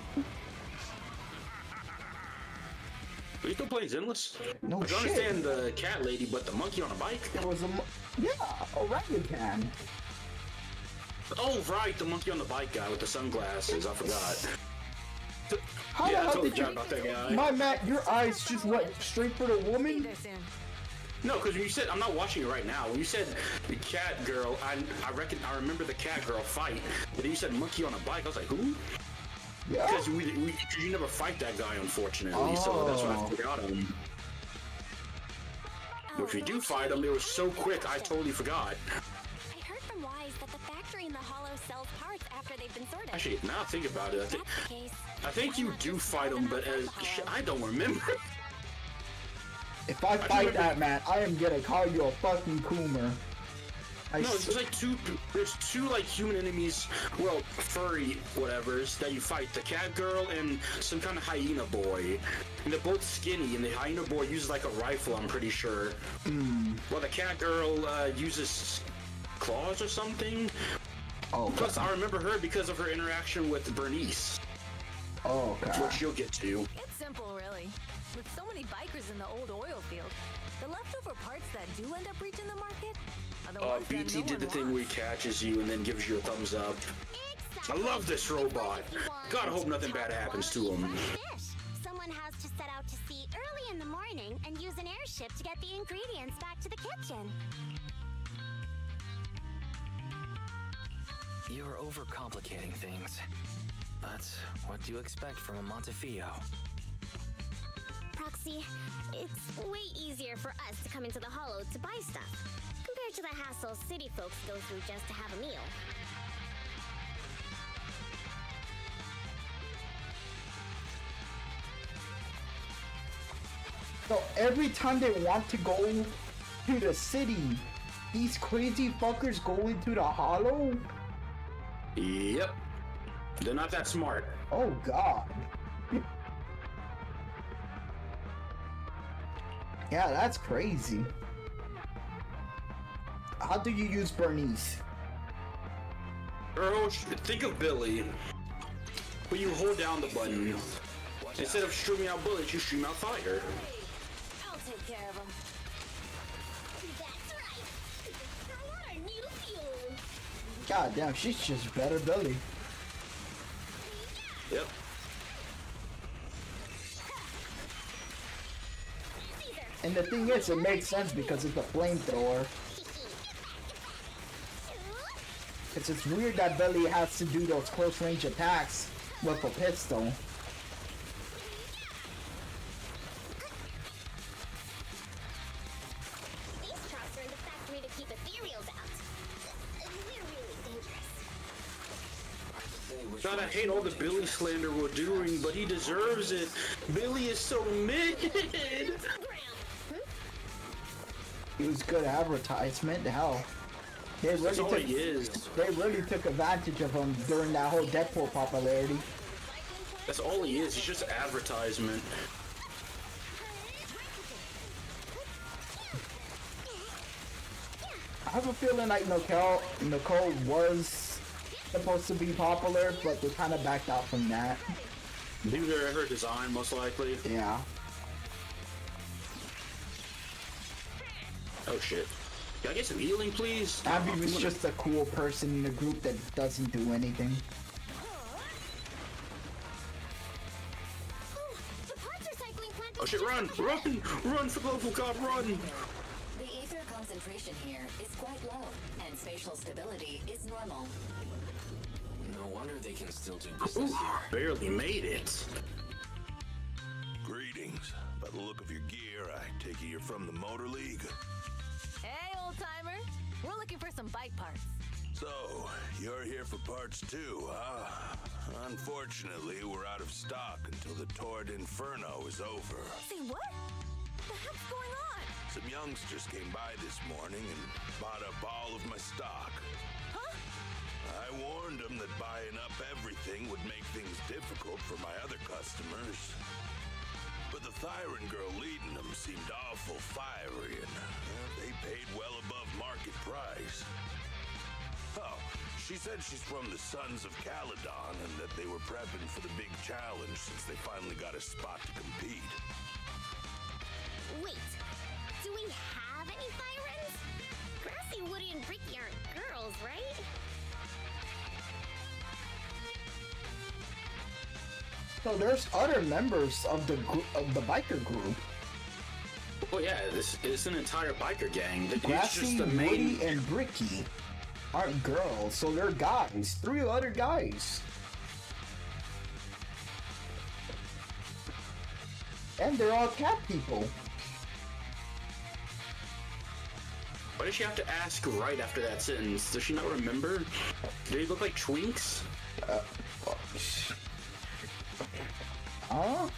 Are you still playing Zenless? No I shit. understand the cat lady, but the monkey on a bike? There was orangutan. Oh, right, the monkey on the bike guy with the sunglasses. I forgot. How yeah, the I hell totally did you... forgot about that guy. My man, your eyes just went straight for the woman? No, because when you said, I'm not watching it right now. When you said the cat girl, I remember the cat girl fight. But then you said monkey on a bike. I was like, who? Yeah. Because you never fight that guy, unfortunately. So that's why I forgot him. But if you do fight him, it was so quick, I totally forgot. I heard from Wise that the factory in the Hollow sells parts after they've been sorted. Actually, now I think about it, I think you do fight him, but I don't remember. If I fight that man, I am gonna call you a fucking coomer. No, there's like two like human enemies, well, furry whatevers, that you fight. The cat girl and some kind of hyena boy. And they're both skinny, and the hyena boy uses like a rifle, I'm pretty sure. Well, the cat girl uses claws or something. Oh, plus, I remember her because of her interaction with Bernice. Oh, God. Which you'll get to. It's simple, really. With so many bikers in the old oil field, the leftover parts that do end up reaching the market are the ones that BT no did the one thing where he wants. catches you and then gives you a thumbs up. I love this robot. God, I hope nothing bad happens to him. Someone has to set out to sea early in the morning and use an airship to get the ingredients back to the kitchen. You're overcomplicating things. But what do you expect from a Montefiore? Proxy, it's way easier for us to come into the Hollow to buy stuff, compared to the hassle city folks go through just to have a meal. So every time they want to go to the city, these crazy fuckers go into the Hollow? Yep. They're not that smart. Oh god. Yeah, that's crazy. How do you use Bernice? Earl, think of Billy. When you hold down the button, instead of streaming out bullets, you stream out fire. I'll take care of him. That's right. I want our new fuel. God damn, she's just better Billy. Yep. And the thing is, it makes sense because it's a flamethrower. It's weird that Billy has to do those close range attacks with a pistol. These traps are in the factory to keep ethereals out. They're really dangerous. God, I hate all the Billy slander we're doing, but he deserves it. Billy is so mid. It was good advertisement, hell. That's all he is. They really took advantage of him during that whole Deadpool popularity. That's all he is. He's just advertisement. I have a feeling like Nicole was supposed to be popular, but they kind of backed out from that. These are her design, most likely. Yeah. Oh shit. Can I get some healing, please? Abby was just a cool person in the group that doesn't do anything. Oh shit, run! Run! Run for the love of God, run! The ether concentration here is quite low, and spatial stability is normal. No wonder they can still do business Ooh, here. barely made it. Greetings. By the look of your gear, I take it you're from the Motor League. Hey, old timer. We're looking for some bike parts. So, you're here for parts too, huh? Unfortunately, we're out of stock until the Torrid Inferno is over. Say what? The heck's going on? Some youngsters came by this morning and bought up all of my stock. Huh? I warned them that buying up everything would make things difficult for my other customers. But the Thyron girl leading them seemed awful fiery, and they paid well above market price. Oh, she said she's from the Sons of Caledon and that they were prepping for the big challenge since they finally got a spot to compete. Wait, do we have any Thyrans? Grassy, Woody, and Bricky aren't girls, right? So there's other members of the biker group. Oh yeah, this is an entire biker gang. It's Grassy, just the main. Woody, and Bricky aren't girls, so they're guys. 3 other guys. And they're all cat people. Why did she have to ask right after that sentence? Does she not remember? Do they look like twinks? Huh? Oh,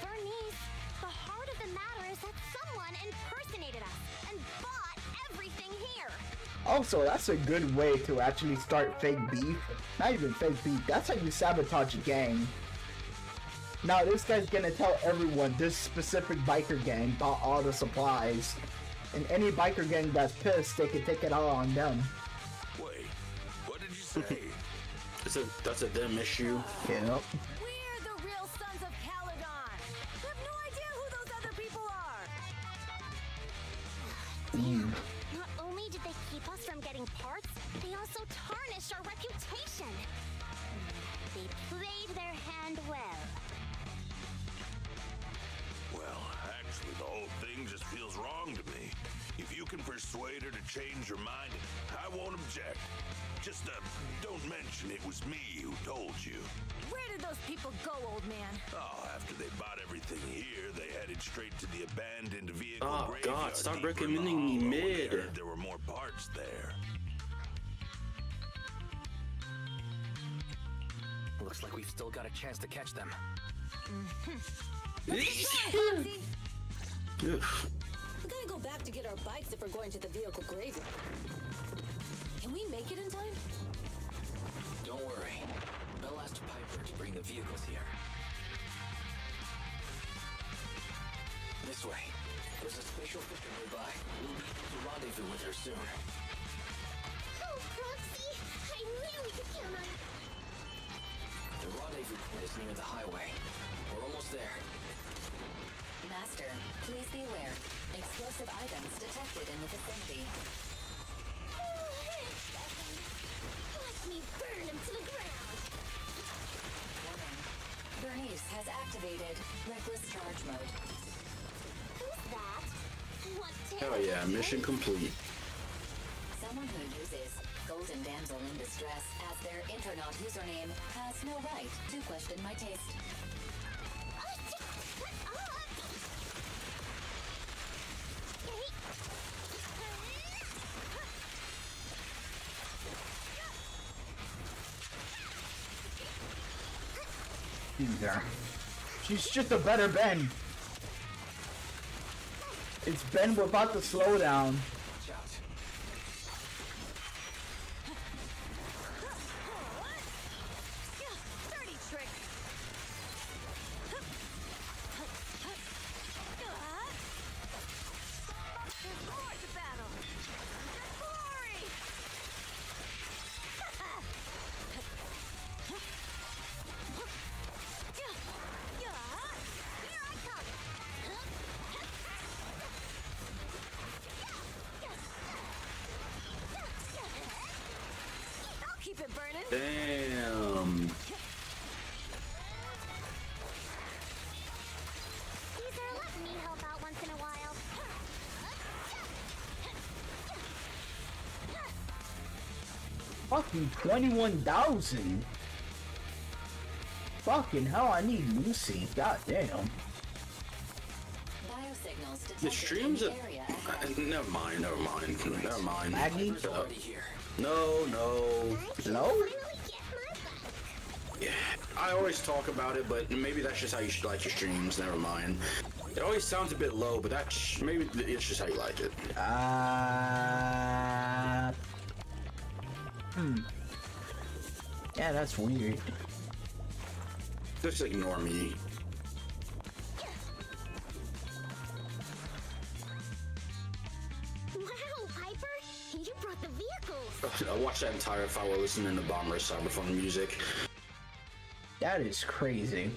Bernice, the heart of the matter is that someone impersonated us and bought everything here. Also, that's a good way to actually start fake beef. Not even fake beef, that's how you sabotage a gang. Now, this guy's gonna tell everyone this specific biker gang bought all the supplies. And any biker gang that's pissed, they can take it all on them. Wait, what did you say? That's a them issue. Yep. We're the real Sons of Caledon. We have no idea who those other people are. Not only did they keep us from getting parts, they also tarnished our reputation. They played their hand well. Well, actually, the whole thing just feels wrong to me. If you can persuade her to change her mind, I won't object. Just, don't mention it was me who told you. Where did those people go, old man? Oh, after they bought everything here, they headed straight to the abandoned vehicle Oh graveyard. God, stop deeper in the recommending me hollow when they mid. heard there were more parts there. Looks like we've still got a chance to catch them. Foxy. Ugh. We gotta go back to get our bikes if we're going to the vehicle graveyard. Can we make it in time? Don't worry. Bell asked Piper to bring the vehicles here. This way. There's a spatial filter nearby. We'll be able to rendezvous with her soon. Oh, Proxy! I knew we could count on you. The rendezvous point is near the highway. We're almost there. Master, please be aware. Explosive items detected in the vicinity. Watch me burn him to the ground. Warning. Bernice has activated reckless charge mode. Who's that? What Hell yeah, mission complete. Someone who uses Golden Damsel in Distress as their Internaut username has no right to question my taste. There. She's just a better Ben. It's Ben without the slowdown. Watch out. Dirty trick. There's more to battle. There's glory. Here I come. I'll keep it burning. Damn. Caesar, let me help out once in a while. Fucking 21,000. Fucking hell, I need Lucy. God damn. Biosignals detected The streams in are. the area. Never mind. Maggie? Already here. No. No? Finally get my bike. Yeah, I always talk about it, but maybe that's just how you should like your streams. Never mind. It always sounds a bit low, but that's maybe it's just how you like it. Yeah, that's weird. Just ignore me. Wow, Piper! You brought the vehicles! I watched that entire file while listening to Bomber Cyberphone music. That is crazy.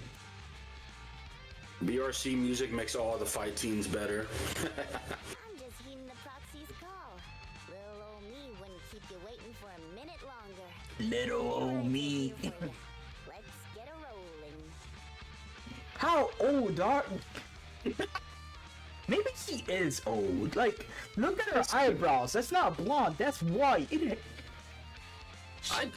BRC music makes all the fight scenes better. I'm just heeding the proxy's call. Little old me wouldn't keep you waiting for a minute longer. Little old me. Let's get a rolling. How old are... Maybe she is old. Like, look at her eyebrows. That's not blonde. That's white.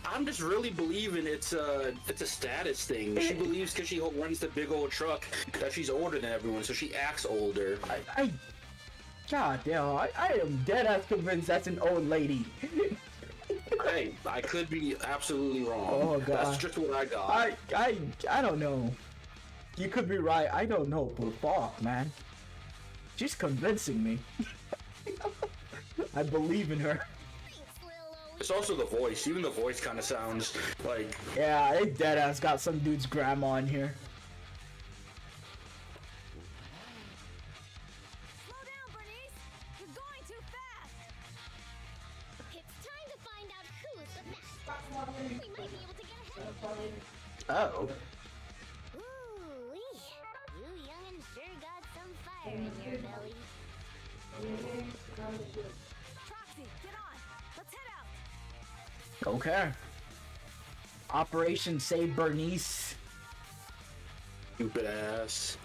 I'm just really believing it's a status thing. She believes because she runs the big old truck that she's older than everyone, so she acts older. God damn, I am dead ass convinced that's an old lady. Hey, I could be absolutely wrong. Oh god. That's just what I got. I don't know. You could be right. I don't know, but fuck, man. She's convincing me. I believe in her. It's also the voice. Even the voice kind of sounds like... Yeah, they dead ass got some dude's grandma in here. Slow down, Bernice. You're going too fast. It's time to find out who's the fastest. We might be able to get ahead. Oh. Ooh-wee. You young'uns sure got some fire in your belly. Proxy, get on. Let's head out. Okay. Operation Save Bernice. Stupid ass.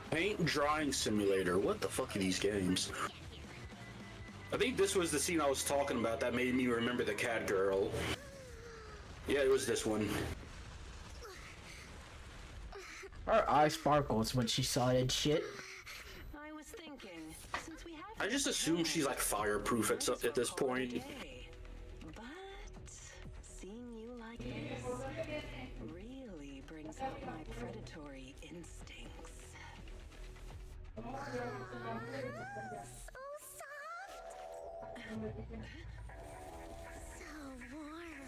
Paint drawing simulator. What the fuck are these games? I think this was the scene I was talking about that made me remember the cat girl. Yeah, it was this one. Her eye sparkles when she saw that shit. I was thinking, since we have I just assume she's like fireproof at this point. but seeing you like this really brings out my predatory instincts. So soft. So warm.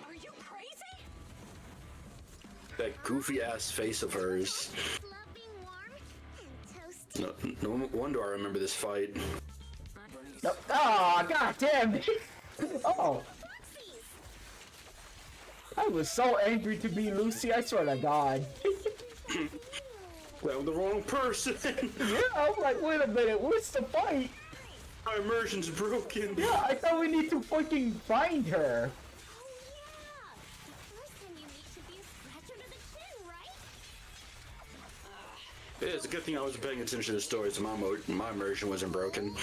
Are you crazy? That goofy ass face of hers. Love being warm and toasty. No wonder I remember this fight. No. Oh, god damn it! Oh. I was so angry to be Lucy, I swear to God. Well, the wrong person. Yeah, I'm like, wait a minute, what's the fight? My immersion's broken. Yeah, I thought we need to fucking find her. Yeah, it's a good thing I was paying attention to the story, so my immersion wasn't broken.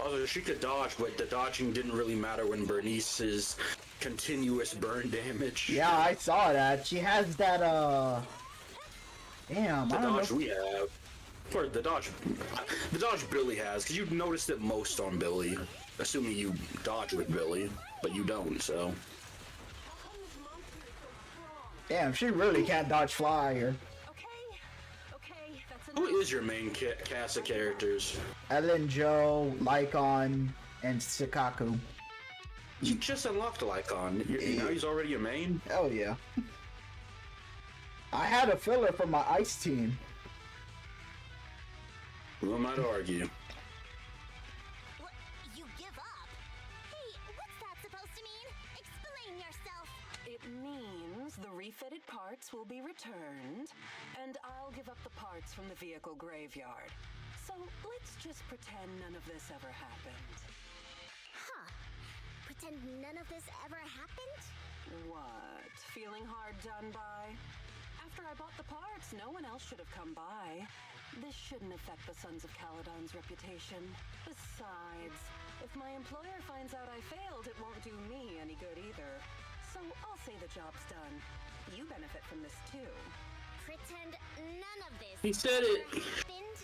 Also, she could dodge, but the dodging didn't really matter when Bernice's continuous burn damage. Yeah, I saw that. She has that, damn, The I don't dodge know. we have. Or the dodge Billy has, because you've noticed it most on Billy. Assuming you dodge with Billy, but you don't, so. Damn, she really can't dodge fire. Who is your main cast of characters? Ellen, Joe, Lycon, and Sikaku. You just unlocked Lycon. Now he's already a main? Hell yeah. I had a filler for my ice team. Who am I to argue? What? You give up? Hey, what's that supposed to mean? Explain yourself. It means the refitted parts will be returned, and I'll give up the parts from the vehicle graveyard. So let's just pretend none of this ever happened. Huh. Pretend none of this ever happened? What? Feeling hard done by? After I bought the parts, no one else should have come by. This shouldn't affect the Sons of Caledon's reputation. Besides, if my employer finds out I failed, it won't do me any good either. So I'll say the job's done. You benefit from this too. Pretend none of this He said it. happened?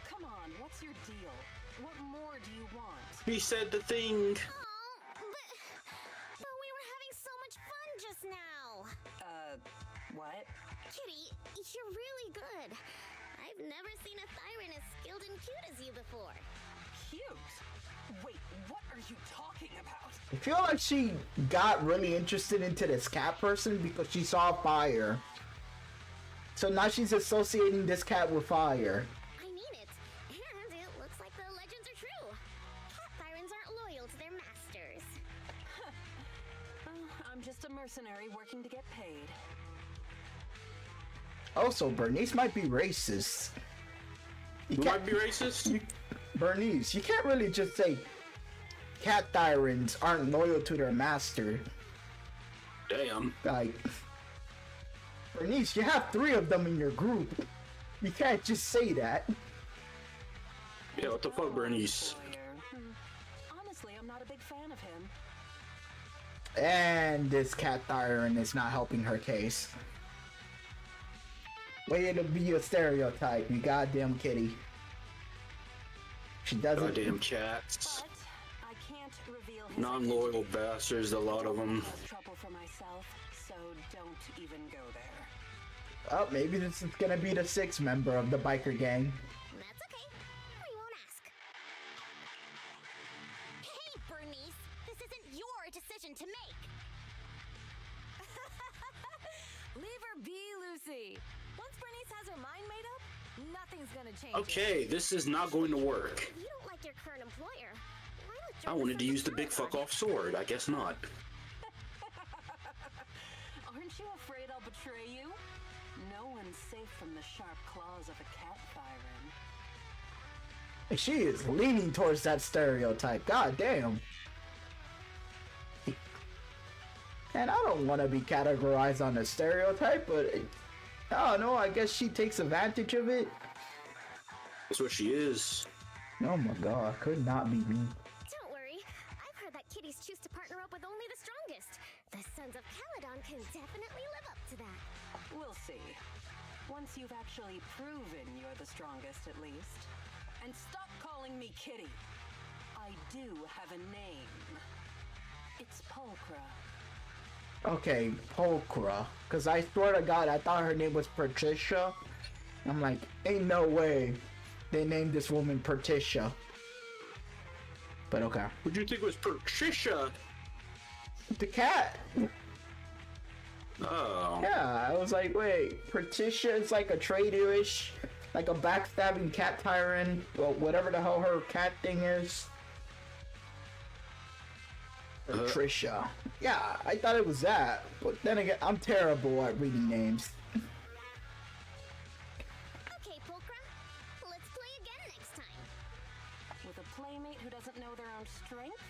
Come on, what's your deal? What more do you want? He said the thing. But we were having so much fun just now. What? Kitty, you're really good. I've never seen a Thyran as skilled and cute as you before. Cute? Wait, what are you talking about? I feel like she got really interested into this cat person because she saw fire. So now she's associating this cat with fire. I mean it. And it looks like the legends are true. Cat Thyrans aren't loyal to their masters. I'm just a mercenary working to get paid. Also, Bernice might be racist. Who might be racist? Bernice, you can't really just say cat Thyrans aren't loyal to their master. Damn. Like, Bernice, you have 3 of them in your group. You can't just say that. Yeah, what the fuck, Bernice? Honestly, I'm not a big fan of him. And this cat Thyran is not helping her case. Way to be a stereotype, you goddamn kitty. She doesn't. Goddamn cats. I can't reveal his Non-loyal bastards, a lot of them. trouble for myself, so don't even go there. Oh, maybe this is gonna be the 6th member of the biker gang. That's okay. We won't ask. Hey, Bernice. This isn't your decision to make. Leave her be, Lucy. Once Bernice has her mind made up, nothing's gonna change. Okay, this is not going to work. If you don't like your current employer, why not I wanted to use the big fuck off sword. I guess not. Aren't you afraid I'll betray you? No one's safe from the sharp claws of a cat Thyran. She is leaning towards that stereotype. God damn. And I don't want to be categorized on a stereotype, but I don't know. I guess she takes advantage of it. That's what she is. Oh my god, could not be me. Don't worry. I've heard that kitties choose to partner up with only the strongest. The Sons of Caledon can definitely live up to that. We'll see. Once you've actually proven you're the strongest, at least. And stop calling me Kitty. I do have a name. It's Pulchra. Okay, Pulchra. Because I swear to God, I thought her name was Patricia. I'm like, ain't no way they named this woman Patricia. But okay. What'd you think was Patricia? The cat. Oh. Yeah, I was like, wait, Patricia is like a traitorish, like a backstabbing cat tyrant, or whatever the hell her cat thing is. Patricia. Yeah, I thought it was that. But then again, I'm terrible at reading names. Okay, Pulchra. Let's play again next time. With a playmate who doesn't know their own strength?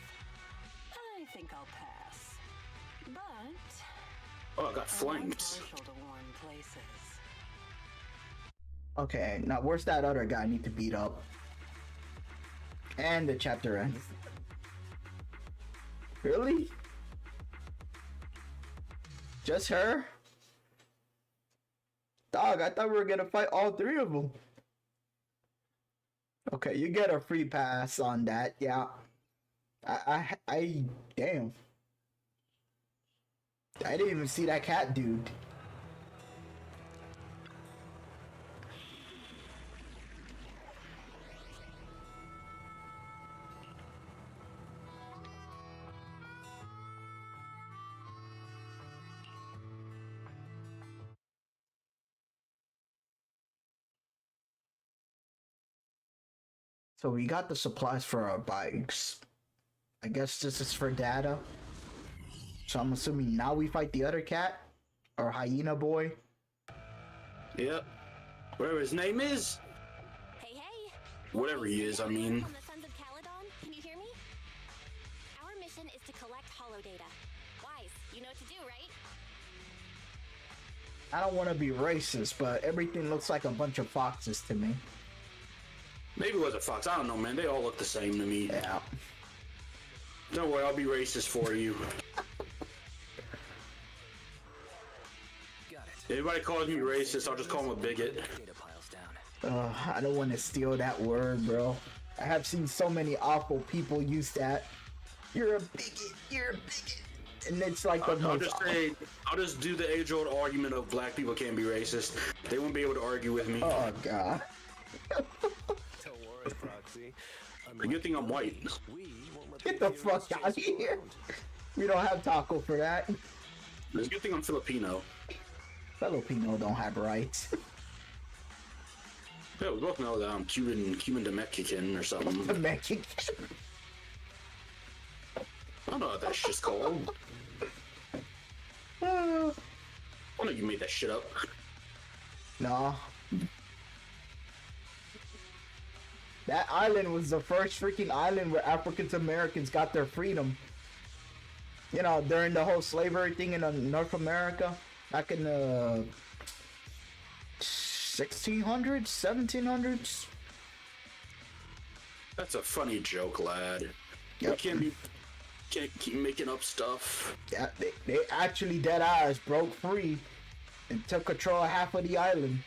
I think I'll pass. But Oh, I got flanked. Okay, now where's that other guy I need to beat up? And the chapter ends. Really? Just her? Dog, I thought we were gonna fight all three of them. Okay, you get a free pass on that, yeah. I damn. I didn't even see that cat dude. So we got the supplies for our bikes. I guess this is for data. So I'm assuming now we fight the other cat? Or hyena boy? Yep. Whatever his name is. Hey, hey. Whatever he is, I mean. From the Sons of Caledon, can you hear me? Our mission is to collect holodata. Wise, you know what to do, right? I don't want to be racist, but everything looks like a bunch of foxes to me. Maybe it was a fox. I don't know, man. They all look the same to me. Yeah. Don't worry, I'll be racist for you. Everybody calls me racist, I'll just call him a bigot. I don't want to steal that word, bro. I have seen so many awful people use that. You're a bigot, you're a bigot. And it's like the most... I'll just do the age-old argument of black people can't be racist. They won't be able to argue with me. Oh, God. Don't worry, Proxy. The good thing I'm white. Get the fuck out of here. We don't have taco for that. It's a good thing I'm Filipino. Filipino don't have rights. Yeah, we both know that I'm Cuban to Mexican or something. Mexican. I don't know what that shit's called. I know you made that shit up. Nah. That island was the first freaking island where African Americans got their freedom. You know, during the whole slavery thing in North America. Back in the 1600s, 1700s. That's a funny joke, lad. Yep. You can't keep making up stuff. Yeah, they actually dead eyes broke free and took control of half of the island.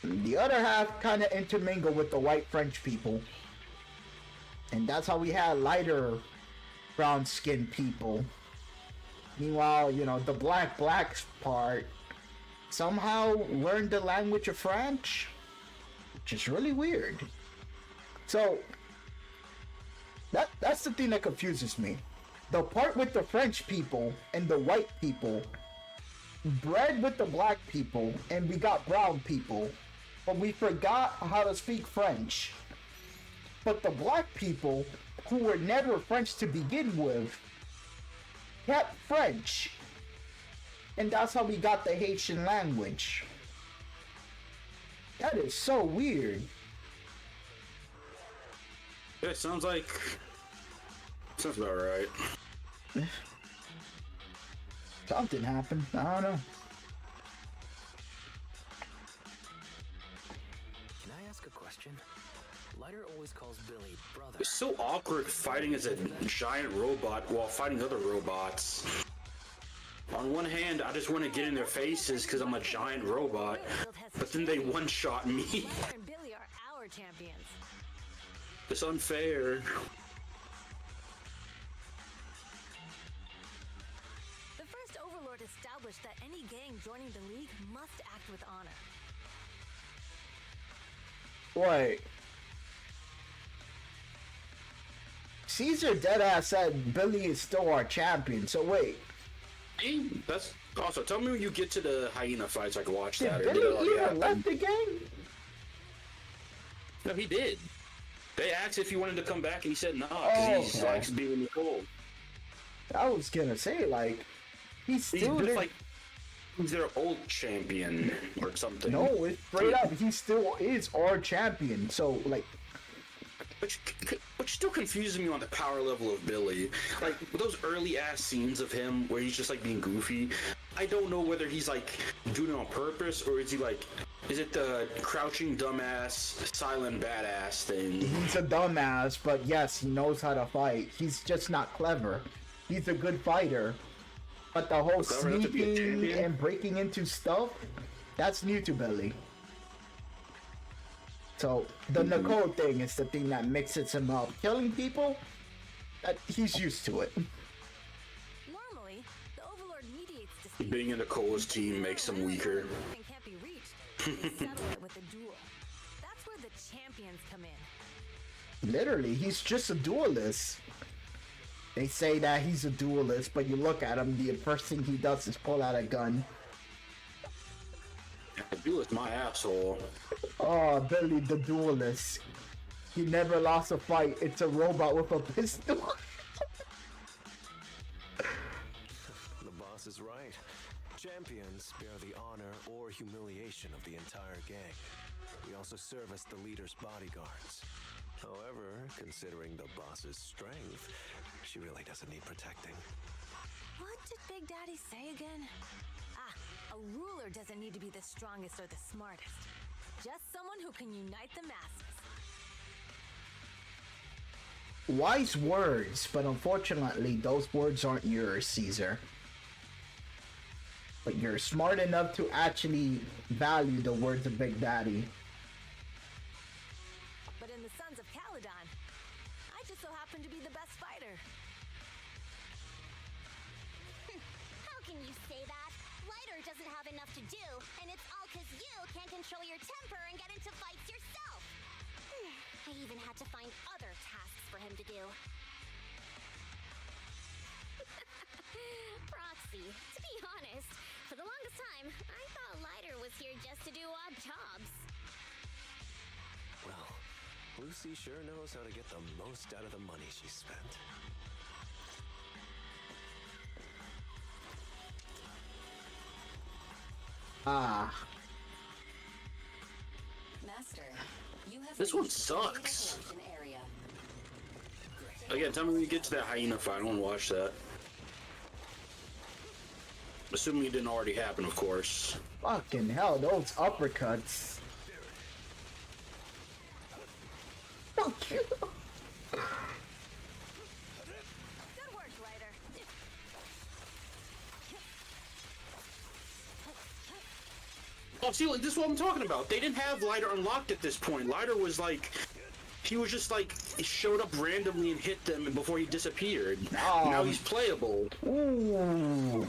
And the other half kind of intermingled with the white French people. And that's how we had lighter brown-skinned people. Meanwhile, you know, the blacks part somehow learned the language of French, which is really weird. So that's the thing that confuses me. The part with the French people and the white people bred with the black people, and we got brown people, but we forgot how to speak French. But the black people, who were never French to begin with, kept French, and that's how we got the Haitian language. That is so weird. Yeah, sounds about right. Something happened. I don't know. Can I ask a question? Lighter always calls Billy brother. It's so awkward fighting as a giant robot while fighting other robots. On one hand, I just want to get in their faces because I'm a giant robot, but then they one-shot me. Lighter and Billy are our champions. It's unfair. The first Overlord established that any gang joining the League must act with honor. Wait. Caesar deadass said Billy is still our champion, so wait. Hey, that's also, tell me when you get to the hyena fight so I can watch Did that. Billy even left the game? No, he did. They asked if he wanted to come back and he said nah, because he likes being in the cold. I was gonna say, like, he's still he's their old champion or something. No, it's straight up. He still is our champion. So, like, which still confuses me on the power level of Billy. Like, those early ass scenes of him where he's just like being goofy, I don't know whether he's like doing it on purpose or is he like, is it the crouching dumbass, silent badass thing? He's a dumbass, but yes, he knows how to fight. He's just not clever. He's a good fighter. But the whole sneaking and breaking into stuff, that's new to Billy. So, the Nicole thing is the thing that mixes him up. Killing people, he's used to it. Normally, the Overlord mediates disputes. Being in Nicole's team makes him weaker. Can't be reached. They settle it with a duel. That's where the champions come in. Literally, he's just a duelist. They say that he's a duelist, but you look at him, the first thing he does is pull out a gun. The duelist, my asshole. Oh, Billy the duelist. He never lost a fight. It's a robot with a pistol. The boss is right. Champions bear the honor or humiliation of the entire gang. We also serve as the leader's bodyguards. However, considering the boss's strength, she really doesn't need protecting. What did Big Daddy say again? A ruler doesn't need to be the strongest or the smartest. Just someone who can unite the masses. Wise words, but unfortunately, those words aren't yours, Caesar. But you're smart enough to actually value the words of Big Daddy. But in the Sons of Caledon, I just so happen to be the best fighter. How can you say that? Lighter doesn't have enough to do, and it's all because you can't control your temper and get into fights yourself. I even had to find other tasks for him to do. Proxy, to be honest, for the longest time, I thought Lighter was here just to do odd jobs. Well, Lucy sure knows how to get the most out of the money she spent. Master, you have This one sucks. Again, tell me when you get to that hyena fight. I want to watch that. Assuming it didn't already happen, of course. Fucking hell, those uppercuts. Fuck you. Good work, Lighter. Oh, see, like, this is what I'm talking about. They didn't have Lighter unlocked at this point. Lighter was like, he was just like, he showed up randomly and hit them before he disappeared. Now he's playable. Ooh.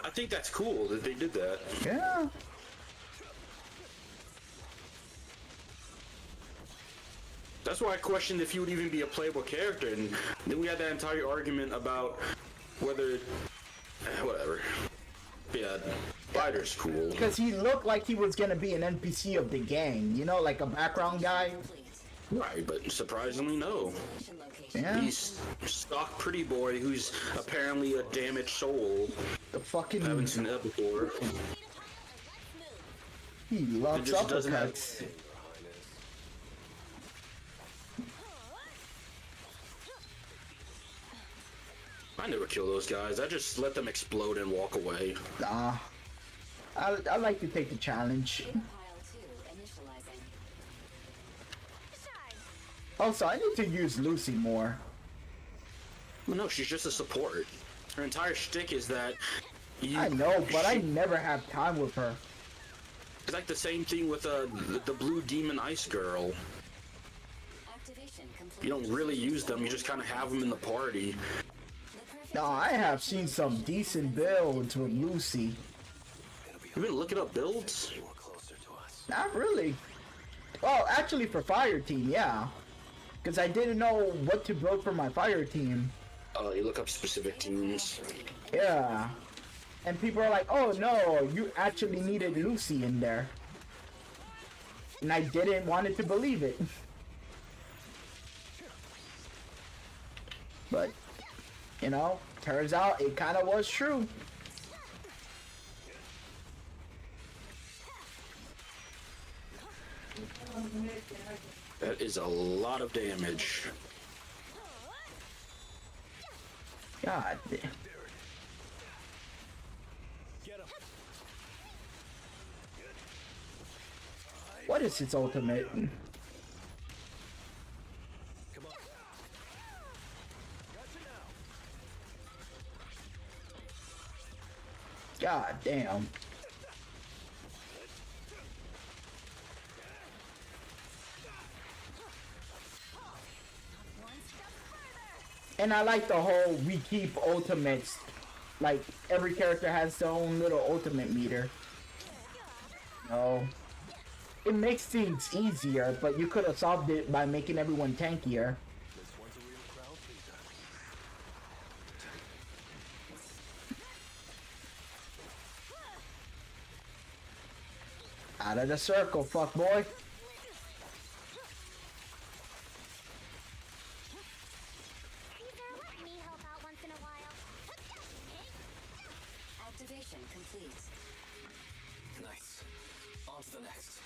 I think that's cool that they did that. Yeah. That's why I questioned if he would even be a playable character, and then we had that entire argument about whether, whatever. Yeah, Lighter's cool. Because he looked like he was gonna be an NPC of the gang, you know, like a background guy. Right, but surprisingly, no. Yeah. He's stock pretty boy who's apparently a damaged soul. The fucking. I haven't seen that before. He loves uppercuts. I never kill those guys. I just let them explode and walk away. Nah. I like to take the challenge. Also, I need to use Lucy more. Well, no, she's just a support. Her entire shtick is that I know, but I never have time with her. It's like the same thing with the blue demon ice girl. You don't really use them, you just kind of have them in the party. No, I have seen some decent builds with Lucy. You've been looking up builds? Not really. Well, actually for fire team, yeah. Because I didn't know what to build for my fire team. Oh, you look up specific teams. Yeah. And people are like, oh no, you actually needed Lucy in there. And I didn't want to believe it. But, you know, turns out it kind of was true. That is a lot of damage. God. What is its ultimate? God damn. And I like the whole we keep ultimates. Like every character has their own little ultimate meter. No. It makes things easier, but you could have solved it by making everyone tankier. Out of the circle, fuck boy. Activation complete. Nice. On to the next.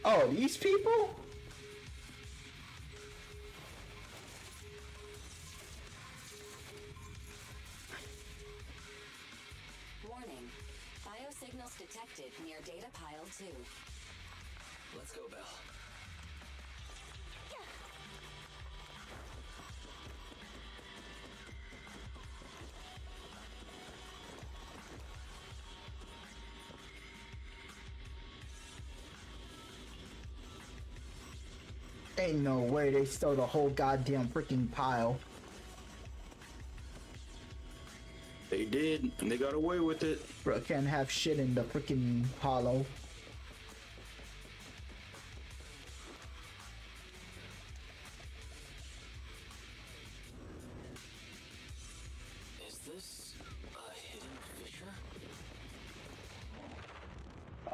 Oh, these people? Warning. Biosignals detected near data pile 2. Let's go, Belle. Ain't no way they stole the whole goddamn freaking pile. They did, and they got away with it. Bro, can't have shit in the freaking hollow. Is this a hidden fissure?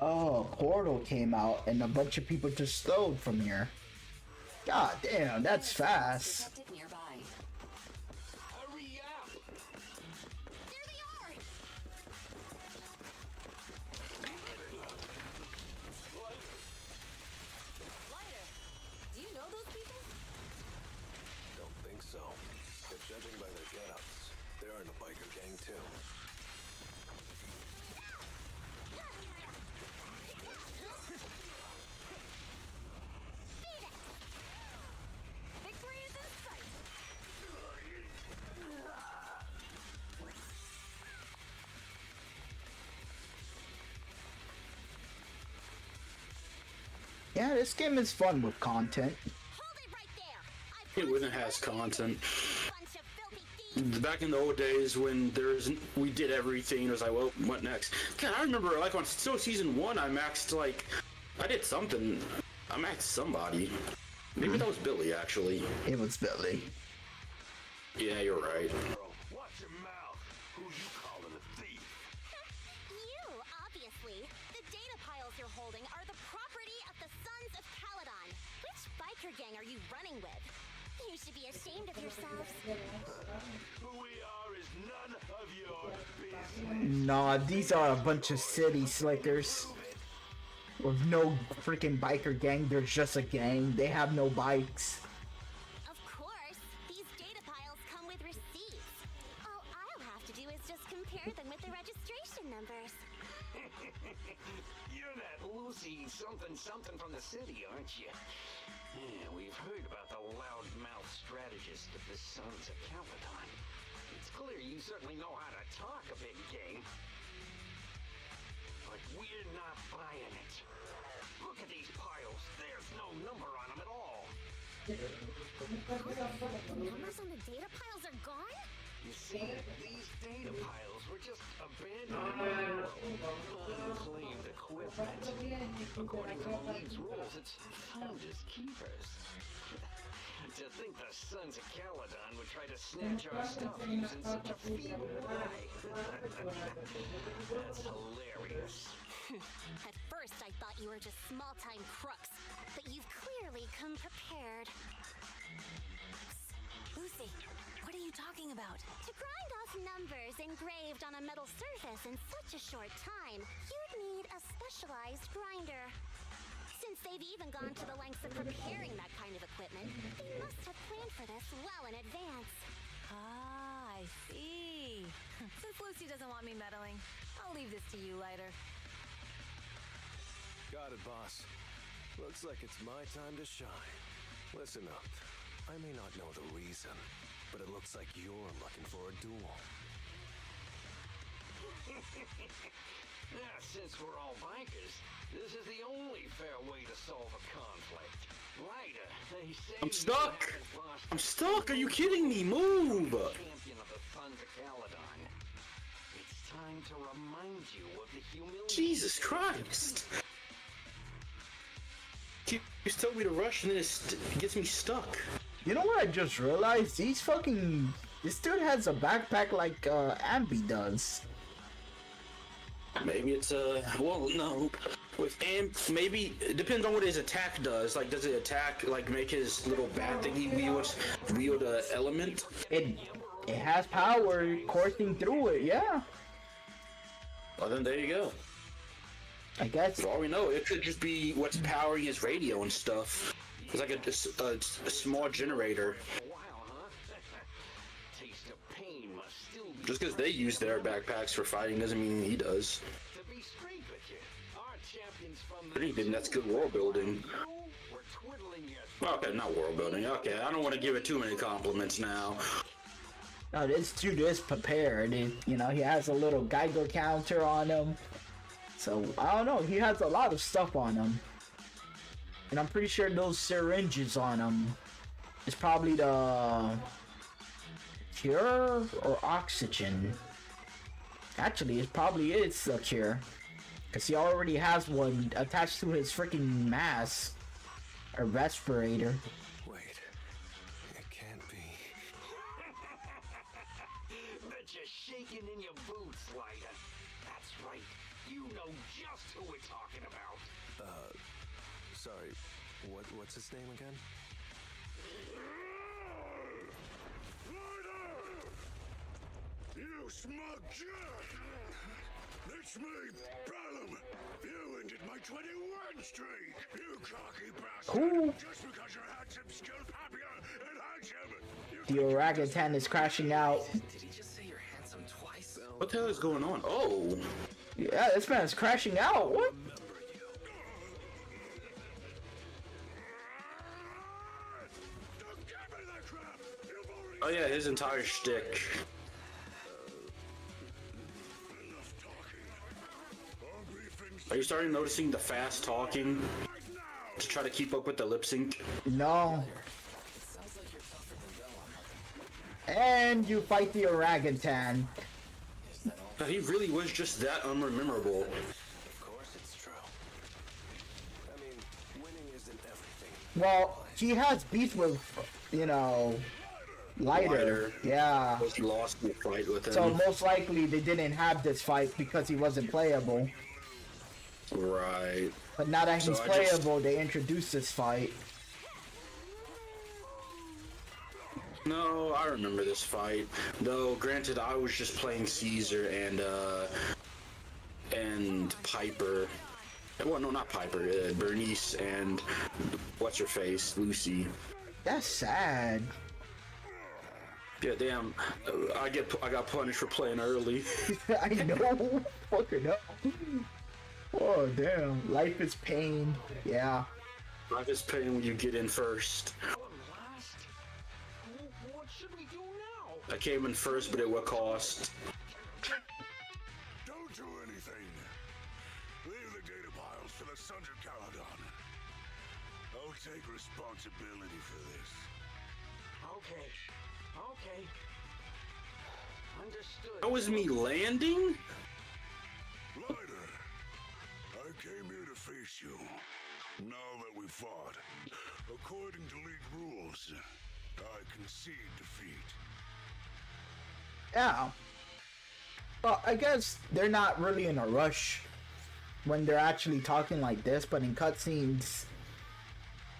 Oh, portal came out and a bunch of people just stole from here. God damn, that's fast. Judging by their get-ups, they're in a biker gang too. Victory is in sight. Yeah, this game is fun with content. It wouldn't has content. Back in the old days when we did everything, it was like, well, what next? God, I remember like on season 1, I maxed like, I did something. I maxed somebody. Maybe that was Billy actually. It was Billy. Yeah, you're right. Watch your mouth. Who's you calling a thief? You, obviously. The data piles you're holding are the property of the Sons of Caledon. Which biker gang are you running with? You should be ashamed of yourselves. Who we are is none of your business. Nah, these are a bunch of city slickers. With no freaking biker gang, there's just a gang. They have no bikes. Of course, these data piles something from the city, aren't you? Yeah, we've heard about the loudmouth strategist of the Sons of Caledon. It's clear you certainly know how to talk a big game. But we're not buying it. Look at these piles. There's no number on them at all. Numbers on the data piles are gone? You see, these data piles were just abandoned, unclaimed equipment. According to the League's rules, it's founders keepers. To think the Sons of Caledon would try to snatch our stuff using such a feeble lie. That's hilarious. At first, I thought you were just small-time crooks, but you've clearly come prepared. Lucy, what are you talking about? To grind off numbers engraved on a metal surface in such a short time, you'd need a specialized grinder. Since they've even gone to the lengths of preparing that kind of equipment, they must have planned for this well in advance. Ah, I see. Since Lucy doesn't want me meddling, I'll leave this to you later. Got it, boss. Looks like it's my time to shine. Listen up. I may not know the reason, but it looks like you're looking for a duel. Yeah, since we're all bikers, this is the only fair way to solve a conflict. Ryder, they say I'm stuck! I'm stuck! Are you kidding me? Move! Champion of the Sons of Caledon. It's time to remind you of the humiliation. Jesus Christ! You just told me to rush and then it gets me stuck. You know what I just realized? This dude has a backpack like Ambi does. Maybe it's well, no. With maybe it depends on what his attack does. Like, does it attack, like, make his little bat thingy wield a element? It has power coursing through it, yeah. Well, then there you go. I guess. For all we know, it could just be what's powering his radio and stuff. It's like a small generator. Just because they use their backpacks for fighting doesn't mean he does. To be straight with you, our champions from If anything, that's good world building. we're twiddling your Okay, not world building. Okay, I don't want to give it too many compliments now. No, this dude is prepared. You know, he has a little Geiger counter on him. So, I don't know. He has a lot of stuff on him. And I'm pretty sure those syringes on him is probably the cure or oxygen. Actually, it probably is the cure. Because he already has one attached to his freaking mask. A respirator. Wait, it can't be. Bet you're shaking in your boots, Ryder. That's right. You know just who we're talking about. Sorry, what's his name again? You smug jerk! It's me, Bellum! You ended my 21 streak! You cocky bastard! Who? Just because your handsome skilled happier and handsome! The orangutan is crashing out. Did he just say you're handsome twice? What the hell is going on? Oh! Yeah, this man's crashing out. What? Oh yeah, his entire shtick. Are you starting noticing the fast talking to try to keep up with the lip sync? No. And you fight the orangutan. He really was just that unrememberable. Of course it's true. I mean, winning isn't everything. Well, he has beef with, you know, Lighter. Yeah. He lost the fight with him. So most likely they didn't have this fight because he wasn't playable. Right. But now that he's playable, they introduced this fight. No, I remember this fight. Though, granted, I was just playing Caesar and Piper. Well, no, not Piper. Bernice and what's her face, Lucy. That's sad. Yeah, damn. I got punished for playing early. I know. Fucking hell. Oh damn, life is pain. Yeah. Life is pain when you get in first. What should we do now? I came in first, but at what cost? Don't do anything. Leave the data piles to the Sons of Caledon. I'll take responsibility for this. Okay. Understood. That was me landing? Lighter, I came here to face you. Now that we fought, according to League rules, I concede defeat. Yeah. Well, I guess they're not really in a rush when they're actually talking like this, but in cutscenes,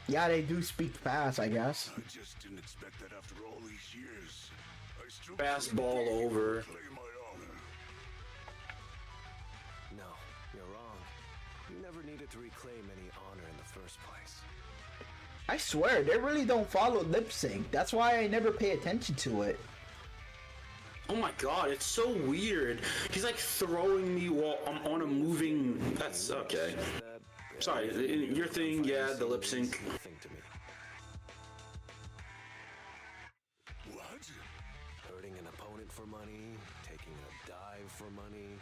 yeah, they do speak fast, I guess. I just didn't expect that after all these years. I still Fastball over. claim my honor. No, you're wrong. You never needed to reclaim any honor in the first place. I swear, they really don't follow lip sync. That's why I never pay attention to it. Oh my god, it's so weird. He's like throwing me while I'm on a moving. That's okay. Sorry, your thing, yeah, the lip sync. Nothing to me. What? Hurting an opponent for money, taking a dive for money.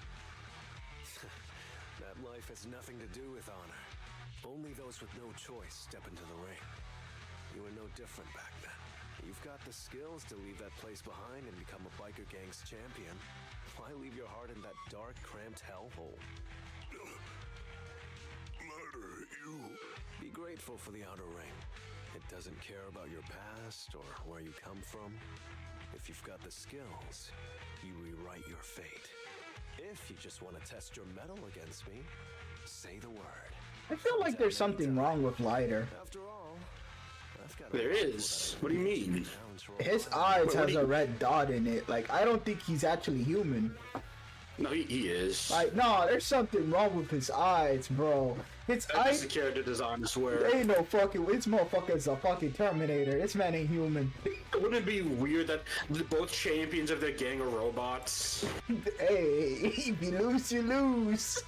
That life has nothing to do with honor. Only those with no choice step into the ring. You were no different back then. You've got the skills to leave that place behind and become a biker gang's champion. Why leave your heart in that dark, cramped hellhole? Lighter, you... Be grateful for the outer ring. It doesn't care about your past or where you come from. If you've got the skills, you rewrite your fate. If you just want to test your mettle against me, say the word. I feel like there's something wrong with Lighter. After all, I've got There is. What do you mean? His eyes has a red dot in it. Like, I don't think he's actually human. No, he is. Like, no, there's something wrong with his eyes, bro. His That's eyes. the character design, I swear. Ain't no fucking. This motherfucker's a fucking Terminator. This man ain't human. Wouldn't it be weird that both champions of their gang are robots? Hey, if you lose, you lose.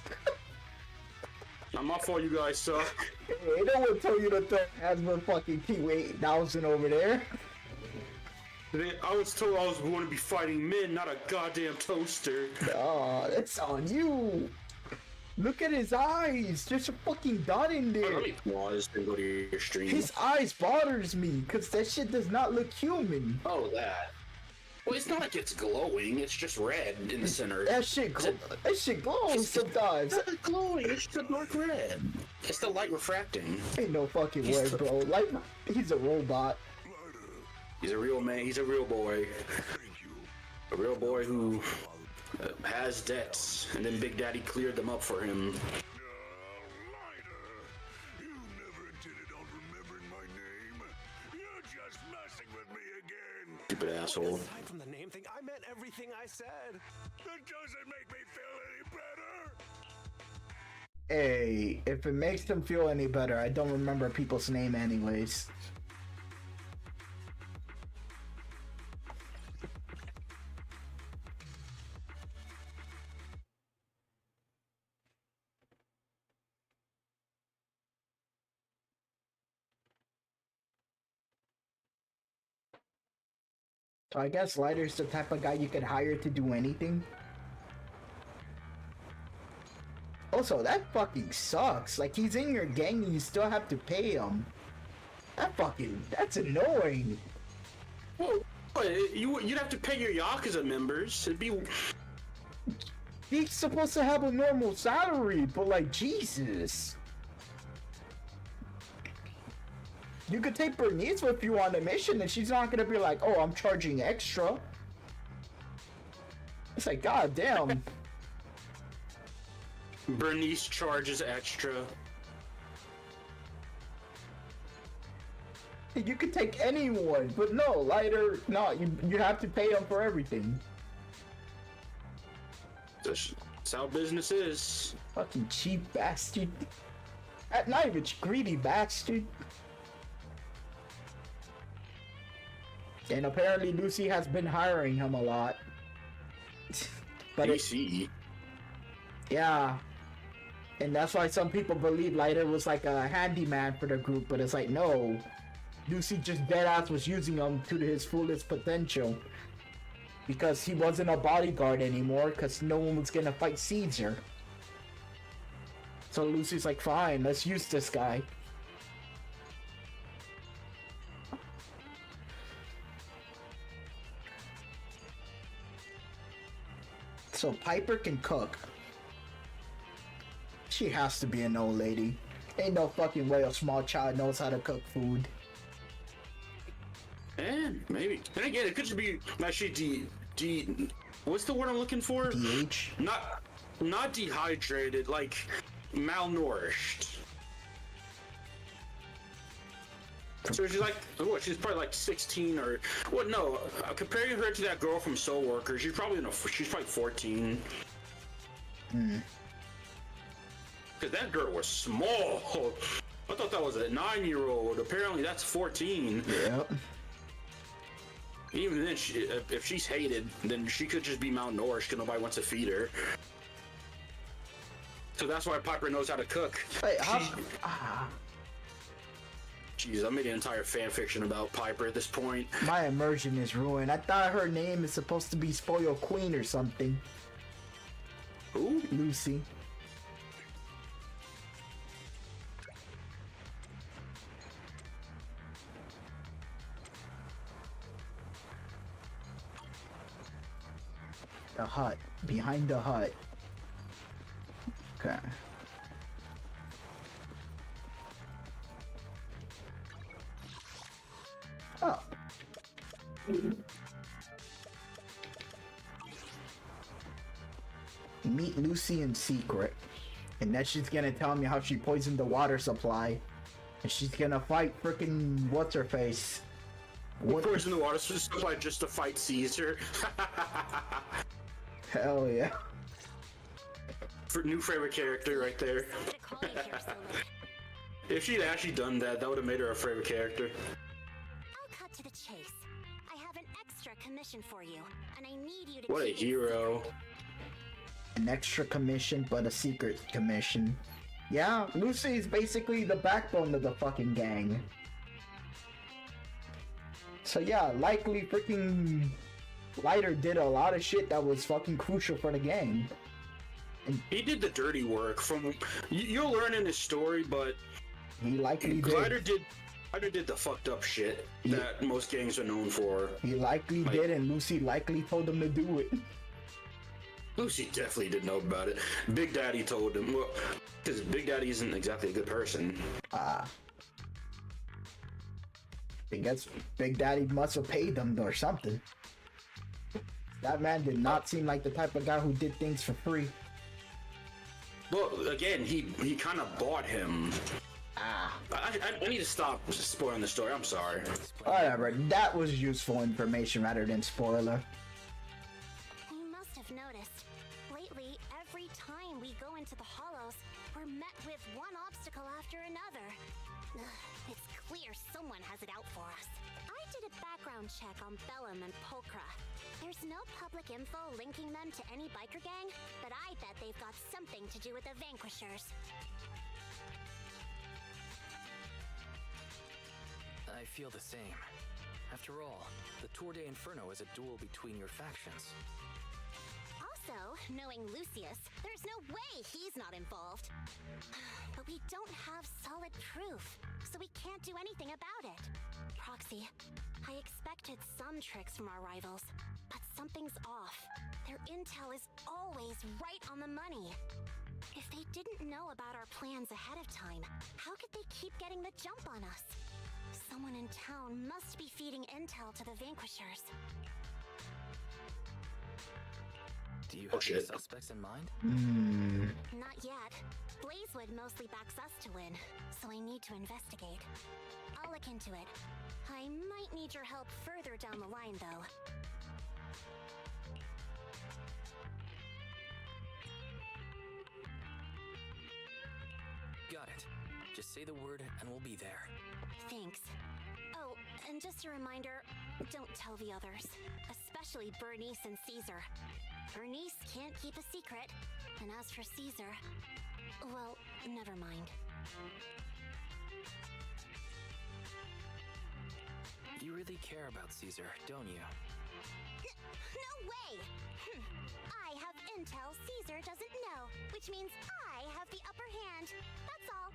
I'm not for you guys, suck. Hey, no one told you to throw Hasbro fucking T8000 over there. I was told I was going to be fighting men, not a goddamn toaster. Oh, that's on you. Look at his eyes. There's a fucking dot in there. Let me pause and go to your stream. His eyes bothers me because that shit does not look human. Oh, that. Well, it's not like it's glowing. It's just red in the center. That shit glows sometimes. It's not glowing. It's just dark red. It's the light refracting. Ain't no fucking way, bro. Like, he's a robot. He's a real man. He's a real boy. A real boy who has debts, and then Big Daddy cleared them up for him. Lighter, you never intended on remembering my name. You're just messing with me again. Stupid asshole. Aside from the name thing, I meant everything I said. That doesn't make me feel any better. Hey, if it makes them feel any better, I don't remember people's name anyways. So I guess Lighter's the type of guy you could hire to do anything. Also, that fucking sucks. Like, he's in your gang and you still have to pay him. That's annoying. Well, you'd have to pay your Yakuza members. It'd be... He's supposed to have a normal salary, but like, Jesus. You could take Bernice with you on a mission and she's not gonna be like, oh, I'm charging extra. It's like, god damn. Bernice charges extra. You could take anyone, but no, Lighter, no, you have to pay them for everything. That's how business is. Fucking cheap bastard. Not even greedy bastard. And apparently Lucy has been hiring him a lot. But DC. Yeah. And that's why some people believe Lighter was like a handyman for the group, but it's like, no. Lucy just deadass was using him to his fullest potential. Because he wasn't a bodyguard anymore, because no one was gonna fight Caesar. So Lucy's like, fine, let's use this guy. So Piper can cook. She has to be an old lady. Ain't no fucking way a small child knows how to cook food. And maybe. And again, it could just be actually what's the word I'm looking for? DH? Not dehydrated, like malnourished. So she's like, what? She's probably like 16 or what? No, comparing her to that girl from Soul Worker, she's probably 14. Cause that girl was small. I thought that was a 9-year-old. Apparently, that's 14. Yep. Even then, if she's hated, then she could just be malnourished because nobody wants to feed her. So that's why Piper knows how to cook. Wait, Jeez, I made an entire fan fiction about Piper at this point. My immersion is ruined. I thought her name is supposed to be Spoil Queen or something. Who? Lucy. The hut. Behind the hut. Okay. Oh. Meet Lucy in secret. And then she's gonna tell me how she poisoned the water supply. And she's gonna fight frickin' what's-her-face. Poison the water supply just to fight Caesar. Hell yeah. New favorite character right there. If she'd actually done that, that would have made her a favorite character. I'll cut to the chase. I have an extra commission for you, and I need you to What a keep it hero. An extra commission, but a secret commission. Yeah, Lucy is basically the backbone of the fucking gang. So yeah, likely freaking Lighter did a lot of shit that was fucking crucial for the gang. And he did the dirty work. From you'll learn in his story, but he likely did. Lighter did the fucked up shit that most gangs are known for. He likely did, and Lucy likely told him to do it. Lucy definitely didn't know about it. Big Daddy told him. Well, because Big Daddy isn't exactly a good person. I guess Big Daddy must have paid them or something. That man did not seem like the type of guy who did things for free. Well, again, he kind of bought him. I need to stop spoiling the story. I'm sorry. Whatever. That was useful information rather than spoiler. You must have noticed. Lately, every time we go into the hollows, we're met with one obstacle after another. It's clear someone has it out for us. I did a background check on Bellum and Pulchra. There's no public info linking them to any biker gang, but I bet they've got something to do with the Vanquishers. I feel the same. After all, the Tour de Inferno is a duel between your factions. Also, knowing Lucius, there's no way he's not involved. But we don't have solid proof, so we can't do anything about it. Proxy, I expected some tricks from our rivals, but something's off. Their intel is always right on the money. If they didn't know about our plans ahead of time, how could they keep getting the jump on us? Someone in town must be feeding intel to the Vanquishers. Do you have any suspects in mind? Not yet. Blazewood mostly backs us to win, so I need to investigate. I'll look into it. I might need your help further down the line, though. Got it. Just say the word and we'll be there. Thanks. Oh, and just a reminder, don't tell the others. Especially Bernice and Caesar. Bernice can't keep a secret, and as for Caesar, Well, never mind. You really care about Caesar, don't you? No way! I have intel Caesar doesn't know, which means I have the upper hand. That's all.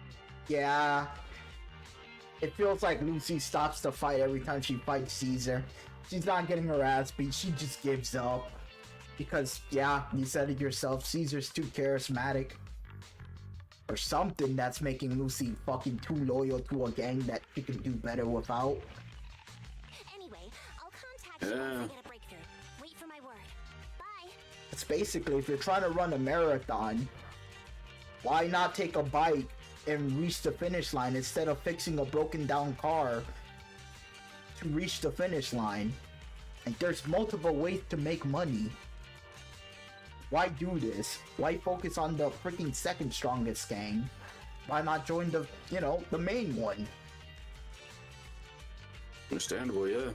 Yeah. It feels like Lucy stops the fight every time she fights Caesar. She's not getting her ass beat, she just gives up. Because, yeah, you said it yourself, Caesar's too charismatic. Or something that's making Lucy fucking too loyal to a gang that she can do better without. Anyway, I'll contact you once I get a breakthrough. Wait for my word. Bye. It's basically, if you're trying to run a marathon, why not take a bike and reach the finish line instead of fixing a broken down car to reach the finish line? And there's multiple ways to make money. Why do this? Why focus on the freaking second strongest gang? Why not join the, you know, the main one? Understandable, yeah.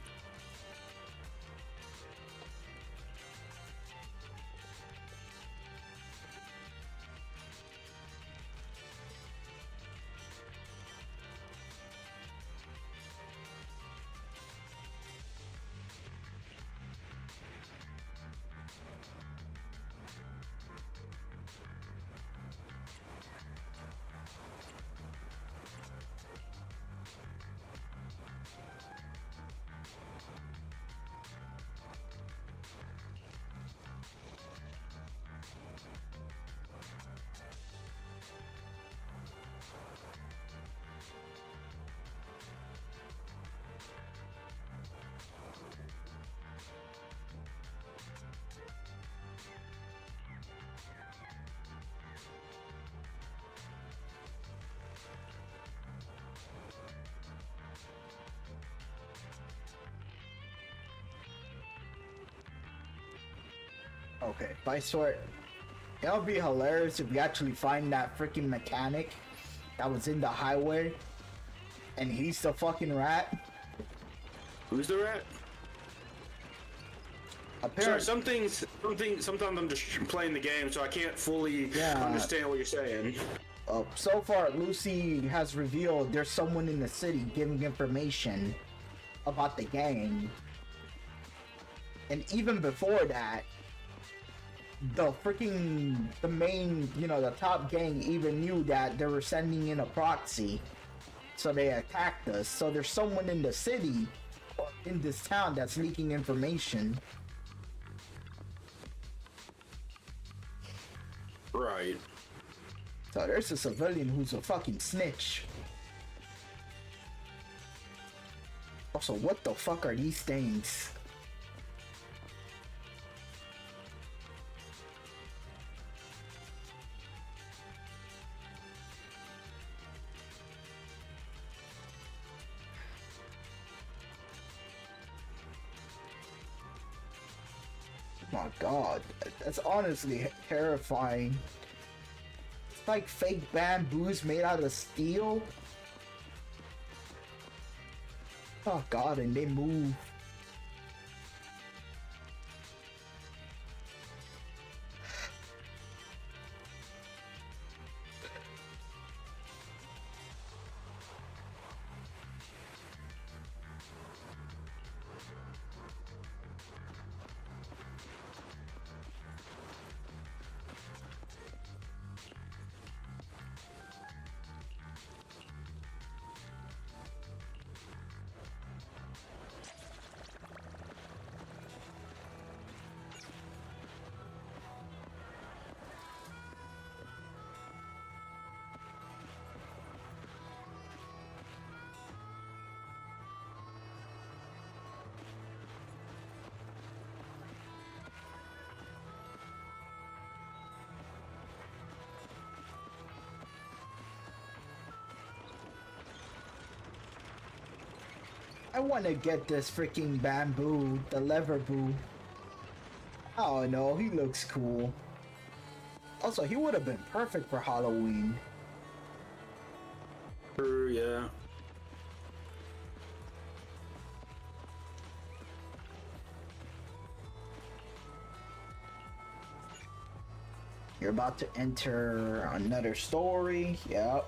Okay, but I swear, it would be hilarious if we actually find that freaking mechanic that was in the highway, and he's the fucking rat. Who's the rat? Apparently, sometimes I'm just playing the game, so I can't fully understand what you're saying. So far, Lucy has revealed there's someone in the city giving information about the gang. And even before that, the main, you know, the top gang even knew that they were sending in a proxy. So they attacked us. So there's someone in the city, or in this town, that's leaking information. Right. So there's a civilian who's a fucking snitch. Also, what the fuck are these things? My god, that's honestly terrifying. It's like fake bamboos made out of steel. Oh god, and they move. I want to get this freaking bamboo, the lever boo. Oh no, he looks cool. Also, he would have been perfect for Halloween. Yeah. You're about to enter another story. Yep.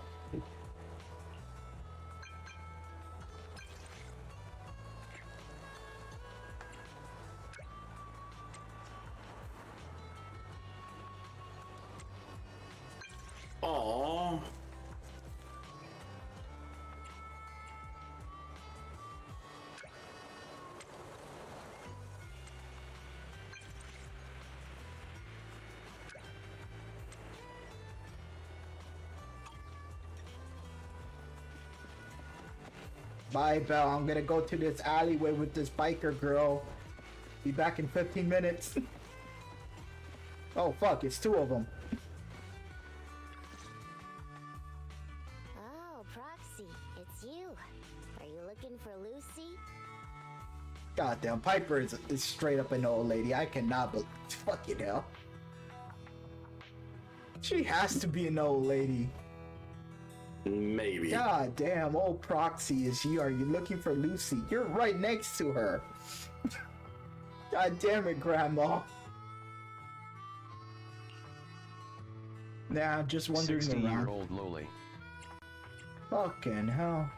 Aww. Bye, Belle. I'm gonna go to this alleyway with this biker girl. Be back in 15 minutes. Oh, fuck. It's two of them. Oh, Proxy, it's you. Are you looking for Lucy? Goddamn, Piper is straight up an old lady. I cannot believe. Fucking hell. She has to be an old lady. Maybe. God damn, old Proxy is you. Are you looking for Lucy? You're right next to her. God damn it, Grandma. Nah, just wondering around. 60-year-old lowly. Fucking hell.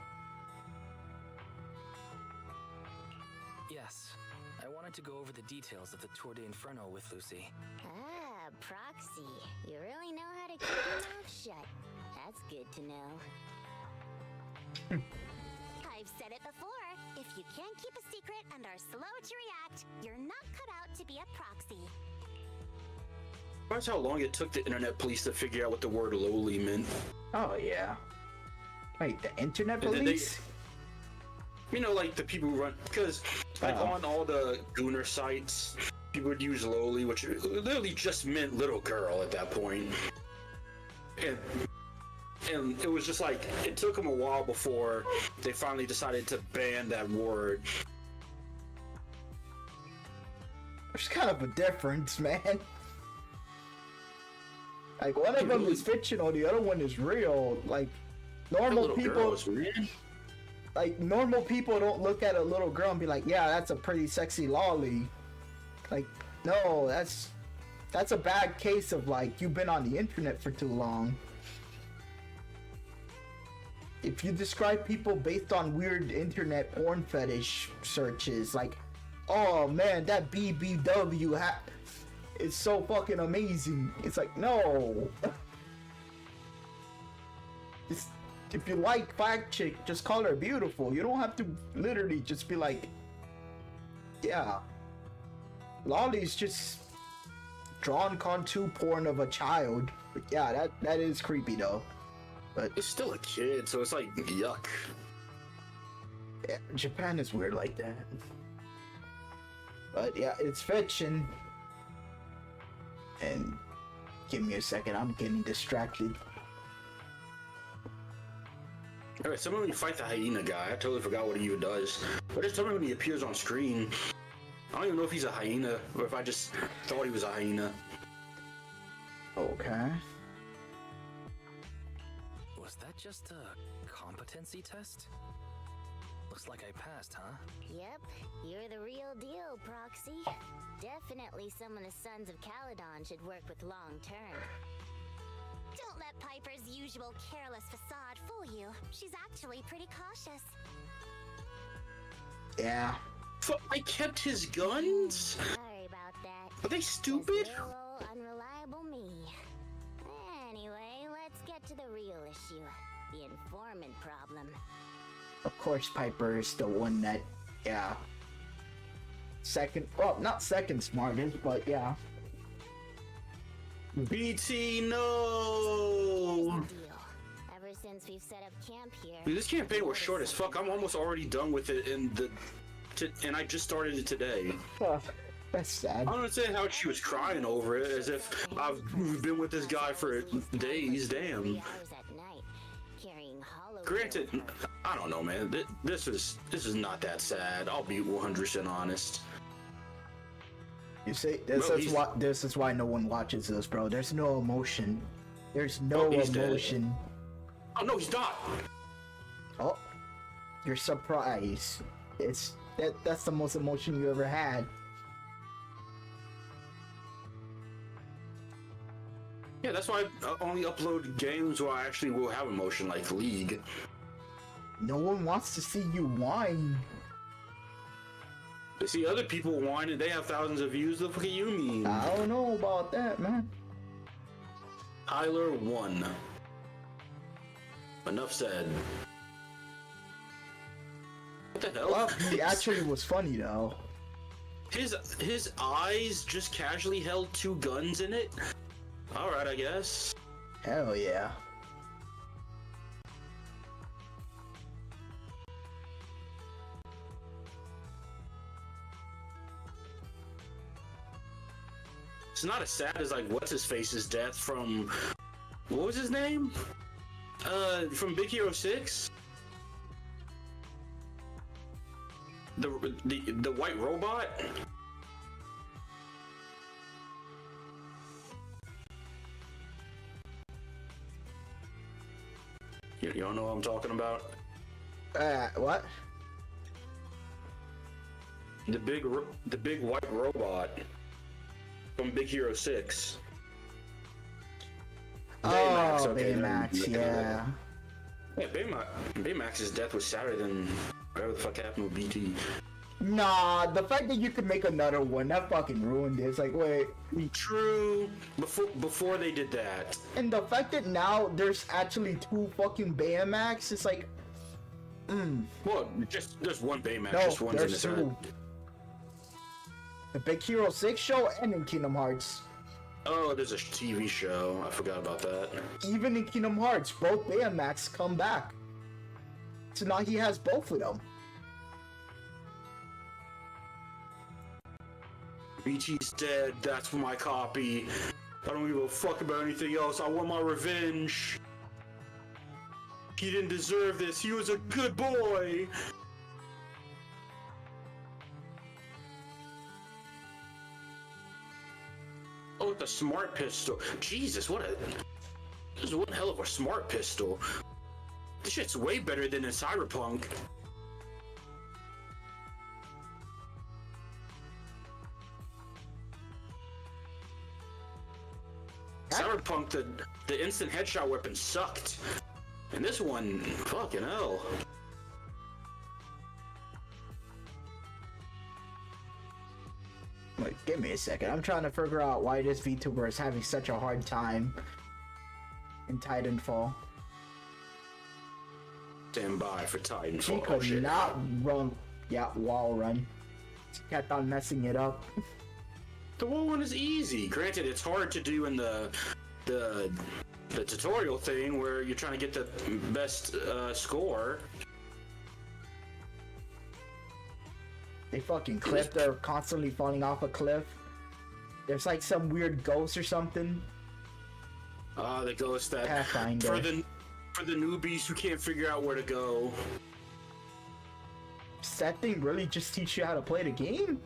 Yes, I wanted to go over the details of the Tour de Inferno with Lucy. Ah, Proxy. You really know how to keep your mouth shut. That's good to know. I've said it before. If you can't keep a secret and are slow to react, you're not cut out to be a proxy. That's how long it took the internet police to figure out what the word lowly meant. Oh, yeah. Wait, the internet And then police? You know, like the people who run, because like on all the Gooner sites, people would use lowly, which literally just meant little girl at that point. And it was just like, it took them a while before they finally decided to ban that word. There's kind of a difference, man. Like, one of them is fictional, the other one is real. Like, normal people... Like, normal people don't look at a little girl and be like, yeah, that's a pretty sexy lolly. Like, no, that's a bad case of, like, you've been on the internet for too long. If you describe people based on weird internet porn fetish searches, like, oh man, that BBW is so fucking amazing. It's like, no. If you like Fact Chick, just call her beautiful. You don't have to literally just be like, yeah. Lolly's just drawn contour porn of a child. But yeah, that is creepy though. But it's still a kid, so it's like, yuck. Yeah, Japan is weird like that. But yeah, it's fiction. And give me a second, I'm getting distracted. Alright, tell me when you fight the hyena guy. I totally forgot what he even does. But just tell me when he appears on screen. I don't even know if he's a hyena, or if I just thought he was a hyena. Okay. Was that just a competency test? Looks like I passed, huh? Yep, you're the real deal, Proxy. Definitely someone the Sons of Caledon should work with long term. Don't let Piper's usual careless facade fool you. She's actually pretty cautious. Yeah. I kept his guns? Sorry about that. Are they stupid? Just little old unreliable me. Anyway, let's get to the real issue. The informant problem. Of course, Piper is the one that, yeah. Second, well, not second smartest, but yeah. BT, no! Ever since we've set up camp here. Dude, this campaign was short as fuck. I'm almost already done with it, and I just started it today. Oh, that's sad. I don't understand how she was crying over it, as if I've been with this guy for days. Damn. Granted, I don't know, man. This is not that sad. I'll be 100% honest. You see, this is why no one watches this, bro. There's no emotion. There's no emotion. Oh no, he's not. Oh, you're surprised. That's the most emotion you ever had. That's why I only upload games where I actually will have emotion, like League. No one wants to see you whine. You see other people whine and they have thousands of views. The fuck do you mean? I don't know about that, man. Tyler won. Enough said. What the hell? Well, he actually was funny though. His eyes just casually held 2 guns in it. All right, I guess. Hell yeah. It's not as sad as like what's his face's death from what was his name? From Big Hero 6. The white robot. You don't know what I'm talking about? What? The big white robot from Big Hero 6. Oh, Baymax, yeah. Yeah, Baymax's death was sadder than whatever the fuck happened with BT. Nah, the fact that you could make another one, that fucking ruined it. It's like, wait. True. Before they did that. And the fact that now there's actually 2 fucking Baymax, it's like, Well, just there's one Baymax, no, just one's in there's his 2. head. The Big Hero 6 show and in Kingdom Hearts. Oh, there's a TV show. I forgot about that. Even in Kingdom Hearts, both Baymax come back. So now he has both of them. BT's dead. That's my copy. I don't give a fuck about anything else. I want my revenge. He didn't deserve this. He was a good boy. Oh, it's a smart pistol. Jesus, this is one hell of a smart pistol. This shit's way better than in Cyberpunk. Cyberpunk, the instant headshot weapon sucked. And this one, fucking hell. Wait, give me a second. I'm trying to figure out why this VTuber is having such a hard time in Titanfall. Stand by for Titanfall. She could not run. Yeah, wall run. She kept on messing it up. The wall run is easy. Granted, it's hard to do in the tutorial thing where you're trying to get the best score. They fucking cliff. They're constantly falling off a cliff. There's like some weird ghost or something. The ghost that Pathfinder. for the newbies who can't figure out where to go. Does that thing really just teach you how to play the game?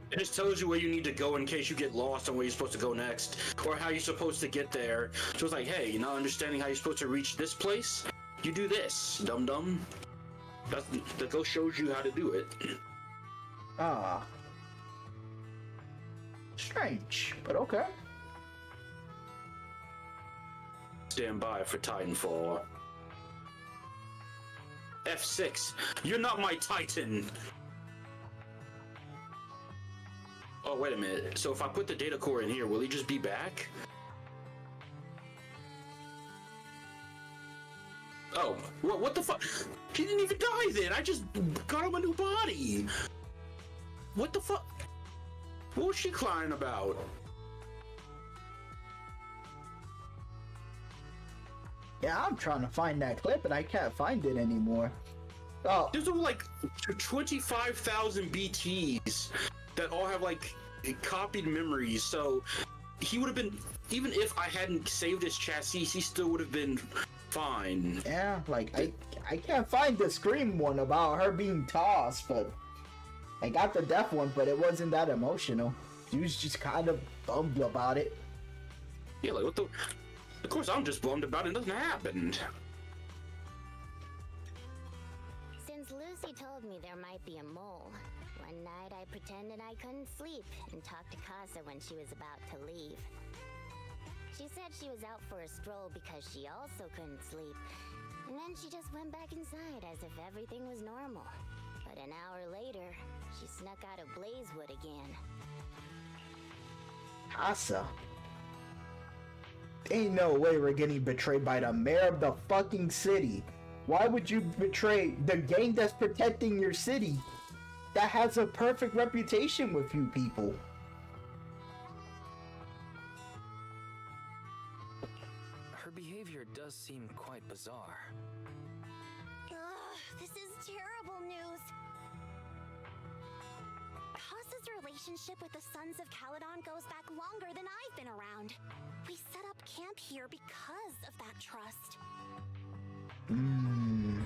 It just tells you where you need to go in case you get lost on where you're supposed to go next, or how you're supposed to get there. So it's like, hey, you're not understanding how you're supposed to reach this place? You do this, dum-dum. The ghost shows you how to do it. Ah. Strange, but okay. Stand by for Titanfall. F6, you're not my Titan! Oh, wait a minute. So if I put the data core in here, will he just be back? Oh, what the fuck? He didn't even die then! I just got him a new body! What the fuck? What was she crying about? Yeah, I'm trying to find that clip and I can't find it anymore. Oh. There's over like 25,000 BTs that all have like copied memories, so he would have been, even if I hadn't saved his chassis, he still would have been fine. Yeah, like I can't find the Scream one about her being tossed, but I got the death one, but it wasn't that emotional. She was just kind of bummed about it. Yeah, like what the? Of course I'm just bummed about it. Nothing happened. Since Lucy told me there might be a mole, one night I pretended I couldn't sleep and talked to Casa when she was about to leave. She said she was out for a stroll because she also couldn't sleep. And then she just went back inside as if everything was normal. But an hour later, she snuck out of Blazewood again. Casa. Ain't no way we're getting betrayed by the mayor of the fucking city. Why would you betray the gang that's protecting your city? That has a perfect reputation with you people. Her behavior does seem quite bizarre. Ugh, this is terrible news. Casa's relationship with the Sons of Caledon goes back longer than I've been around. We set up camp here because of that trust. And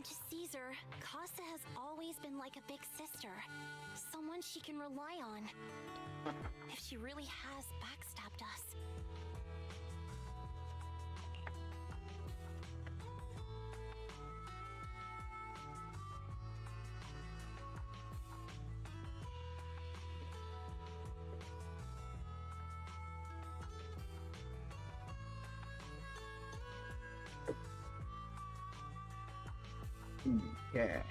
to Caesar, Casa has always been like a big sister. Someone she can rely on. If she really has backstabbed us. Yeah.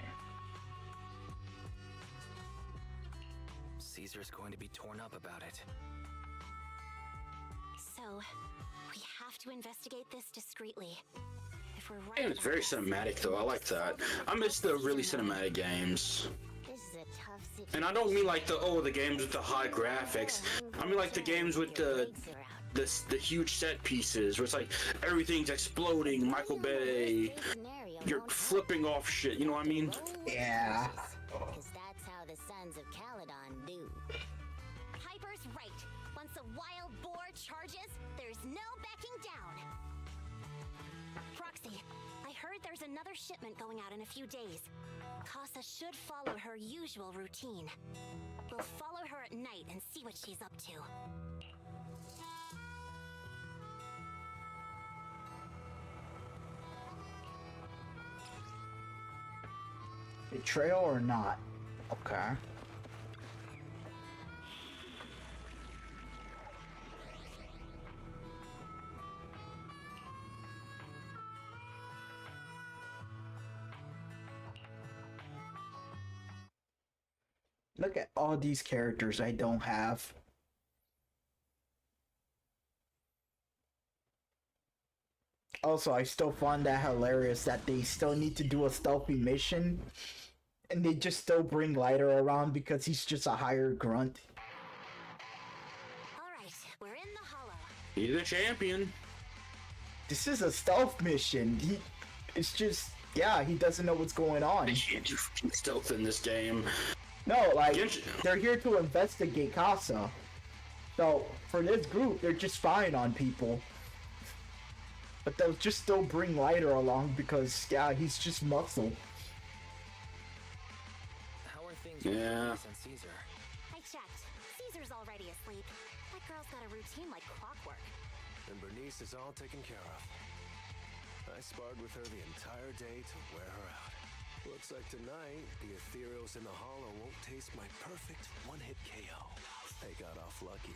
Caesar's going to be torn up about it. So, we have to investigate this discreetly. If we're right, And it's very cinematic though. I like that. I miss the really cinematic games. This is a tough situation. And I don't mean like the games with the high graphics. I mean like the games with the huge set pieces where it's like everything's exploding, Michael Bay, you're flipping off shit, you know what I mean? Yeah. Because that's how the Sons of Caledon do. Piper's right. Once a wild boar charges, there's no backing down. Proxy, I heard there's another shipment going out in a few days. Casa should follow her usual routine. We'll follow her at night and see what she's up to. Betrayal or not? Okay. Look at all these characters I don't have. Also, I still find that hilarious that they still need to do a stealthy mission and they just still bring Lighter around because he's just a hired grunt. Alright, we're in the hollow. He's a champion. This is a stealth mission. It's just, yeah, he doesn't know what's going on. You can't do stealth in this game. No, like, they're here to investigate Casa. So, for this group, they're just spying on people. But they'll just still bring Lighter along because, yeah, he's just muscle. How are things with Bernice and Caesar? I checked. Caesar's already asleep. That girl's got a routine like clockwork. And Bernice is all taken care of. I sparred with her the entire day to wear her out. Looks like tonight, the ethereals in the hollow won't taste my perfect one-hit KO. They got off lucky.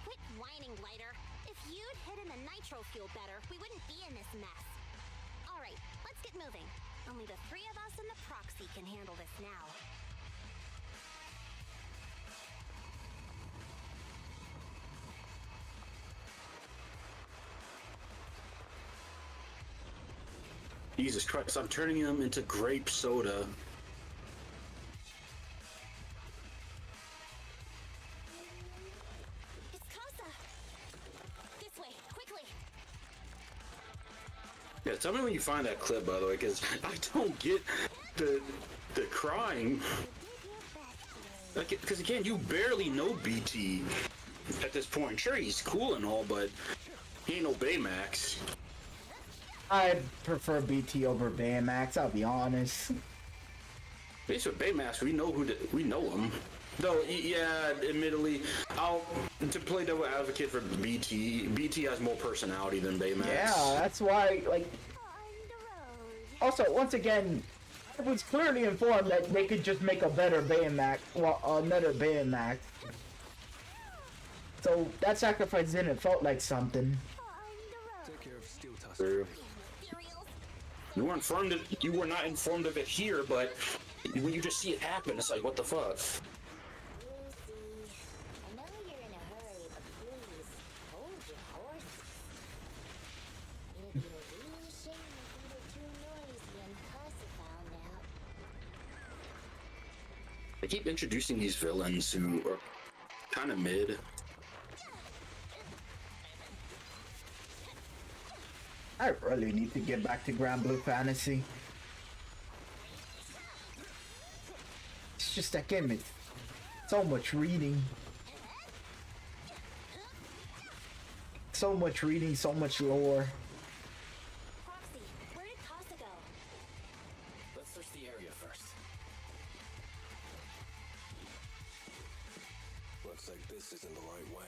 Quit whining, Lighter. If you'd hidden the nitro fuel better, we wouldn't be in this mess. Alright, let's get moving. Only the three of us and the proxy can handle this now. Jesus Christ, I'm turning him into grape soda. It's Casa! This way, quickly! Yeah, tell me when you find that clip, by the way, because I don't get the crying. Because again, you barely know BT at this point. Sure, he's cool and all, but he ain't no Baymax. I prefer BT over Baymax, I'll be honest. At least with Baymax, we know him. Though, yeah, admittedly, to play devil advocate for BT has more personality than Baymax. Yeah, that's why, like... Also, once again, I was clearly informed that they could just make a better Baymax, well, another Baymax. So that sacrifice didn't felt like something. Take care of Steel Tusk. True. You were not informed of it here, but when you just see it happen, it's like, what the fuck? Lucy, I know you're in a hurry, but please, hold your horses. It'd be a real shame if we were too noisy and Casa found out. They keep introducing these villains who are kind of mid. I really need to get back to Grand Blue Fantasy. It's just that game is so much reading. So much reading, so much lore. Proxy, where did Casa go? Let's search the area first. Looks like this isn't the right way.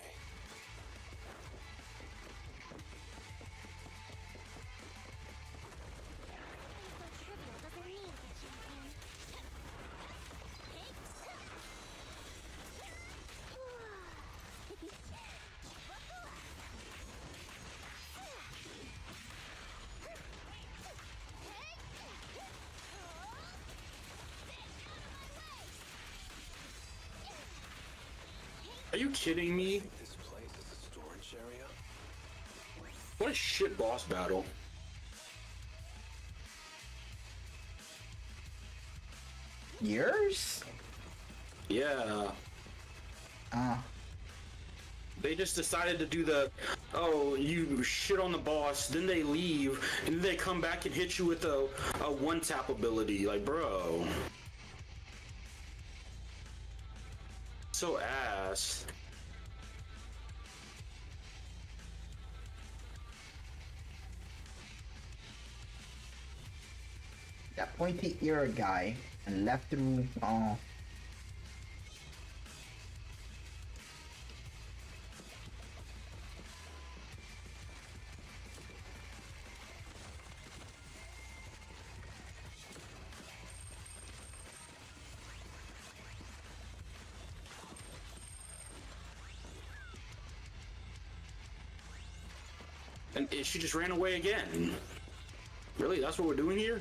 Are you kidding me? This place is a storage area? What a shit boss battle. Yours? Yeah. They just decided to do the, oh, you shit on the boss, then they leave, and then they come back and hit you with a one-tap ability. Like, bro. So ass. That pointy ear guy and left through. Oh. And she just ran away again. Really? That's what we're doing here?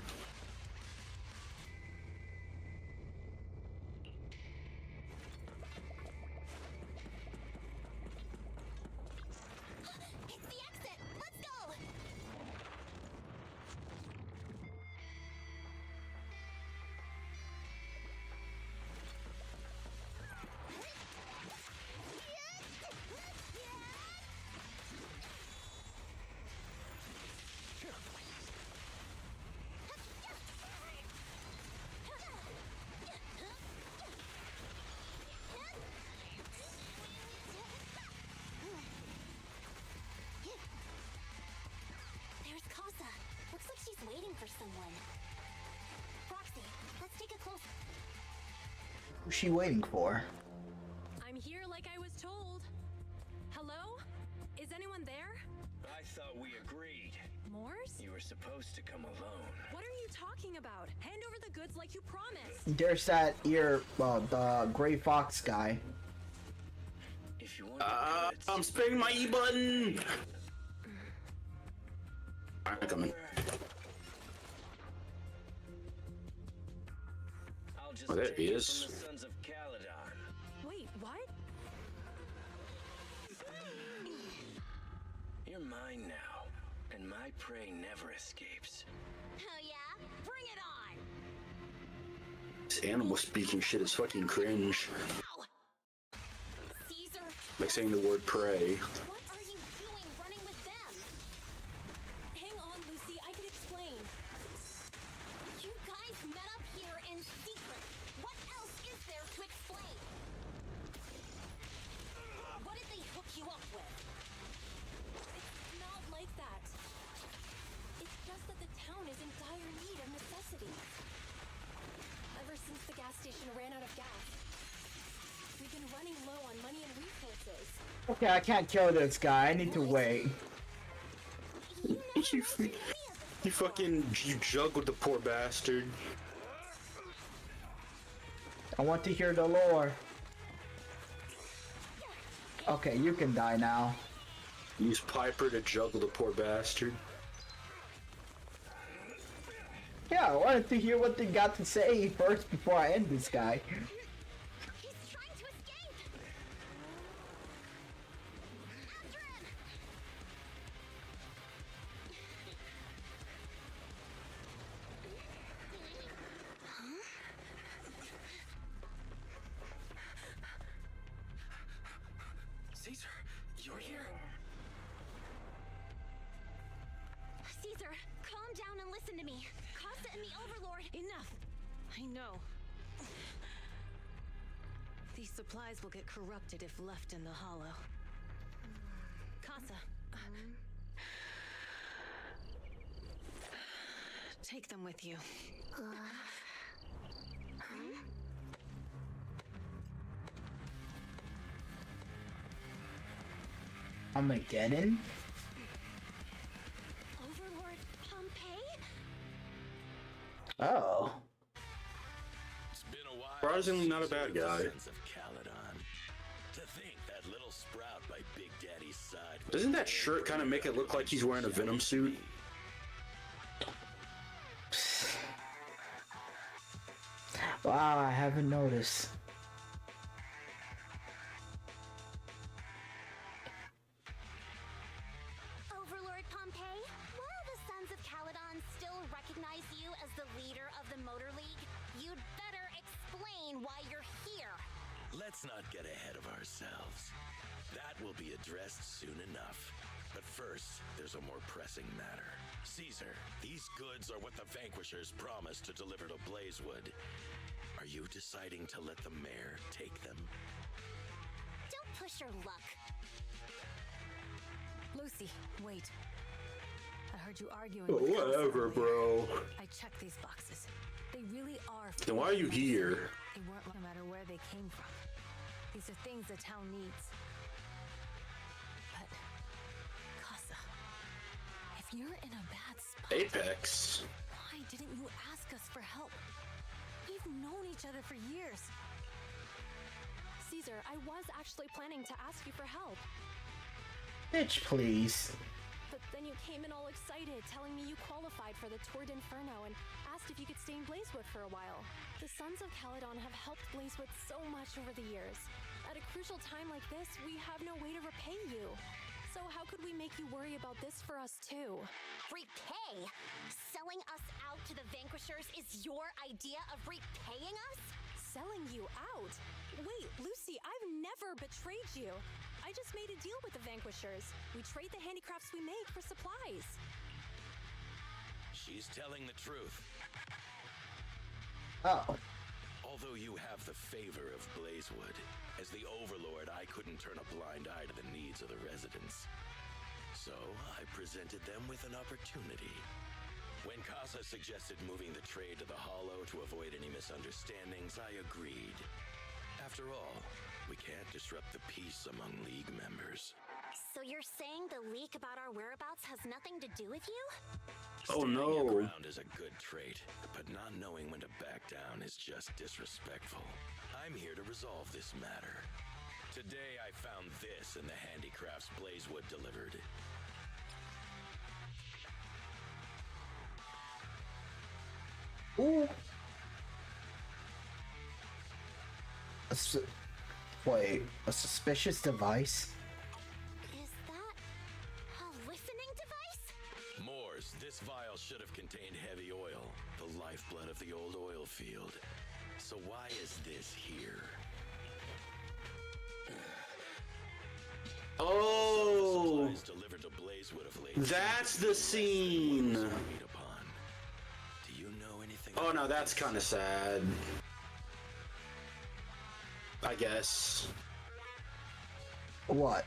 It's the exit! Let's go! There's Casa. Looks like she's waiting for someone. Proxy, let's take a close. Who's she waiting for? I'm here like I was told. Hello? Is anyone there? I thought we agreed. Moors? You were supposed to come alone. What are you talking about? Hand over the goods like you promised. There's that ear, well, the Gray Fox guy. If you want I'm spamming my E button. I'm coming. I'll just Oh, there take he it is. from the Sons of Caledon. Wait, what? You're mine now, and my prey never escapes. Oh yeah? Bring it on! This animal speaking shit is fucking cringe. Caesar, Like saying the word prey. what are you doing running with them? Hang on, Lucy. I can explain. You guys met up here in secret. What else is there to explain? What did they hook you up with? It's not like that. It's just that the town is in dire need of necessities. Ever since the gas station ran out of gas, we've been running low on money and resources. Okay, I can't kill this guy. I need to wait. You juggled the poor bastard. I want to hear the lore. Okay, you can die now. Use Piper to juggle the poor bastard. Yeah, I wanted to hear what they got to say first before I end this guy. He's trying to escape! After him! Caesar, you're here? Caesar, calm down and listen to me. Costa and the Overlord. Enough! I know. These supplies will get corrupted if left in the hollow. Casa. Take them with you. Armageddon? Overlord Pompeii? Oh. It's been a while. Surprisingly not a bad guy. Sons of Caledon. To think that little sprout by Big Daddy's side. Doesn't that shirt kind of make it look like he's wearing a Venom suit? Wow, I haven't noticed. Overlord Pompeii, while the Sons of Caledon still recognize you as the leader of the Motor League, you'd better explain why you're here. Let's not get ahead of ourselves. That will be addressed soon enough. But first, there's a more pressing matter. Caesar, these goods are what the Vanquishers promised to deliver to Blazewood. Are you deciding to let the mayor take them? Don't push your luck. Lucy, wait. I heard you arguing Oh, with Casa whatever, earlier. bro. I checked these boxes. They really are. Then why are you here? They weren't no matter where they came from. These are things the town needs. But, Casa, if you're in a bad spot, Apex. why didn't you ask us for help? We've known each other for years. Caesar, I was actually planning to ask you for help. Bitch, please. But then you came in all excited, telling me you qualified for the Tour d'Inferno and asked if you could stay in Blazewood for a while. The Sons of Caledon have helped Blazewood so much over the years. At a crucial time like this, we have no way to repay you. So how could we make you worry about this for us too? Repay? Selling us out to the Vanquishers is your idea of repaying us? Selling you out? Wait, Lucy, I've never betrayed you. I just made a deal with the Vanquishers. We trade the handicrafts we make for supplies. She's telling the truth. Oh. Although you have the favor of Blazewood, as the Overlord, I couldn't turn a blind eye to the needs of the residents. So I presented them with an opportunity. When Casa suggested moving the trade to the Hollow to avoid any misunderstandings, I agreed. After all, we can't disrupt the peace among League members. So you're saying the leak about our whereabouts has nothing to do with you? Oh Standing your no. ground is a good trait, but not knowing when to back down is just disrespectful. I'm here to resolve this matter. Today I found this in the handicrafts Blazewood delivered. Ooh. Wait, a suspicious device? Is that a listening device? Moors, this vial should have contained heavy oil, the lifeblood of the old oil field. So why is this here? Oh, Supplies delivered to Blazewood of late. that's the scene. Do you know anything? Oh no, that's kind of sad. I guess. What?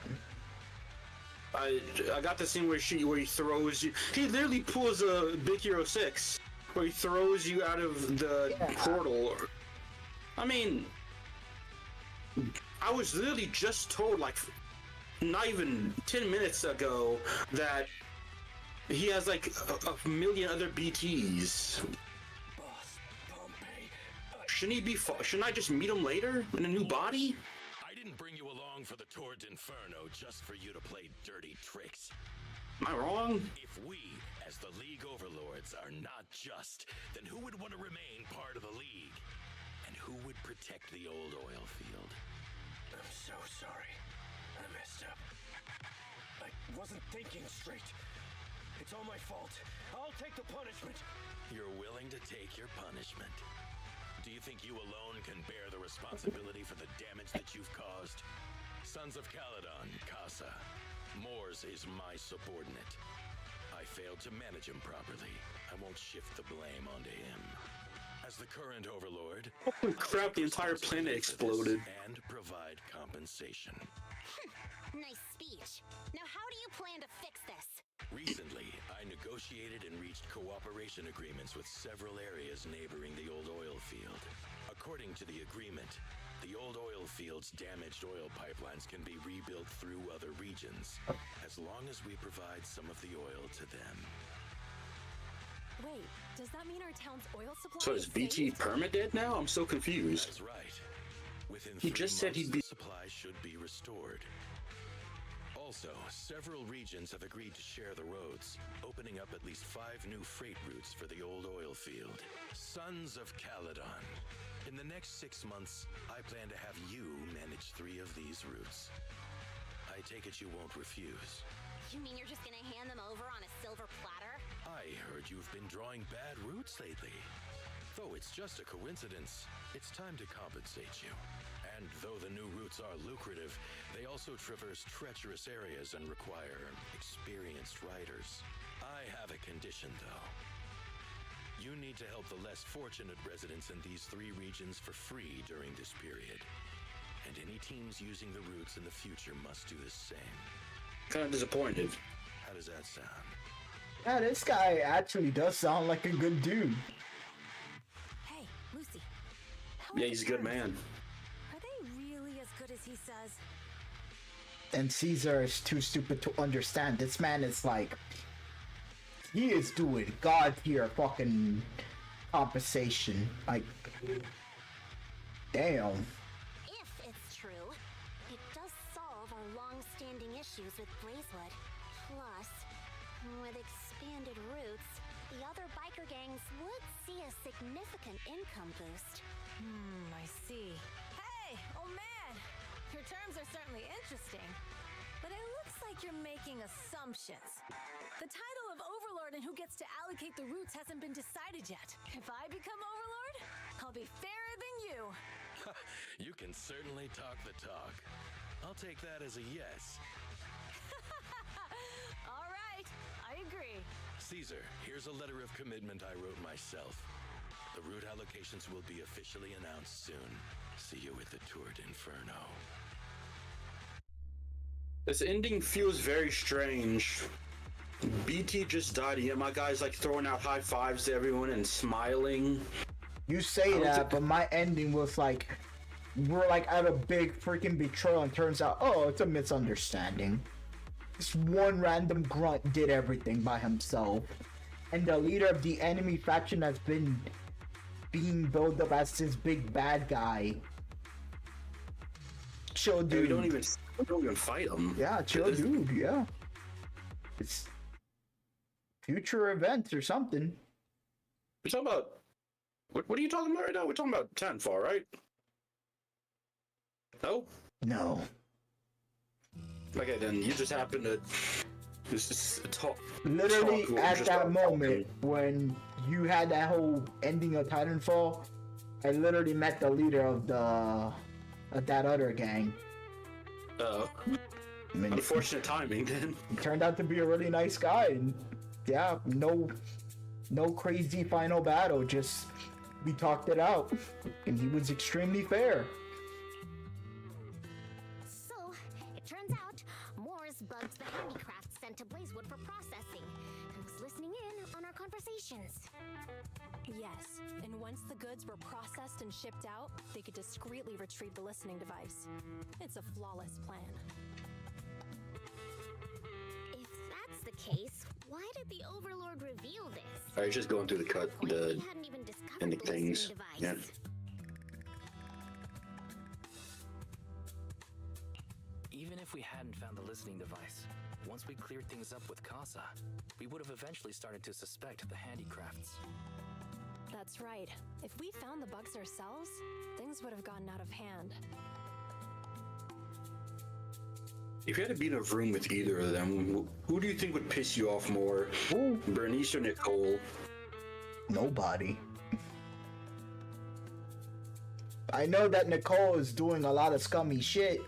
I got the scene where he throws you. He literally pulls a Big Hero 6, where he throws you out of the portal. I mean, I was literally just told, like, not even 10 minutes ago, that he has like a million other BTs. Shouldn't I just meet him later in a new body? I didn't bring you along for the Tour d'Inferno just for you to play dirty tricks. Am I wrong? If we, as the League Overlords, are not just, then who would want to remain part of the League? And who would protect the old oil field? I'm so sorry. I messed up. I wasn't thinking straight. It's all my fault. I'll take the punishment. You're willing to take your punishment. Do you think you alone can bear the responsibility for the damage that you've caused? Sons of Caledon, Casa. Mors is my subordinate. I failed to manage him properly. I won't shift the blame onto him. As the current overlord... Holy crap, the entire planet exploded. ...and provide compensation. Nice speech. Now how do you plan to fix this? Recently, I negotiated and reached cooperation agreements with several areas neighboring the old oil field. According to the agreement, the old oil field's damaged oil pipelines can be rebuilt through other regions, as long as we provide some of the oil to them. Wait, does that mean our town's oil supply So is BT permadead now? I'm so confused. That's right. Within He 3 just said months, he'd be... the supply should be restored. Also, several regions have agreed to share the roads, opening up at least 5 new freight routes for the old oil field. Sons of Caledon. In the next 6 months, I plan to have you manage 3 of these routes. I take it you won't refuse. You mean you're just gonna hand them over on a silver platter? I heard you've been drawing bad routes lately. Though it's just a coincidence, it's time to compensate you. And though the new routes are lucrative, they also traverse treacherous areas and require experienced riders. I have a condition, though. You need to help the less fortunate residents in these 3 regions for free during this period. And any teams using the routes in the future must do the same. Kind of disappointed. How does that sound? Yeah, this guy actually does sound like a good dude. Hey, Lucy. Yeah, he's a good man. Are they really as good as he says? And Caesar is too stupid to understand. This man is like... He is doing God tier fucking compensation. Like... Damn. If it's true, it does solve our long-standing issues with Blazewood. Plus, with expanded routes, the other biker gangs would see a significant income boost. I see. Hey, old man! Your terms are certainly interesting, but it looks like you're making assumptions. The title of Overlord and who gets to allocate the routes hasn't been decided yet. If I become Overlord, I'll be fairer than you. You can certainly talk the talk. I'll take that as a yes. All right, I agree. Caesar, here's a letter of commitment I wrote myself. The route allocations will be officially announced soon. See you at the Tour d'Inferno. This ending feels very strange. BT just died, yet my guy's like throwing out high fives to everyone and smiling. You say that, but my ending was like... We're like at a big freaking betrayal and turns out, oh, it's a misunderstanding. This one random grunt did everything by himself. And the leader of the enemy faction has been being built up as this big bad guy. Chill dude. We don't even fight him. Yeah, chill dude, yeah. It's future events or something. We're talking about... What are you talking about right now? We're talking about Tenfall, right? No? No. Okay, then you just happen to... Just talk. Literally at that moment when you had that whole ending of Titanfall, I literally met the leader of that other gang. Oh. Unfortunate timing then. He turned out to be a really nice guy, and yeah, no crazy final battle, just we talked it out, and he was extremely fair. So, it turns out, Moore's bugged the handicrafts sent to Blazewood for processing, and was listening in on our conversations. Yes, and once the goods were processed and shipped out, they could discreetly retrieve the listening device. It's a flawless plan. If that's the case, why did the Overlord reveal this? Alright, just going through the cut, the hadn't even discovered ending the listening things. device. Yeah. if we hadn't found the listening device, once we cleared things up with Casa, we would have eventually started to suspect the handicrafts. That's right. If we found the bugs ourselves, things would have gotten out of hand. If you had to be in a room with either of them, who do you think would piss you off more? Bernice or Nicole? Nobody. I know that Nicole is doing a lot of scummy shit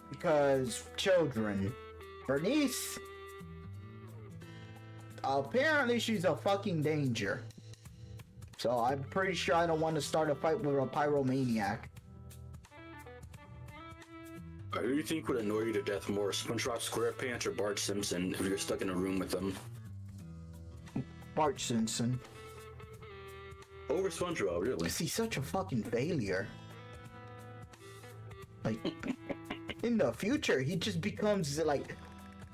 because children. Bernice, apparently she's a fucking danger. So I'm pretty sure I don't want to start a fight with a pyromaniac. Who do you think would annoy you to death more, SpongeBob SquarePants or Bart Simpson if you're stuck in a room with them? Bart Simpson. Over SpongeBob, really? Because he's such a fucking failure. Like, in the future, he just becomes, like,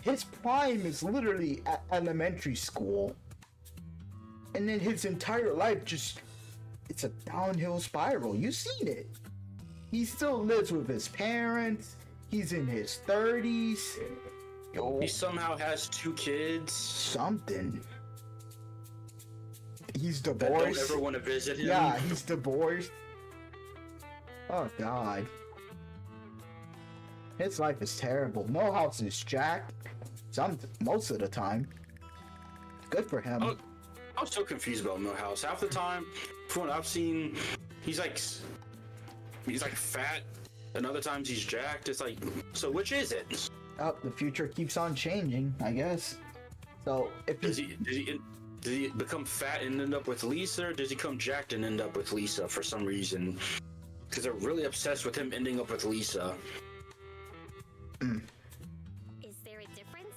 his prime is literally at elementary school. And then his entire life just, it's a downhill spiral. You've seen it. He still lives with his parents. He's in his 30s. Yo, he somehow has 2 kids. Something. He's divorced. I don't ever want to visit him. Yeah, he's divorced. Oh, God. His life is terrible. Millhouse is jacked. Most of the time. Good for him. I'm so confused about Millhouse. Half the time, from what I've seen, he's like fat, and other times he's jacked. It's like, so which is it? Oh, the future keeps on changing, I guess. So if does he become fat and end up with Lisa, or does he come jacked and end up with Lisa for some reason? Because they're really obsessed with him ending up with Lisa. Is there a difference?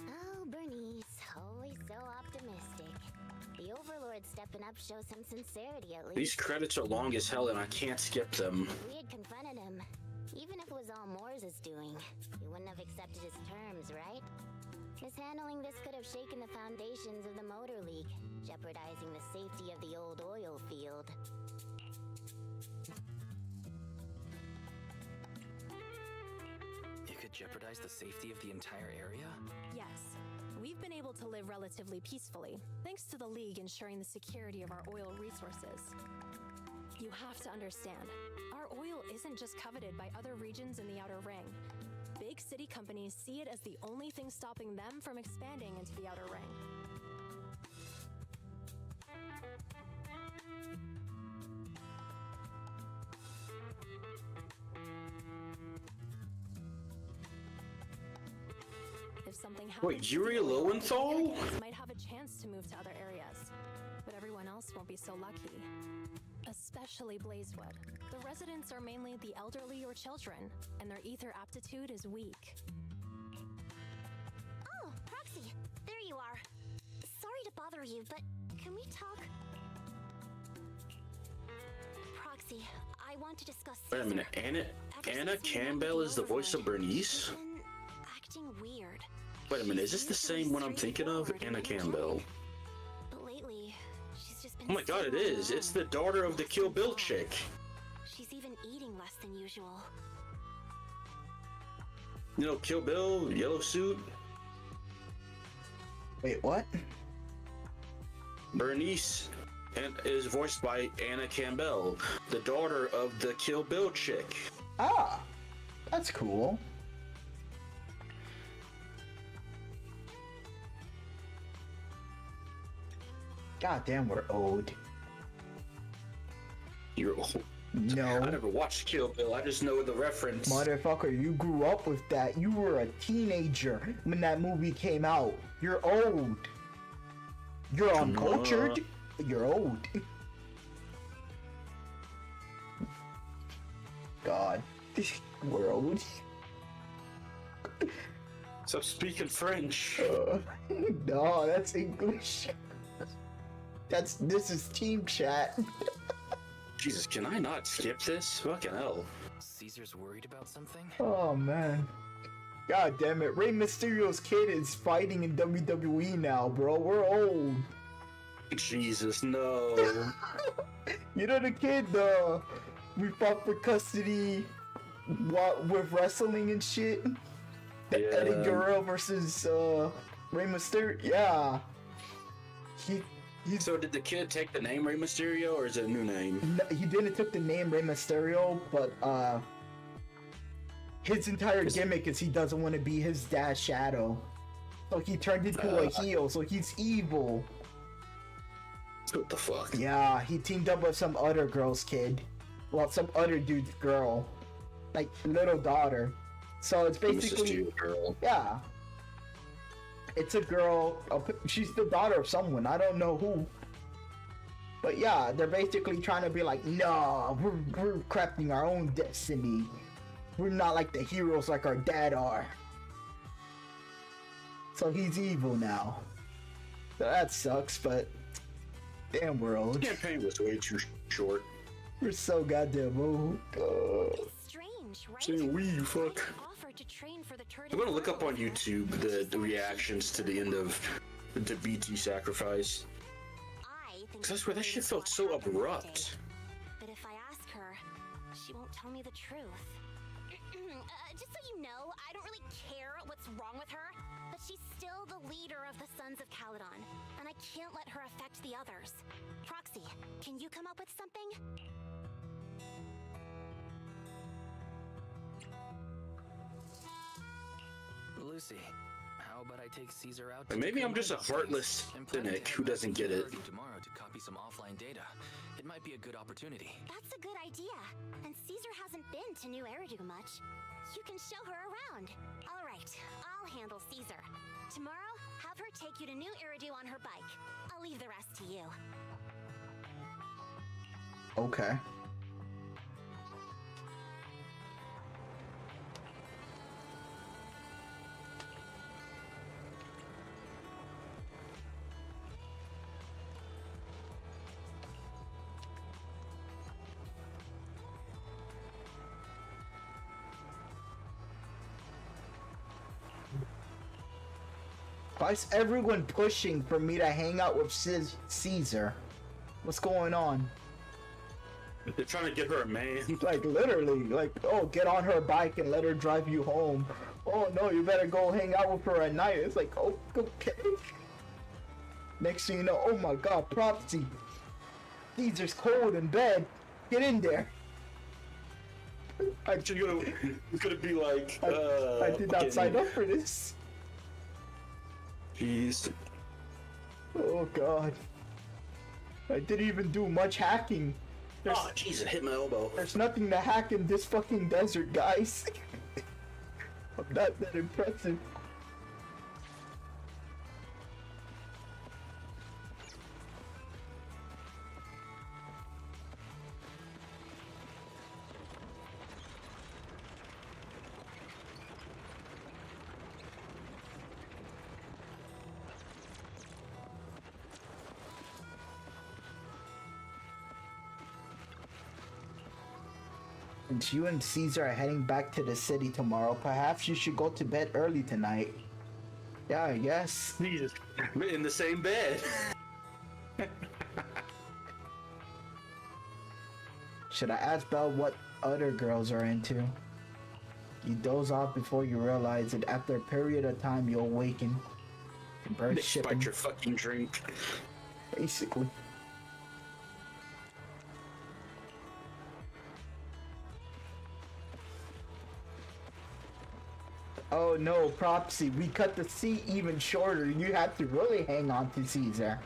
Oh, Bernice, always so optimistic. The Overlord stepping up shows some sincerity at least. These credits are long as hell and I can't skip them. We had confronted him. Even if it was all Moore's doing, he wouldn't have accepted his terms, right? Mishandling this could have shaken the foundations of the Motor League, jeopardizing the safety of the old oil field. It could jeopardize the safety of the entire area? Yes. We've been able to live relatively peacefully, thanks to the League ensuring the security of our oil resources. You have to understand, our oil isn't just coveted by other regions in the Outer Ring. Big city companies see it as the only thing stopping them from expanding into the Outer Ring. If something happens, wait, Yuri Lowenthal? might have a chance to move to other areas, but everyone else won't be so lucky. Especially Blazewood. The residents are mainly the elderly or children, and their ether aptitude is weak. Oh, Proxy, there you are. Sorry to bother you, but can we talk? Proxy, I want to discuss Wait a minute, Anna Campbell is the voice of Bernice? Acting weird. Wait a minute, is this the same one I'm thinking of? Anna Campbell. But lately, she's just been Oh my god, it is. It's the daughter of the Kill Bill chick. She's even eating less than usual. You know, Kill Bill, yellow suit. Wait, what? Bernice is voiced by Anna Campbell, the daughter of the Kill Bill chick. Ah, that's cool. God damn, we're old. You're old. No. I never watched Kill Bill, I just know the reference. Motherfucker, you grew up with that. You were a teenager when that movie came out. You're old. You're uncultured. You're old. God. We're old. Stop speaking French. No, that's English. This is team chat. Jesus, can I not skip this? Fucking hell. Caesar's worried about something? Oh man. God damn it. Rey Mysterio's kid is fighting in WWE now, bro. We're old. Jesus, no. You know the kid, we fought for custody what with wrestling and shit. The Eddie Guerrero versus Rey Mysterio. Yeah. So did the kid take the name Rey Mysterio, or is it a new name? No, he didn't took the name Rey Mysterio, but his entire gimmick is he doesn't want to be his dad's shadow. So he turned into a heel, so he's evil. What the fuck? Yeah, he teamed up with some other girl's kid. Well, some other dude's girl. Like, little daughter. So it's basically... girl. Yeah. It's a girl. She's the daughter of someone. I don't know who. But yeah, they're basically trying to be like, no, we're crafting our own destiny. We're not like the heroes like our dad are. So he's evil now. So that sucks, but damn world. The campaign was way too short. We're so goddamn old. It's strange, right? Saying we, you fuck. Offered to train for the I'm gonna look up on YouTube the reactions to the end of the BT sacrifice. Cause I swear that shit felt so abrupt. But if I ask her, she won't tell me the truth. Just so you know, I don't really care what's wrong with her, but she's still the leader of the Sons of Caledon, and I can't let her affect the others. Proxy, can you come up with something? Lucy, how about I take Caesar out? Or maybe I'm just a heartless cynic who doesn't get it. Tomorrow to copy some offline data. It might be a good opportunity. That's a good idea. And Caesar hasn't been to New Eridu much. You can show her around. All right, I'll handle Caesar. Tomorrow, have her take you to New Eridu on her bike. I'll leave the rest to you. Okay. Why is everyone pushing for me to hang out with Caesar? What's going on? They're trying to get her a man. Like, literally, like, oh, get on her bike and let her drive you home. Oh, no, you better go hang out with her at night. It's like, oh, okay. Next thing you know, oh my god, Prophecy. Caesar's cold in bed. Get in there. It's gonna be like, I did not sign up for this. Jeez. Oh god. I didn't even do much hacking. Oh jeez, it hit my elbow. There's nothing to hack in this fucking desert, guys. I'm not that impressive. Since you and Caesar are heading back to the city tomorrow, perhaps you should go to bed early tonight. Yeah, I guess. Jesus. We're in the same bed. Should I ask Belle what other girls are into? You doze off before you realize it. After a period of time, you'll awaken. Bird shipping. Despite your fucking drink. Basically. Oh no, Propsy, we cut the C even shorter. You have to really hang on to Caesar.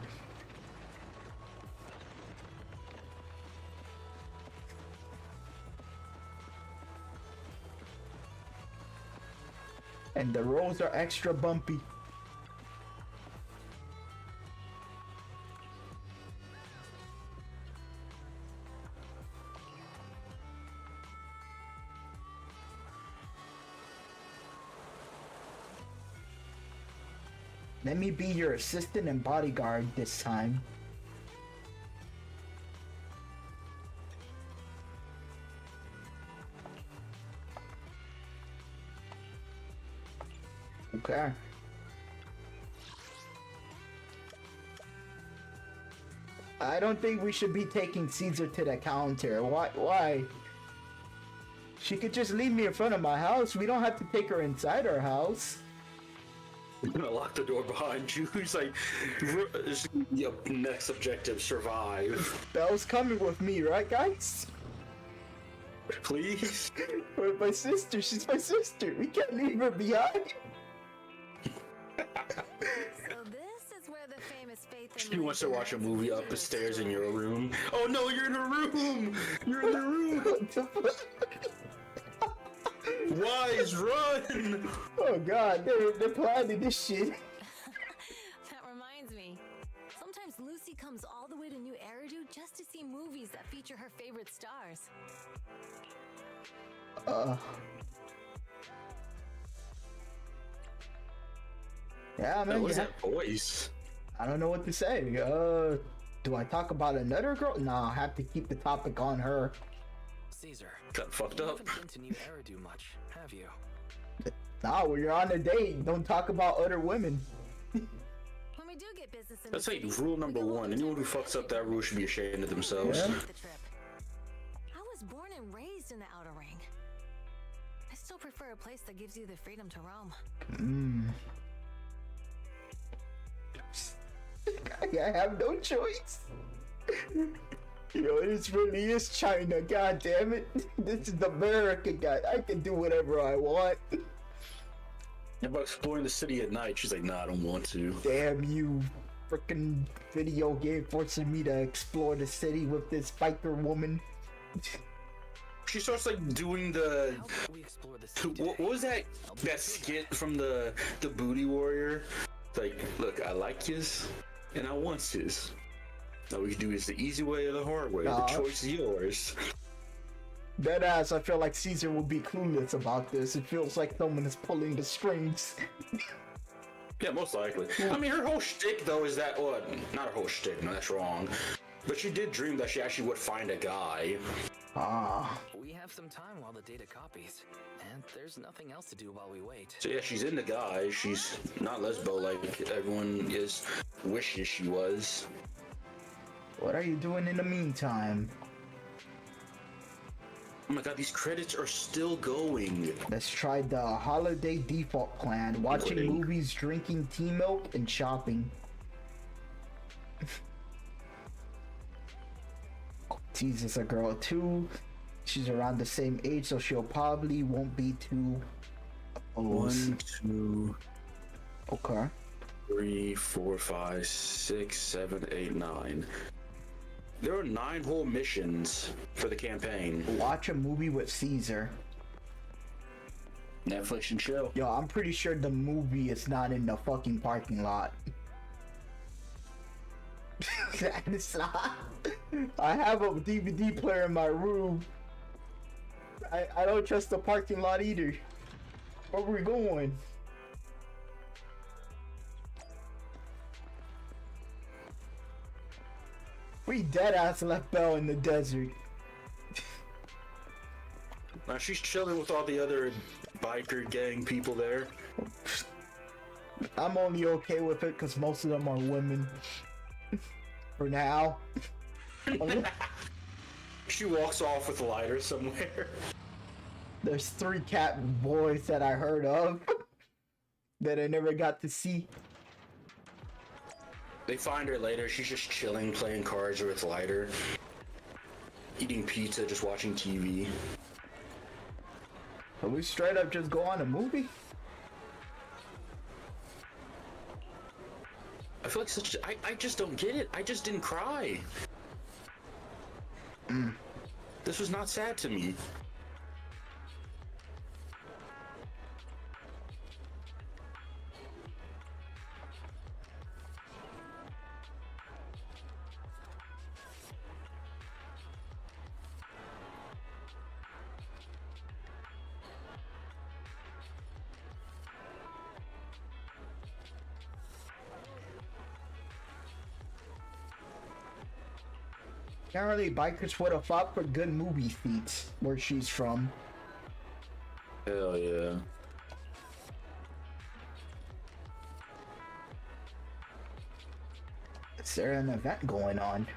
And the roads are extra bumpy. Let me be your assistant and bodyguard this time. Okay. I don't think we should be taking Caesar to the counter. Why? She could just leave me in front of my house. We don't have to take her inside our house. I'm gonna lock the door behind you. He's like, yep, next objective, survive. Belle's coming with me, right, guys? Please? With my sister. She's my sister. We can't leave her behind. So this is where the famous faith in She wants to watch a movie up the stairs in your room. Oh no, you're in a room! You're in the room! Wise, run! Oh god, they're planning this shit. That reminds me. Sometimes Lucy comes all the way to New Eridu just to see movies that feature her favorite stars. Yeah, man. What is that voice? I don't know what to say. Do I talk about another girl? Nah, I have to keep the topic on her. Caesar. Got fucked you up. haven't been to New Eridu much, have you? Nah, when you're on a date, don't talk about other women. When we do get business in That's the like city, rule number one. Anyone who fucks up that rule should be ashamed of themselves. Yeah. the trip. I was born and raised in the Outer Ring. I still prefer a place that gives you the freedom to roam. I have no choice. Yo, this really is China, god damn it. This is America, guy. I can do whatever I want. About exploring the city at night, she's like, nah, I don't want to. Damn you, freaking video game forcing me to explore the city with this biker woman. She starts like doing the. How about we explore the city What was that skit from the Booty Warrior? Like, look, I like yous and I want yous. All we can do is the easy way or the hard way. Nah. The choice is yours. Deadass, I feel like Caesar will be clueless about this. It feels like someone is pulling the strings. Yeah, most likely. I mean, her whole shtick though is that, well, not her whole shtick. No, that's wrong. But she did dream that she actually would find a guy. We have some time while the data copies, and there's nothing else to do while we wait. So yeah, she's into guys. She's not lesbo like everyone wishes she was. What are you doing in the meantime? Oh my god, these credits are still going. Let's try the holiday default plan. Watching movies, drinking tea milk, and shopping. Teases a girl too. She's around the same age, so she'll probably won't be too opposed. 1, 2, Okay. 3, 4, 5, 6, 7, 8, 9. There are 9 whole missions for the campaign. Watch a movie with Caesar. Netflix and chill. Yo, I'm pretty sure the movie is not in the fucking parking lot. It's not. I have a DVD player in my room. I don't trust the parking lot either. Where we going? We deadass left Belle in the desert. Now she's chilling with all the other biker gang people there. I'm only okay with it because most of them are women. For now. She walks off with a lighter somewhere. There's 3 cat boys that I heard of that I never got to see. They find her later. She's just chilling, playing cards with a lighter, eating pizza, just watching TV. Can we straight up just go on a movie? I feel like I just don't get it. I just didn't cry. This was not sad to me. Apparently, bikers would have fought for good movie seats where she's from. Hell yeah. Is there an event going on?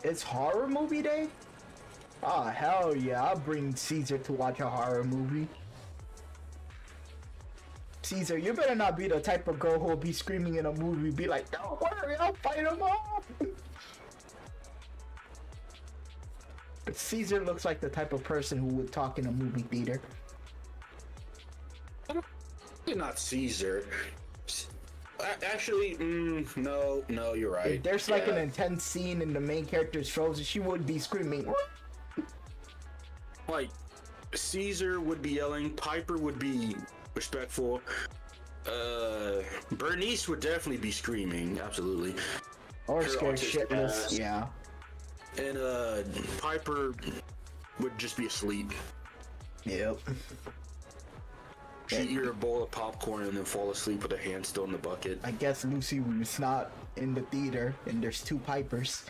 It's horror movie day? Oh, hell yeah. I'll bring Caesar to watch a horror movie. Caesar, you better not be the type of girl who will be screaming in a movie, be like, don't worry, I'll fight him off. Caesar looks like the type of person who would talk in a movie theater. You're not Caesar. Actually, no, you're right. If there's like an intense scene and the main character's frozen, she would be screaming. Like, Caesar would be yelling, Piper would be respectful, Bernice would definitely be screaming, absolutely. Or Her scared autistic shitless, ass. yeah. And Piper would just be asleep. Yep. She'd eat her bowl of popcorn and then fall asleep with her hand still in the bucket. I guess Lucy was not in the theater, and there's two Pipers.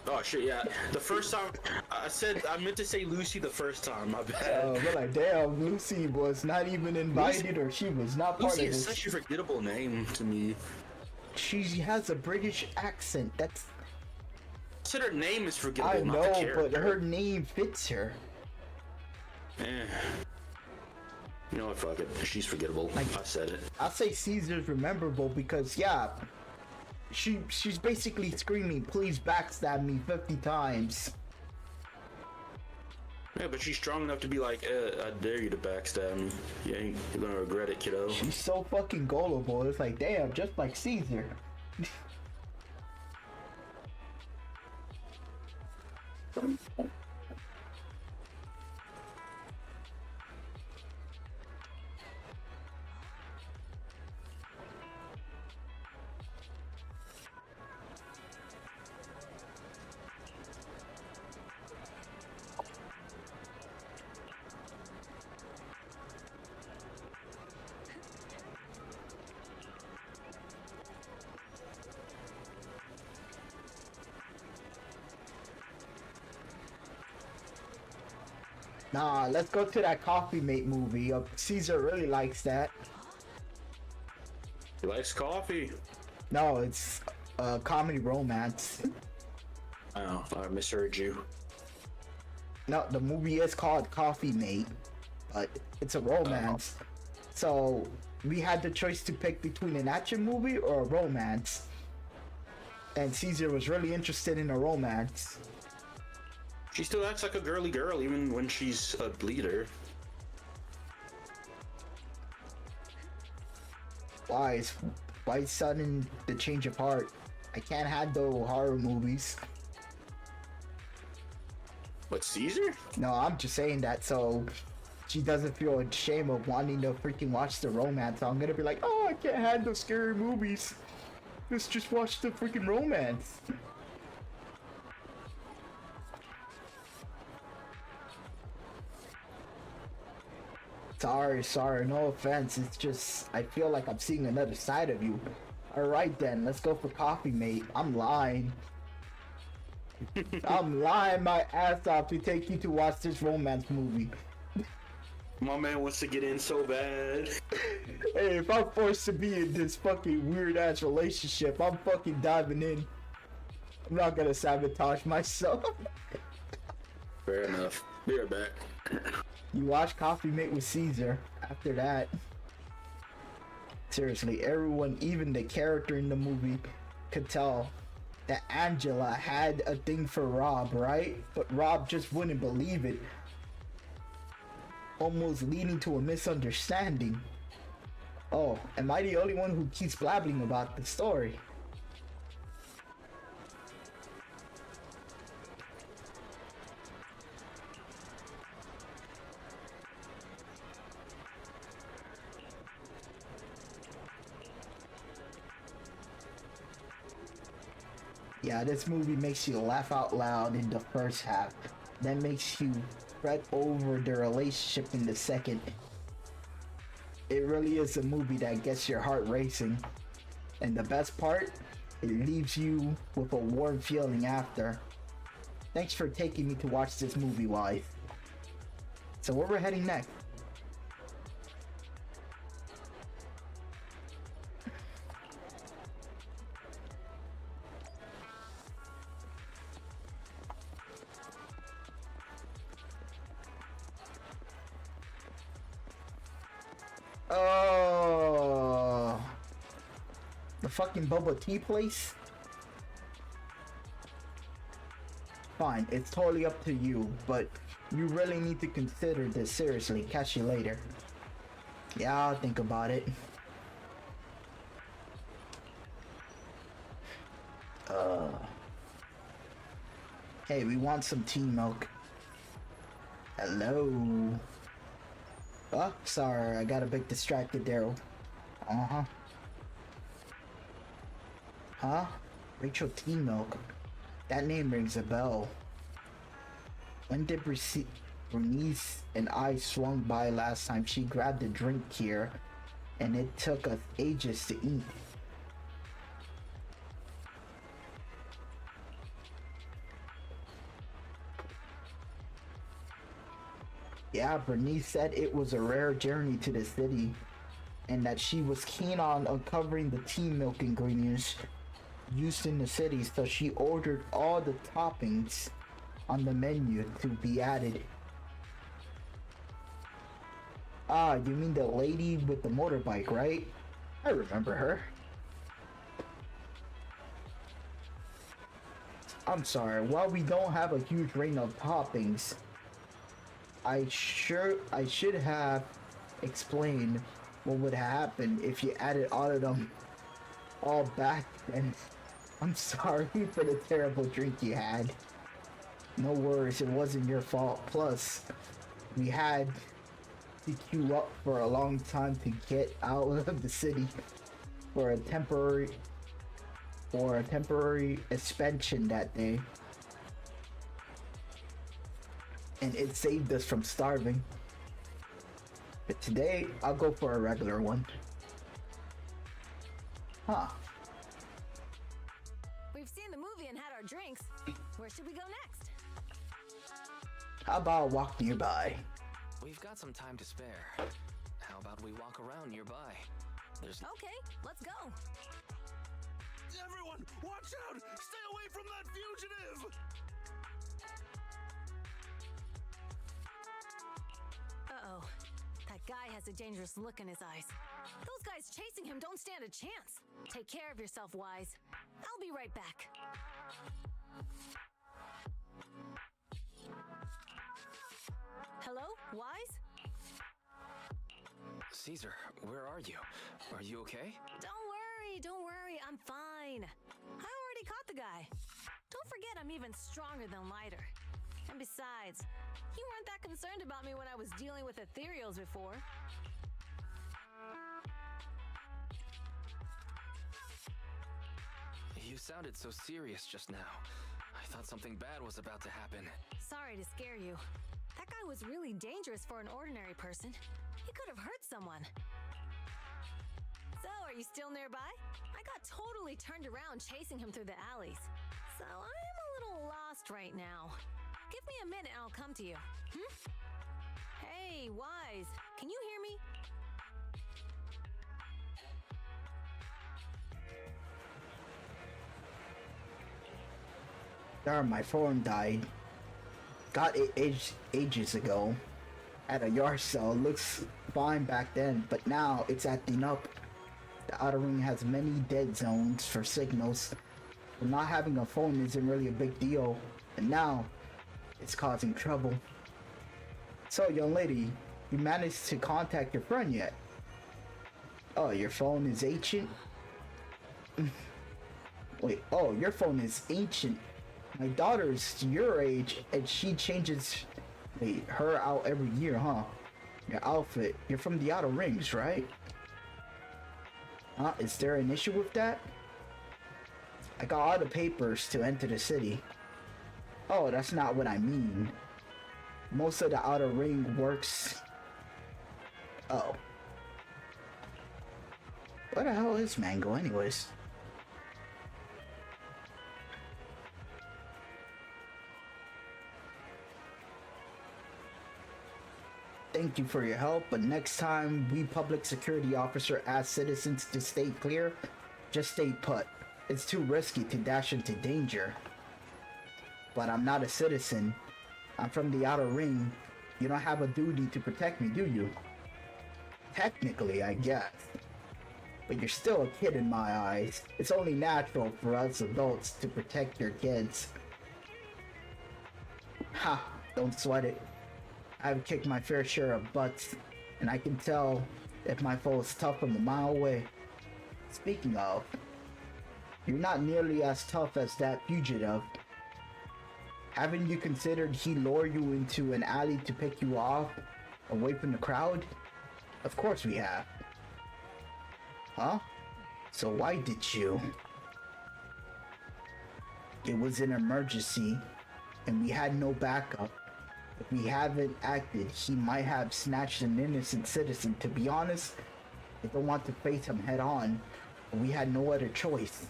Oh shit, yeah. The first time I meant to say Lucy the first time, my bad. Oh, we're like, damn, Lucy was not even invited, or she was not part Lucy of is this. such a forgettable name to me. She has a British accent. That's. I said her name is forgettable. I not the know, character. but her name fits her. You know what? Fuck it. She's forgettable. I said it. I'll say Caesar's rememberable because, yeah, she's basically screaming, "Please backstab me" 50 times. Yeah, but she's strong enough to be like, I dare you to backstab me. You're gonna regret it, kiddo. She's so fucking gullible. It's like, damn, just like Caesar. Nah, let's go to that Coffee Mate movie. Caesar really likes that. He likes coffee. No, it's comedy romance. Oh, I misheard you. No, the movie is called Coffee Mate, but it's a romance. So we had the choice to pick between an action movie or a romance. And Caesar was really interested in a romance. She still acts like a girly girl even when she's a bleeder. Why sudden the change of heart? I can't handle horror movies. What, Caesar? No, I'm just saying that so she doesn't feel ashamed of wanting to freaking watch the romance. I'm gonna be like, oh, I can't handle scary movies. Let's just watch the freaking romance. Sorry, no offense. It's just, I feel like I'm seeing another side of you. Alright then, let's go for Coffee Mate. I'm lying. I'm lying my ass off to take you to watch this romance movie. My man wants to get in so bad. Hey, if I'm forced to be in this fucking weird ass relationship, I'm fucking diving in. I'm not gonna sabotage myself. Fair enough. Be right back. You watch Coffee Mate with Caesar. After that, seriously, everyone, even the character in the movie, could tell that Angela had a thing for Rob, right? But Rob just wouldn't believe it, almost leading to a misunderstanding. Oh, am I the only one who keeps blabbing about the story? Yeah, this movie makes you laugh out loud in the first half, then makes you fret over the relationship in the second. It really is a movie that gets your heart racing. And the best part, it leaves you with a warm feeling after. Thanks for taking me to watch this movie, wife. So where we're heading next? The fucking bubble tea place? Fine, it's totally up to you, but you really need to consider this seriously. Catch you later. Yeah, I'll think about it. Hey, we want some tea milk. Hello. Oh, sorry, I got a bit distracted there. Uh-huh. Huh? Rachel Tea Milk. That name rings a bell. When did Bernice and I swung by last time? She grabbed a drink here, and it took us ages to eat. Yeah, Bernice said it was a rare journey to the city, and that she was keen on uncovering the tea milk ingredients used in the city, so she ordered all the toppings on the menu to be added. Ah, you mean the lady with the motorbike, right? I remember her. I'm sorry, while we don't have a huge range of toppings, I should have explained what would happen if you added all of them all back then. I'm sorry for the terrible drink you had. No worries, it wasn't your fault. Plus, we had to queue up for a long time to get out of the city for a temporary suspension that day. And it saved us from starving. But today, I'll go for a regular one. Huh. We've seen the movie and had our drinks. Where should we go next? How about a walk nearby? We've got some time to spare. How about we walk around nearby? There's... Okay, let's go. Everyone, watch out! Stay away from that fugitive! Uh-oh. That guy has a dangerous look in his eyes. Those guys chasing him don't stand a chance. Take care of yourself, Wise. I'll be right back. Hello, Wise? Caesar, where are you? Are you okay? Don't worry, I'm fine. I already caught the guy. Don't forget I'm even stronger than Lighter. And besides, you weren't that concerned about me when I was dealing with ethereals before. You sounded so serious just now. I thought something bad was about to happen. Sorry to scare you. That guy was really dangerous for an ordinary person. He could have hurt someone. So, are you still nearby? I got totally turned around chasing him through the alleys. So, I am a little lost right now. Give me a minute and I'll come to you. Hey, Wise, can you hear me? Darn, my phone died. Got it ages ago. At a yard sale, looks fine back then, but now it's acting up. The outer ring has many dead zones for signals. But not having a phone isn't really a big deal, and now it's causing trouble. So, young lady, you managed to contact your friend yet? Oh, your phone is ancient? Wait, oh, your phone is ancient. My daughter's your age, and she changes her out every year, huh? Your outfit. You're from the Outer Rings, right? Huh? Is there an issue with that? I got all the papers to enter the city. Oh, that's not what I mean. Most of the Outer Ring works... Oh. Where the hell is Mango anyways? Thank you for your help, but next time we public security officer ask citizens to stay clear, just stay put. It's too risky to dash into danger. But I'm not a citizen. I'm from the Outer Ring. You don't have a duty to protect me, do you? Technically, I guess. but you're still a kid in my eyes. It's only natural for us adults to protect your kids. Ha! Don't sweat it. I've kicked my fair share of butts, and I can tell if my foe is tough from a mile away. Speaking of, you're not nearly as tough as that fugitive. Haven't you considered he lured you into an alley to pick you off away from the crowd? Of course we have. Huh? So why did you? It was an emergency, and we had no backup. If we haven't acted, he might have snatched an innocent citizen. To be honest, I don't want to face him head on, but we had no other choice.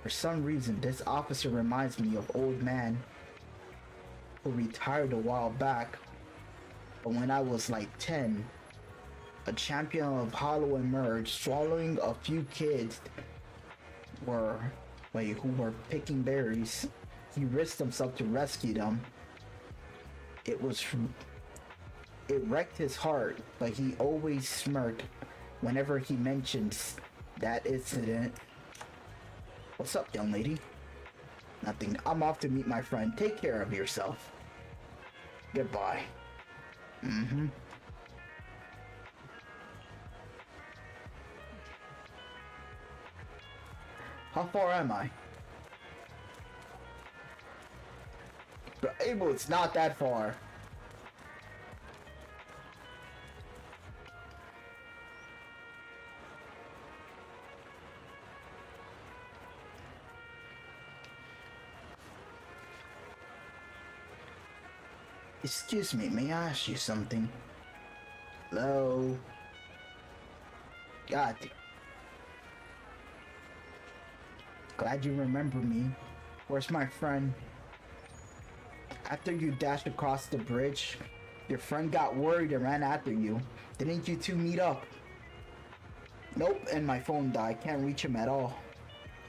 For some reason, this officer reminds me of old man who retired a while back, but when I was like 10, a champion of Hollow emerged, swallowing a few kids who were picking berries. He risked himself to rescue them. It wrecked his heart, but he always smirked whenever he mentions that incident. What's up, young lady? Nothing. I'm off to meet my friend. Take care of yourself. Goodbye. Mm-hmm. How far am I? But Abel, it's not that far. Excuse me, may I ask you something? Hello? God. Glad you remember me. Where's my friend? After you dashed across the bridge, your friend got worried and ran after you. Didn't you two meet up? Nope, and my phone died. Can't reach him at all.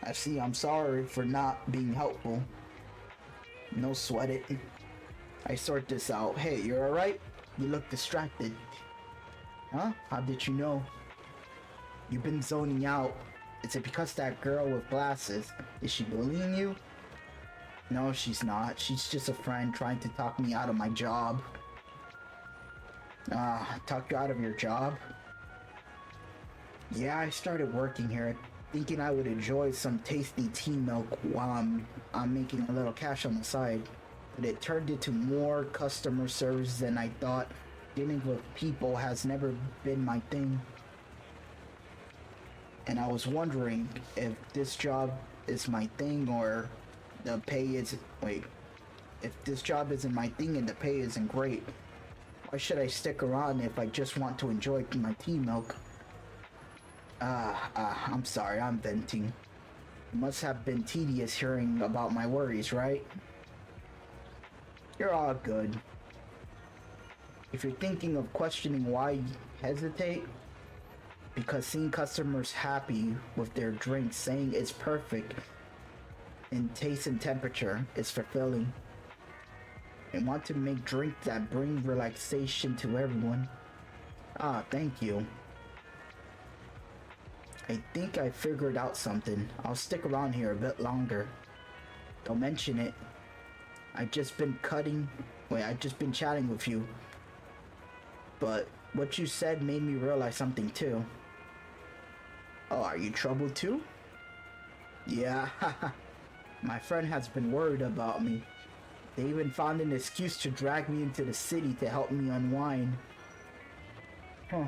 I see, I'm sorry for not being helpful. No sweat it. I sort this out. Hey, you're alright? You look distracted. Huh? How did you know? You've been zoning out. Is it because that girl with glasses? Is she bullying you? No, she's not. She's just a friend trying to talk me out of my job. Talk you out of your job? Yeah, I started working here, thinking I would enjoy some tasty tea milk while I'm making a little cash on the side. But it turned into more customer service than I thought. Dealing with people has never been my thing. And I was wondering if this job is my thing or the pay is... Wait. If this job isn't my thing and the pay isn't great, why should I stick around if I just want to enjoy my tea milk? I'm sorry, I'm venting. It must have been tedious hearing about my worries, right? You're all good. If you're thinking of questioning why you hesitate, because seeing customers happy with their drinks, saying it's perfect in taste and temperature is fulfilling. And want to make drinks that bring relaxation to everyone. Thank you. I think I figured out something. I'll stick around here a bit longer. Don't mention it. I've just been chatting with you. But what you said made me realize something too. Oh, are you troubled too? Yeah, my friend has been worried about me. They even found an excuse to drag me into the city to help me unwind. Huh.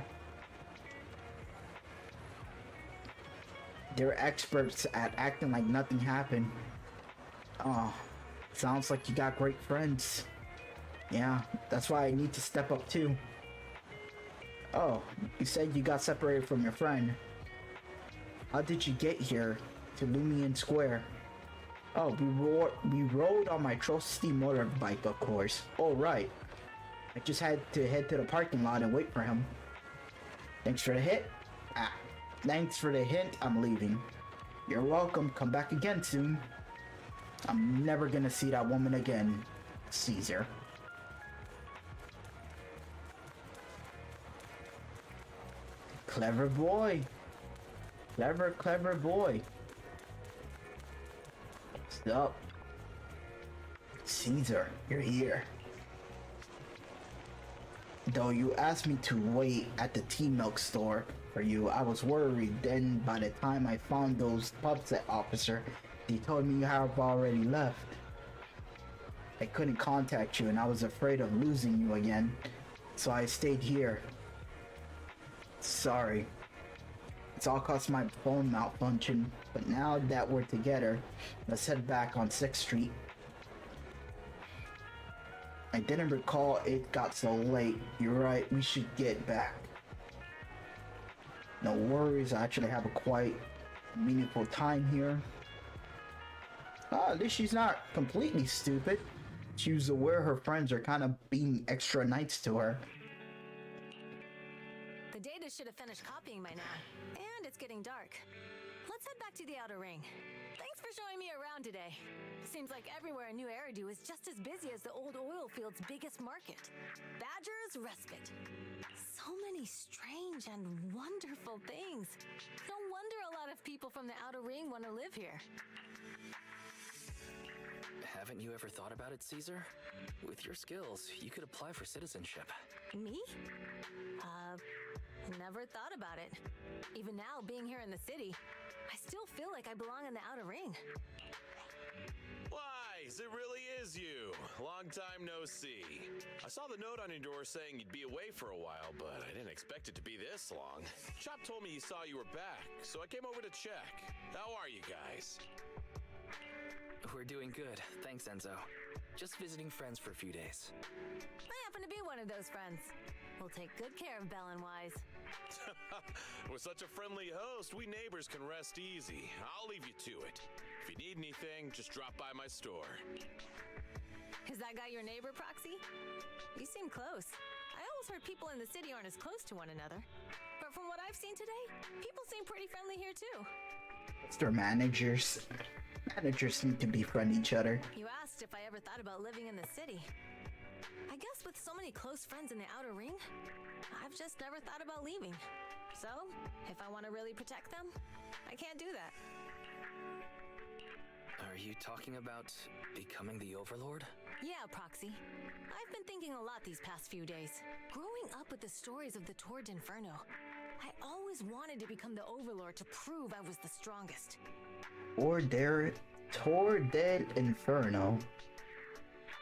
They're experts at acting like nothing happened. Oh, sounds like you got great friends. Yeah, that's why I need to step up too. Oh, you said you got separated from your friend. How did you get here to Lumion Square? Oh, we rode on my trusty motorbike, of course. Oh, right. I just had to head to the parking lot and wait for him. Thanks for the hit. Thanks for the hint, I'm leaving. You're welcome, come back again soon. I'm never gonna see that woman again, Caesar. Clever boy. Clever boy. What's up? Caesar, you're here. Though you asked me to wait at the tea milk store for you, I was worried. Then by the time I found those pubset officer, they told me you have already left. I couldn't contact you and I was afraid of losing you again, so I stayed here. Sorry. It's all cause my phone malfunction, but now that we're together, let's head back on 6th Street. I didn't recall it got so late. You're right, we should get back. No worries, I actually have a quite meaningful time here. At least she's not completely stupid. She was aware her friends are kind of being extra nice to her. The data should have finished copying by now. And it's getting dark. Let's head back to the outer ring. Thanks for showing me around today. Seems like everywhere in New Eridu is just as busy as the old oil field's biggest market. Badger's Respite. So many strange and wonderful things. No wonder a lot of people from the outer ring want to live here. Haven't you ever thought about it, Caesar? With your skills, you could apply for citizenship. Me? Never thought about it. Even now, being here in the city, I still feel like I belong in the outer ring. Wise, it really is you. Long time no see. I saw the note on your door saying you'd be away for a while, but I didn't expect it to be this long. Chop told me he saw you were back, so I came over to check. How are you guys? We're doing good, thanks Enzo. Just visiting friends for a few days. I happen to be one of those friends. We'll take good care of Belle and Wise. With such a friendly host, we neighbors can rest easy. I'll leave you to it. If you need anything, just drop by my store. Is that guy your neighbor, Proxy? You seem close. I always heard people in the city aren't as close to one another. But from what I've seen today, people seem pretty friendly here too. Mr. Managers. Managers need to befriend each other. You asked if I ever thought about living in the city. I guess with so many close friends in the outer ring, I've just never thought about leaving. So, if I want to really protect them, I can't do that. Are you talking about becoming the Overlord? Yeah, Proxy. I've been thinking a lot these past few days. Growing up with the stories of the Tour d'Inferno, I always wanted to become the Overlord to prove I was the strongest. Tour d'Inferno.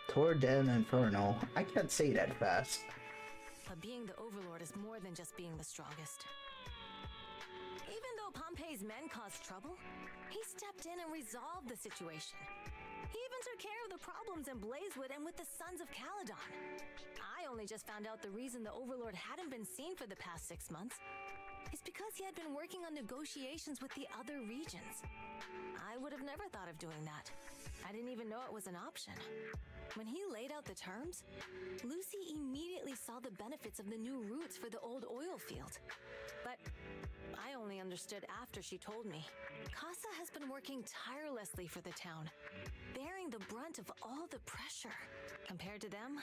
Tour d'Inferno. I can't say that fast. But being the Overlord is more than just being the strongest. Even though Pompey's men caused trouble, he stepped in and resolved the situation. He even took care of the problems in Blazewood and with the Sons of Caledon. I only just found out the reason the Overlord hadn't been seen for the past 6 months is because he had been working on negotiations with the other regions. I would have never thought of doing that. I didn't even know it was an option. When he laid out the terms, Lucy immediately saw the benefits of the new routes for the old oil field. But I only understood after she told me. Casa has been working tirelessly for the town, bearing the brunt of all the pressure. Compared to them,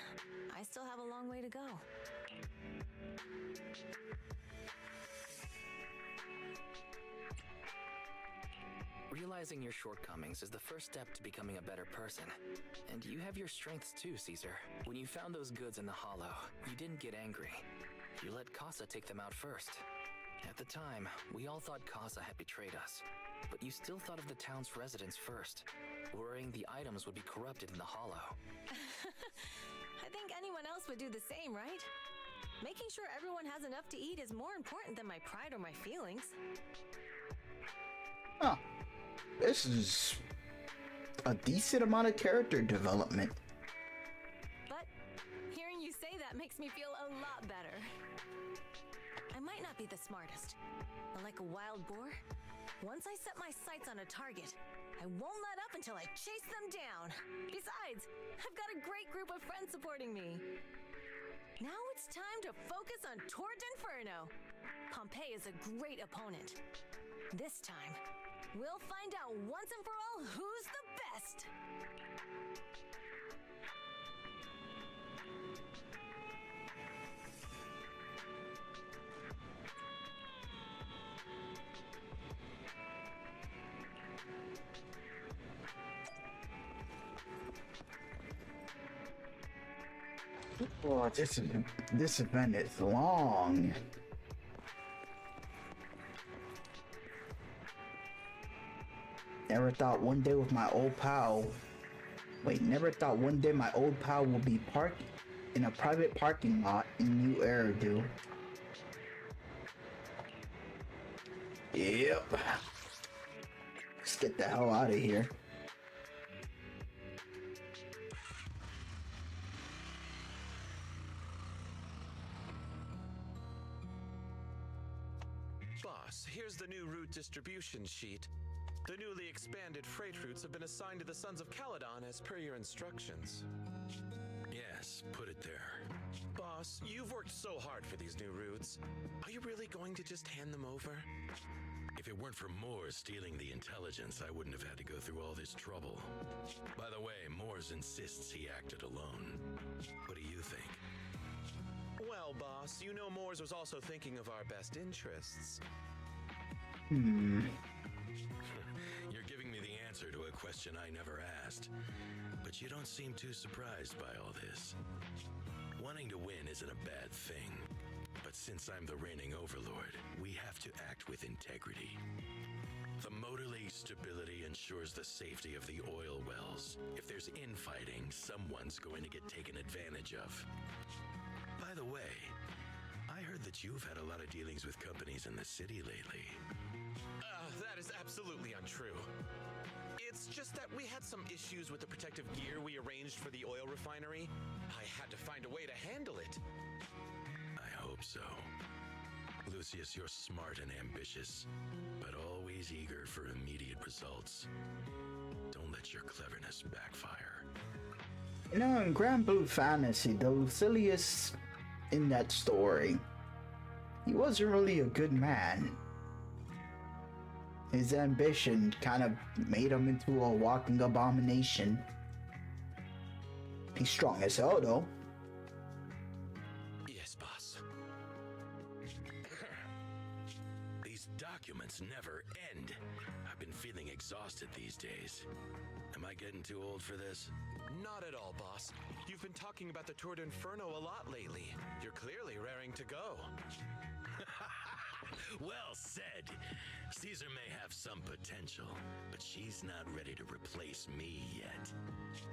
I still have a long way to go. Realizing your shortcomings is the first step to becoming a better person. And you have your strengths too, Caesar. When you found those goods in the hollow, you didn't get angry. You let Casa take them out first. At the time, we all thought Casa had betrayed us. But you still thought of the town's residents first, worrying the items would be corrupted in the hollow. I think anyone else would do the same, right? Making sure everyone has enough to eat is more important than my pride or my feelings. Huh. This is a decent amount of character development. But hearing you say that makes me feel a lot better. I might not be the smartest, but like a wild boar, once I set my sights on a target, I won't let up until I chase them down. Besides, I've got a great group of friends supporting me. Now it's time to focus on Tour d'Inferno. Pompey is a great opponent. This time, we'll find out once and for all who's the best. Oh, this event is long. Never thought one day with my old pal. Wait, never thought one day my old pal will be parked in a private parking lot in New Eridu. Yep. Let's get the hell out of here. Boss, here's the new route distribution sheet. The newly expanded freight routes have been assigned to the Sons of Caledon as per your instructions. Yes, put it there. Boss, you've worked so hard for these new routes. Are you really going to just hand them over? If it weren't for Moores stealing the intelligence, I wouldn't have had to go through all this trouble. By the way, Moores insists he acted alone. What do you think? Well, boss, you know Moores was also thinking of our best interests. You're giving me the answer to a question I never asked. But you don't seem too surprised by all this. Wanting to win isn't a bad thing. But since I'm the reigning overlord, we have to act with integrity. The Motor League's stability ensures the safety of the oil wells. If there's infighting, someone's going to get taken advantage of. By the way, I heard that you've had a lot of dealings with companies in the city lately. That is absolutely untrue. It's just that we had some issues with the protective gear we arranged for the oil refinery. I had to find a way to handle it. I hope so. Lucius, you're smart and ambitious, but always eager for immediate results. Don't let your cleverness backfire. You know, in Grand Blue Fantasy, the Lucilius in that story, he wasn't really a good man. His ambition kind of made him into a walking abomination. He's strong as hell, though. Yes, boss. These documents never end. I've been feeling exhausted these days. Am I getting too old for this? Not at all, boss. You've been talking about the Tour d'Inferno a lot lately. You're clearly raring to go. Well said. Caesar may have some potential, but she's not ready to replace me yet.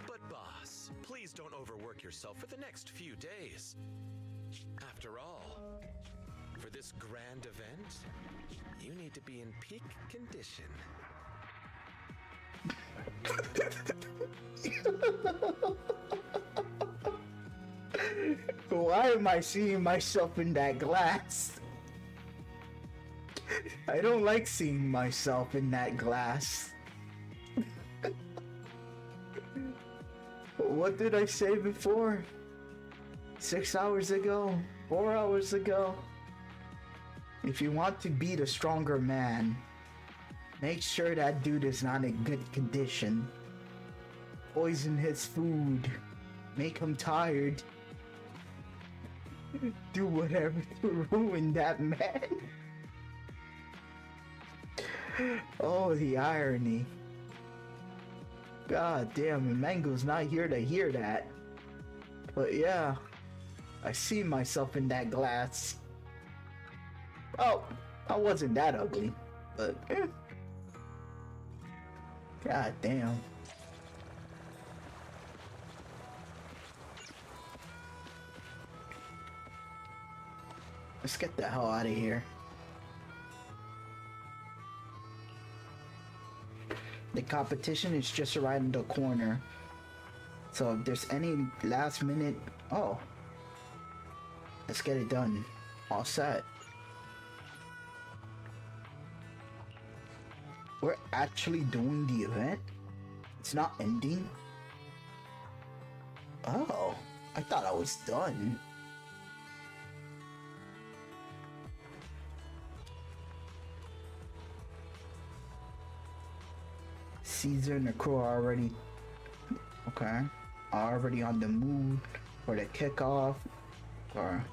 But boss, please don't overwork yourself for the next few days. After all, for this grand event, you need to be in peak condition. Why am I seeing myself in that glass? I don't like seeing myself in that glass. What did I say before? 6 hours ago? 4 hours ago? If you want to beat a stronger man, make sure that dude is not in good condition. Poison his food. Make him tired. Do whatever to ruin that man. Oh, the irony. God damn, Mango's not here to hear that. But yeah, I see myself in that glass. Oh, I wasn't that ugly, but God damn. Let's get the hell out of here. The competition is just around the corner. So if there's any last minute... Oh. Let's get it done. All set. We're actually doing the event? It's not ending? Oh. I thought I was done. Caesar and the crew are already already on the move for the kickoff. Or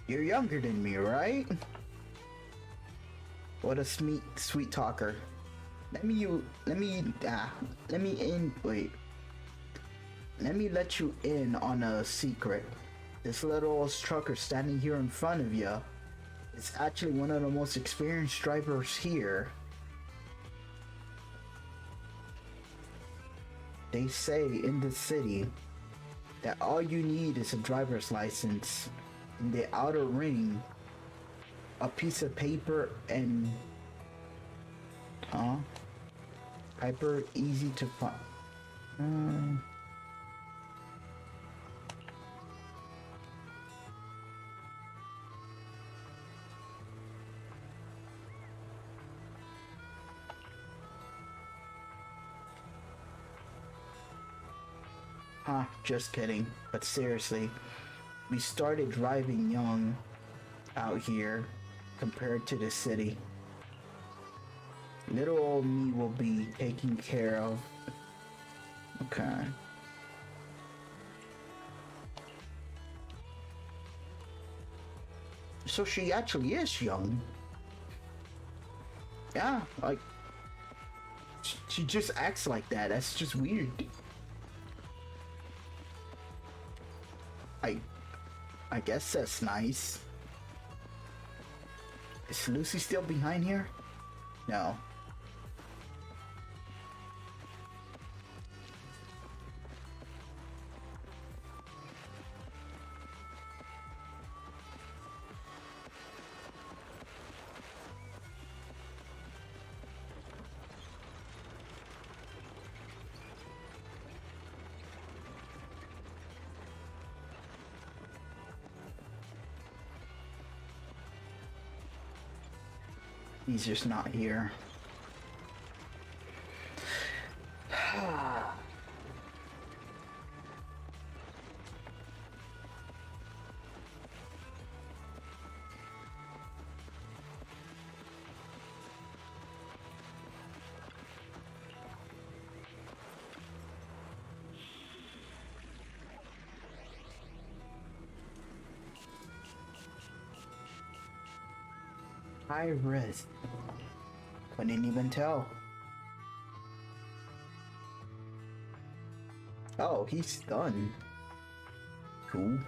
You're younger than me, right? What a sweet talker. Let me let you in on a secret. This little trucker standing here in front of you is actually one of the most experienced drivers here. They say in the city that all you need is a driver's license. In the outer ring, a piece of paper and hyper easy to find. Just kidding. But seriously, we started driving young out here compared to the city. Little old me will be taken care of. Okay. So she actually is young. Yeah, like she just acts like that. That's just weird. I guess that's nice. Is Lucy still behind here? No. He's just not here. High risk. Couldn't even tell. Oh, he's done. Cool.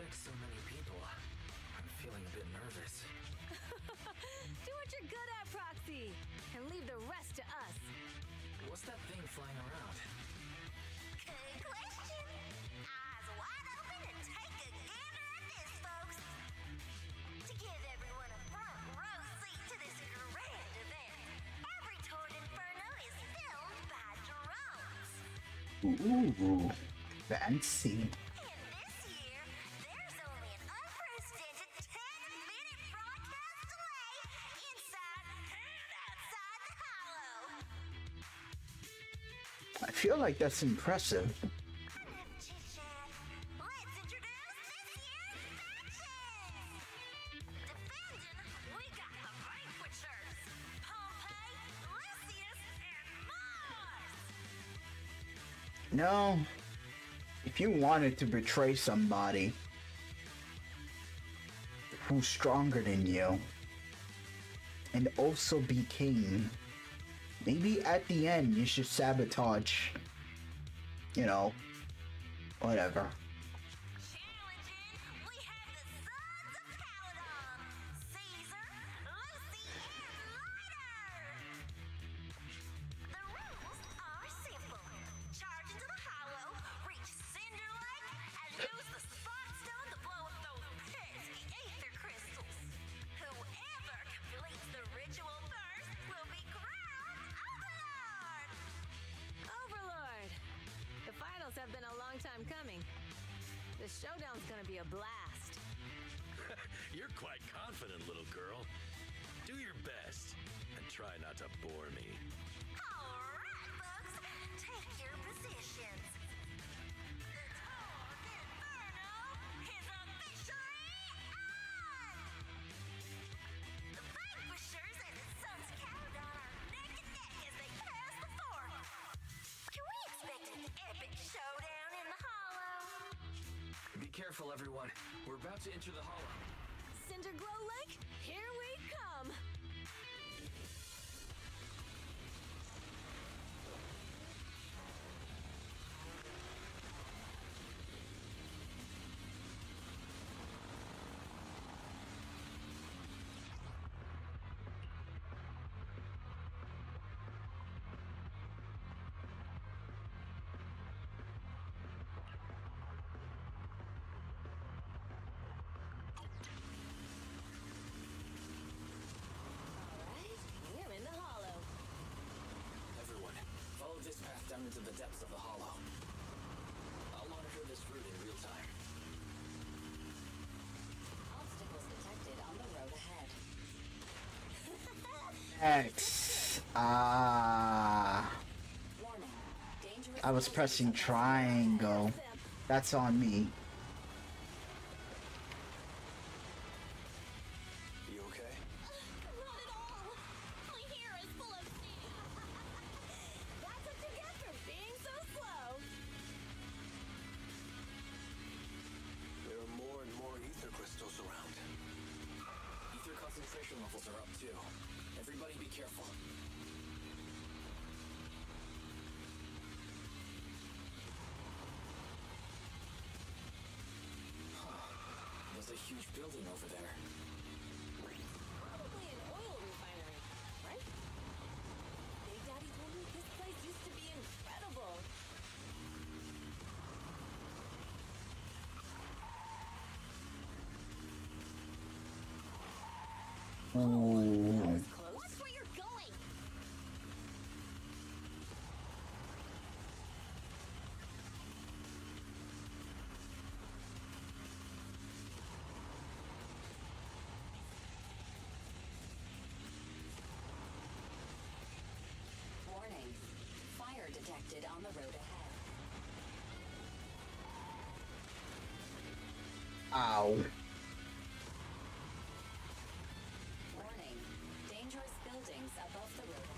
So many people. I'm feeling a bit nervous. Do what you're good at, Proxy, and leave the rest to us. What's that thing flying around? Good question. Eyes wide open and take a gander at this, folks. To give everyone a front row seat to this grand event, every Tord Inferno is filmed by drones. Ooh, fancy. I feel like that's impressive. No, if you wanted to betray somebody who's stronger than you and also be king, maybe at the end you should sabotage, you know, whatever. best. And try not to bore me. Alright, folks, take your positions. The Tord Inferno is officially on! The Vanquishers and his sons Caladon are neck and neck as they pass the fort. Can we expect an epic showdown in the Hollow? Be careful, everyone. We're about to enter the hollow. Cinderglow Lake, here we come! We're in the hollow. Everyone, follow this path down into the depths of the hollow. I'll monitor this route in real time. Obstacles detected on the road ahead. X. Warning. Dangerous. I was pressing triangle. That's on me. You okay? Not at all! My hair is full of steam! That's what you get for being so slow! There are more and more ether crystals around. Ether concentration levels are up too. Everybody be careful. There's a huge building over there. Probably an oil refinery, right? Big Daddy told me this place used to be incredible. Ooh. Watch where you're going! Warning. Fire detected on the road ahead. Ow. Warning. Dangerous buildings above the road ahead.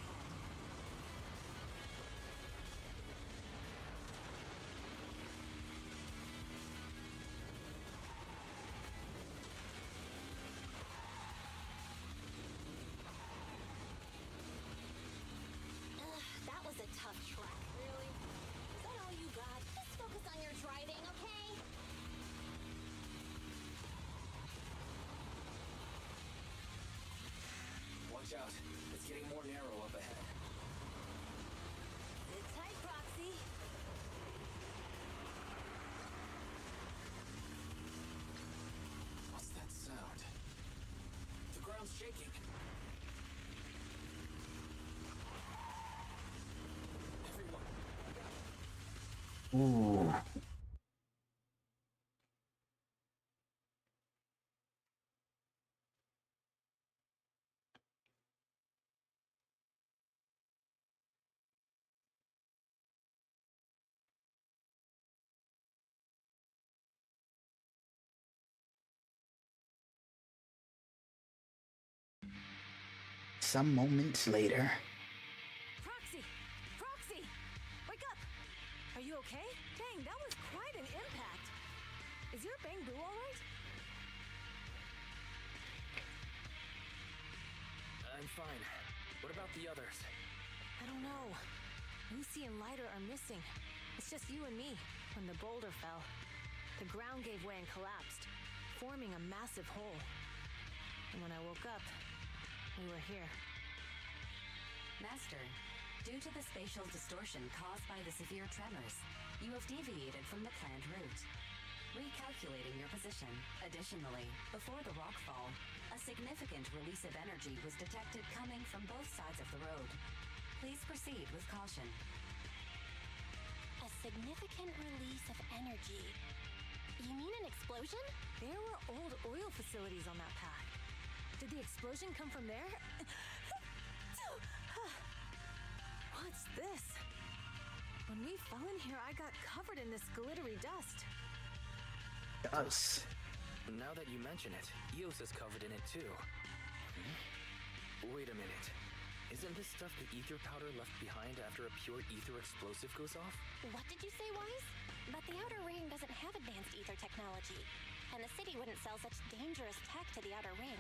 That was a tough track. Really? Is that all you got? Just focus on your driving, okay? Watch out. It's getting more narrow up ahead. Sit tight, Proxy. What's that sound? The ground's shaking. Everyone, Ooh. Some moments later. Proxy! Proxy! Wake up! Are you okay? Dang, that was quite an impact. Is your Bangbu alright? I'm fine. What about the others? I don't know. Lucy and Lighter are missing. It's just you and me. When the boulder fell, the ground gave way and collapsed, forming a massive hole. And when I woke up, we were here. Master, due to the spatial distortion caused by the severe tremors, you have deviated from the planned route. Recalculating your position. Additionally, before the rockfall, a significant release of energy was detected coming from both sides of the road. Please proceed with caution. A significant release of energy. You mean an explosion? There were old oil facilities on that path. Did the explosion come from there? What's this? When we fell in here, I got covered in this glittery dust. Us. Now that you mention it, Eos is covered in it too. Wait a minute. Isn't this stuff the ether powder left behind after a pure ether explosive goes off? What did you say, Wise? But the Outer Ring doesn't have advanced ether technology, and the city wouldn't sell such dangerous tech to the Outer Ring.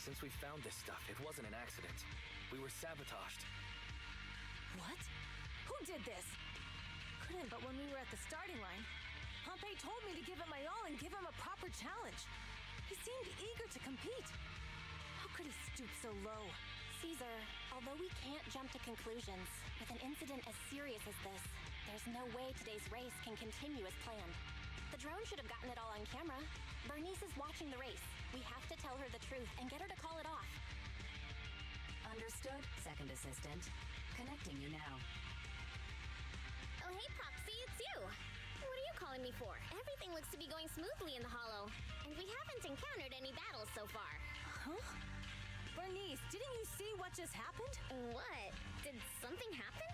Since we found this stuff, it wasn't an accident. We were sabotaged. What? Who did this? Couldn't, but when we were at the starting line, Pompey told me to give it my all and give him a proper challenge. He seemed eager to compete. How could he stoop so low? Caesar, although we can't jump to conclusions, with an incident as serious as this, there's no way today's race can continue as planned. The drone should have gotten it all on camera. Bernice is watching the race. We have to tell her the truth and get her to call it off. Understood, second assistant. Connecting you now. Oh, hey, Proxy, it's you. What are you calling me for? Everything looks to be going smoothly in the Hollow, and we haven't encountered any battles so far. Huh? Bernice, didn't you see what just happened? What? Did something happen?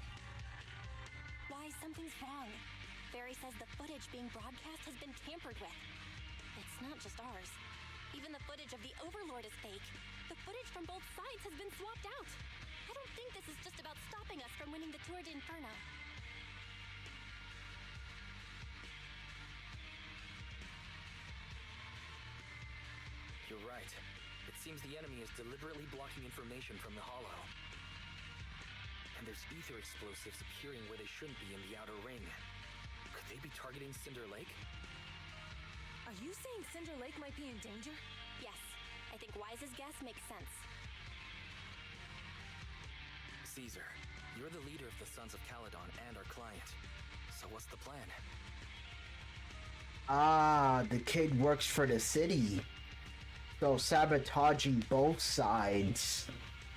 Why, something's wrong. Barry says the footage being broadcast has been tampered with. It's not just ours. Even the footage of the Overlord is fake. The footage from both sides has been swapped out. I don't think this is just about stopping us from winning the Tour d'Inferno. You're right. It seems the enemy is deliberately blocking information from the Hollow. And there's ether explosives appearing where they shouldn't be in the Outer Ring. Could they be targeting Cinder Lake? Are you saying Cinder Lake might be in danger? Yes, I think Wise's guess makes sense. Caesar, you're the leader of the Sons of Caledon and our client. So what's the plan? Ah, the kid works for the city. So sabotaging both sides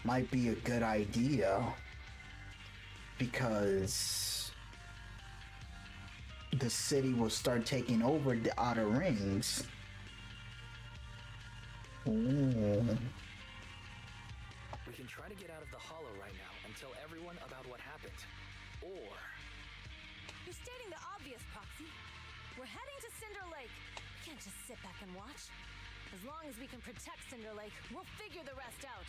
might be a good idea. Because the city will start taking over the Outer Rings. Ooh. We can try to get out of the Hollow right now and tell everyone about what happened. Or... You're stating the obvious, Proxy. We're heading to Cinder Lake. We can't just sit back and watch. As long as we can protect Cinder Lake, we'll figure the rest out.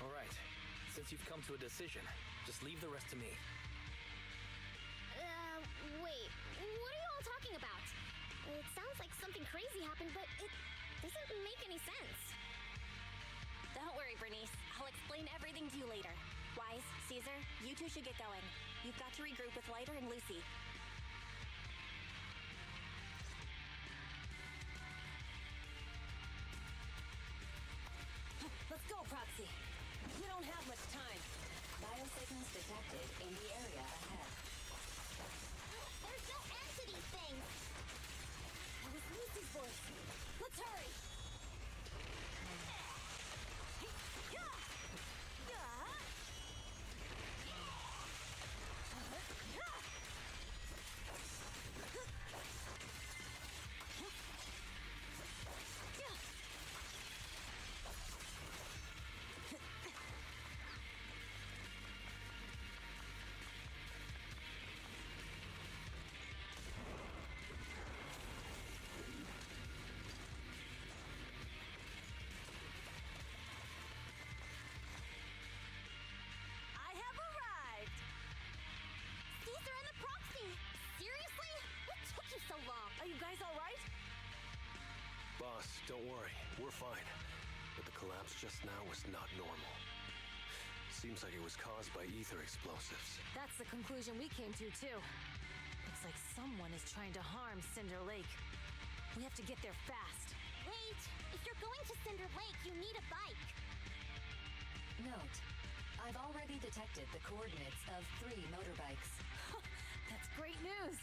All right. Since you've come to a decision, just leave the rest to me. Wait. What are you all talking about? It sounds like something crazy happened, but it doesn't make any sense. Don't worry, Bernice. I'll explain everything to you later. Wise, Caesar, you two should get going. You've got to regroup with Lighter and Lucy. Let's go, Proxy. We don't have much time. Biosignals detected in the area ahead. There's no end to these things! That was Lucy's voice. Let's hurry! So long. Are you guys all right? Boss, don't worry. We're fine. But the collapse just now was not normal. Seems like it was caused by ether explosives. That's the conclusion we came to, too. Looks like someone is trying to harm Cinder Lake. We have to get there fast. Wait! If you're going to Cinder Lake, you need a bike. Note, I've already detected the coordinates of 3 motorbikes. That's great news.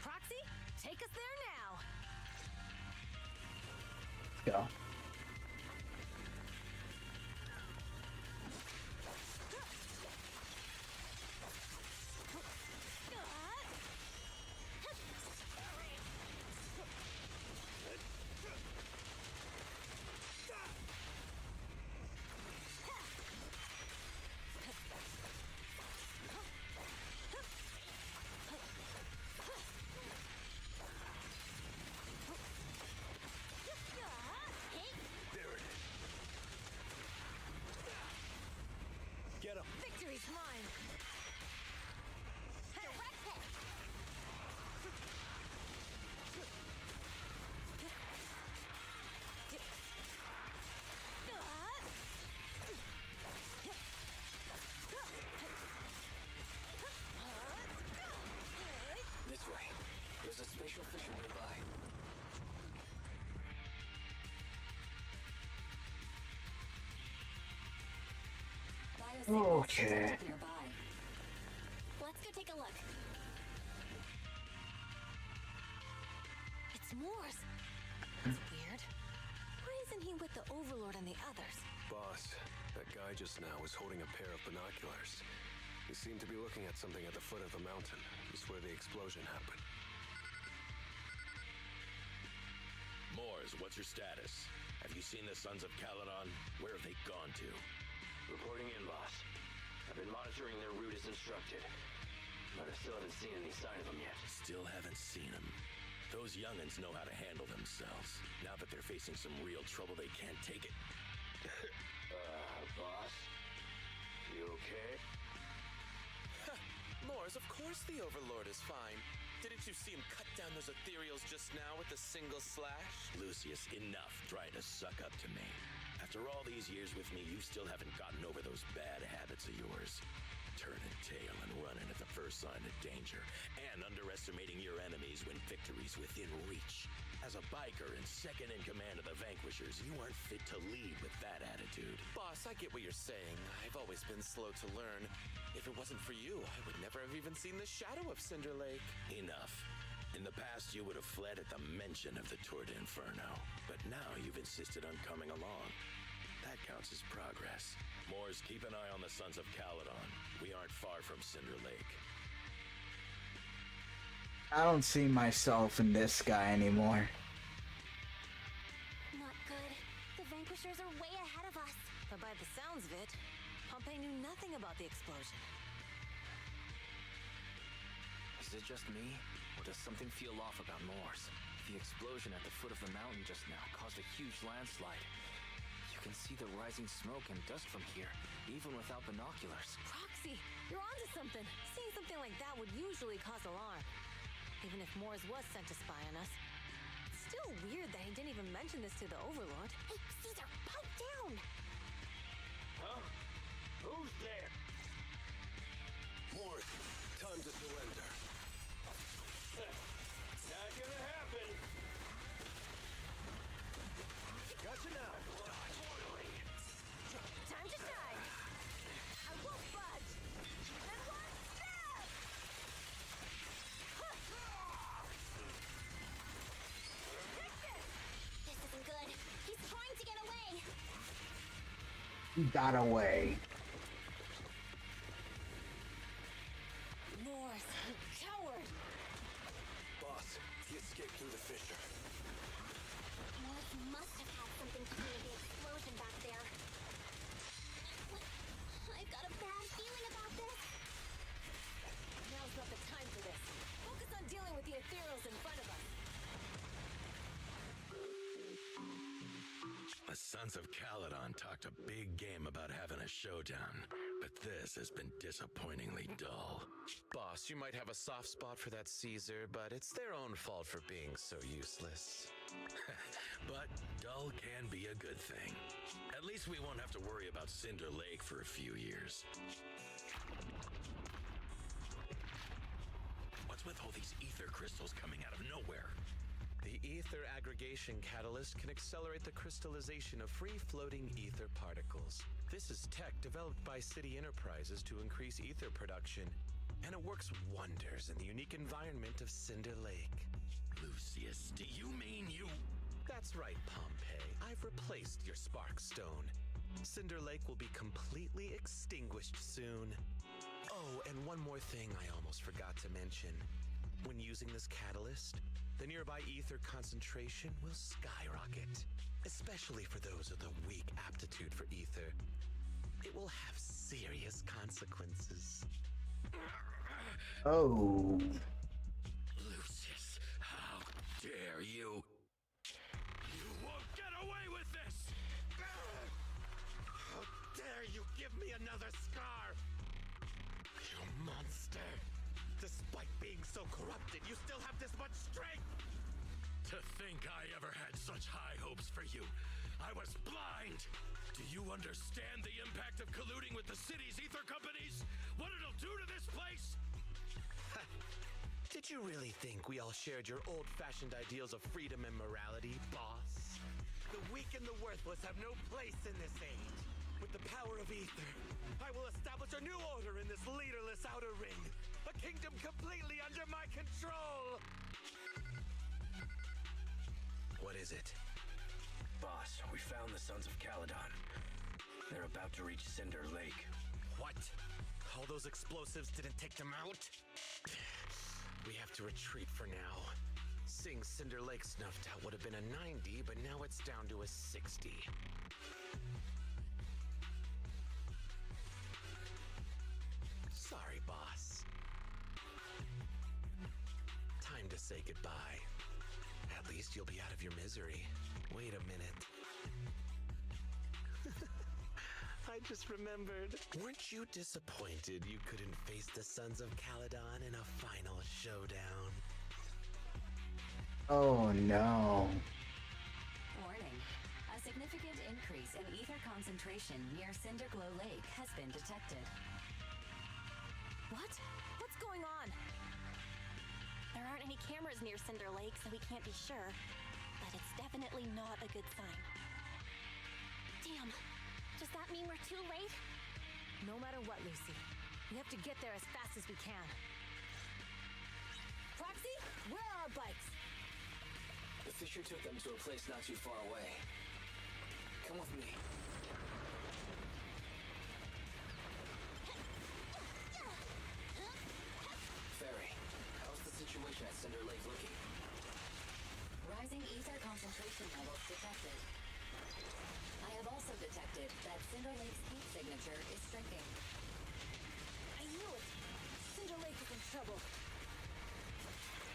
Proxy, take us there now. Go. Okay. Nearby. Let's go take a look. It's Moore's. That's weird. Why isn't he with the Overlord and the others? Boss, that guy just now was holding a pair of binoculars. He seemed to be looking at something at the foot of the mountain, just where the explosion happened. Moors, what's your status? Have you seen the Sons of Caledon? Where have they gone to? Reporting in, boss. I've been monitoring their route as instructed, but I still haven't seen any sign of them yet. Still haven't seen them. Those young'uns know how to handle themselves. Now that they're facing some real trouble, they can't take it. Boss? You okay? Moors, of course the Overlord is fine. Didn't you see him cut down those ethereals just now with a single slash? Lucius, enough trying to suck up to me. After all these years with me, you still haven't gotten over those bad habits of yours. Turning tail and running at the first sign of danger, and underestimating your enemies when victory's within reach. As a biker and second in command of the Vanquishers, you aren't fit to lead with that attitude. Boss, I get what you're saying. I've always been slow to learn. If it wasn't for you, I would never have even seen the shadow of Cinder Lake. Enough. In the past, you would have fled at the mention of the Tour d'Inferno, but now you've insisted on coming along. That counts as progress. Moors, keep an eye on the Sons of Caledon. We aren't far from Cinder Lake. I don't see myself in this guy anymore. Not good. The Vanquishers are way ahead of us. But by the sounds of it, Pompey knew nothing about the explosion. Is it just me, or does something feel off about Moors? The explosion at the foot of the mountain just now caused a huge landslide. You can see the rising smoke and dust from here, even without binoculars. Proxy, you're onto something. Seeing something like that would usually cause alarm. Even if Moores was sent to spy on us. It's still weird that he didn't even mention this to the Overlord. Hey, Caesar, pipe down! Huh? Who's there? Moors, time to surrender. Not gonna happen. Gotcha now. Time to shine! I won't budge! And one step! This isn't good. He's trying to get away. He got away. Moors, you coward! Boss, he escaped through the fissure. Morris must have had something to do with the explosion back there. I've got a bad feeling about this. Now's not the time for this. Focus on dealing with the ethereals in front of us. The Sons of Caledon talked a big game about having a showdown, but this has been disappointingly dull. Boss, you might have a soft spot for that Caesar, but it's their own fault for being so useless. But dull can be a good thing. At least we won't have to worry about Cinder Lake for a few years. What's with all these ether crystals coming out of nowhere? The ether aggregation catalyst can accelerate the crystallization of free-floating ether particles. This is tech developed by City Enterprises to increase ether production, and it works wonders in the unique environment of Cinder Lake. Lucius, do you mean you... That's right, Pompey. I've replaced your spark stone. Cinder Lake will be completely extinguished soon. Oh, and one more thing I almost forgot to mention. When using this catalyst, the nearby ether concentration will skyrocket, especially for those with a weak aptitude for ether. It will have serious consequences. Oh. Lucius, how dare you? You won't get away with this! How dare you give me another scar? You monster! Despite being so corrupted, you still have this much strength! To think I ever had such high hopes for you. I was blind! Do you understand the impact of colluding with the city's ether companies? What it'll do to this place? Did you really think we all shared your old-fashioned ideals of freedom and morality, boss? The weak and the worthless have no place in this age. With With the power of ether, I will establish a new order in this leaderless outer ring. A kingdom completely under my control! What is it? Boss, we found the Sons of Caledon. They're about to reach Cinder Lake. What? All those explosives didn't take them out? We have to retreat for now. Seeing Cinder Lake snuffed out would have been a 90, but now it's down to a 60. Sorry, boss. Time to say goodbye. At least you'll be out of your misery. Wait a minute. I just remembered. Weren't you disappointed you couldn't face the Sons of Caledon in a final showdown? Oh no. Warning. A significant increase in ether concentration near Cinderglow Lake has been detected. What? What's going on? There aren't any cameras near Cinder Lake, so we can't be sure. But it's definitely not a good sign. Damn. Does that mean we're too late? No matter what, Lucy. We have to get there as fast as we can. Proxy, where are our bikes? The Fisher took them to a place not too far away. Come with me. Ferry, how's the situation at Cinder Lake looking? Rising ether concentration levels detected. I have also detected that Cinder Lake's heat signature is shrinking. I knew it! Cinder Lake is in trouble.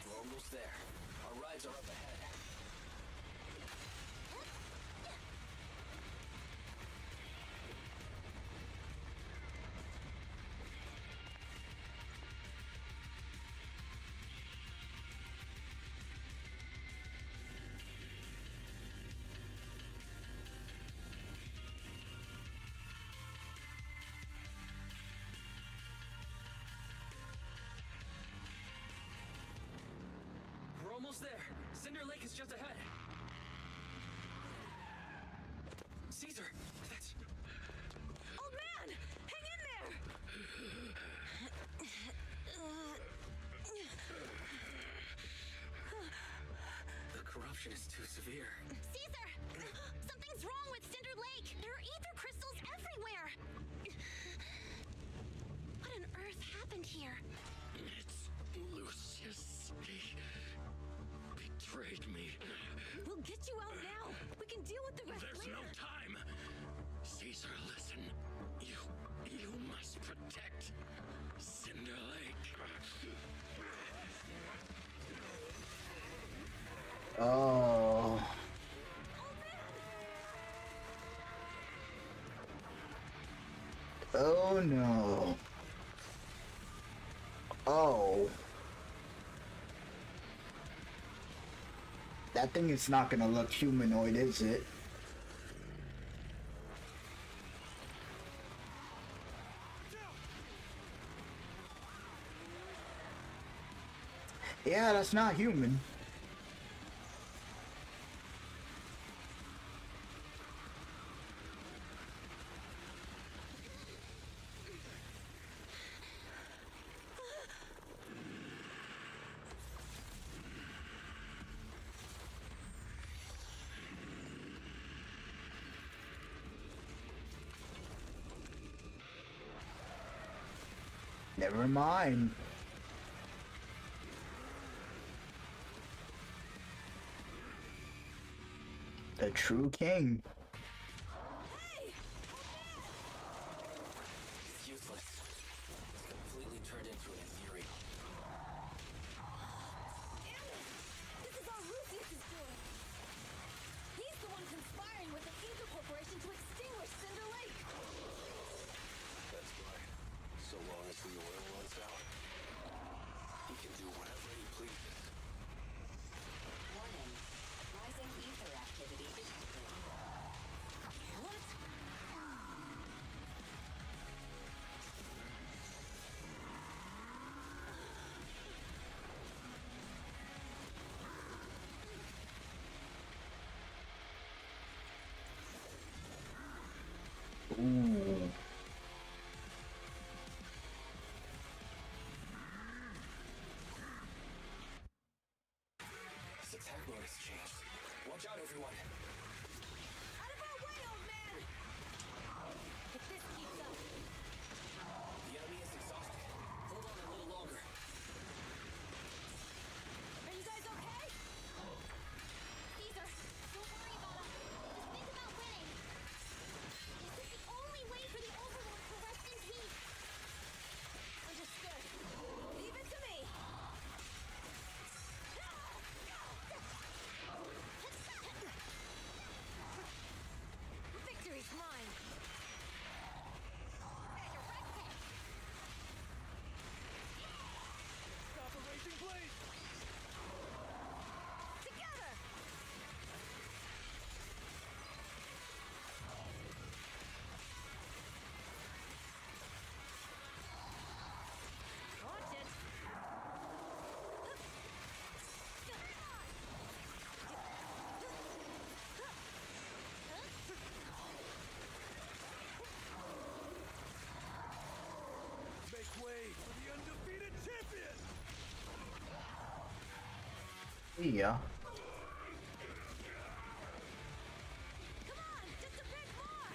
We're almost there. Our rides are up ahead. We're almost there. Cinder Lake is just ahead. Caesar, that's... Old man! Hang in there! The corruption is too severe. Caesar! Something's wrong with Cinder Lake! There are ether crystals everywhere! What on earth happened here? It's Lucius. He betrayed me. We'll get you out now! We can deal with the rest There's later! no time. Caesar, listen. You must protect Cinder Lake. Oh. Oh no. Oh. That thing is not gonna look humanoid, is it? Yeah, that's not human. Never mind. The true king. It's useless. It's completely turned into an ethereal. This is all Lucius is doing! He's the one conspiring with the Ether Corporation to extinguish Cinder Lake! That's right. So long as the oil runs out, he can do whatever he pleases. Warning. Rising ether activity detected. What? Watch out, everyone. Out of our way, old man! If this keeps up. The enemy is exhausted. Hold on a little longer. Are you guys okay? Caesar, don't worry about us. Just think about winning. This is the only way for the Overlord to rest in peace. Understood. Leave it to me. Victory's mine. Stop a raging blade! Together! Watch it! Make way for the undefeated champion! Yeah. Come on, just a bit more!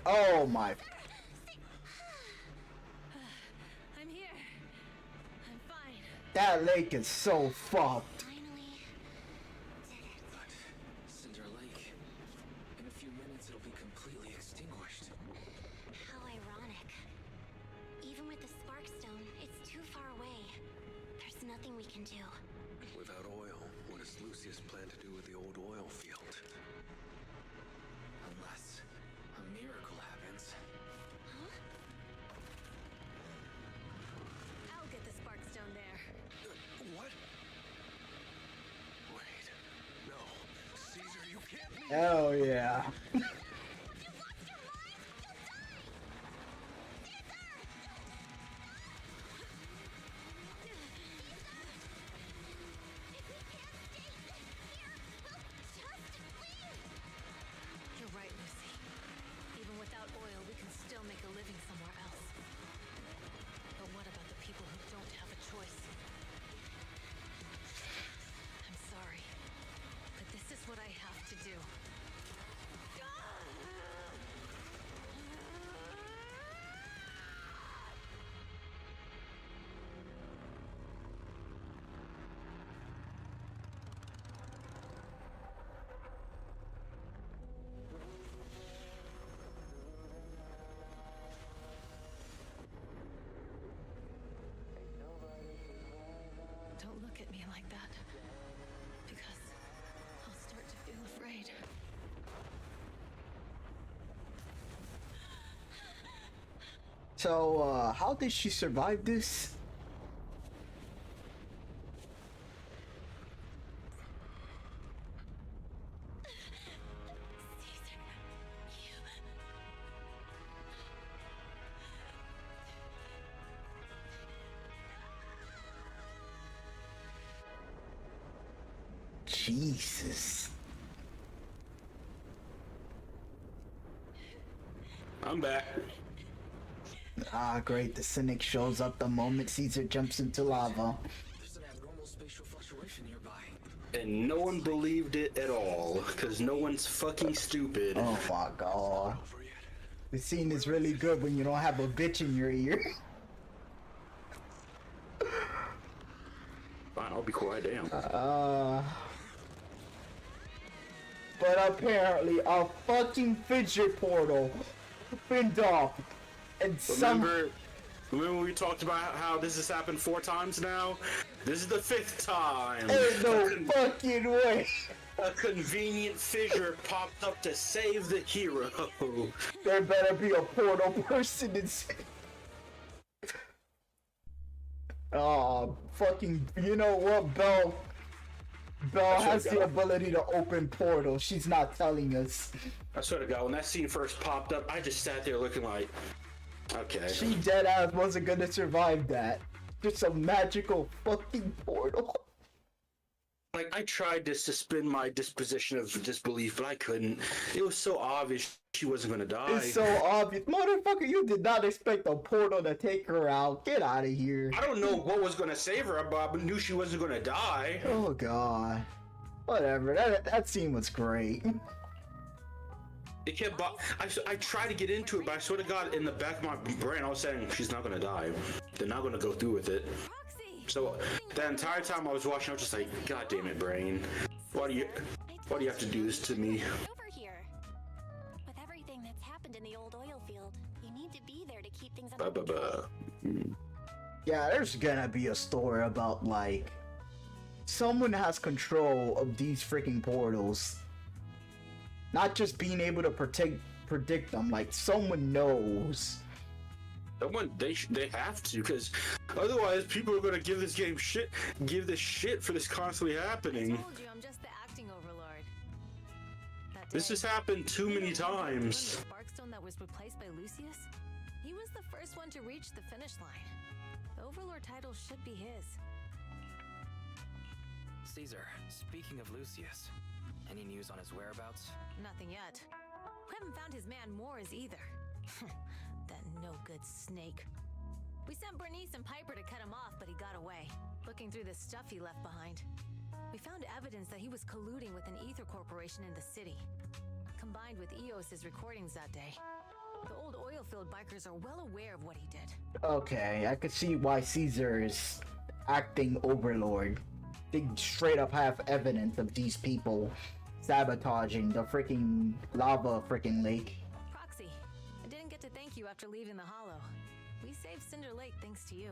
Oh my. I'm here. I'm fine. That lake is so fucked. Cinder Lake. In a few minutes, it'll be completely extinguished. How ironic. Even with the Sparkstone, it's too far away. There's nothing we can do. Without oil, what does Lucius plan to do with the old oil field? Unless a miracle happens. I'll get the Sparkstone there. What? Wait. No. Caesar, you can't leave. Hell yeah. You're right, Lucy. Even without oil, we can still make a living somewhere else. But what about the people who don't have a choice? I'm sorry, but this is what I have to do. Don't look at me like that, because I'll start to feel afraid. So, how did she survive this? Jesus. I'm back. Ah, great. The cynic shows up the moment Caesar jumps into lava. There's an abnormal spatial fluctuation nearby. And no one believed it at all, because no one's fucking stupid. Oh my god. The scene is really good when you don't have a bitch in your ear. Fine, I'll be quiet, damn. But apparently a fucking fidget portal opened up and Remember we talked about how this has happened 4 times now? This is the 5th time. There's no fucking way. A convenient figure popped up to save the hero. There better be a portal person in. Oh, fucking, you know what, Belle? Belle has the ability to open portals. She's not telling us. I swear to God, when that scene first popped up, I just sat there looking like, okay. She deadass wasn't gonna survive that. Just a magical fucking portal. Like, I tried to suspend my disposition of disbelief, but I couldn't. It was so obvious she wasn't gonna die. It's so obvious. Motherfucker, you did not expect a portal to take her out. Get out of here. I don't know what was gonna save her, but I knew she wasn't gonna die. Oh, God. Whatever. That scene was great. It kept. I tried to get into it, but I sort of got in the back of my brain. I was saying she's not gonna die. They're not gonna go through with it. So the entire time I was watching, I was just like, God damn it, brain. Why do you have to do this to me? Over here. With everything that's happened in the old oil field, you need to be there to keep things under control. Yeah, there's gonna be a story about, like, someone has control of these freaking portals. Not just being able to predict them, like, someone knows. Someone, they have to, because otherwise people are gonna give this game shit, give this shit for this constantly happening. I told you I'm just the acting overlord. This has happened too many times. The Sparkstone that was replaced by Lucius? He was the first one to reach the finish line. The overlord title should be his. Caesar, speaking of Lucius, any news on his whereabouts? Nothing yet. We haven't found his man Moores either. That no-good snake. We sent Bernice and Piper to cut him off, but he got away. Looking through the stuff he left behind, we found evidence that he was colluding with an ether corporation in the city. Combined with EOS's recordings that day, the old oilfield bikers are well aware of what he did. Okay, I could see why Caesar is acting overlord. They straight up have evidence of these people sabotaging the freaking lava freaking lake. Proxy, I didn't get to thank you after leaving the Hollow. We saved Cinder Lake thanks to you.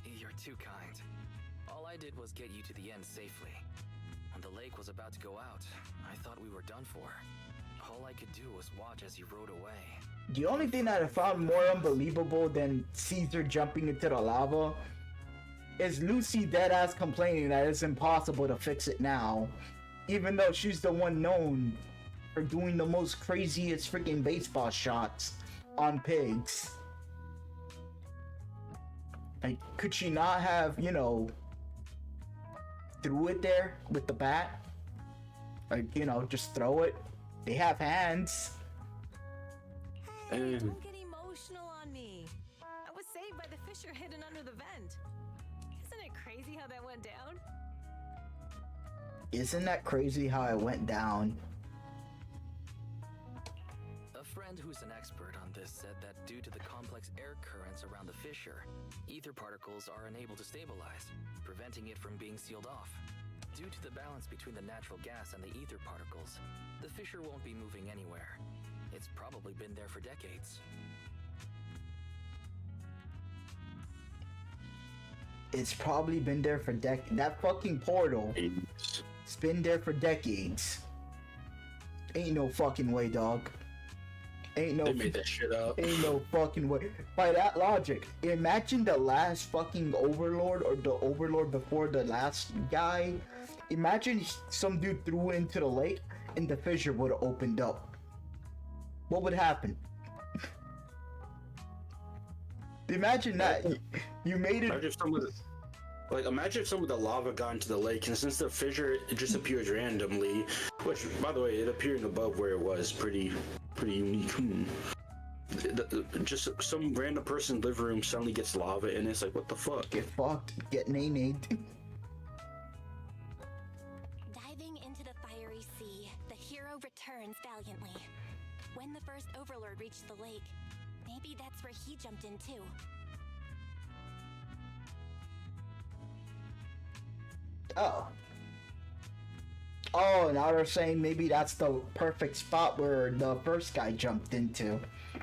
You're too kind. All I did was get you to the end safely. When the lake was about to go out, I thought we were done for. All I could do was watch as you rode away. The only thing that I found more unbelievable than Caesar jumping into the lava is Lucy deadass complaining that it's impossible to fix it now, even though she's the one known for doing the most craziest freaking baseball shots on pigs. Like, could she not have, you know, threw it there with the bat? Like, you know, just throw it. They have hands. Hey, don't get emotional on me. I was saved by the fissure hidden under the vent. Isn't it crazy how that went down? Isn't that crazy how it went down? A friend who's an expert on this said that due to the complex air currents around the fissure, ether particles are unable to stabilize, preventing it from being sealed off. Due to the balance between the natural gas and the ether particles, the fissure won't be moving anywhere. It's probably been there for decades. It's probably been there for decades. That fucking portal, it's been there for decades. Ain't no fucking way, dog. Ain't no. They made that shit up. Ain't no fucking way. By that logic, imagine the last fucking overlord or the overlord before the last guy. Imagine some dude threw it into the lake and the fissure would have opened up. What would happen? Imagine that. You made it. Imagine if some of the lava got into the lake, and since the fissure it just appears randomly, which, by the way, it appearing above where it was pretty unique. Just some random person's living room suddenly gets lava in it. It's like, what the fuck? Get fucked. Get nay-nayed. Diving into the fiery sea, the hero returns valiantly. When the first overlord reached the lake, maybe that's where he jumped in too. Oh, now they're saying maybe that's the perfect spot where the first guy jumped into. Who'd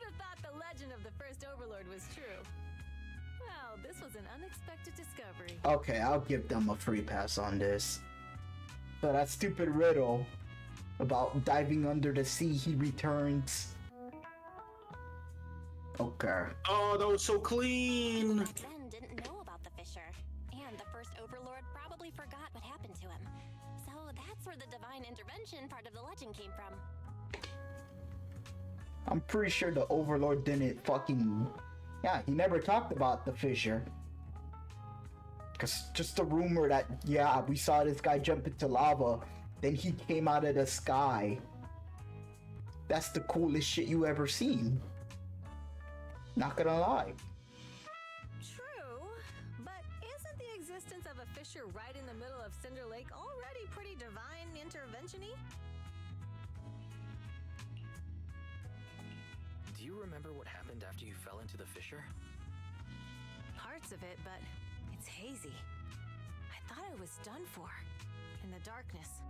have thought the legend of the first overlord was true? Well, this was an unexpected discovery. Okay, I'll give them a free pass on this. But that stupid riddle about diving under the sea, he returns. Okay. Oh, that was so clean. Ben didn't know about the fissure, and the first overlord probably forgot what happened to him. So that's where the divine intervention part of the legend came from. I'm pretty sure the overlord didn't fucking Yeah, he never talked about the fissure. Cause just a rumor that, yeah, we saw this guy jump into lava, then he came out of the sky. That's the coolest shit you ever seen. Not gonna lie. True, but isn't the existence of a fissure right in the middle of Cinder Lake already pretty divine intervention-y? Do you remember what happened after you fell into the fissure? Parts of it, but it's hazy. I thought I was done for. In the darkness,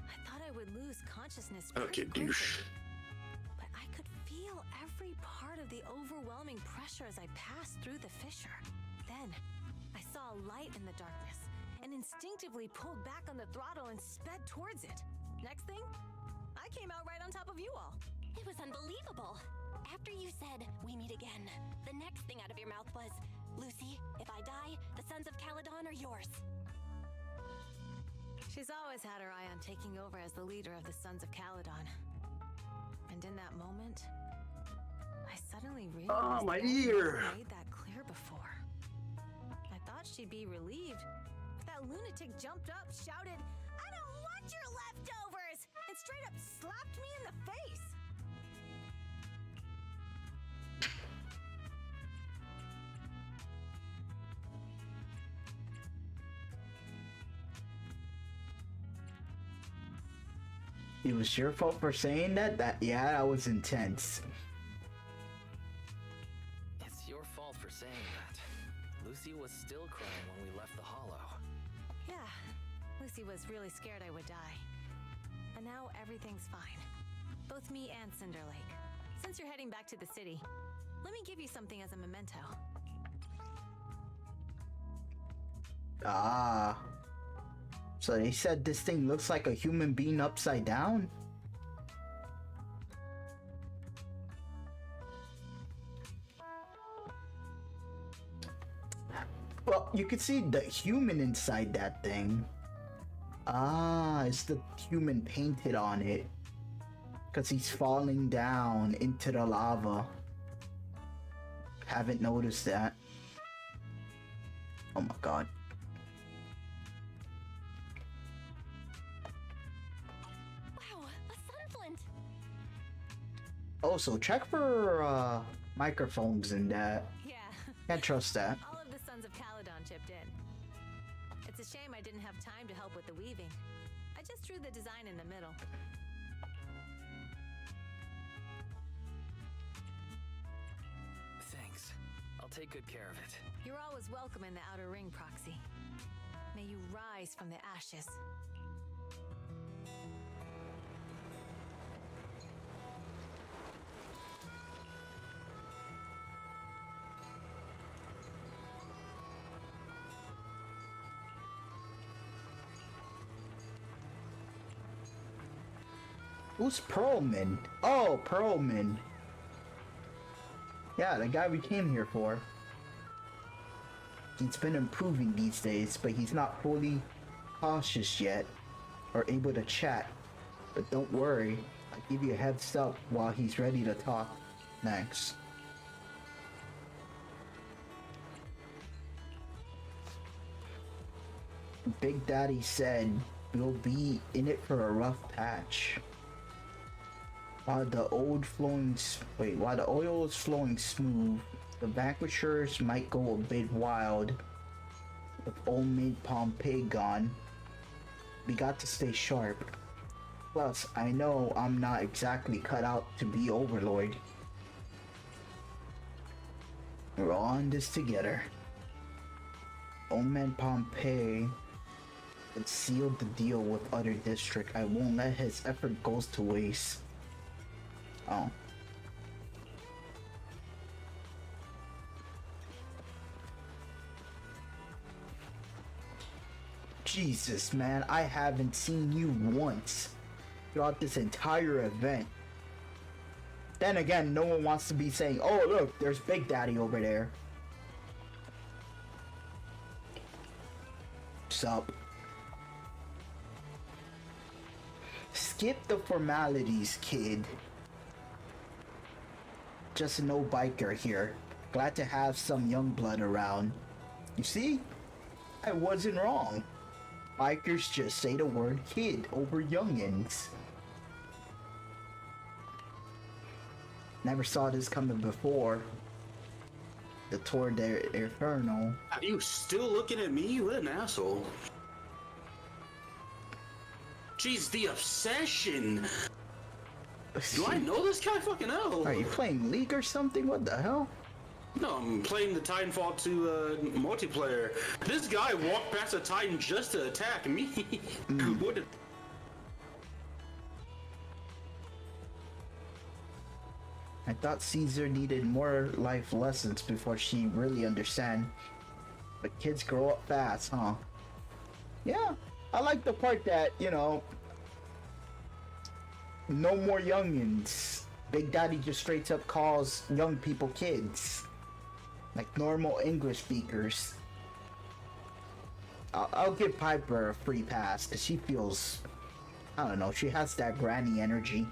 I thought I would lose consciousness pretty quickly. douche. But I could feel every part of the overwhelming pressure as I passed through the fissure. Then, I saw a light in the darkness and instinctively pulled back on the throttle and sped towards it. Next thing, I came out right on top of you all. It was unbelievable. After you said, "We meet again," the next thing out of your mouth was, "Lucy, if I die, the Sons of Caledon are yours." She's always had her eye on taking over as the leader of the Sons of Caledon. And in that moment, I suddenly realized my that I ear! never made that clear before. I thought she'd be relieved, but that lunatic jumped up, shouted, "I don't want your leftovers!" and straight up slapped me in the face. It was your fault for saying that? Yeah, that was intense. It's your fault for saying that. Lucy was still crying when we left the hollow. Yeah, Lucy was really scared I would die. And now everything's fine. Both me and Cinder Lake. Since you're heading back to the city, let me give you something as a memento. Ah. So they said this thing looks like a human being upside down? Well, you can see the human inside that thing. Ah, it's the human painted on it. Because he's falling down into the lava. Haven't noticed that. Oh my god. Wow, a sunflint! Oh, so check for microphones and that. Yeah. Can't trust that. All of the Sons of Caledon chipped in. It's a shame I didn't have time to help with the weaving. I just drew the design in the middle. Thanks. I'll take good care of it. You're always welcome in the Outer Ring, Proxy. May you rise from the ashes. Who's Pearlman? Oh, Pearlman. Yeah, the guy we came here for. He's been improving these days, but he's not fully cautious yet, or able to chat. But don't worry, I'll give you a heads up while he's ready to talk next. Big Daddy said we'll be in it for a rough patch. While the oil is flowing smooth, the vanquishers might go a bit wild. With old mate Pompeii gone, we got to stay sharp. Plus, I know I'm not exactly cut out to be Overlord. We're all in this together. Old man Pompeii had sealed the deal with other district. I won't let his effort go to waste. Oh. Jesus, man, I haven't seen you once throughout this entire event. Then again, no one wants to be saying, "Oh, look, there's Big Daddy over there." Sup? Skip the formalities, kid. Just no biker here. Glad to have some young blood around. You see? I wasn't wrong. Bikers just say the word kid over youngins. Never saw this coming before. The Tour de Inferno. Are you still looking at me? What an asshole. Jeez, the obsession! Do I know this guy? Fucking hell! Are you playing League or something? What the hell? No, I'm playing the Titanfall 2 multiplayer. This guy walked past a Titan just to attack me. What the... I thought Caesar needed more life lessons before she really understand. But kids grow up fast, huh? Yeah, I like the part that, you know, no more youngins. Big Daddy just straight up calls young people kids. Like normal English speakers. I'll give Piper a free pass because she feels, I don't know, she has that granny energy.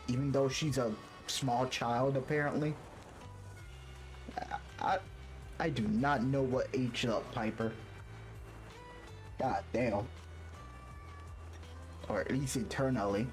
Even though she's a small child, apparently. I do not know what aged up Piper. God damn. Or at least eternally.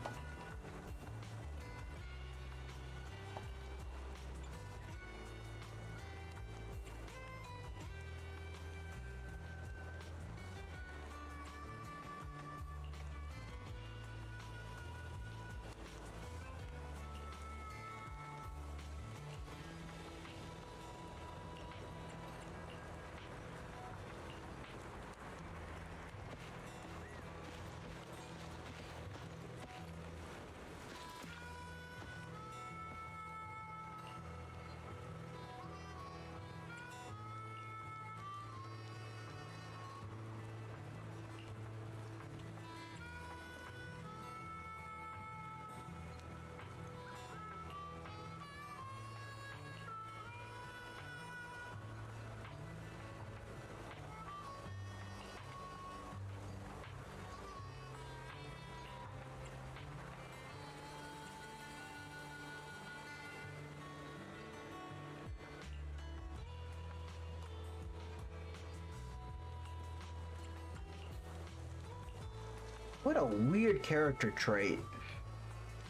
What a weird character trait.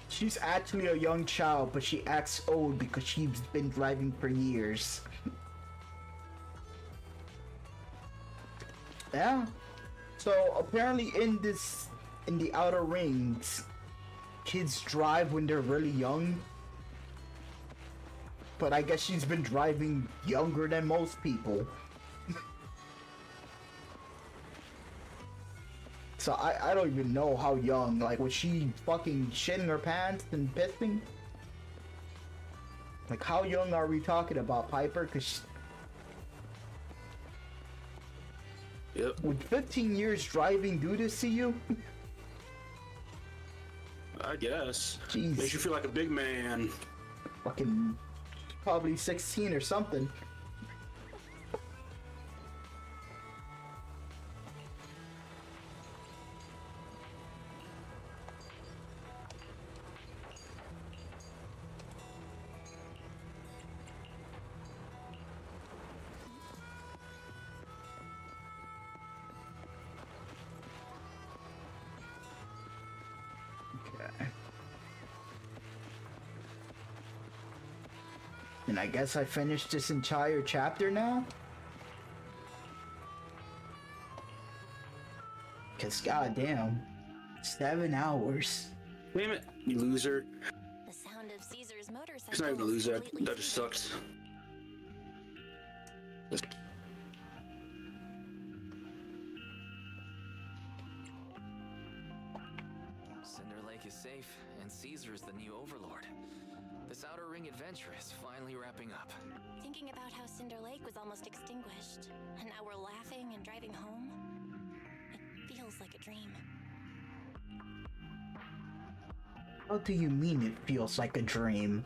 She's actually a young child, but she acts old because she's been driving for years. Yeah. So apparently in the Outer Rings, kids drive when they're really young. But I guess she's been driving younger than most people. So I don't even know how young. Like, was she fucking shitting her pants and pissing? Like, how young are we talking about, Piper? Cause yep. Would 15 years driving do this to you? I guess. Jeez. Makes you feel like a big man. Fucking probably 16 or something. And I guess I finished this entire chapter now? Cause goddamn, 7 hours. Damn it, you loser. The sound of Caesar's motorcycle. He's not even a loser, that just sucks. Cinder Lake is safe, and Caesar is the new overlord. This Outer Ring adventure is finally wrapping up. Thinking about how Cinder Lake was almost extinguished, and now we're laughing and driving home, it feels like a dream. How do you mean it feels like a dream?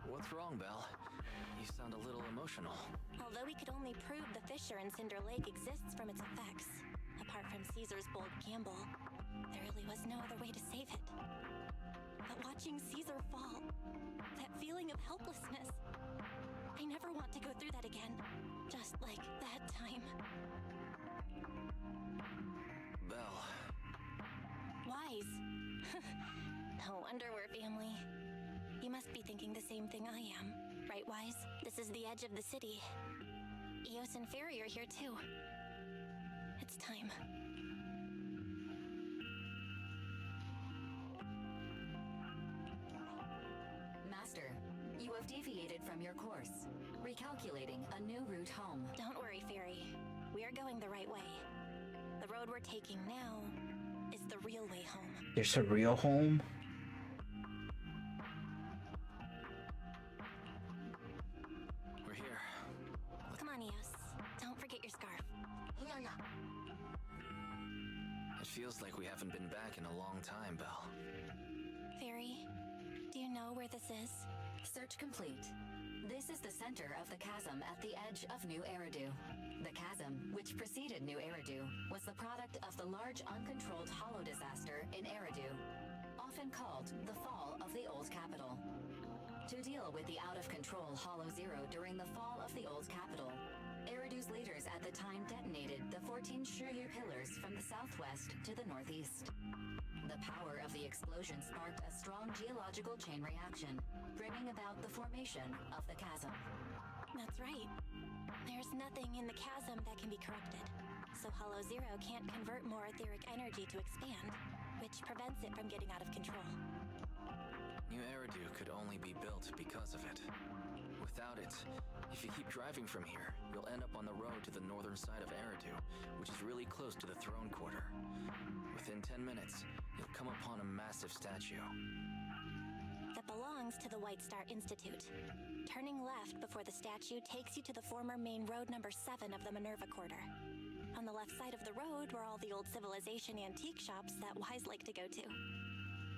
What's wrong, Belle? You sound a little emotional. Although we could only prove the fissure in Cinder Lake exists from its effects, apart from Caesar's bold gamble, there really was no other way to save it. But watching Caesar another fall. That feeling of helplessness. I never want to go through that again. Just like that time. Belle. Wise. No wonder we're family. You must be thinking the same thing I am. Right, Wise? This is the edge of the city. Eos and Fairy are here too. It's time. Master, you have deviated from your course. Recalculating a new route home. Don't worry, Fairy. We are going the right way. The road we're taking now is the real way home. There's a real home? We're here. Come on, Eos. Don't forget your scarf. It feels like we haven't been back in a long time, Belle. Fairy, do you know where this is? Search complete. This is the center of the chasm at the edge of New Eridu. The chasm, which preceded New Eridu, was the product of the large uncontrolled hollow disaster in Eridu, often called the fall of the Old Capital. To deal with the out-of-control Hollow Zero during the fall of the Old Capital, Eridu's leaders at the time detonated the 14 Shiryu pillars from the southwest to the northeast. The power of the explosion sparked a strong geological chain reaction, bringing about the formation of the chasm. That's right. There's nothing in the chasm that can be corrupted, so Hollow Zero can't convert more etheric energy to expand, which prevents it from getting out of control. New Eridu could only be built because of it. Without it, if you keep driving from here, you'll end up on the road to the northern side of Eridu, which is really close to the throne quarter. Within 10 minutes, you'll come upon a massive statue. That belongs to the White Star Institute. Turning left before the statue takes you to the former main road number 7 of the Minerva Quarter. On the left side of the road were all the old civilization antique shops that Wise liked to go to.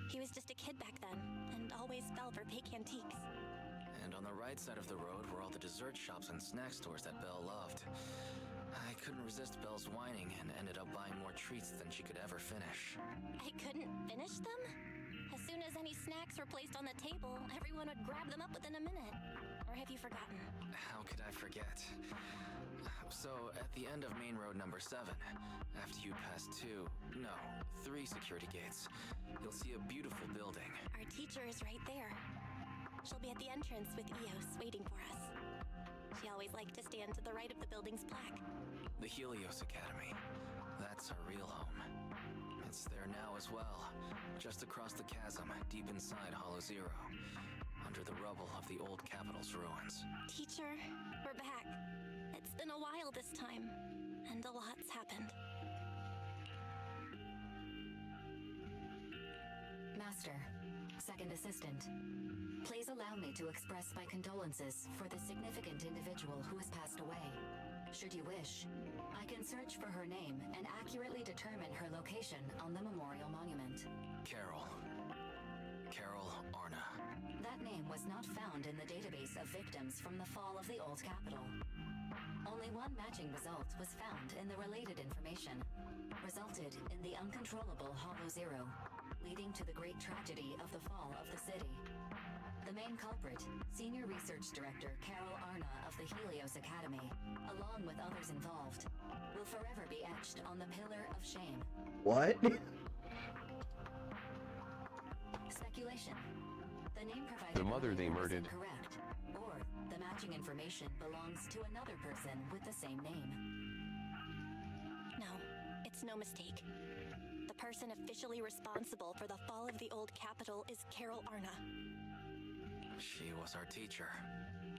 He was just a kid back then, and always fell for fake antiques. And on the right side of the road were all the dessert shops and snack stores that Belle loved. I couldn't resist Belle's whining and ended up buying more treats than she could ever finish. I couldn't finish them? As soon as any snacks were placed on the table, everyone would grab them up within a minute. Or have you forgotten? How could I forget? So, at the end of main road number 7, after you pass 3 security gates, you'll see a beautiful building. Our teacher is right there. She'll be at the entrance with Eos waiting for us. She always liked to stand to the right of the building's plaque. The Helios Academy. That's our real home. It's there now as well, just across the chasm, deep inside Hollow Zero, under the rubble of the old capital's ruins. Teacher, we're back. It's been a while this time, and a lot's happened. Master, second assistant, please allow me to express my condolences for the significant individual who has passed away. Should you wish, I can search for her name and accurately determine her location on the memorial monument. Carol Arna. That name was not found in the database of victims from the fall of the Old Capital. Only one matching result was found in the related information, resulted in the uncontrollable Hollow Zero, leading to the great tragedy of the fall of the city. The main culprit, Senior Research Director Carol Arna of the Helios Academy, along with others involved, will forever be etched on the Pillar of Shame. What? Speculation. The name provided The mother they is murdered. incorrect, or the matching information belongs to another person with the same name. No, it's no mistake. The person officially responsible for the fall of the Old Capital is Carol Arna. She was our teacher.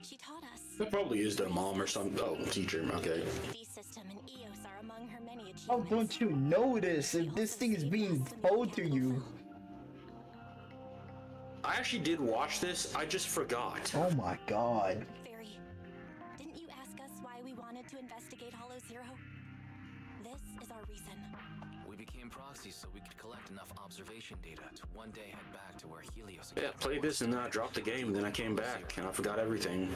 She taught us. That probably is their mom or some teacher. Okay. The system and Eos are among her many achievements. How don't you know this if this thing is being told to you? I actually did watch this. I just forgot. Oh my god. Fairy, didn't you ask us why we wanted to investigate Hollow Zero? This is our reason. We became proxies so we could collect enough observation data to one day head back to where Helios Yeah, played this and then I dropped the game. Then I came back and I forgot everything.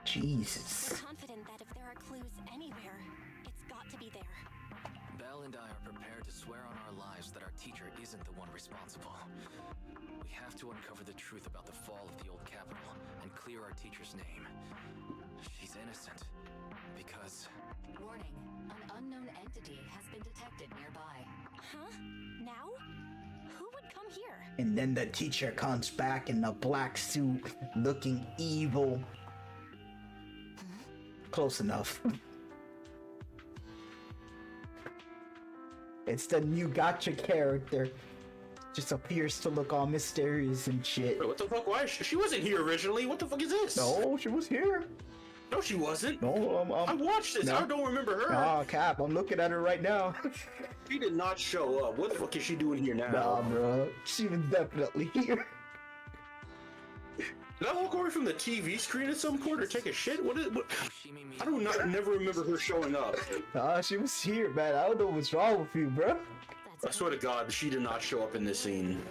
Jesus. We're confident that if there are clues anywhere, it's got to be there. Belle and I are prepared to swear on our lives realize that our teacher isn't the one responsible. We have to uncover the truth about the fall of the old capital and clear our teacher's name. She's innocent. Because... Warning, an unknown entity has been detected nearby. Huh? Now? Who would come here? And then the teacher comes back in a black suit, looking evil. Close enough. It's the new gotcha character. Just appears to look all mysterious and shit. Wait, what the fuck? Why? She wasn't here originally. What the fuck is this? No, she was here. No, she wasn't. No, I watched this. no. I don't remember her. Nah, Cap, I'm looking at her right now. She did not show up. What the fuck is she doing here now? Nah, bro. She was definitely here. Did I walk away from the TV screen at some point or take a shit? What? I do not never remember her showing up. Nah, she was here, man. I don't know what's wrong with you, bro. I swear to God, she did not show up in this scene.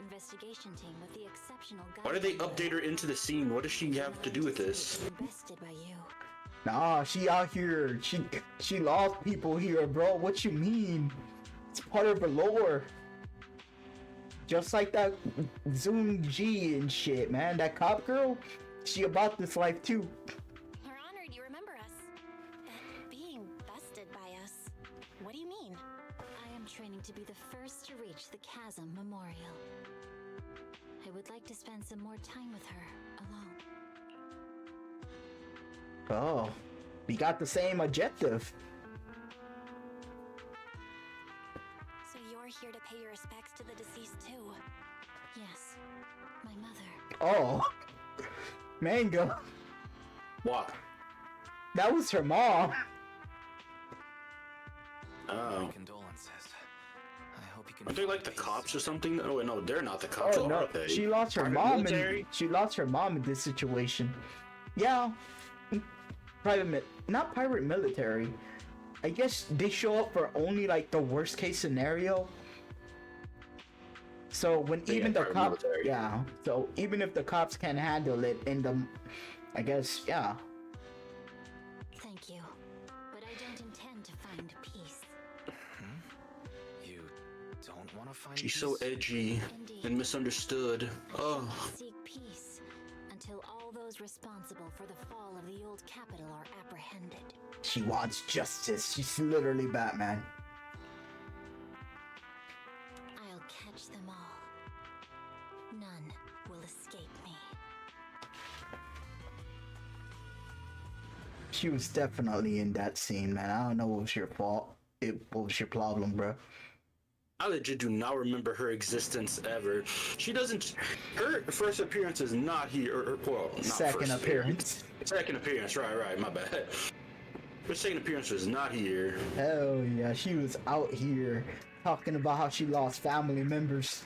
Investigation team with the exceptional Why did they update her into the scene? What does she have to do with this? invested by you. Nah, she out here. She lost people here, bro. What you mean? It's part of her lore. Just like that Zoom G and shit, man. That cop girl, she about this life too. We're honored you remember us. Being bested by us. What do you mean? I am training to be the first to reach the Chasm Memorial. I would like to spend some more time with her alone. Oh, we got the same objective. So you're here to pay your respects to the deceased too? Yes, my mother. Oh, Mango. What? That was her mom. Oh. Condolences. I hope you can. Are they like the cops or something? Oh no, they're not the cops. Oh no, are they? she lost her Private mom. military? She lost her mom in this situation. Yeah, not pirate military. I guess they show up for only like the worst case scenario. So when Yeah, even the private cops, military. yeah. So even if the cops can't handle it, in the, I guess, yeah. Thank you, but I don't intend to find peace. You don't want to find She's peace? so edgy and misunderstood. Oh. Seek peace until all those responsible for the fall of the old capital are apprehended. She wants justice. She's literally Batman. I'll catch them all. None will escape me. She was definitely in that scene, man. I don't know what was your fault. What was your problem, bro? I legit do not remember her existence ever. She doesn't. Her first appearance is not here. Well, not Second first appearance. Second appearance, right, my bad. Her second appearance was not here. Hell yeah, she was out here talking about how she lost family members.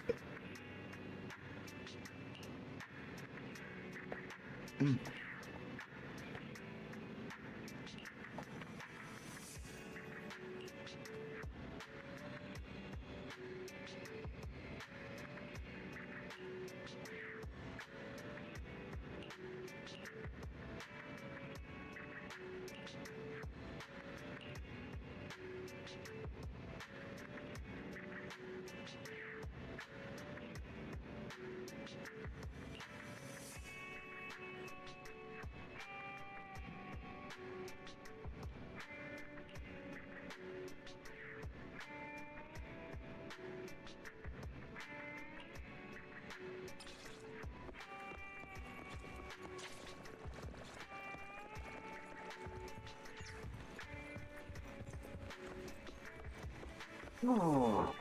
Oh.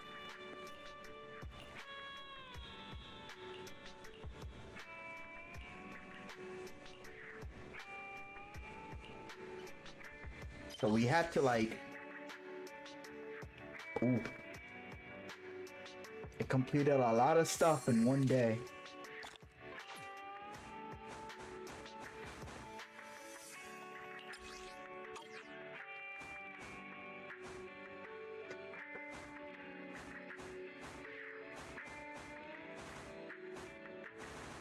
So we had to like, ooh, it completed a lot of stuff in one day.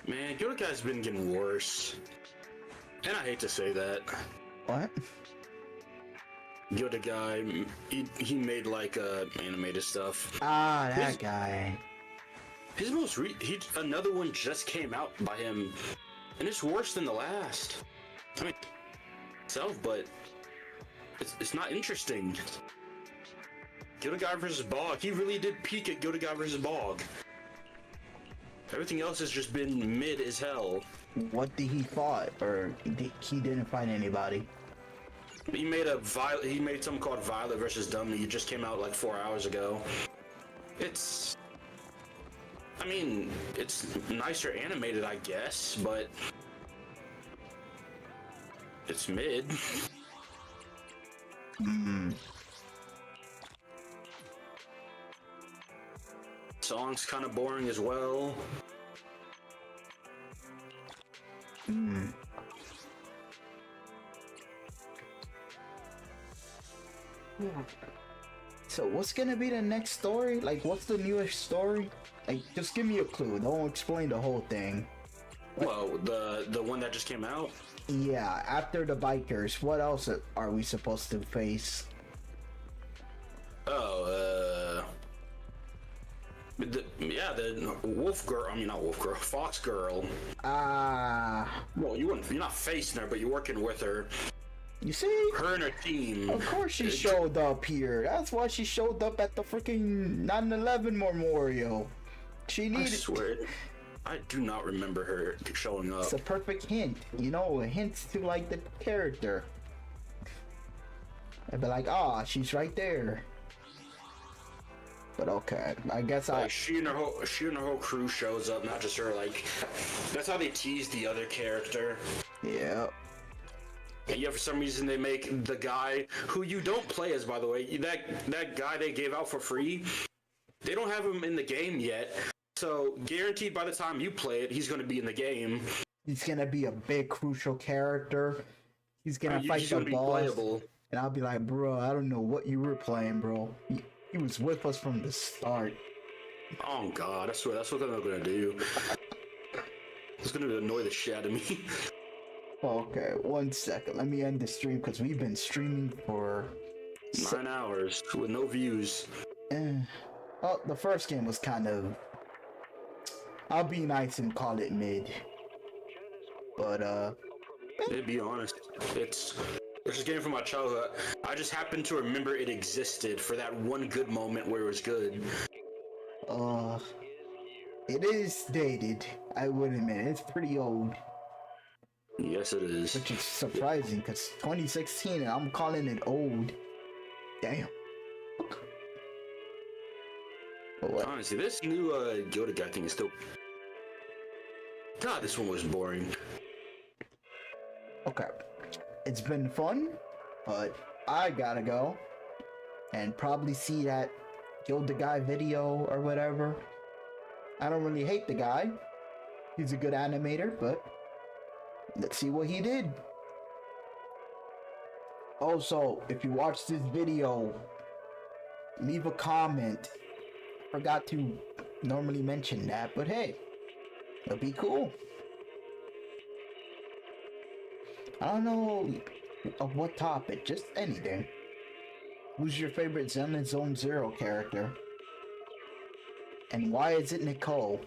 Man, Gyokai's been getting worse. And I hate to say that. What? Yoda guy, he made like animated stuff. Ah, that guy. His another one just came out by him, and it's worse than the last. I mean, itself, but it's not interesting. Yoda guy versus Bog. He really did peak at Yoda guy versus Bog. Everything else has just been mid as hell. What did he fought, or he didn't fight anybody? He made something called Violet versus Dummy. It just came out like 4 hours ago. I mean, it's nicer animated, I guess, but it's mid. Song's kind of boring as well. So what's gonna be the next story? Like, what's the newest story? Like, just give me a clue. Don't explain the whole thing. Well, the one that just came out? Yeah, after the bikers, what else are we supposed to face? The wolf girl. I mean, not wolf girl. Fox girl. Well, you're not facing her, but you're working with her. You see? Her and her team. Of course she showed up here. That's why she showed up at the freaking 9/11 memorial. She needed. I swear, I do not remember her showing up. It's a perfect hint. You know, a hint to like the character. I'd be like, she's right there. But okay, I guess she and her whole crew shows up, not just her. Like, that's how they tease the other character. Yeah. And yet, for some reason, they make the guy who you don't play as, by the way, that guy they gave out for free. They don't have him in the game yet, so guaranteed by the time you play it, he's going to be in the game. He's gonna be a big, crucial character. He's gonna fight the boss, playable. And I'll be like, bro, I don't know what you were playing, bro. He was with us from the start. Oh God, I swear that's what they're gonna do. It's gonna annoy the shit out of me. Okay, 1 second. Let me end the stream because we've been streaming for 9 hours with no views. Well, the first game was kind of. I'll be nice and call it mid. But to be honest, it's a game from my childhood. I just happen to remember it existed for that one good moment where it was good. It is dated. I would admit it's pretty old. Yes, it is. Which is surprising because 2016 and I'm calling it old. Damn. Honestly, this new Yoda guy thing is still. God, this one was boring. Okay. It's been fun, but I gotta go and probably see that Yoda guy video or whatever. I don't really hate the guy. He's a good animator, but let's see what he did. Also, if you watch this video, leave a comment. Forgot to normally mention that, but hey, it'll be cool. I don't know of what topic, just anything. Who's your favorite Zenless Zone Zero character? And why is it Nicole?